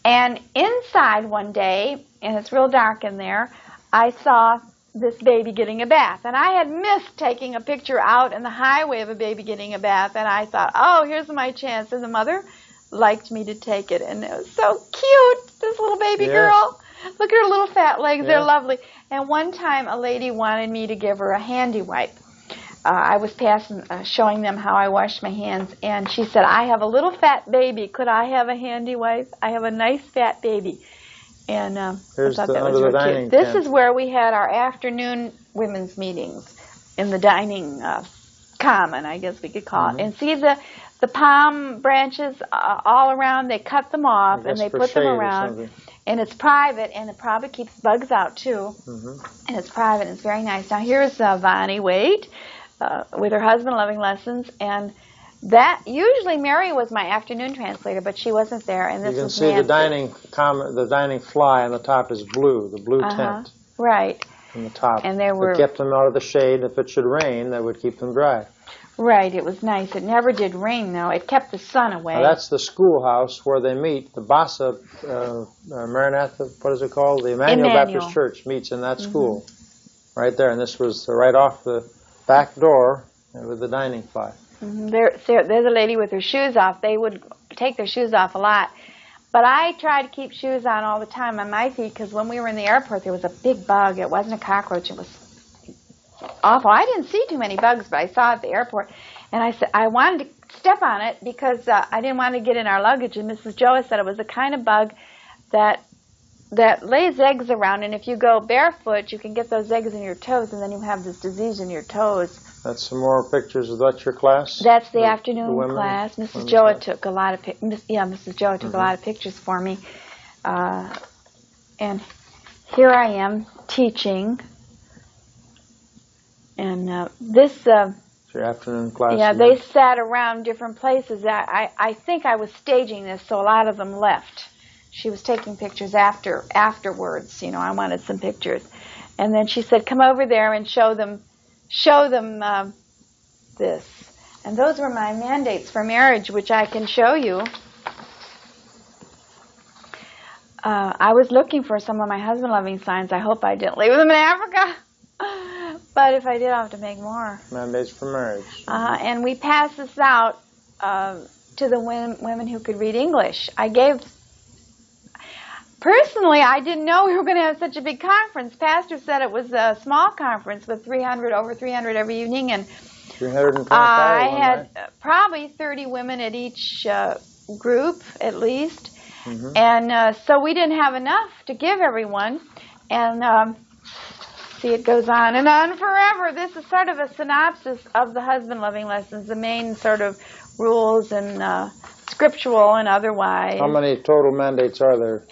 And inside one day, and it's real dark in there, I saw this baby getting a bath. And I had missed taking a picture out in the highway of a baby getting a bath. And I thought, oh, here's my chance. And the mother liked me to take it. And it was so cute, this little baby girl. Look at her little fat legs. They're lovely. And one time a lady wanted me to give her a handy wipe. I was showing them how I washed my hands. And she said, I have a little fat baby. Could I have a handy wipe? I have a nice fat baby. And I thought that was really cute. This is where we had our afternoon women's meetings in the dining common, I guess we could call it. And see the palm branches all around, they cut them off and they put them around. And it's private, and it probably keeps bugs out too. And it's private, and it's very nice. Now here's Vonnie Waite with her husband, Loving Lessons, and that usually Mary was my afternoon translator, but she wasn't there. And this you can was see Nancy. the dining fly on the top is blue, the blue tent. Right. On the top. And they were. It kept them out of the shade. If it should rain, that would keep them dry. Right. It was nice. It never did rain though. It kept the sun away. Now, that's the schoolhouse where they meet. The Bassa Maranatha, what is it called? The Emmanuel Baptist Church meets in that school, right there. And this was right off the back door with the dining fly. There's a lady with her shoes off. They would take their shoes off a lot. But I tried to keep shoes on all the time on my feet because when we were in the airport, there was a big bug. It wasn't a cockroach. It was awful. I didn't see too many bugs, but I saw it at the airport. And I said I wanted to step on it because I didn't want to get in our luggage. And Mrs. Joa said it was the kind of bug that lays eggs around. And if you go barefoot, you can get those eggs in your toes, and then you have this disease in your toes. That's some more pictures. Is that your class? That's the afternoon class. Mrs. Joa took a lot of Mrs. Joa took a lot of pictures for me, and here I am teaching. And this. Your afternoon class. Yeah, they sat around different places. I think I was staging this, so a lot of them left. She was taking pictures afterwards. You know, I wanted some pictures, and then she said, "Come over there and show them." This. And those were my mandates for marriage, which I can show you. I was looking for some of my husband-loving signs. I hope I didn't leave them in Africa. But if I did, I'll have to make more. Mandates for marriage. And we passed this out to the women who could read English. Personally, I didn't know we were going to have such a big conference. Pastor said it was a small conference with over 300 every evening, and 325. I had probably 30 women at each group, at least. And so we didn't have enough to give everyone. And see, it goes on and on forever. This is sort of a synopsis of the husband-loving lessons, the main sort of rules and scriptural and otherwise. How many total mandates are there?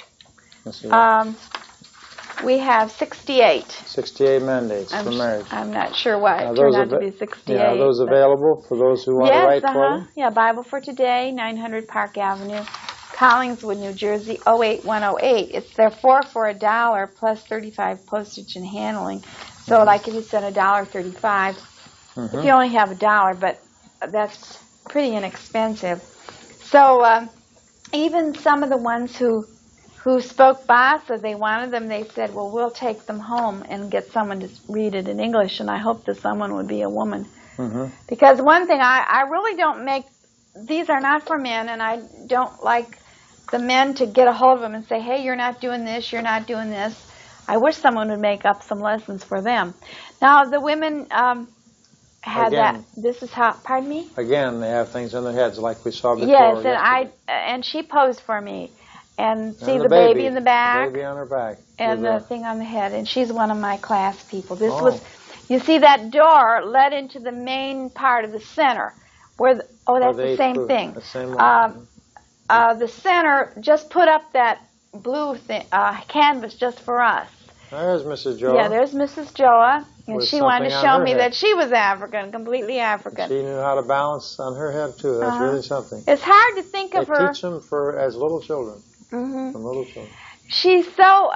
We have 68. 68 mandates for marriage. I'm not sure why it turned out to be 68. Yeah, are those available for those who want to write for them? Yeah, Bible for Today, 900 Park Avenue, Collingswood, New Jersey, 08108. It's they're $4 for $1 plus 35 postage and handling. So like if you send $1.35, if you only have $1, but that's pretty inexpensive. So even some of the ones who spoke Bassa, they wanted them, they said, well, we'll take them home and get someone to read it in English, and I hope that someone would be a woman. Because one thing, I really don't make, these are not for men, and I don't like the men to get a hold of them and say, hey, you're not doing this, you're not doing this. I wish someone would make up some lessons for them. Now, the women had that, this is how, pardon me? Again, they have things in their heads like we saw before. Yes, and she posed for me. And see the baby in the back. Baby on her back. And the thing on the head. And she's one of my class people. This was, you see that door led into the main part of the center. Where that's the same thing. The same one. The center just put up that blue canvas just for us. There's Mrs. Joa. Yeah, there's Mrs. Joa. And with she wanted to something show on her me head. that she was African, completely African. She knew how to balance on her head too. That's really something. It's hard to think of her. They teach them as little children. From little children. She's so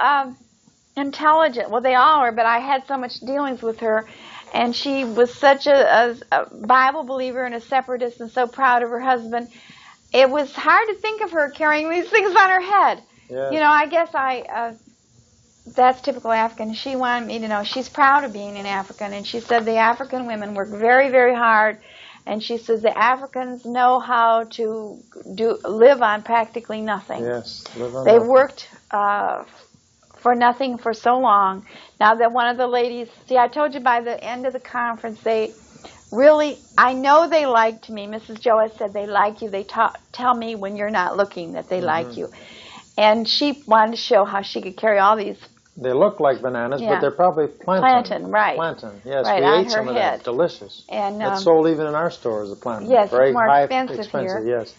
intelligent. Well, they all are, but I had so much dealings with her. And she was such a Bible believer and a separatist and so proud of her husband. It was hard to think of her carrying these things on her head. Yes. You know, I guess that's typical African. She wanted me to know she's proud of being an African. And she said the African women work very, very hard. And she says the Africans know how to live on practically nothing. Yes, live on They've nothing. worked for nothing for so long. Now that one of the ladies, see, I told you by the end of the conference, they really, I know they liked me. Mrs. Joas said they like you. They tell me when you're not looking that they like you. And she wanted to show how she could carry all these. They look like bananas, but they're probably plantain. Plantain, right. Plantain, yes. Right, we on ate some her of head. that. Delicious. And it's sold even in our stores, the plantain. Yes, very it's more high, expensive here. Yes.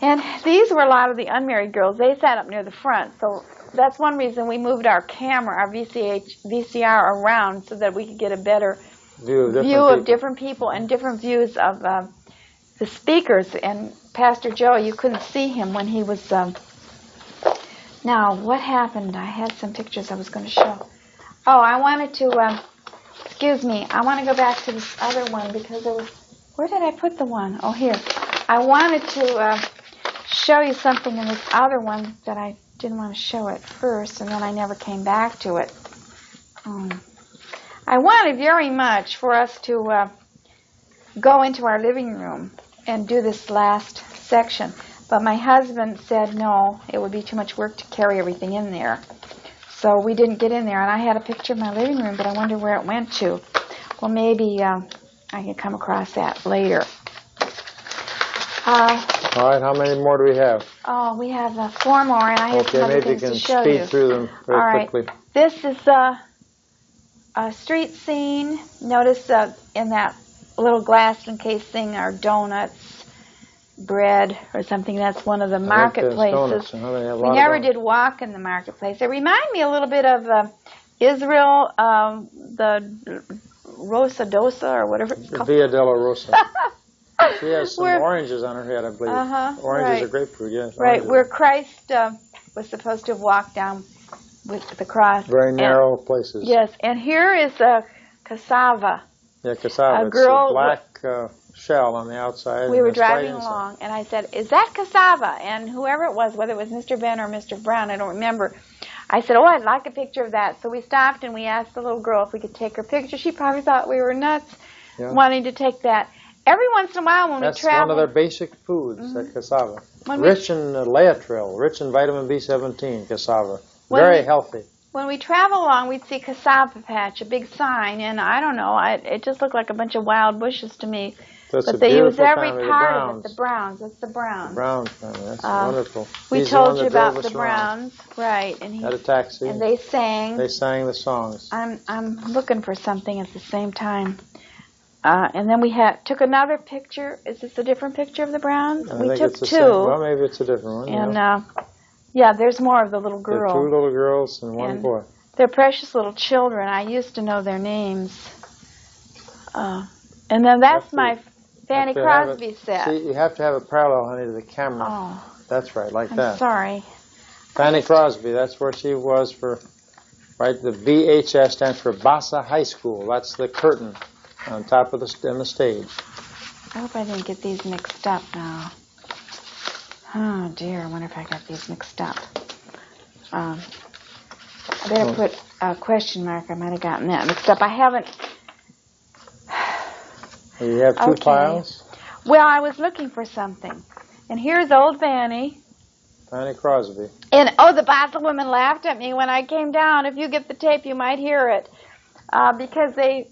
And these were a lot of the unmarried girls. They sat up near the front. So that's one reason we moved our camera, our VCR around so that we could get a better view of different people and different views of the speakers. And Pastor Joe, you couldn't see him when he was... Now, what happened? I had some pictures I was going to show. Oh, I wanted to... excuse me. I want to go back to this other one because there was... Where did I put the one? Oh, here. I wanted to show you something in this other one that I didn't want to show at first, and then I never came back to it. I wanted very much for us to go into our living room and do this last section, but my husband said no, it would be too much work to carry everything in there. So we didn't get in there, and I had a picture of my living room, but I wonder where it went to. Well, maybe I can come across that later. All right, how many more do we have? Oh, we have 4 more, and I have some other things to show you. Okay, maybe you can speed through them very quickly. This is a street scene. Notice in that little glass encased thing are donuts, bread, or something. That's one of the marketplaces. We never did walk in the marketplace. It reminded me a little bit of Israel, the Rosa Dosa, or whatever it's called. Via della Rosa. She has some oranges on her head, I believe. Oranges are grapefruit, yes. Right, oranges. where Christ was supposed to have walked down with the cross. Very narrow places. Yes, and here is a cassava. Yeah, cassava. It's a black shell on the outside. We were driving along, and I said, "Is that cassava?" And whoever it was, whether it was Mr. Ben or Mr. Brown, I don't remember, I said, "Oh, I'd like a picture of that." So we stopped, and we asked the little girl if we could take her picture. She probably thought we were nuts wanting to take that. Every once in a while when we travel... That's one of their basic foods, that cassava. Rich in laetril, rich in vitamin B17, cassava. Very healthy. When we travel along, we'd see cassava patch, a big sign, and I don't know, it just looked like a bunch of wild bushes to me. But they use every part of it. The browns. It's the browns. The brown family. That's wonderful. We told you about the browns, right? And had a taxi. And they sang. They sang the songs. I'm looking for something at the same time. And then we took another picture. Is this a different picture of the Browns? We took 2. Well, maybe it's a different one. And yeah, there's more of the little girl. There are 2 little girls and 1 boy. They're precious little children. I used to know their names. And then that's my Fanny Crosby set. See, you have to have a parallel, honey, to the camera. Oh. That's right, like that. I'm sorry. Fanny Crosby, that's where she was for, right, the BHS stands for Bassa High School. That's the curtain on top of the stage. I hope I didn't get these mixed up now. Oh dear, I wonder if I got these mixed up. I better put a question mark. I might have gotten that mixed up. I haven't. You have 2 piles? Well, I was looking for something. And here's old Fanny. Fanny Crosby. And the Bassa women laughed at me when I came down. If you get the tape, you might hear it. Because they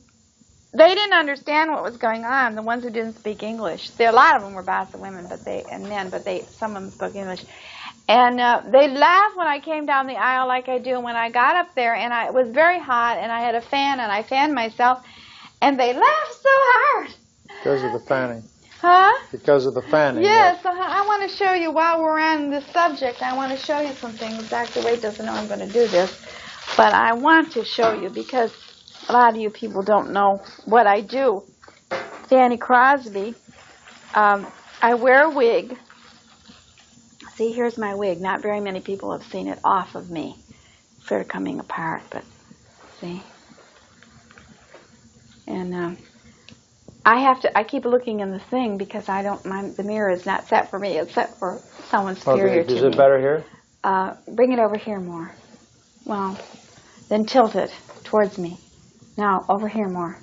didn't understand what was going on, the ones who didn't speak English. A lot of them were Bassa women and men, but some of them spoke English. And they laughed when I came down the aisle like I do. And when I got up there, and it was very hot, and I had a fan, and I fanned myself, and they laughed so hard. Because of the fanning. Huh? Because of the fanning. Yes, I want to show you, while we're on this subject, I want to show you some things. Dr. Waite doesn't know I'm going to do this, but I want to show you because a lot of you people don't know what I do. Fanny Crosby, I wear a wig. See, here's my wig. Not very many people have seen it off of me. It's sort of coming apart, but see. And I keep looking in the thing because I don't mind. The mirror is not set for me. It's set for someone superior to me. Is it better here? Bring it over here more. Well, then tilt it towards me. Now, over here more.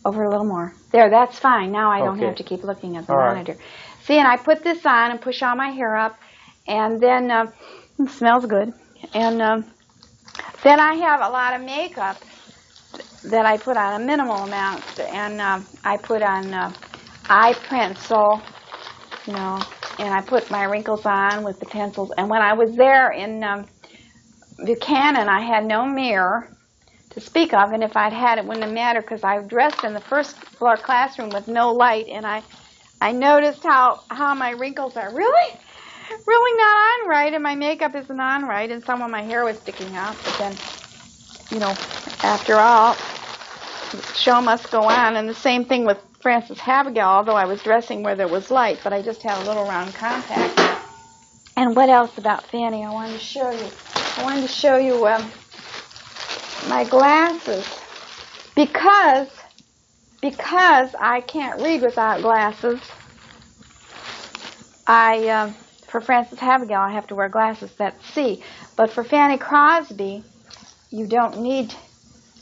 Over a little more. There, that's fine. Now I don't have to keep looking at the monitor. See, and I put this on and push all my hair up, and then it smells good. And then I have a lot of makeup that I put on, a minimal amount, and I put on eye pencil, you know, and I put my wrinkles on with the pencils. And when I was there in Buchanan, I had no mirror to speak of, and if I'd had it, wouldn't have mattered because I dressed in the first floor classroom with no light, and I noticed how my wrinkles are really not on right, and my makeup isn't on right, and some of my hair was sticking out. But then, you know, after all, the show must go on. And the same thing with Frances Havergal, although I was dressing where there was light, but I just had a little round compact. And what else about Fanny I wanted to show you? I wanted to show you my glasses, because I can't read without glasses. For Frances Havergal, I have to wear glasses. That's C. But for Fanny Crosby, you don't need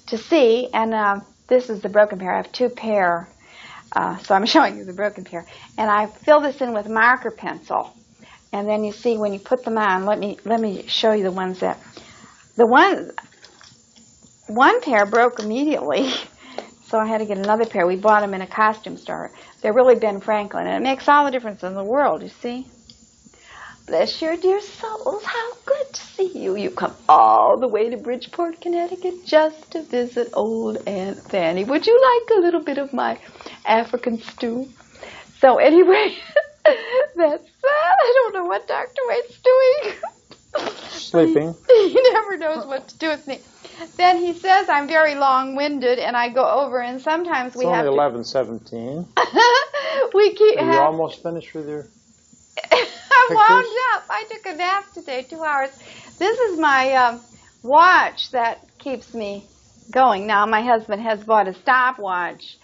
to see. And this is the broken pair. I have two pair, so I'm showing you the broken pair. And I fill this in with marker pencil. And then you see when you put them on. Let me show you the ones that one pair broke immediately, so I had to get another pair. We bought them in a costume store. They're really Ben Franklin, and it makes all the difference in the world, you see. Bless your dear souls, how good to see you. You come all the way to Bridgeport, Connecticut, just to visit old Aunt Fanny. Would you like a little bit of my African stew? So anyway, that's that. I don't know what Dr. Waite's doing. Sleeping. He never knows what to do with me. Then he says I'm very long-winded, and I go over, and sometimes we have to... It's only 11:17. We keep... Are you almost finished with your I'm wound up. I took a nap today, 2 hours. This is my watch that keeps me going. Now, my husband has bought a stopwatch,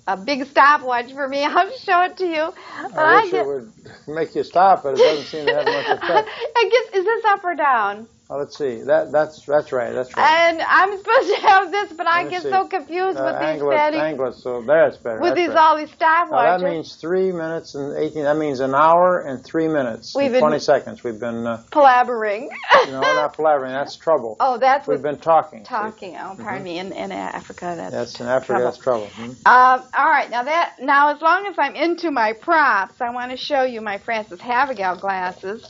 a big stopwatch for me. I'll show it to you. I wish it would make you stop, but it doesn't seem to have much effect. I guess, is this up or down? Oh, let's see. That's right. And I'm supposed to have this, but I get so confused with these settings. Angle it, so there it's better. With all these stopwatches. That means 3 minutes and 18. That means an hour and 3 minutes and 20 seconds. We've been palavering. No, not palavering. That's trouble. Oh, that's we've been talking. Talking. Oh, pardon me. In Africa, that's yes. In Africa, trouble. That's trouble. All right. Now as long as I'm into my props, I want to show you my Frances Havergal glasses.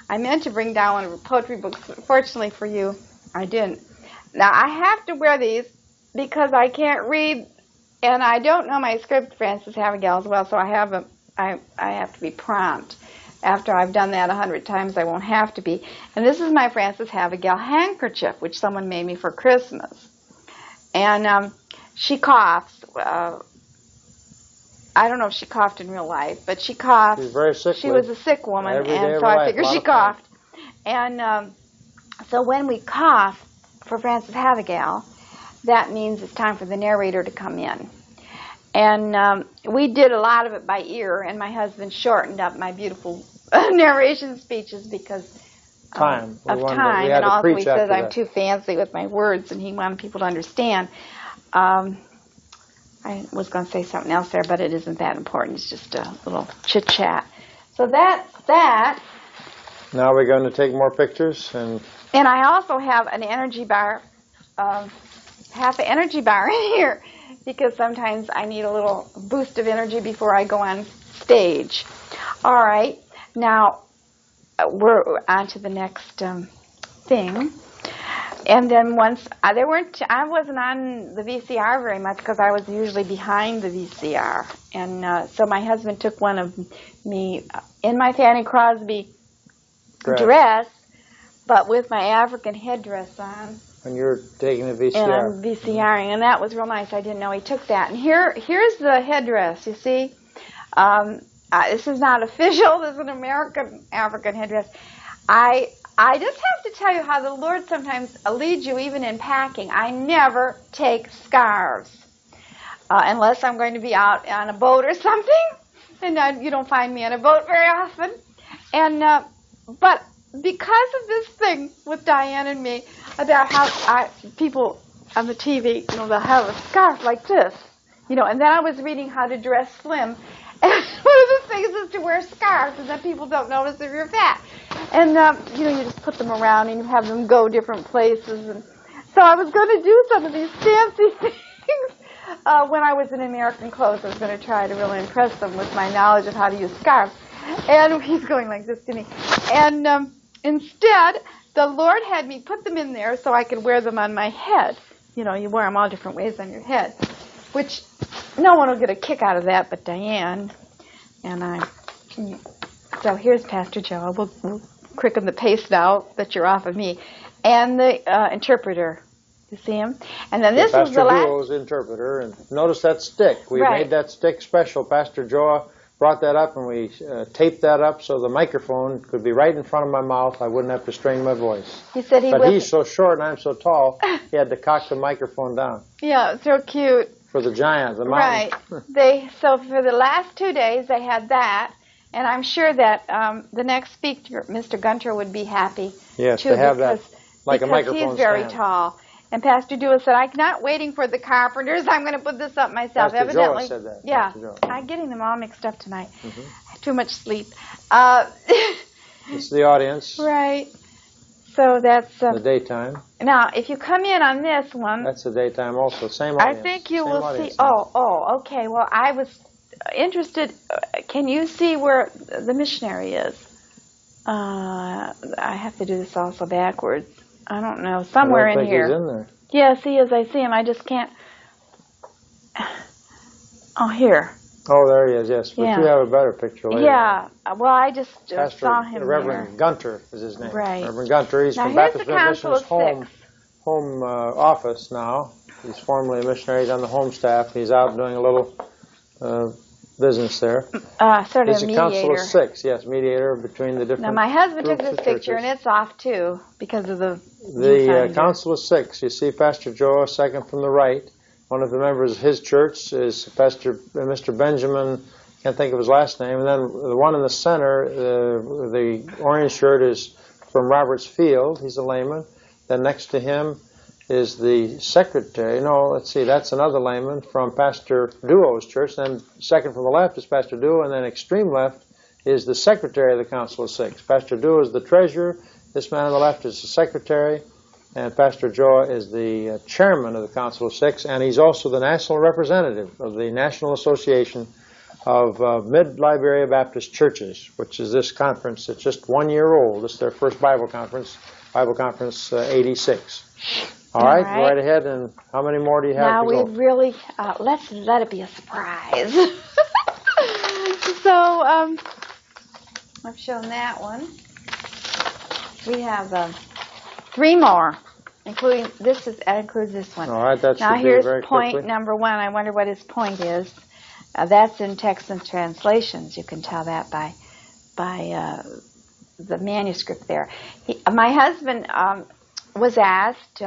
I meant to bring down one of her poetry books, but fortunately for you, I didn't. Now, I have to wear these because I can't read, and I don't know my script, Frances Havergal, as well, so I have to be prompt. After I've done that 100 times, I won't have to be. And this is my Frances Havergal handkerchief, which someone made me for Christmas. And she coughs. I don't know if she coughed in real life, but she coughed. She's very sick. She was a sick woman, and so I figured she coughed. And so when we cough for Frances Havergal, that means it's time for the narrator to come in. And we did a lot of it by ear, and my husband shortened up my beautiful narration speeches because of time. And also he says I'm too fancy with my words, and he wanted people to understand. I was going to say something else there, but it isn't that important. It's just a little chit-chat. So that's that. Now we're going to take more pictures. And I also have an energy bar, half an energy bar in here, because sometimes I need a little boost of energy before I go on stage. All right. Now we're on to the next thing. And then once I wasn't on the VCR very much because I was usually behind the VCR, and so my husband took one of me in my Fanny Crosby dress, but with my African headdress on. When you're taking the VCR. And I'm VCRing, and that was real nice. I didn't know he took that. And here's the headdress, you see. This is not official. This is an American African headdress. I just have to tell you how the Lord sometimes leads you even in packing. I never take scarves unless I'm going to be out on a boat or something. And you don't find me on a boat very often. And but because of this thing with Diane and me about how people on the TV, they'll have a scarf like this, and then I was reading how to dress slim. And one of the things is to wear scarves, and then people don't notice if you're fat. And, you just put them around and you have them go different places. And so I was going to do some of these fancy things when I was in American clothes. I was going to try to really impress them with my knowledge of how to use scarves. And he's going like this to me. And instead, the Lord had me put them in there so I could wear them on my head. You wear them all different ways on your head, which no one will get a kick out of that but Diane. And so here's Pastor Joe. We'll quicken the pace now that you're off of me. And the interpreter. You see him? And then this is the last. Pastor Duo's interpreter. And notice that stick. We made that stick special. Pastor Joe brought that up, and we taped that up so the microphone could be right in front of my mouth. I wouldn't have to strain my voice. He said But he's so short and I'm so tall, he had to cock the microphone down. Yeah, so cute. For the giant, the mountain. Right. So for the last 2 days, they had that. And I'm sure that the next speaker, Mr. Gunter, would be happy. Yes, too, to have that like a microphone because he's very stand. tall. And Pastor Dewey said, I'm not waiting for the carpenters. I'm going to put this up myself. Pastor Evidently, Joe said that. Yeah, I'm getting them all mixed up tonight. Too much sleep. It's the audience. Right. So that's the daytime. Now, if you come in on this one, that's the daytime also. Same audience. I think you will see. Now. Oh, okay. Well, I was interested. Can you see where the missionary is? I have to do this also backwards. I don't know. Somewhere in here. He's in there. Yes, he is. I see him. I just can't. Oh, here. Oh, there he is. Yes, but you have a better picture later. Yeah. Well, I just saw him Reverend there. Gunter is his name. Right. Reverend Gunter. He's from Baptist Mission's home office now. He's formerly a missionary. He's on the home staff. He's out doing a little business there. Sort of He's a a council mediator. of six. Yes, mediator between the different. Now, my husband took this picture, and it's off too because of the council of six. You see Pastor Joe, second from the right. One of the members of his church is Mr. Benjamin. Can't think of his last name. And then the one in the center, the orange shirt, is from Roberts Field. He's a layman. Then next to him is the secretary. No, let's see, that's another layman from Pastor Duo's church. Then second from the left is Pastor Duo, and then extreme left is the secretary of the Council of Six. Pastor Duo is the treasurer. This man on the left is the secretary, and Pastor Joe is the chairman of the Council of Six, and he's also the national representative of the National Association of Mid-Liberia Baptist Churches, which is this conference that's just 1 year old. This is their first Bible Conference 86. All right, go right ahead. And how many more do you have now to go? Now we really, let's let it be a surprise. So I've shown that one. We have 3 more, including that includes this one. All right, that now should be here's very point quickly. number 1. I wonder what his point is. That's in text and translations. You can tell that by the manuscript there. My husband was asked,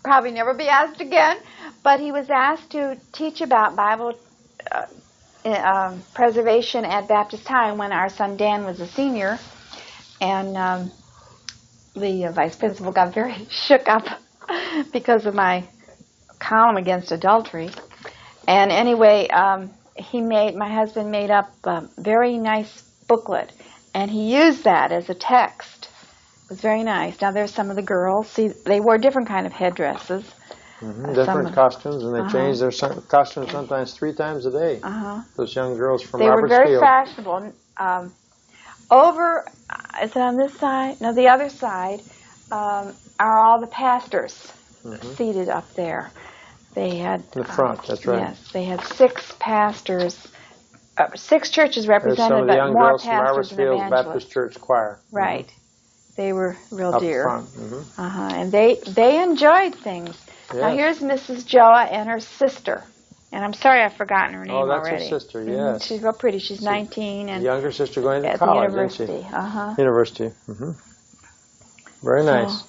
probably never be asked again, but he was asked to teach about Bible preservation at Baptist High when our son Dan was a senior, and the vice principal got very shook up because of my column against adultery. And anyway, my husband made up a very nice booklet, and he used that as a text. It was very nice. Now there's some of the girls. See, they wore different kind of headdresses. Different costumes, and they changed their costumes sometimes 3 times a day. Those young girls from Roberts Field. They were very fashionable. Is it on this side? No, the other side are all the pastors seated up there. They had in the front. That's right. Yes, they had 6 pastors, 6 churches represented, some of the but young more girls from pastors Roberts and Field evangelists. Baptist Church Choir. Right. They were real up dear. front. And they enjoyed things. Yes. Now here's Mrs. Joa and her sister. And I'm sorry I've forgotten her name Oh, that's already. her sister, yes. She's real pretty. She's 19 and the younger sister going to at college, the university. isn't she? University. Very nice.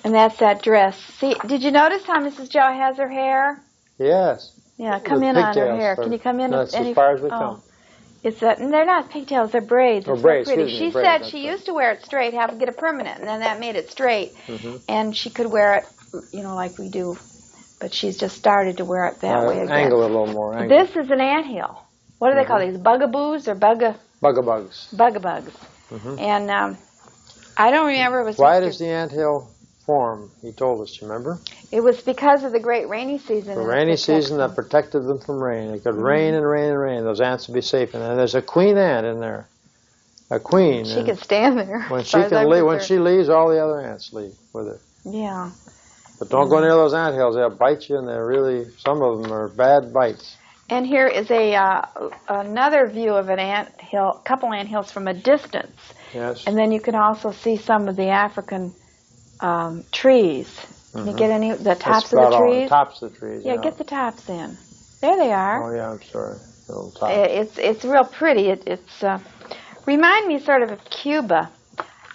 And that's that dress. See, did you notice how Mrs. Joa has her hair? Yes. Yeah, come in on her hair. Can you come in? That's as far as we come. It's that, and they're not pigtails, they're braids. Or it's braids, so pretty. excuse me, She braids, said that's she right. used to wear it straight, have to get a permanent, and then that made it straight. And she could wear it, you know, like we do. But she's just started to wear it that way again. Angle it a little more. This is an anthill. What do they call these? Bugaboos or Bugabugs. Bugabugs. And I don't remember. It was Why does the anthill form? He told us, you remember? It was because of the great rainy season. The rainy season that protected them from rain. It could rain and rain and rain. Those ants would be safe. And there's a queen ant in there. A queen. She can stand there. When she leaves, all the other ants leave with her. Yeah. But don't go near those ant hills. They'll bite you, and they're really, some of them are bad bites. And here is another view of an anthill, couple anthills from a distance. Yes. And then you can also see some of the African trees. Can you get any the tops of the trees? The tops of the trees. Yeah, get the tops in. There they are. Oh yeah, I'm sorry. The little tops. It's real pretty. It's remind me sort of Cuba.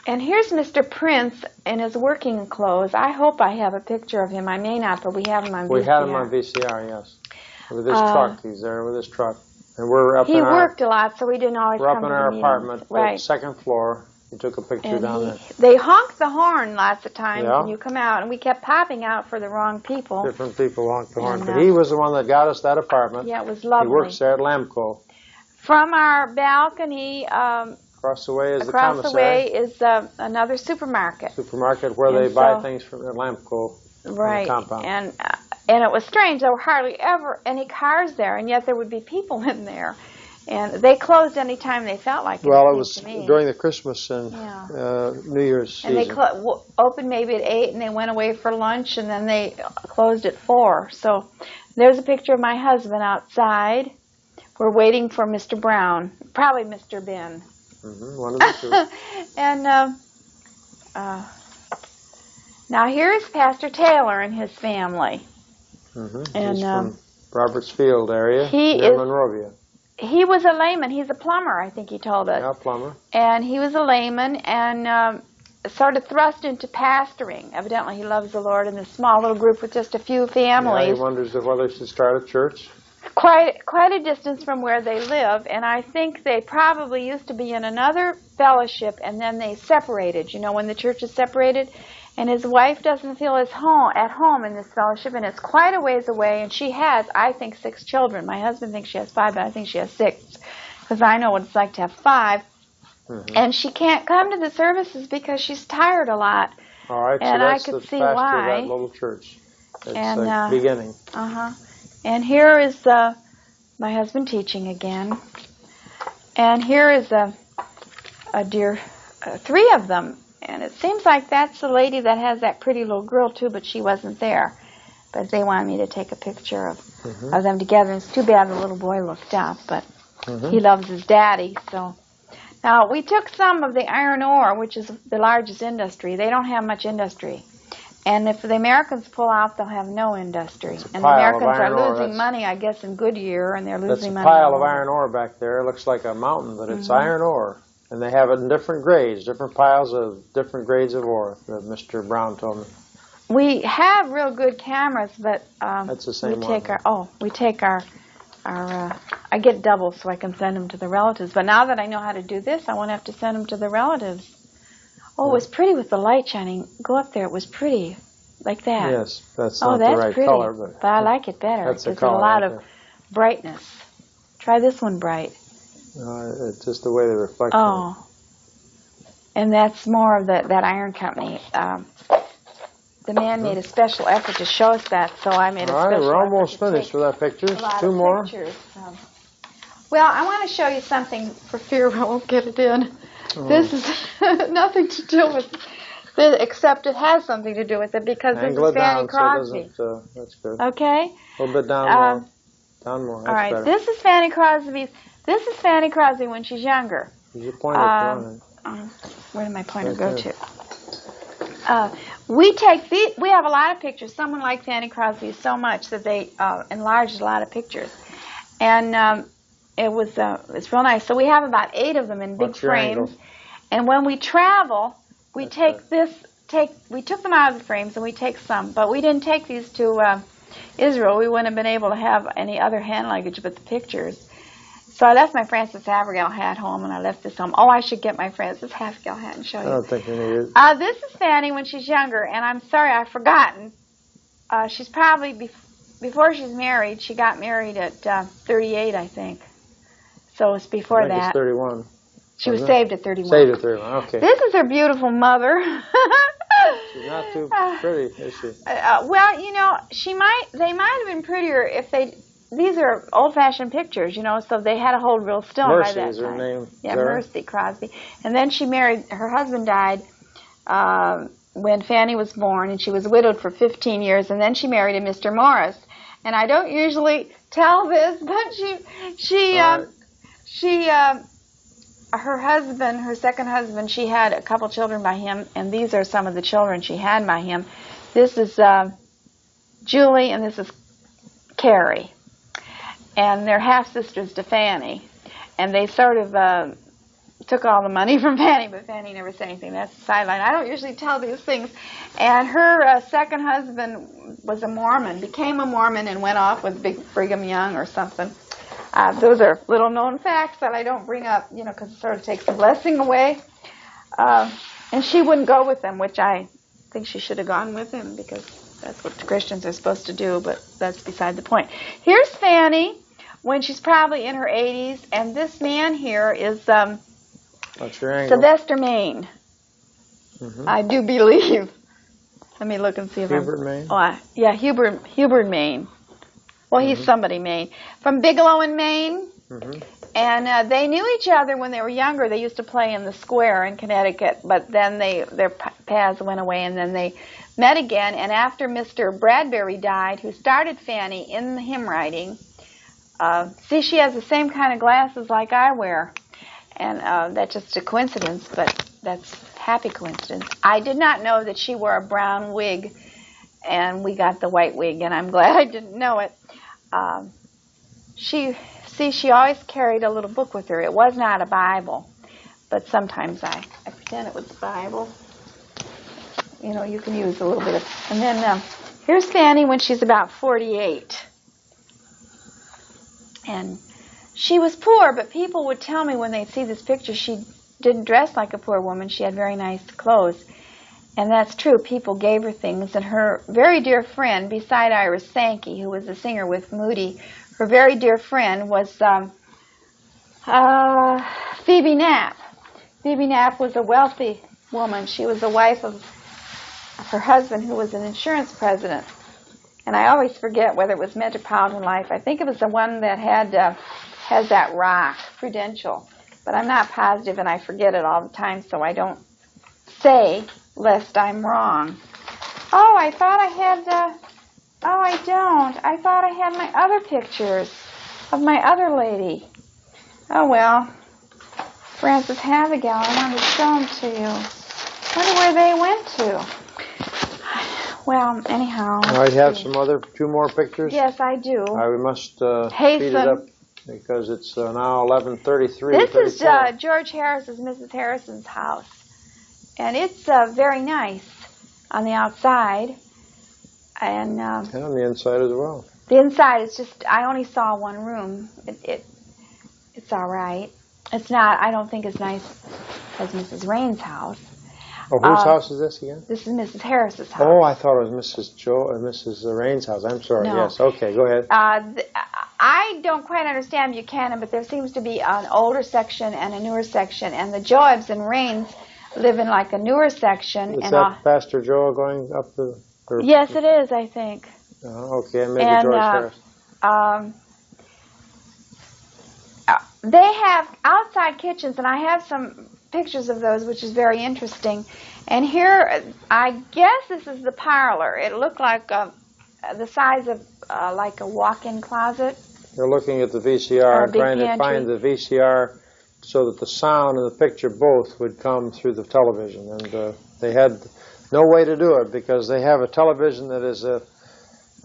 And here's Mr. Prince in his working clothes. I hope I have a picture of him. I may not, but we have him on VCR. We had him on VCR, yes. With his truck. He's there with his truck. And we're up He worked a lot, so we didn't always come to the We're up in our meetings. apartment, second floor. He took a picture down there. They honked the horn lots of times Yeah. when you come out, and we kept popping out for the wrong people. Different people honked the horn. But he was the one that got us that apartment. Yeah, it was lovely. He works there at Lamco. From our balcony, across the way is the across commissary. the way is another supermarket. Supermarket where they buy things from Lamco. Right. On the compound. And it was strange. There were hardly ever any cars there, and yet there would be people in there. And they closed any time they felt like it. Well, it was during the Christmas and New Year's season. And they opened maybe at 8, and they went away for lunch, and then they closed at 4. So there's a picture of my husband outside. We're waiting for Mr. Brown, probably Mr. Ben. One of the two. And now here's Pastor Taylor and his family. And he's from Roberts Field area, near Monrovia. He was a layman. He's a plumber, I think he told us. Yeah, plumber. And he was a layman and sort of thrust into pastoring. Evidently, he loves the Lord in this small little group with just a few families. Yeah, he wonders whether he should start a church. Quite a distance from where they live, and I think they probably used to be in another fellowship, and then they separated. You know, when the church is separated, and his wife doesn't feel at home in this fellowship, and it's quite a ways away, and she has, I think, 6 children. My husband thinks she has 5, but I think she has 6, because I know what it's like to have 5. And she can't come to the services because she's tired a lot. All right, and so that's I could the see pastor why. of that little church. It's the beginning. And here is my husband teaching again. And here is a dear 3 of them. And it seems like that's the lady that has that pretty little girl, too, but she wasn't there. But they wanted me to take a picture of them together. And it's too bad the little boy looked up, but he loves his daddy. So now, we took some of the iron ore, which is the largest industry. They don't have much industry. And if the Americans pull out, they'll have no industry. And the Americans are losing money, I guess, in Goodyear, and they're losing money. That's a pile of iron ore back there. It looks like a mountain, but it's iron ore. And they have it in different grades, different piles of different grades of ore, that Mr. Brown told me. We have real good cameras, but that's the same we take our I get double so I can send them to the relatives. But now that I know how to do this, I won't have to send them to the relatives. Oh, it was pretty with the light shining. Go up there. It was pretty, like that. Yes, that's not the right pretty, color. But I like it better. That's it gives it a lot of brightness. Try this one bright. It's just the way they reflect. Oh. And that's more of that iron company. The man made a special effort to show us that, so I made a special effort. All right, we're almost finished with our pictures. 2 more. Pictures. Well, I want to show you something for fear I won't get it in. This is nothing to do with it, except it has something to do with it, because this is Fanny Crosby. So that's good. Okay? A little bit down more. Down more. That's all right, better. This is Fanny Crosby. This is Fanny Crosby when she's younger. Did you point it down? Where did my pointer go to? We have a lot of pictures. Someone like Fanny Crosby so much that they enlarged a lot of pictures, and it's real nice. So we have about 8 of them in big frames. And when we travel, we took them out of the frames and we take some, but we didn't take these to Israel. We wouldn't have been able to have any other hand luggage but the pictures. So I left my Frances Havergal hat home, and I left this home. Oh, I should get my Frances Havergal hat and show you. I don't think you need it. This is Fanny when she's younger, and I'm sorry I've forgotten. She's probably, before she's married, she got married at 38, I think. So it's before I think that. It's 31. She was saved at 31. Saved at 31, okay. This is her beautiful mother. She's not too pretty, is she? Well, you know, they might have been prettier if these are old-fashioned pictures, you know, so they had to hold real still by that time. Mercy is her name. Yeah, Mercy Crosby. And then she married, her husband died when Fanny was born, and she was widowed for 15 years, and then she married a Mr. Morris. And I don't usually tell this, but her husband, her second husband, she had a couple children by him, and these are some of the children she had by him. This is Julie, and this is Carrie. And they're half-sisters to Fanny. And they sort of took all the money from Fanny, but Fanny never said anything. That's the sideline. I don't usually tell these things. And her second husband was a Mormon, became a Mormon, and went off with Brigham Young or something. Those are little-known facts that I don't bring up, you know, because it sort of takes the blessing away. And she wouldn't go with them, which I think she should have gone with him, because that's what Christians are supposed to do, but that's beside the point. Here's Fanny when she's probably in her 80s, and this man here is Sylvester Maine. Mm-hmm. I do believe. Let me look and see if Hubert Maine? Oh, yeah, Hubert Maine. Well, he's somebody Maine. From Bigelow in Maine. Mm-hmm. And they knew each other when they were younger. They used to play in the square in Connecticut, but then their paths went away, and then they met again. And after Mr. Bradbury died, who started Fanny in the hymn writing, see, she has the same kind of glasses like I wear. And that's just a coincidence, but that's happy coincidence. I did not know that she wore a brown wig, and we got the white wig, and I'm glad I didn't know it. She always carried a little book with her. It was not a Bible, but sometimes I pretend it was the Bible. You know, you can use a little bit of... And then here's Fanny when she's about 48. And she was poor, but people would tell me when they'd see this picture, she didn't dress like a poor woman. She had very nice clothes. And that's true. People gave her things. And her very dear friend, beside Iris Sankey, who was a singer with Moody, her very dear friend was Phoebe Knapp. Phoebe Knapp was a wealthy woman. She was the wife of her husband, who was an insurance president. And I always forget whether it was Metropolitan Life. I think it was the one that has that rock, Prudential. But I'm not positive, and I forget it all the time, so I don't say lest I'm wrong. Oh, I thought I had... Oh, I don't. I thought I had my other pictures of my other lady. Oh, well. Frances Havergal, I wanted to show them to you. I wonder where they went to. Well, anyhow. I have two more pictures? Yes, I do. We must speed it up because it's now 11:33. This is George Harris's, Mrs. Harrison's house. And it's very nice on the outside. And on the inside as well. The inside is just, I only saw one room. It's all right. It's not, I don't think as nice as Mrs. Rain's house. Oh, whose house is this again? This is Mrs. Harris's house. Oh, I thought it was Mrs. Rain's house. I'm sorry. No. Yes. Okay, go ahead. I don't quite understand Buchanan, but there seems to be an older section and a newer section, and the Joabs and Rains live in like a newer section. Is that Pastor Joel going up the... Yes, it is, I think. Okay, maybe George Harris. They have outside kitchens, and I have some pictures of those, which is very interesting. And here, I guess this is the parlor. It looked like the size of like a walk-in closet. You're looking at the VCR, trying to find the VCR so that the sound and the picture both would come through the television. And they had no way to do it because they have a television that is an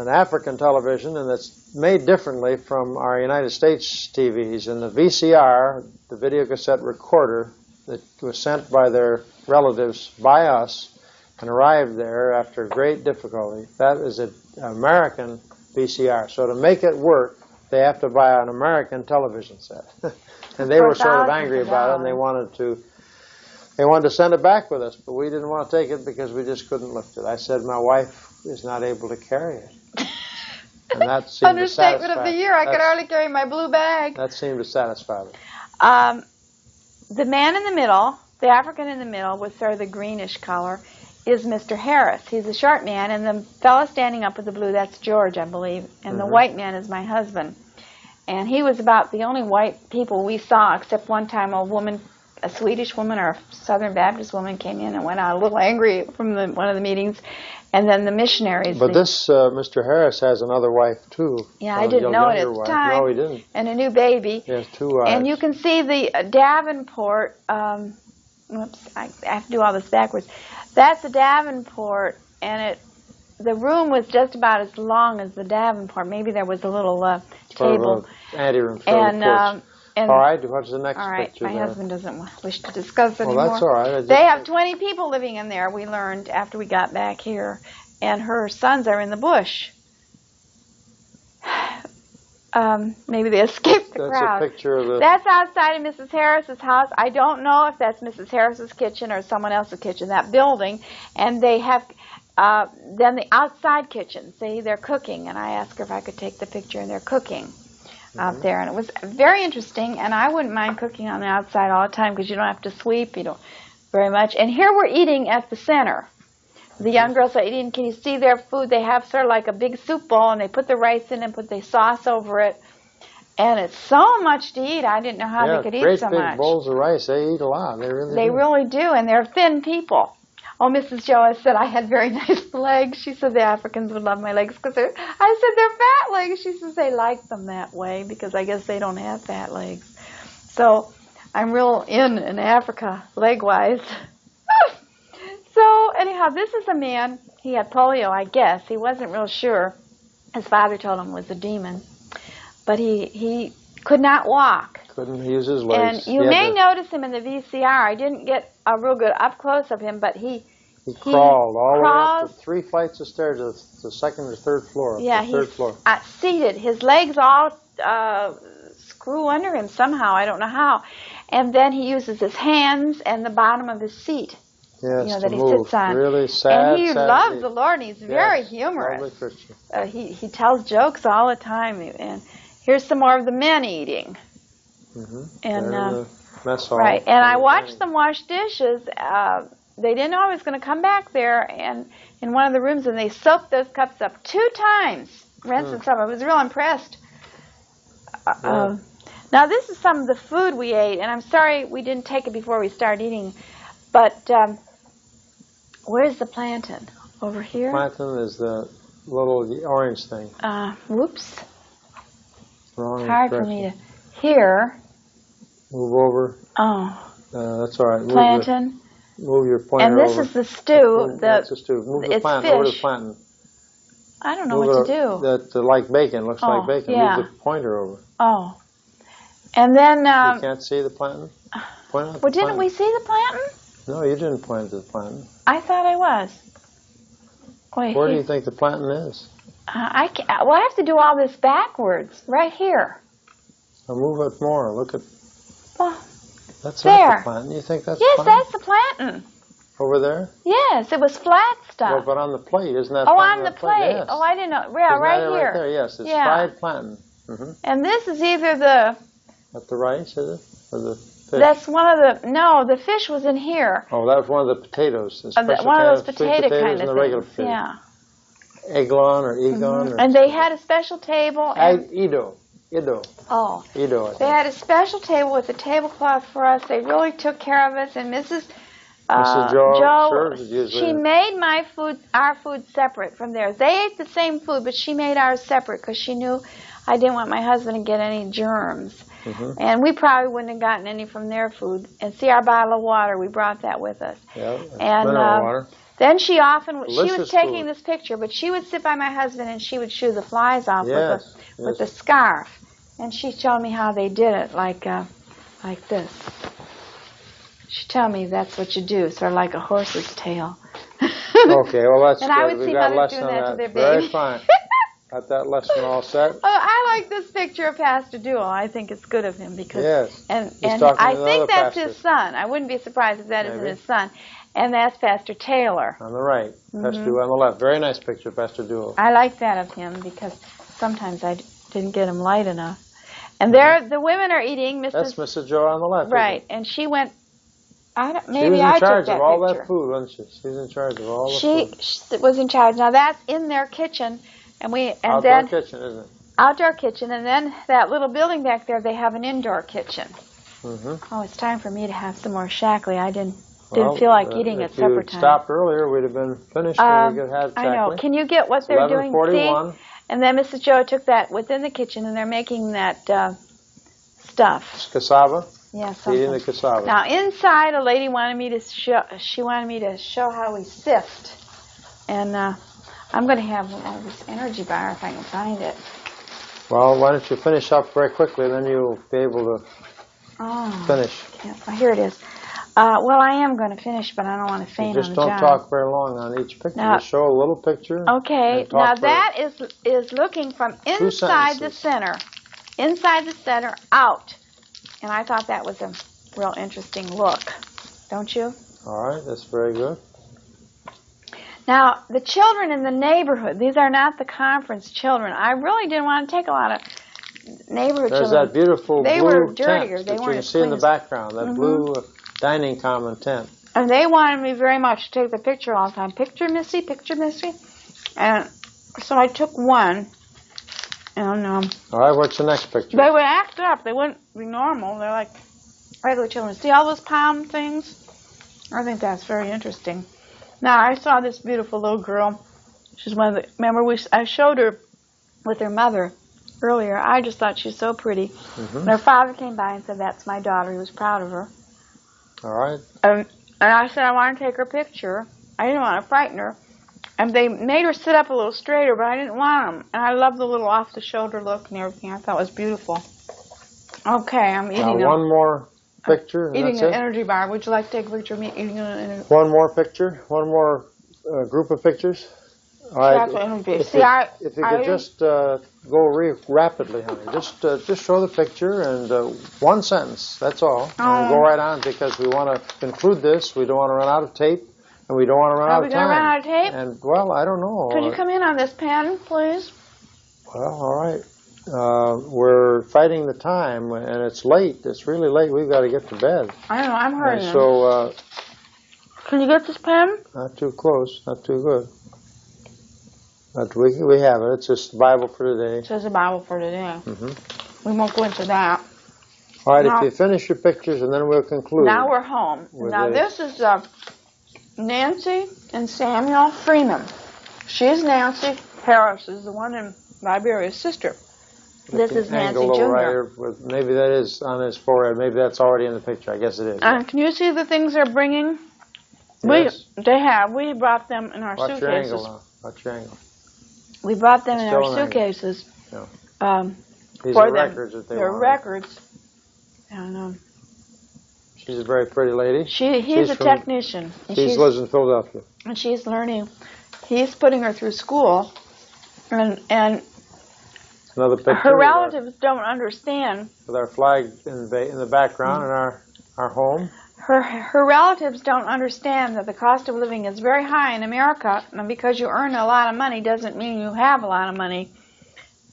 African television, and that's made differently from our United States TVs. And the VCR, the video cassette recorder, that was sent by their relatives by us and arrived there after great difficulty, that is an American VCR. So to make it work, they have to buy an American television set. And they were sort of angry about it, and they wanted to send it back with us, but we didn't want to take it because we just couldn't lift it. I said, my wife is not able to carry it. And that seemed Understatement of the year. I could hardly carry my blue bag. That seemed to satisfy them. The man in the middle, the African in the middle, with sort of the greenish color, is Mr. Harris. He's a short man, and the fellow standing up with the blue, that's George, I believe, and the white man is my husband. And he was about the only white people we saw, except one time a Swedish woman or a Southern Baptist woman came in and went out a little angry from one of the meetings, and then the missionaries. But this Mr. Harris has another wife, too. Yeah, I didn't know it at the time. No, he didn't. And a new baby. He has 2 wives. And you can see the Davenport, whoops, I have to do all this backwards. That's the Davenport, and the room was just about as long as the Davenport. Maybe there was a little table. Anteroom. And all right, what's the next picture? My husband doesn't wish to discuss it anymore. Well, that's all right. They have 20 people living in there, we learned after we got back here. And her sons are in the bush. Maybe they escaped the crowd. That's a picture of the... That's outside of Mrs. Harris's house. I don't know if that's Mrs. Harris's kitchen or someone else's kitchen, that building. And they have... then the outside kitchen, see, they're cooking. And I asked her if I could take the picture, and they're cooking out there. And it was very interesting, and I wouldn't mind cooking on the outside all the time because you don't have to sweep, you don't very much. And here we're eating at the center. The young girls are eating. Can you see their food? They have sort of like a big soup bowl, and they put the rice in and put the sauce over it. And it's so much to eat. I didn't know how they could eat so much. Great big bowls of rice. They eat a lot. They really do, and they're thin people. Oh, Mrs. Joa said I had very nice legs. She said the Africans would love my legs because I said they're fat legs. She says they like them that way because I guess they don't have fat legs. So I'm real in Africa leg-wise. So anyhow, this is a man. He had polio, I guess. He wasn't real sure. His father told him it was a demon. But he could not walk. Couldn't use his legs. And you may notice him in the VCR. I didn't get a real good up-close of him, but he crawled all the way up to 3 flights of stairs to the second or third floor. Yeah, third floor. Seated. His legs all screw under him somehow. I don't know how. And then he uses his hands and the bottom of his seat. Yes, that he sits on. Really sad. And he loves the Lord, and he's very humorous. He tells jokes all the time. And here's some more of the men eating. And mess hall. Right. And I watched them wash dishes. They didn't know I was going to come back there, and in one of the rooms, and they soaked those cups up 2 times, rinsed and soap. I was real impressed. Now, this is some of the food we ate, and I'm sorry we didn't take it before we started eating, but where's the plantain? Over here? Plantain is the little orange thing. Whoops. Wrong. It's hard for me to hear. Move over. Oh. That's all right. Plantain. Move your pointer over. And this is the stew. That's the stew. Move the plantain over to the plantain. I don't know what to do. That like bacon. Looks like bacon. Yeah. Move the pointer over. Oh. And then... you can't see the plantain? Point out well, didn't we see the plantain? No, you didn't point to the plantain. I thought I was. Wait, where do you think the plantain is? I have to do all this backwards. Right here. Now move it more. Look at... Well, that's there. Not the plantain. You think that's yes, that's the plantain. Over there? Yes, it was flat stuff. Well, but on the plate, isn't that? Oh, on the plate. Yes. Oh, I didn't know. Yeah, right here. Right there, yes. It's fried plantain. And this is either the... At the rice, is it? Or the fish? That's one of the... No, the fish was in here. Oh, that was one of the potatoes. One of those potato kind of and the regular things. fish. Yeah. Eglon or Egon. And they had a special table. Ido. Oh. Ido. They had a special table with a tablecloth for us. They really took care of us. And Mrs. Joe she made our food separate from theirs. They ate the same food, but she made ours separate because she knew I didn't want my husband to get any germs. And we probably wouldn't have gotten any from their food. And see our bottle of water, we brought that with us. Yeah, and mineral water. then she often, she Delicious was taking food. this picture, but she would sit by my husband and she would shoo the flies off Yes, with a scarf. And she showed me how they did it, like this. She told me that's what you do, sort of like a horse's tail. Okay, well that's And good. I would We see got a mothers lesson doing on that to their Very baby. fine. Got that lesson all set. Oh, I like this picture of Pastor Duell. I think it's good of him because, Yes. and He's talking I to think another that's pastor. his son. I wouldn't be surprised if that isn't Maybe. his son, and that's Pastor Taylor. On the right, Pastor Duell on the left. Very nice picture, Pastor Duell. I like that of him because sometimes I didn't get him light enough. And there, the women are eating. That's Mrs. Joe on the left. Right, and she went. She was in charge of all that food, wasn't she? She was in charge of all the food. She was in charge. Now that's in their kitchen, and Outdoor kitchen, isn't it? Outdoor kitchen, and then that little building back there, they have an indoor kitchen. Oh, it's time for me to have some more shackly. I didn't feel like eating at supper time. If you stopped earlier, we'd have been finished and we could have shackly. I know. Can you get what they're doing? 11:41. See? And then Mrs. Joe took that within the kitchen, and they're making that stuff. Cassava? Yeah, something. Eating the cassava. Now inside, a lady wanted me to show. She wanted me to show how we sift, and I'm going to have this energy bar if I can find it. Well, why don't you finish up very quickly, then you'll be able to finish. Yeah, well, here it is. Well, I am going to finish, but I don't want to faint on the job. Just don't talk very long on each picture. Now, just show a little picture. Okay. Now that is looking from inside the center, out. And I thought that was a real interesting look, don't you? All right, that's very good. Now, the children in the neighborhood, these are not the conference children. I really didn't want to take a lot of neighborhood There's children. that beautiful they blue were dirtier. tent They that you weren't can as see in the clean as- background, that blue dining common tent. And they wanted me very much to take the picture all the time. Picture, Missy, picture, Missy. And so I took one. And all right, what's the next picture? they would act up. They wouldn't be normal. They're like regular children. See all those palm things? I think that's very interesting. Now, I saw this beautiful little girl. She's one of the, remember, I showed her with her mother earlier. I just thought she's so pretty. And her father came by and said, that's my daughter. He was proud of her. All right. And I said, I want to take her picture. I didn't want to frighten her. And they made her sit up a little straighter, but I didn't want them. And I love the little off-the-shoulder look and everything. I thought it was beautiful. Okay, I'm eating one more picture. And eating that's an it? energy bar. Would you like to take a picture of me eating an energy One more picture? One more group of pictures? All right. If you could just go rapidly, honey. Just show the picture and one sentence. That's all. And go right on because we want to conclude this. We don't want to run out of tape, and we don't want to run out of time. Are we going to run out of tape? And well, I don't know. Could you come in on this pen, please? Well, all right. We're fighting the time, and it's late. It's really late. We've got to get to bed. I know. I'm hurrying. So, can you get this pen? not too close, not too good. But we have it. It's just the Bible for today. It says the Bible for today. We won't go into that. All right, Now, if you finish your pictures, and then we'll conclude. Now we're home. Now this is Nancy and Samuel Freeman. She's Nancy. Harris is the one in Liberia's sister. This is Nancy Jr. Right with, maybe that is on his forehead. Maybe that's already in the picture. I guess it is. Can you see the things they're bringing? Yes. We brought them in our Watch suitcases. your angle now. Watch your angle. We brought them in Still our an angle. suitcases. Yeah. for These are them. records that they They're wanted. records. And, She's a very pretty lady. he's a technician. And She lives in Philadelphia. And she's learning. He's putting her through school. And Another picture. her relatives don't understand. With our flag in the background in our home. Her relatives don't understand that the cost of living is very high in America, and because you earn a lot of money doesn't mean you have a lot of money.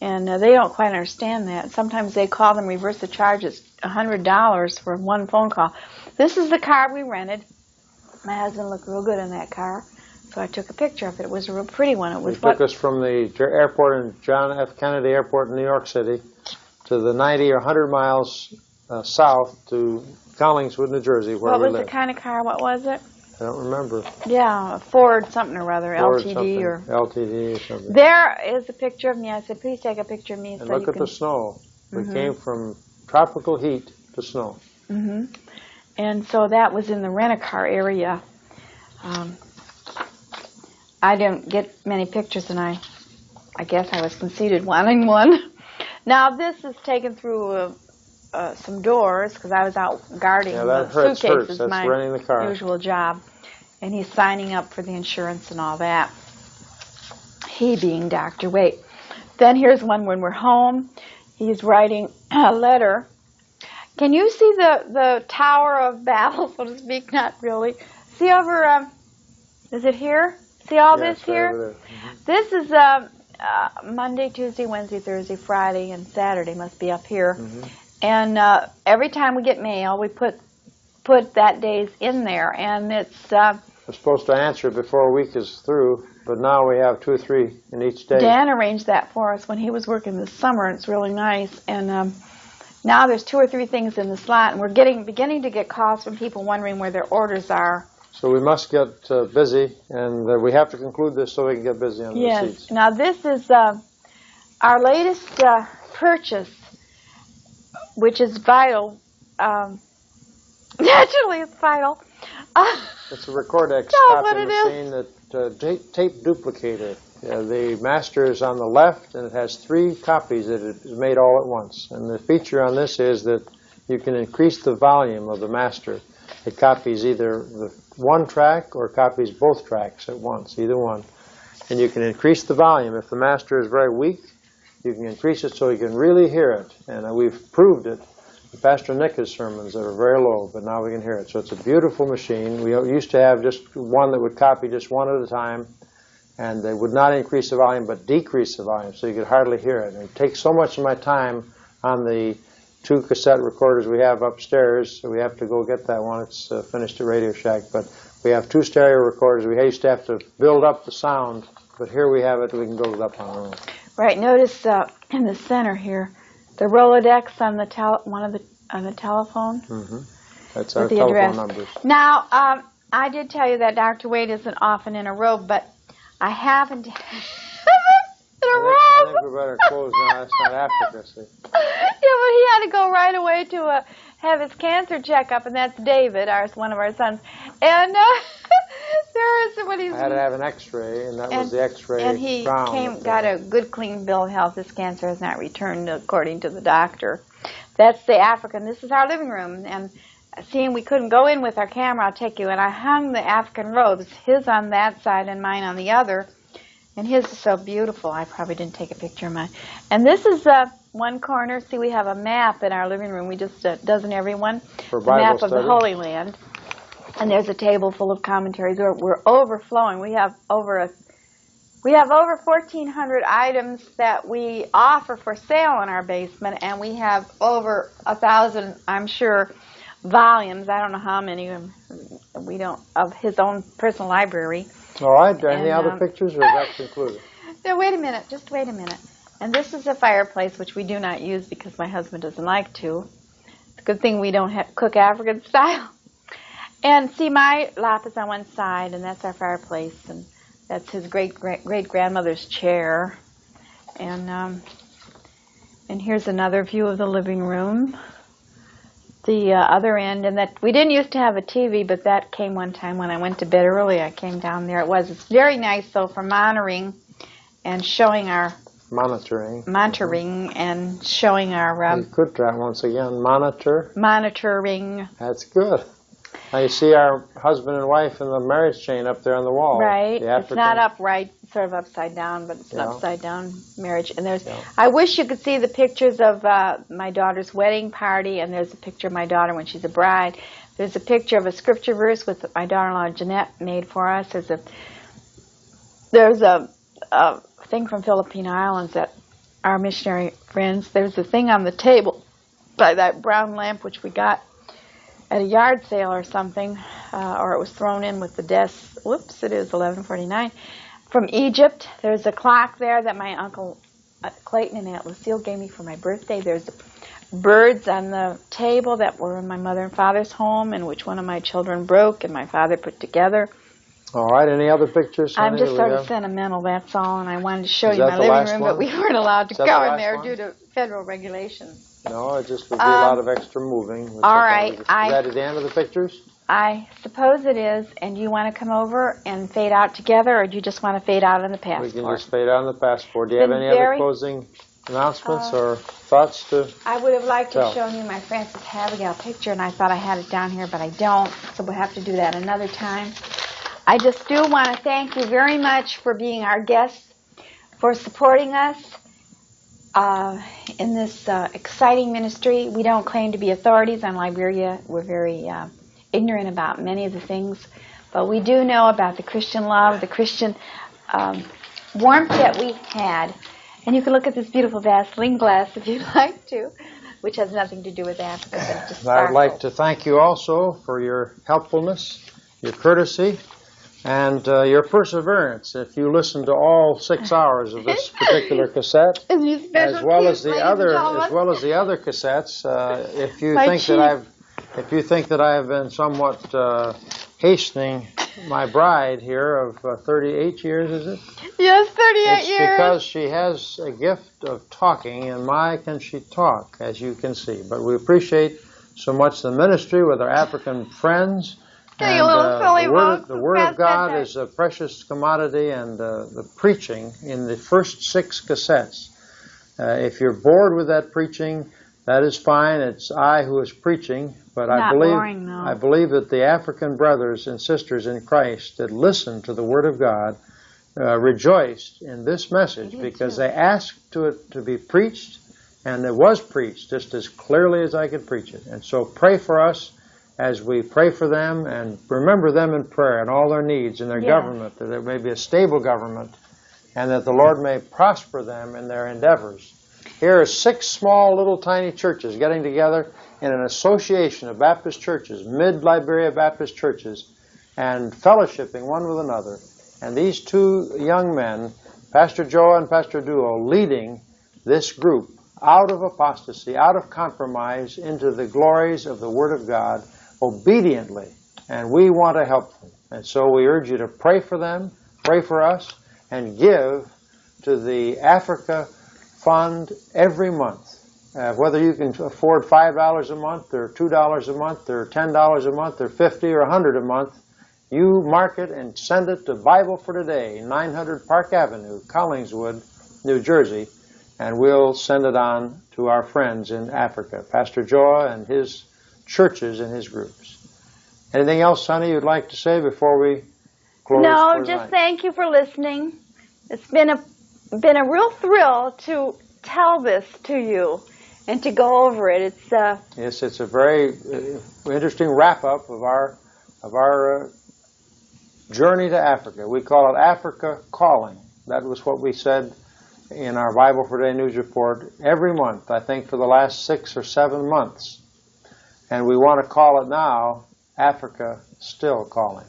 And they don't quite understand that. Sometimes they call them reverse the charges, $100 for one phone call. This is the car we rented. My husband looked real good in that car, so I took a picture of it. It was a real pretty one. It was took us from the airport in John F. Kennedy Airport in New York City to the 90 or 100 miles south to Collingswood, New Jersey, where we live. What was the kind of car? What was it? I don't remember. Yeah, a Ford something or other, Ford LTD something. or... LTD or something. There is a picture of me. I said, please take a picture of me. And so look you at can... the snow. We came from tropical heat to snow. Mm-hmm. And so that was in the rent-a-car area. I didn't get many pictures, and I guess I was conceited wanting one. Now this is taken through some doors because I was out guarding the suitcases, That's my renting the car. usual job. And he's signing up for the insurance and all that. He being Dr. Waite. Then here's one when we're home. He's writing a letter. Can you see the Tower of Babel, so to speak? Not really. See over, is it here? See all this here? Over there. Mm-hmm. This is Monday, Tuesday, Wednesday, Thursday, Friday, and Saturday must be up here. Mm-hmm. And every time we get mail, we put that day's in there, and it's... We're supposed to answer it before a week is through, but now we have 2 or 3 in each day. Dan arranged that for us when he was working this summer, and it's really nice. And now there's 2 or 3 things in the slot, and we're beginning to get calls from people wondering where their orders are. So we must get busy, and we have to conclude this so we can get busy on the receipts. Yes. Now this is our latest purchase, which is vital. Naturally, it's vital. It's a Recordex copy machine that tape duplicator. The master is on the left, and it has 3 copies that it is made all at once. And the feature on this is that you can increase the volume of the master. It copies either the one track or copies both tracks at once, either one. And you can increase the volume. If the master is very weak, you can increase it so you can really hear it. And we've proved it. Pastor Nick's sermons that are very low, but now we can hear it. So it's a beautiful machine. We used to have just one that would copy just one at a time, and they would not increase the volume but decrease the volume, so you could hardly hear it. And it takes so much of my time on the 2 cassette recorders we have upstairs, so we have to go get that one. It's finished at Radio Shack, but we have 2 stereo recorders. We used to have to build up the sound, but here we have it. We can build it up on our own. Right. Notice in the center here, the Rolodex on the telephone. Mm-hmm. That's our telephone numbers. Now, I did tell you that Dr. Waite isn't often in a robe, but I haven't in a robe. I think we better close now. That's not Africa, see. Yeah, but he had to go right away to have his cancer checkup, and that's David, one of our sons. And I had to have an X-ray, and that was the X-ray. And he got a good, clean bill of health. His cancer has not returned, according to the doctor. That's the African. This is our living room. And seeing we couldn't go in with our camera, I'll take you. And I hung the African robes, his on that side and mine on the other. And his is so beautiful. I probably didn't take a picture of mine. And this is one corner. See, we have a map in our living room. We just, doesn't everyone? For Bible map study. Of the Holy Land. And there's a table full of commentaries. We're overflowing. We have over 1,400 items that we offer for sale in our basement, and we have over 1,000, I'm sure, volumes. I don't know how many we don't of his own personal library. All right. Any other pictures, or is that concluded? No, wait a minute. Just wait a minute. And this is a fireplace, which we do not use because my husband doesn't like to. It's a good thing we don't cook African style. And see, my lap is on one side, and that's our fireplace, and that's his great-grandmother's chair. And here's another view of the living room, the other end. And that we didn't used to have a TV, but that came one time when I went to bed early. I came down there. It's very nice, though, for monitoring and showing our... Monitoring and showing our... you could try once again. Monitoring. That's good. Now you see our husband and wife in the marriage chain up there on the wall. Right. It's not upright, sort of upside down, but it's an upside down marriage. And there's, I wish you could see the pictures of my daughter's wedding party, and there's a picture of my daughter when she's a bride. There's a picture of a scripture verse with my daughter-in-law Jeanette made for us. There's a thing from Philippine Islands that our missionary friends. There's a thing on the table by that brown lamp which we got at a yard sale or something, or it was thrown in with the desk. Whoops, it is 11:49. From Egypt. There's a clock there that my Uncle Clayton and Aunt Lucille gave me for my birthday. There's birds on the table that were in my mother and father's home, and which one of my children broke and my father put together. All right, any other pictures? I'm just sort of sentimental, that's all, and I wanted to show you my living room, but we weren't allowed to go in there due to federal regulations. No, it just would be a lot of extra moving. All right. Is that at the end of the pictures? I suppose it is. And you want to come over and fade out together, or do you just want to fade out on the passport? We can just fade out on the passport. Do you have any other closing announcements or thoughts to I would have liked to have shown you my Frances Havergal picture, and I thought I had it down here, but I don't, so we'll have to do that another time. I just do want to thank you very much for being our guests, for supporting us in this exciting ministry. We don't claim to be authorities on Liberia. We're very ignorant about many of the things, but we do know about the Christian love, the Christian warmth that we had. And you can look at this beautiful Vaseline glass if you'd like to, which has nothing to do with Africa, but it just I would like to thank you also for your helpfulness, your courtesy, and your perseverance. If you listen to all 6 hours of this particular cassette, as well as the other cassettes, if you think that I have been somewhat hastening my bride here of 38 years, is it? Yes, 38 years. It's because she has a gift of talking, and my can she talk, as you can see. But we appreciate so much the ministry with our African friends. And the Word of God is a precious commodity, and the preaching in the first 6 cassettes. If you're bored with that preaching, that is fine. It's I who is preaching. But I believe that the African brothers and sisters in Christ that listened to the Word of God rejoiced in this message because they asked it to be preached, and it was preached just as clearly as I could preach it. And so pray for us as we pray for them, and remember them in prayer and all their needs in their government, that there may be a stable government, and that the Lord may prosper them in their endeavors. Here are 6 small little tiny churches getting together in an association of Baptist churches, mid-Liberia Baptist churches, and fellowshipping one with another. And these 2 young men, Pastor Joe and Pastor Duo, leading this group out of apostasy, out of compromise, into the glories of the Word of God, obediently. And we want to help them. And so we urge you to pray for them, pray for us, and give to the Africa Fund every month. Whether you can afford $5 a month, or $2 a month, or $10 a month, or $50 or $100 a month, you mark it and send it to Bible for Today, 900 Park Avenue, Collingswood, New Jersey, and we'll send it on to our friends in Africa, Pastor Joa and his churches and his groups. Anything else, honey, you'd like to say before we close? No, just thank you for listening. It's been a real thrill to tell this to you and to go over it. Yes, it's a very interesting wrap-up of our journey to Africa. We call it Africa Calling. That was what we said in our Bible for Today news report every month, I think, for the last 6 or 7 months. And we want to call it now Africa Still Calling.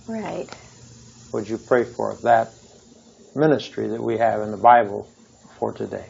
Right. Would you pray for that ministry that we have in the Bible for today?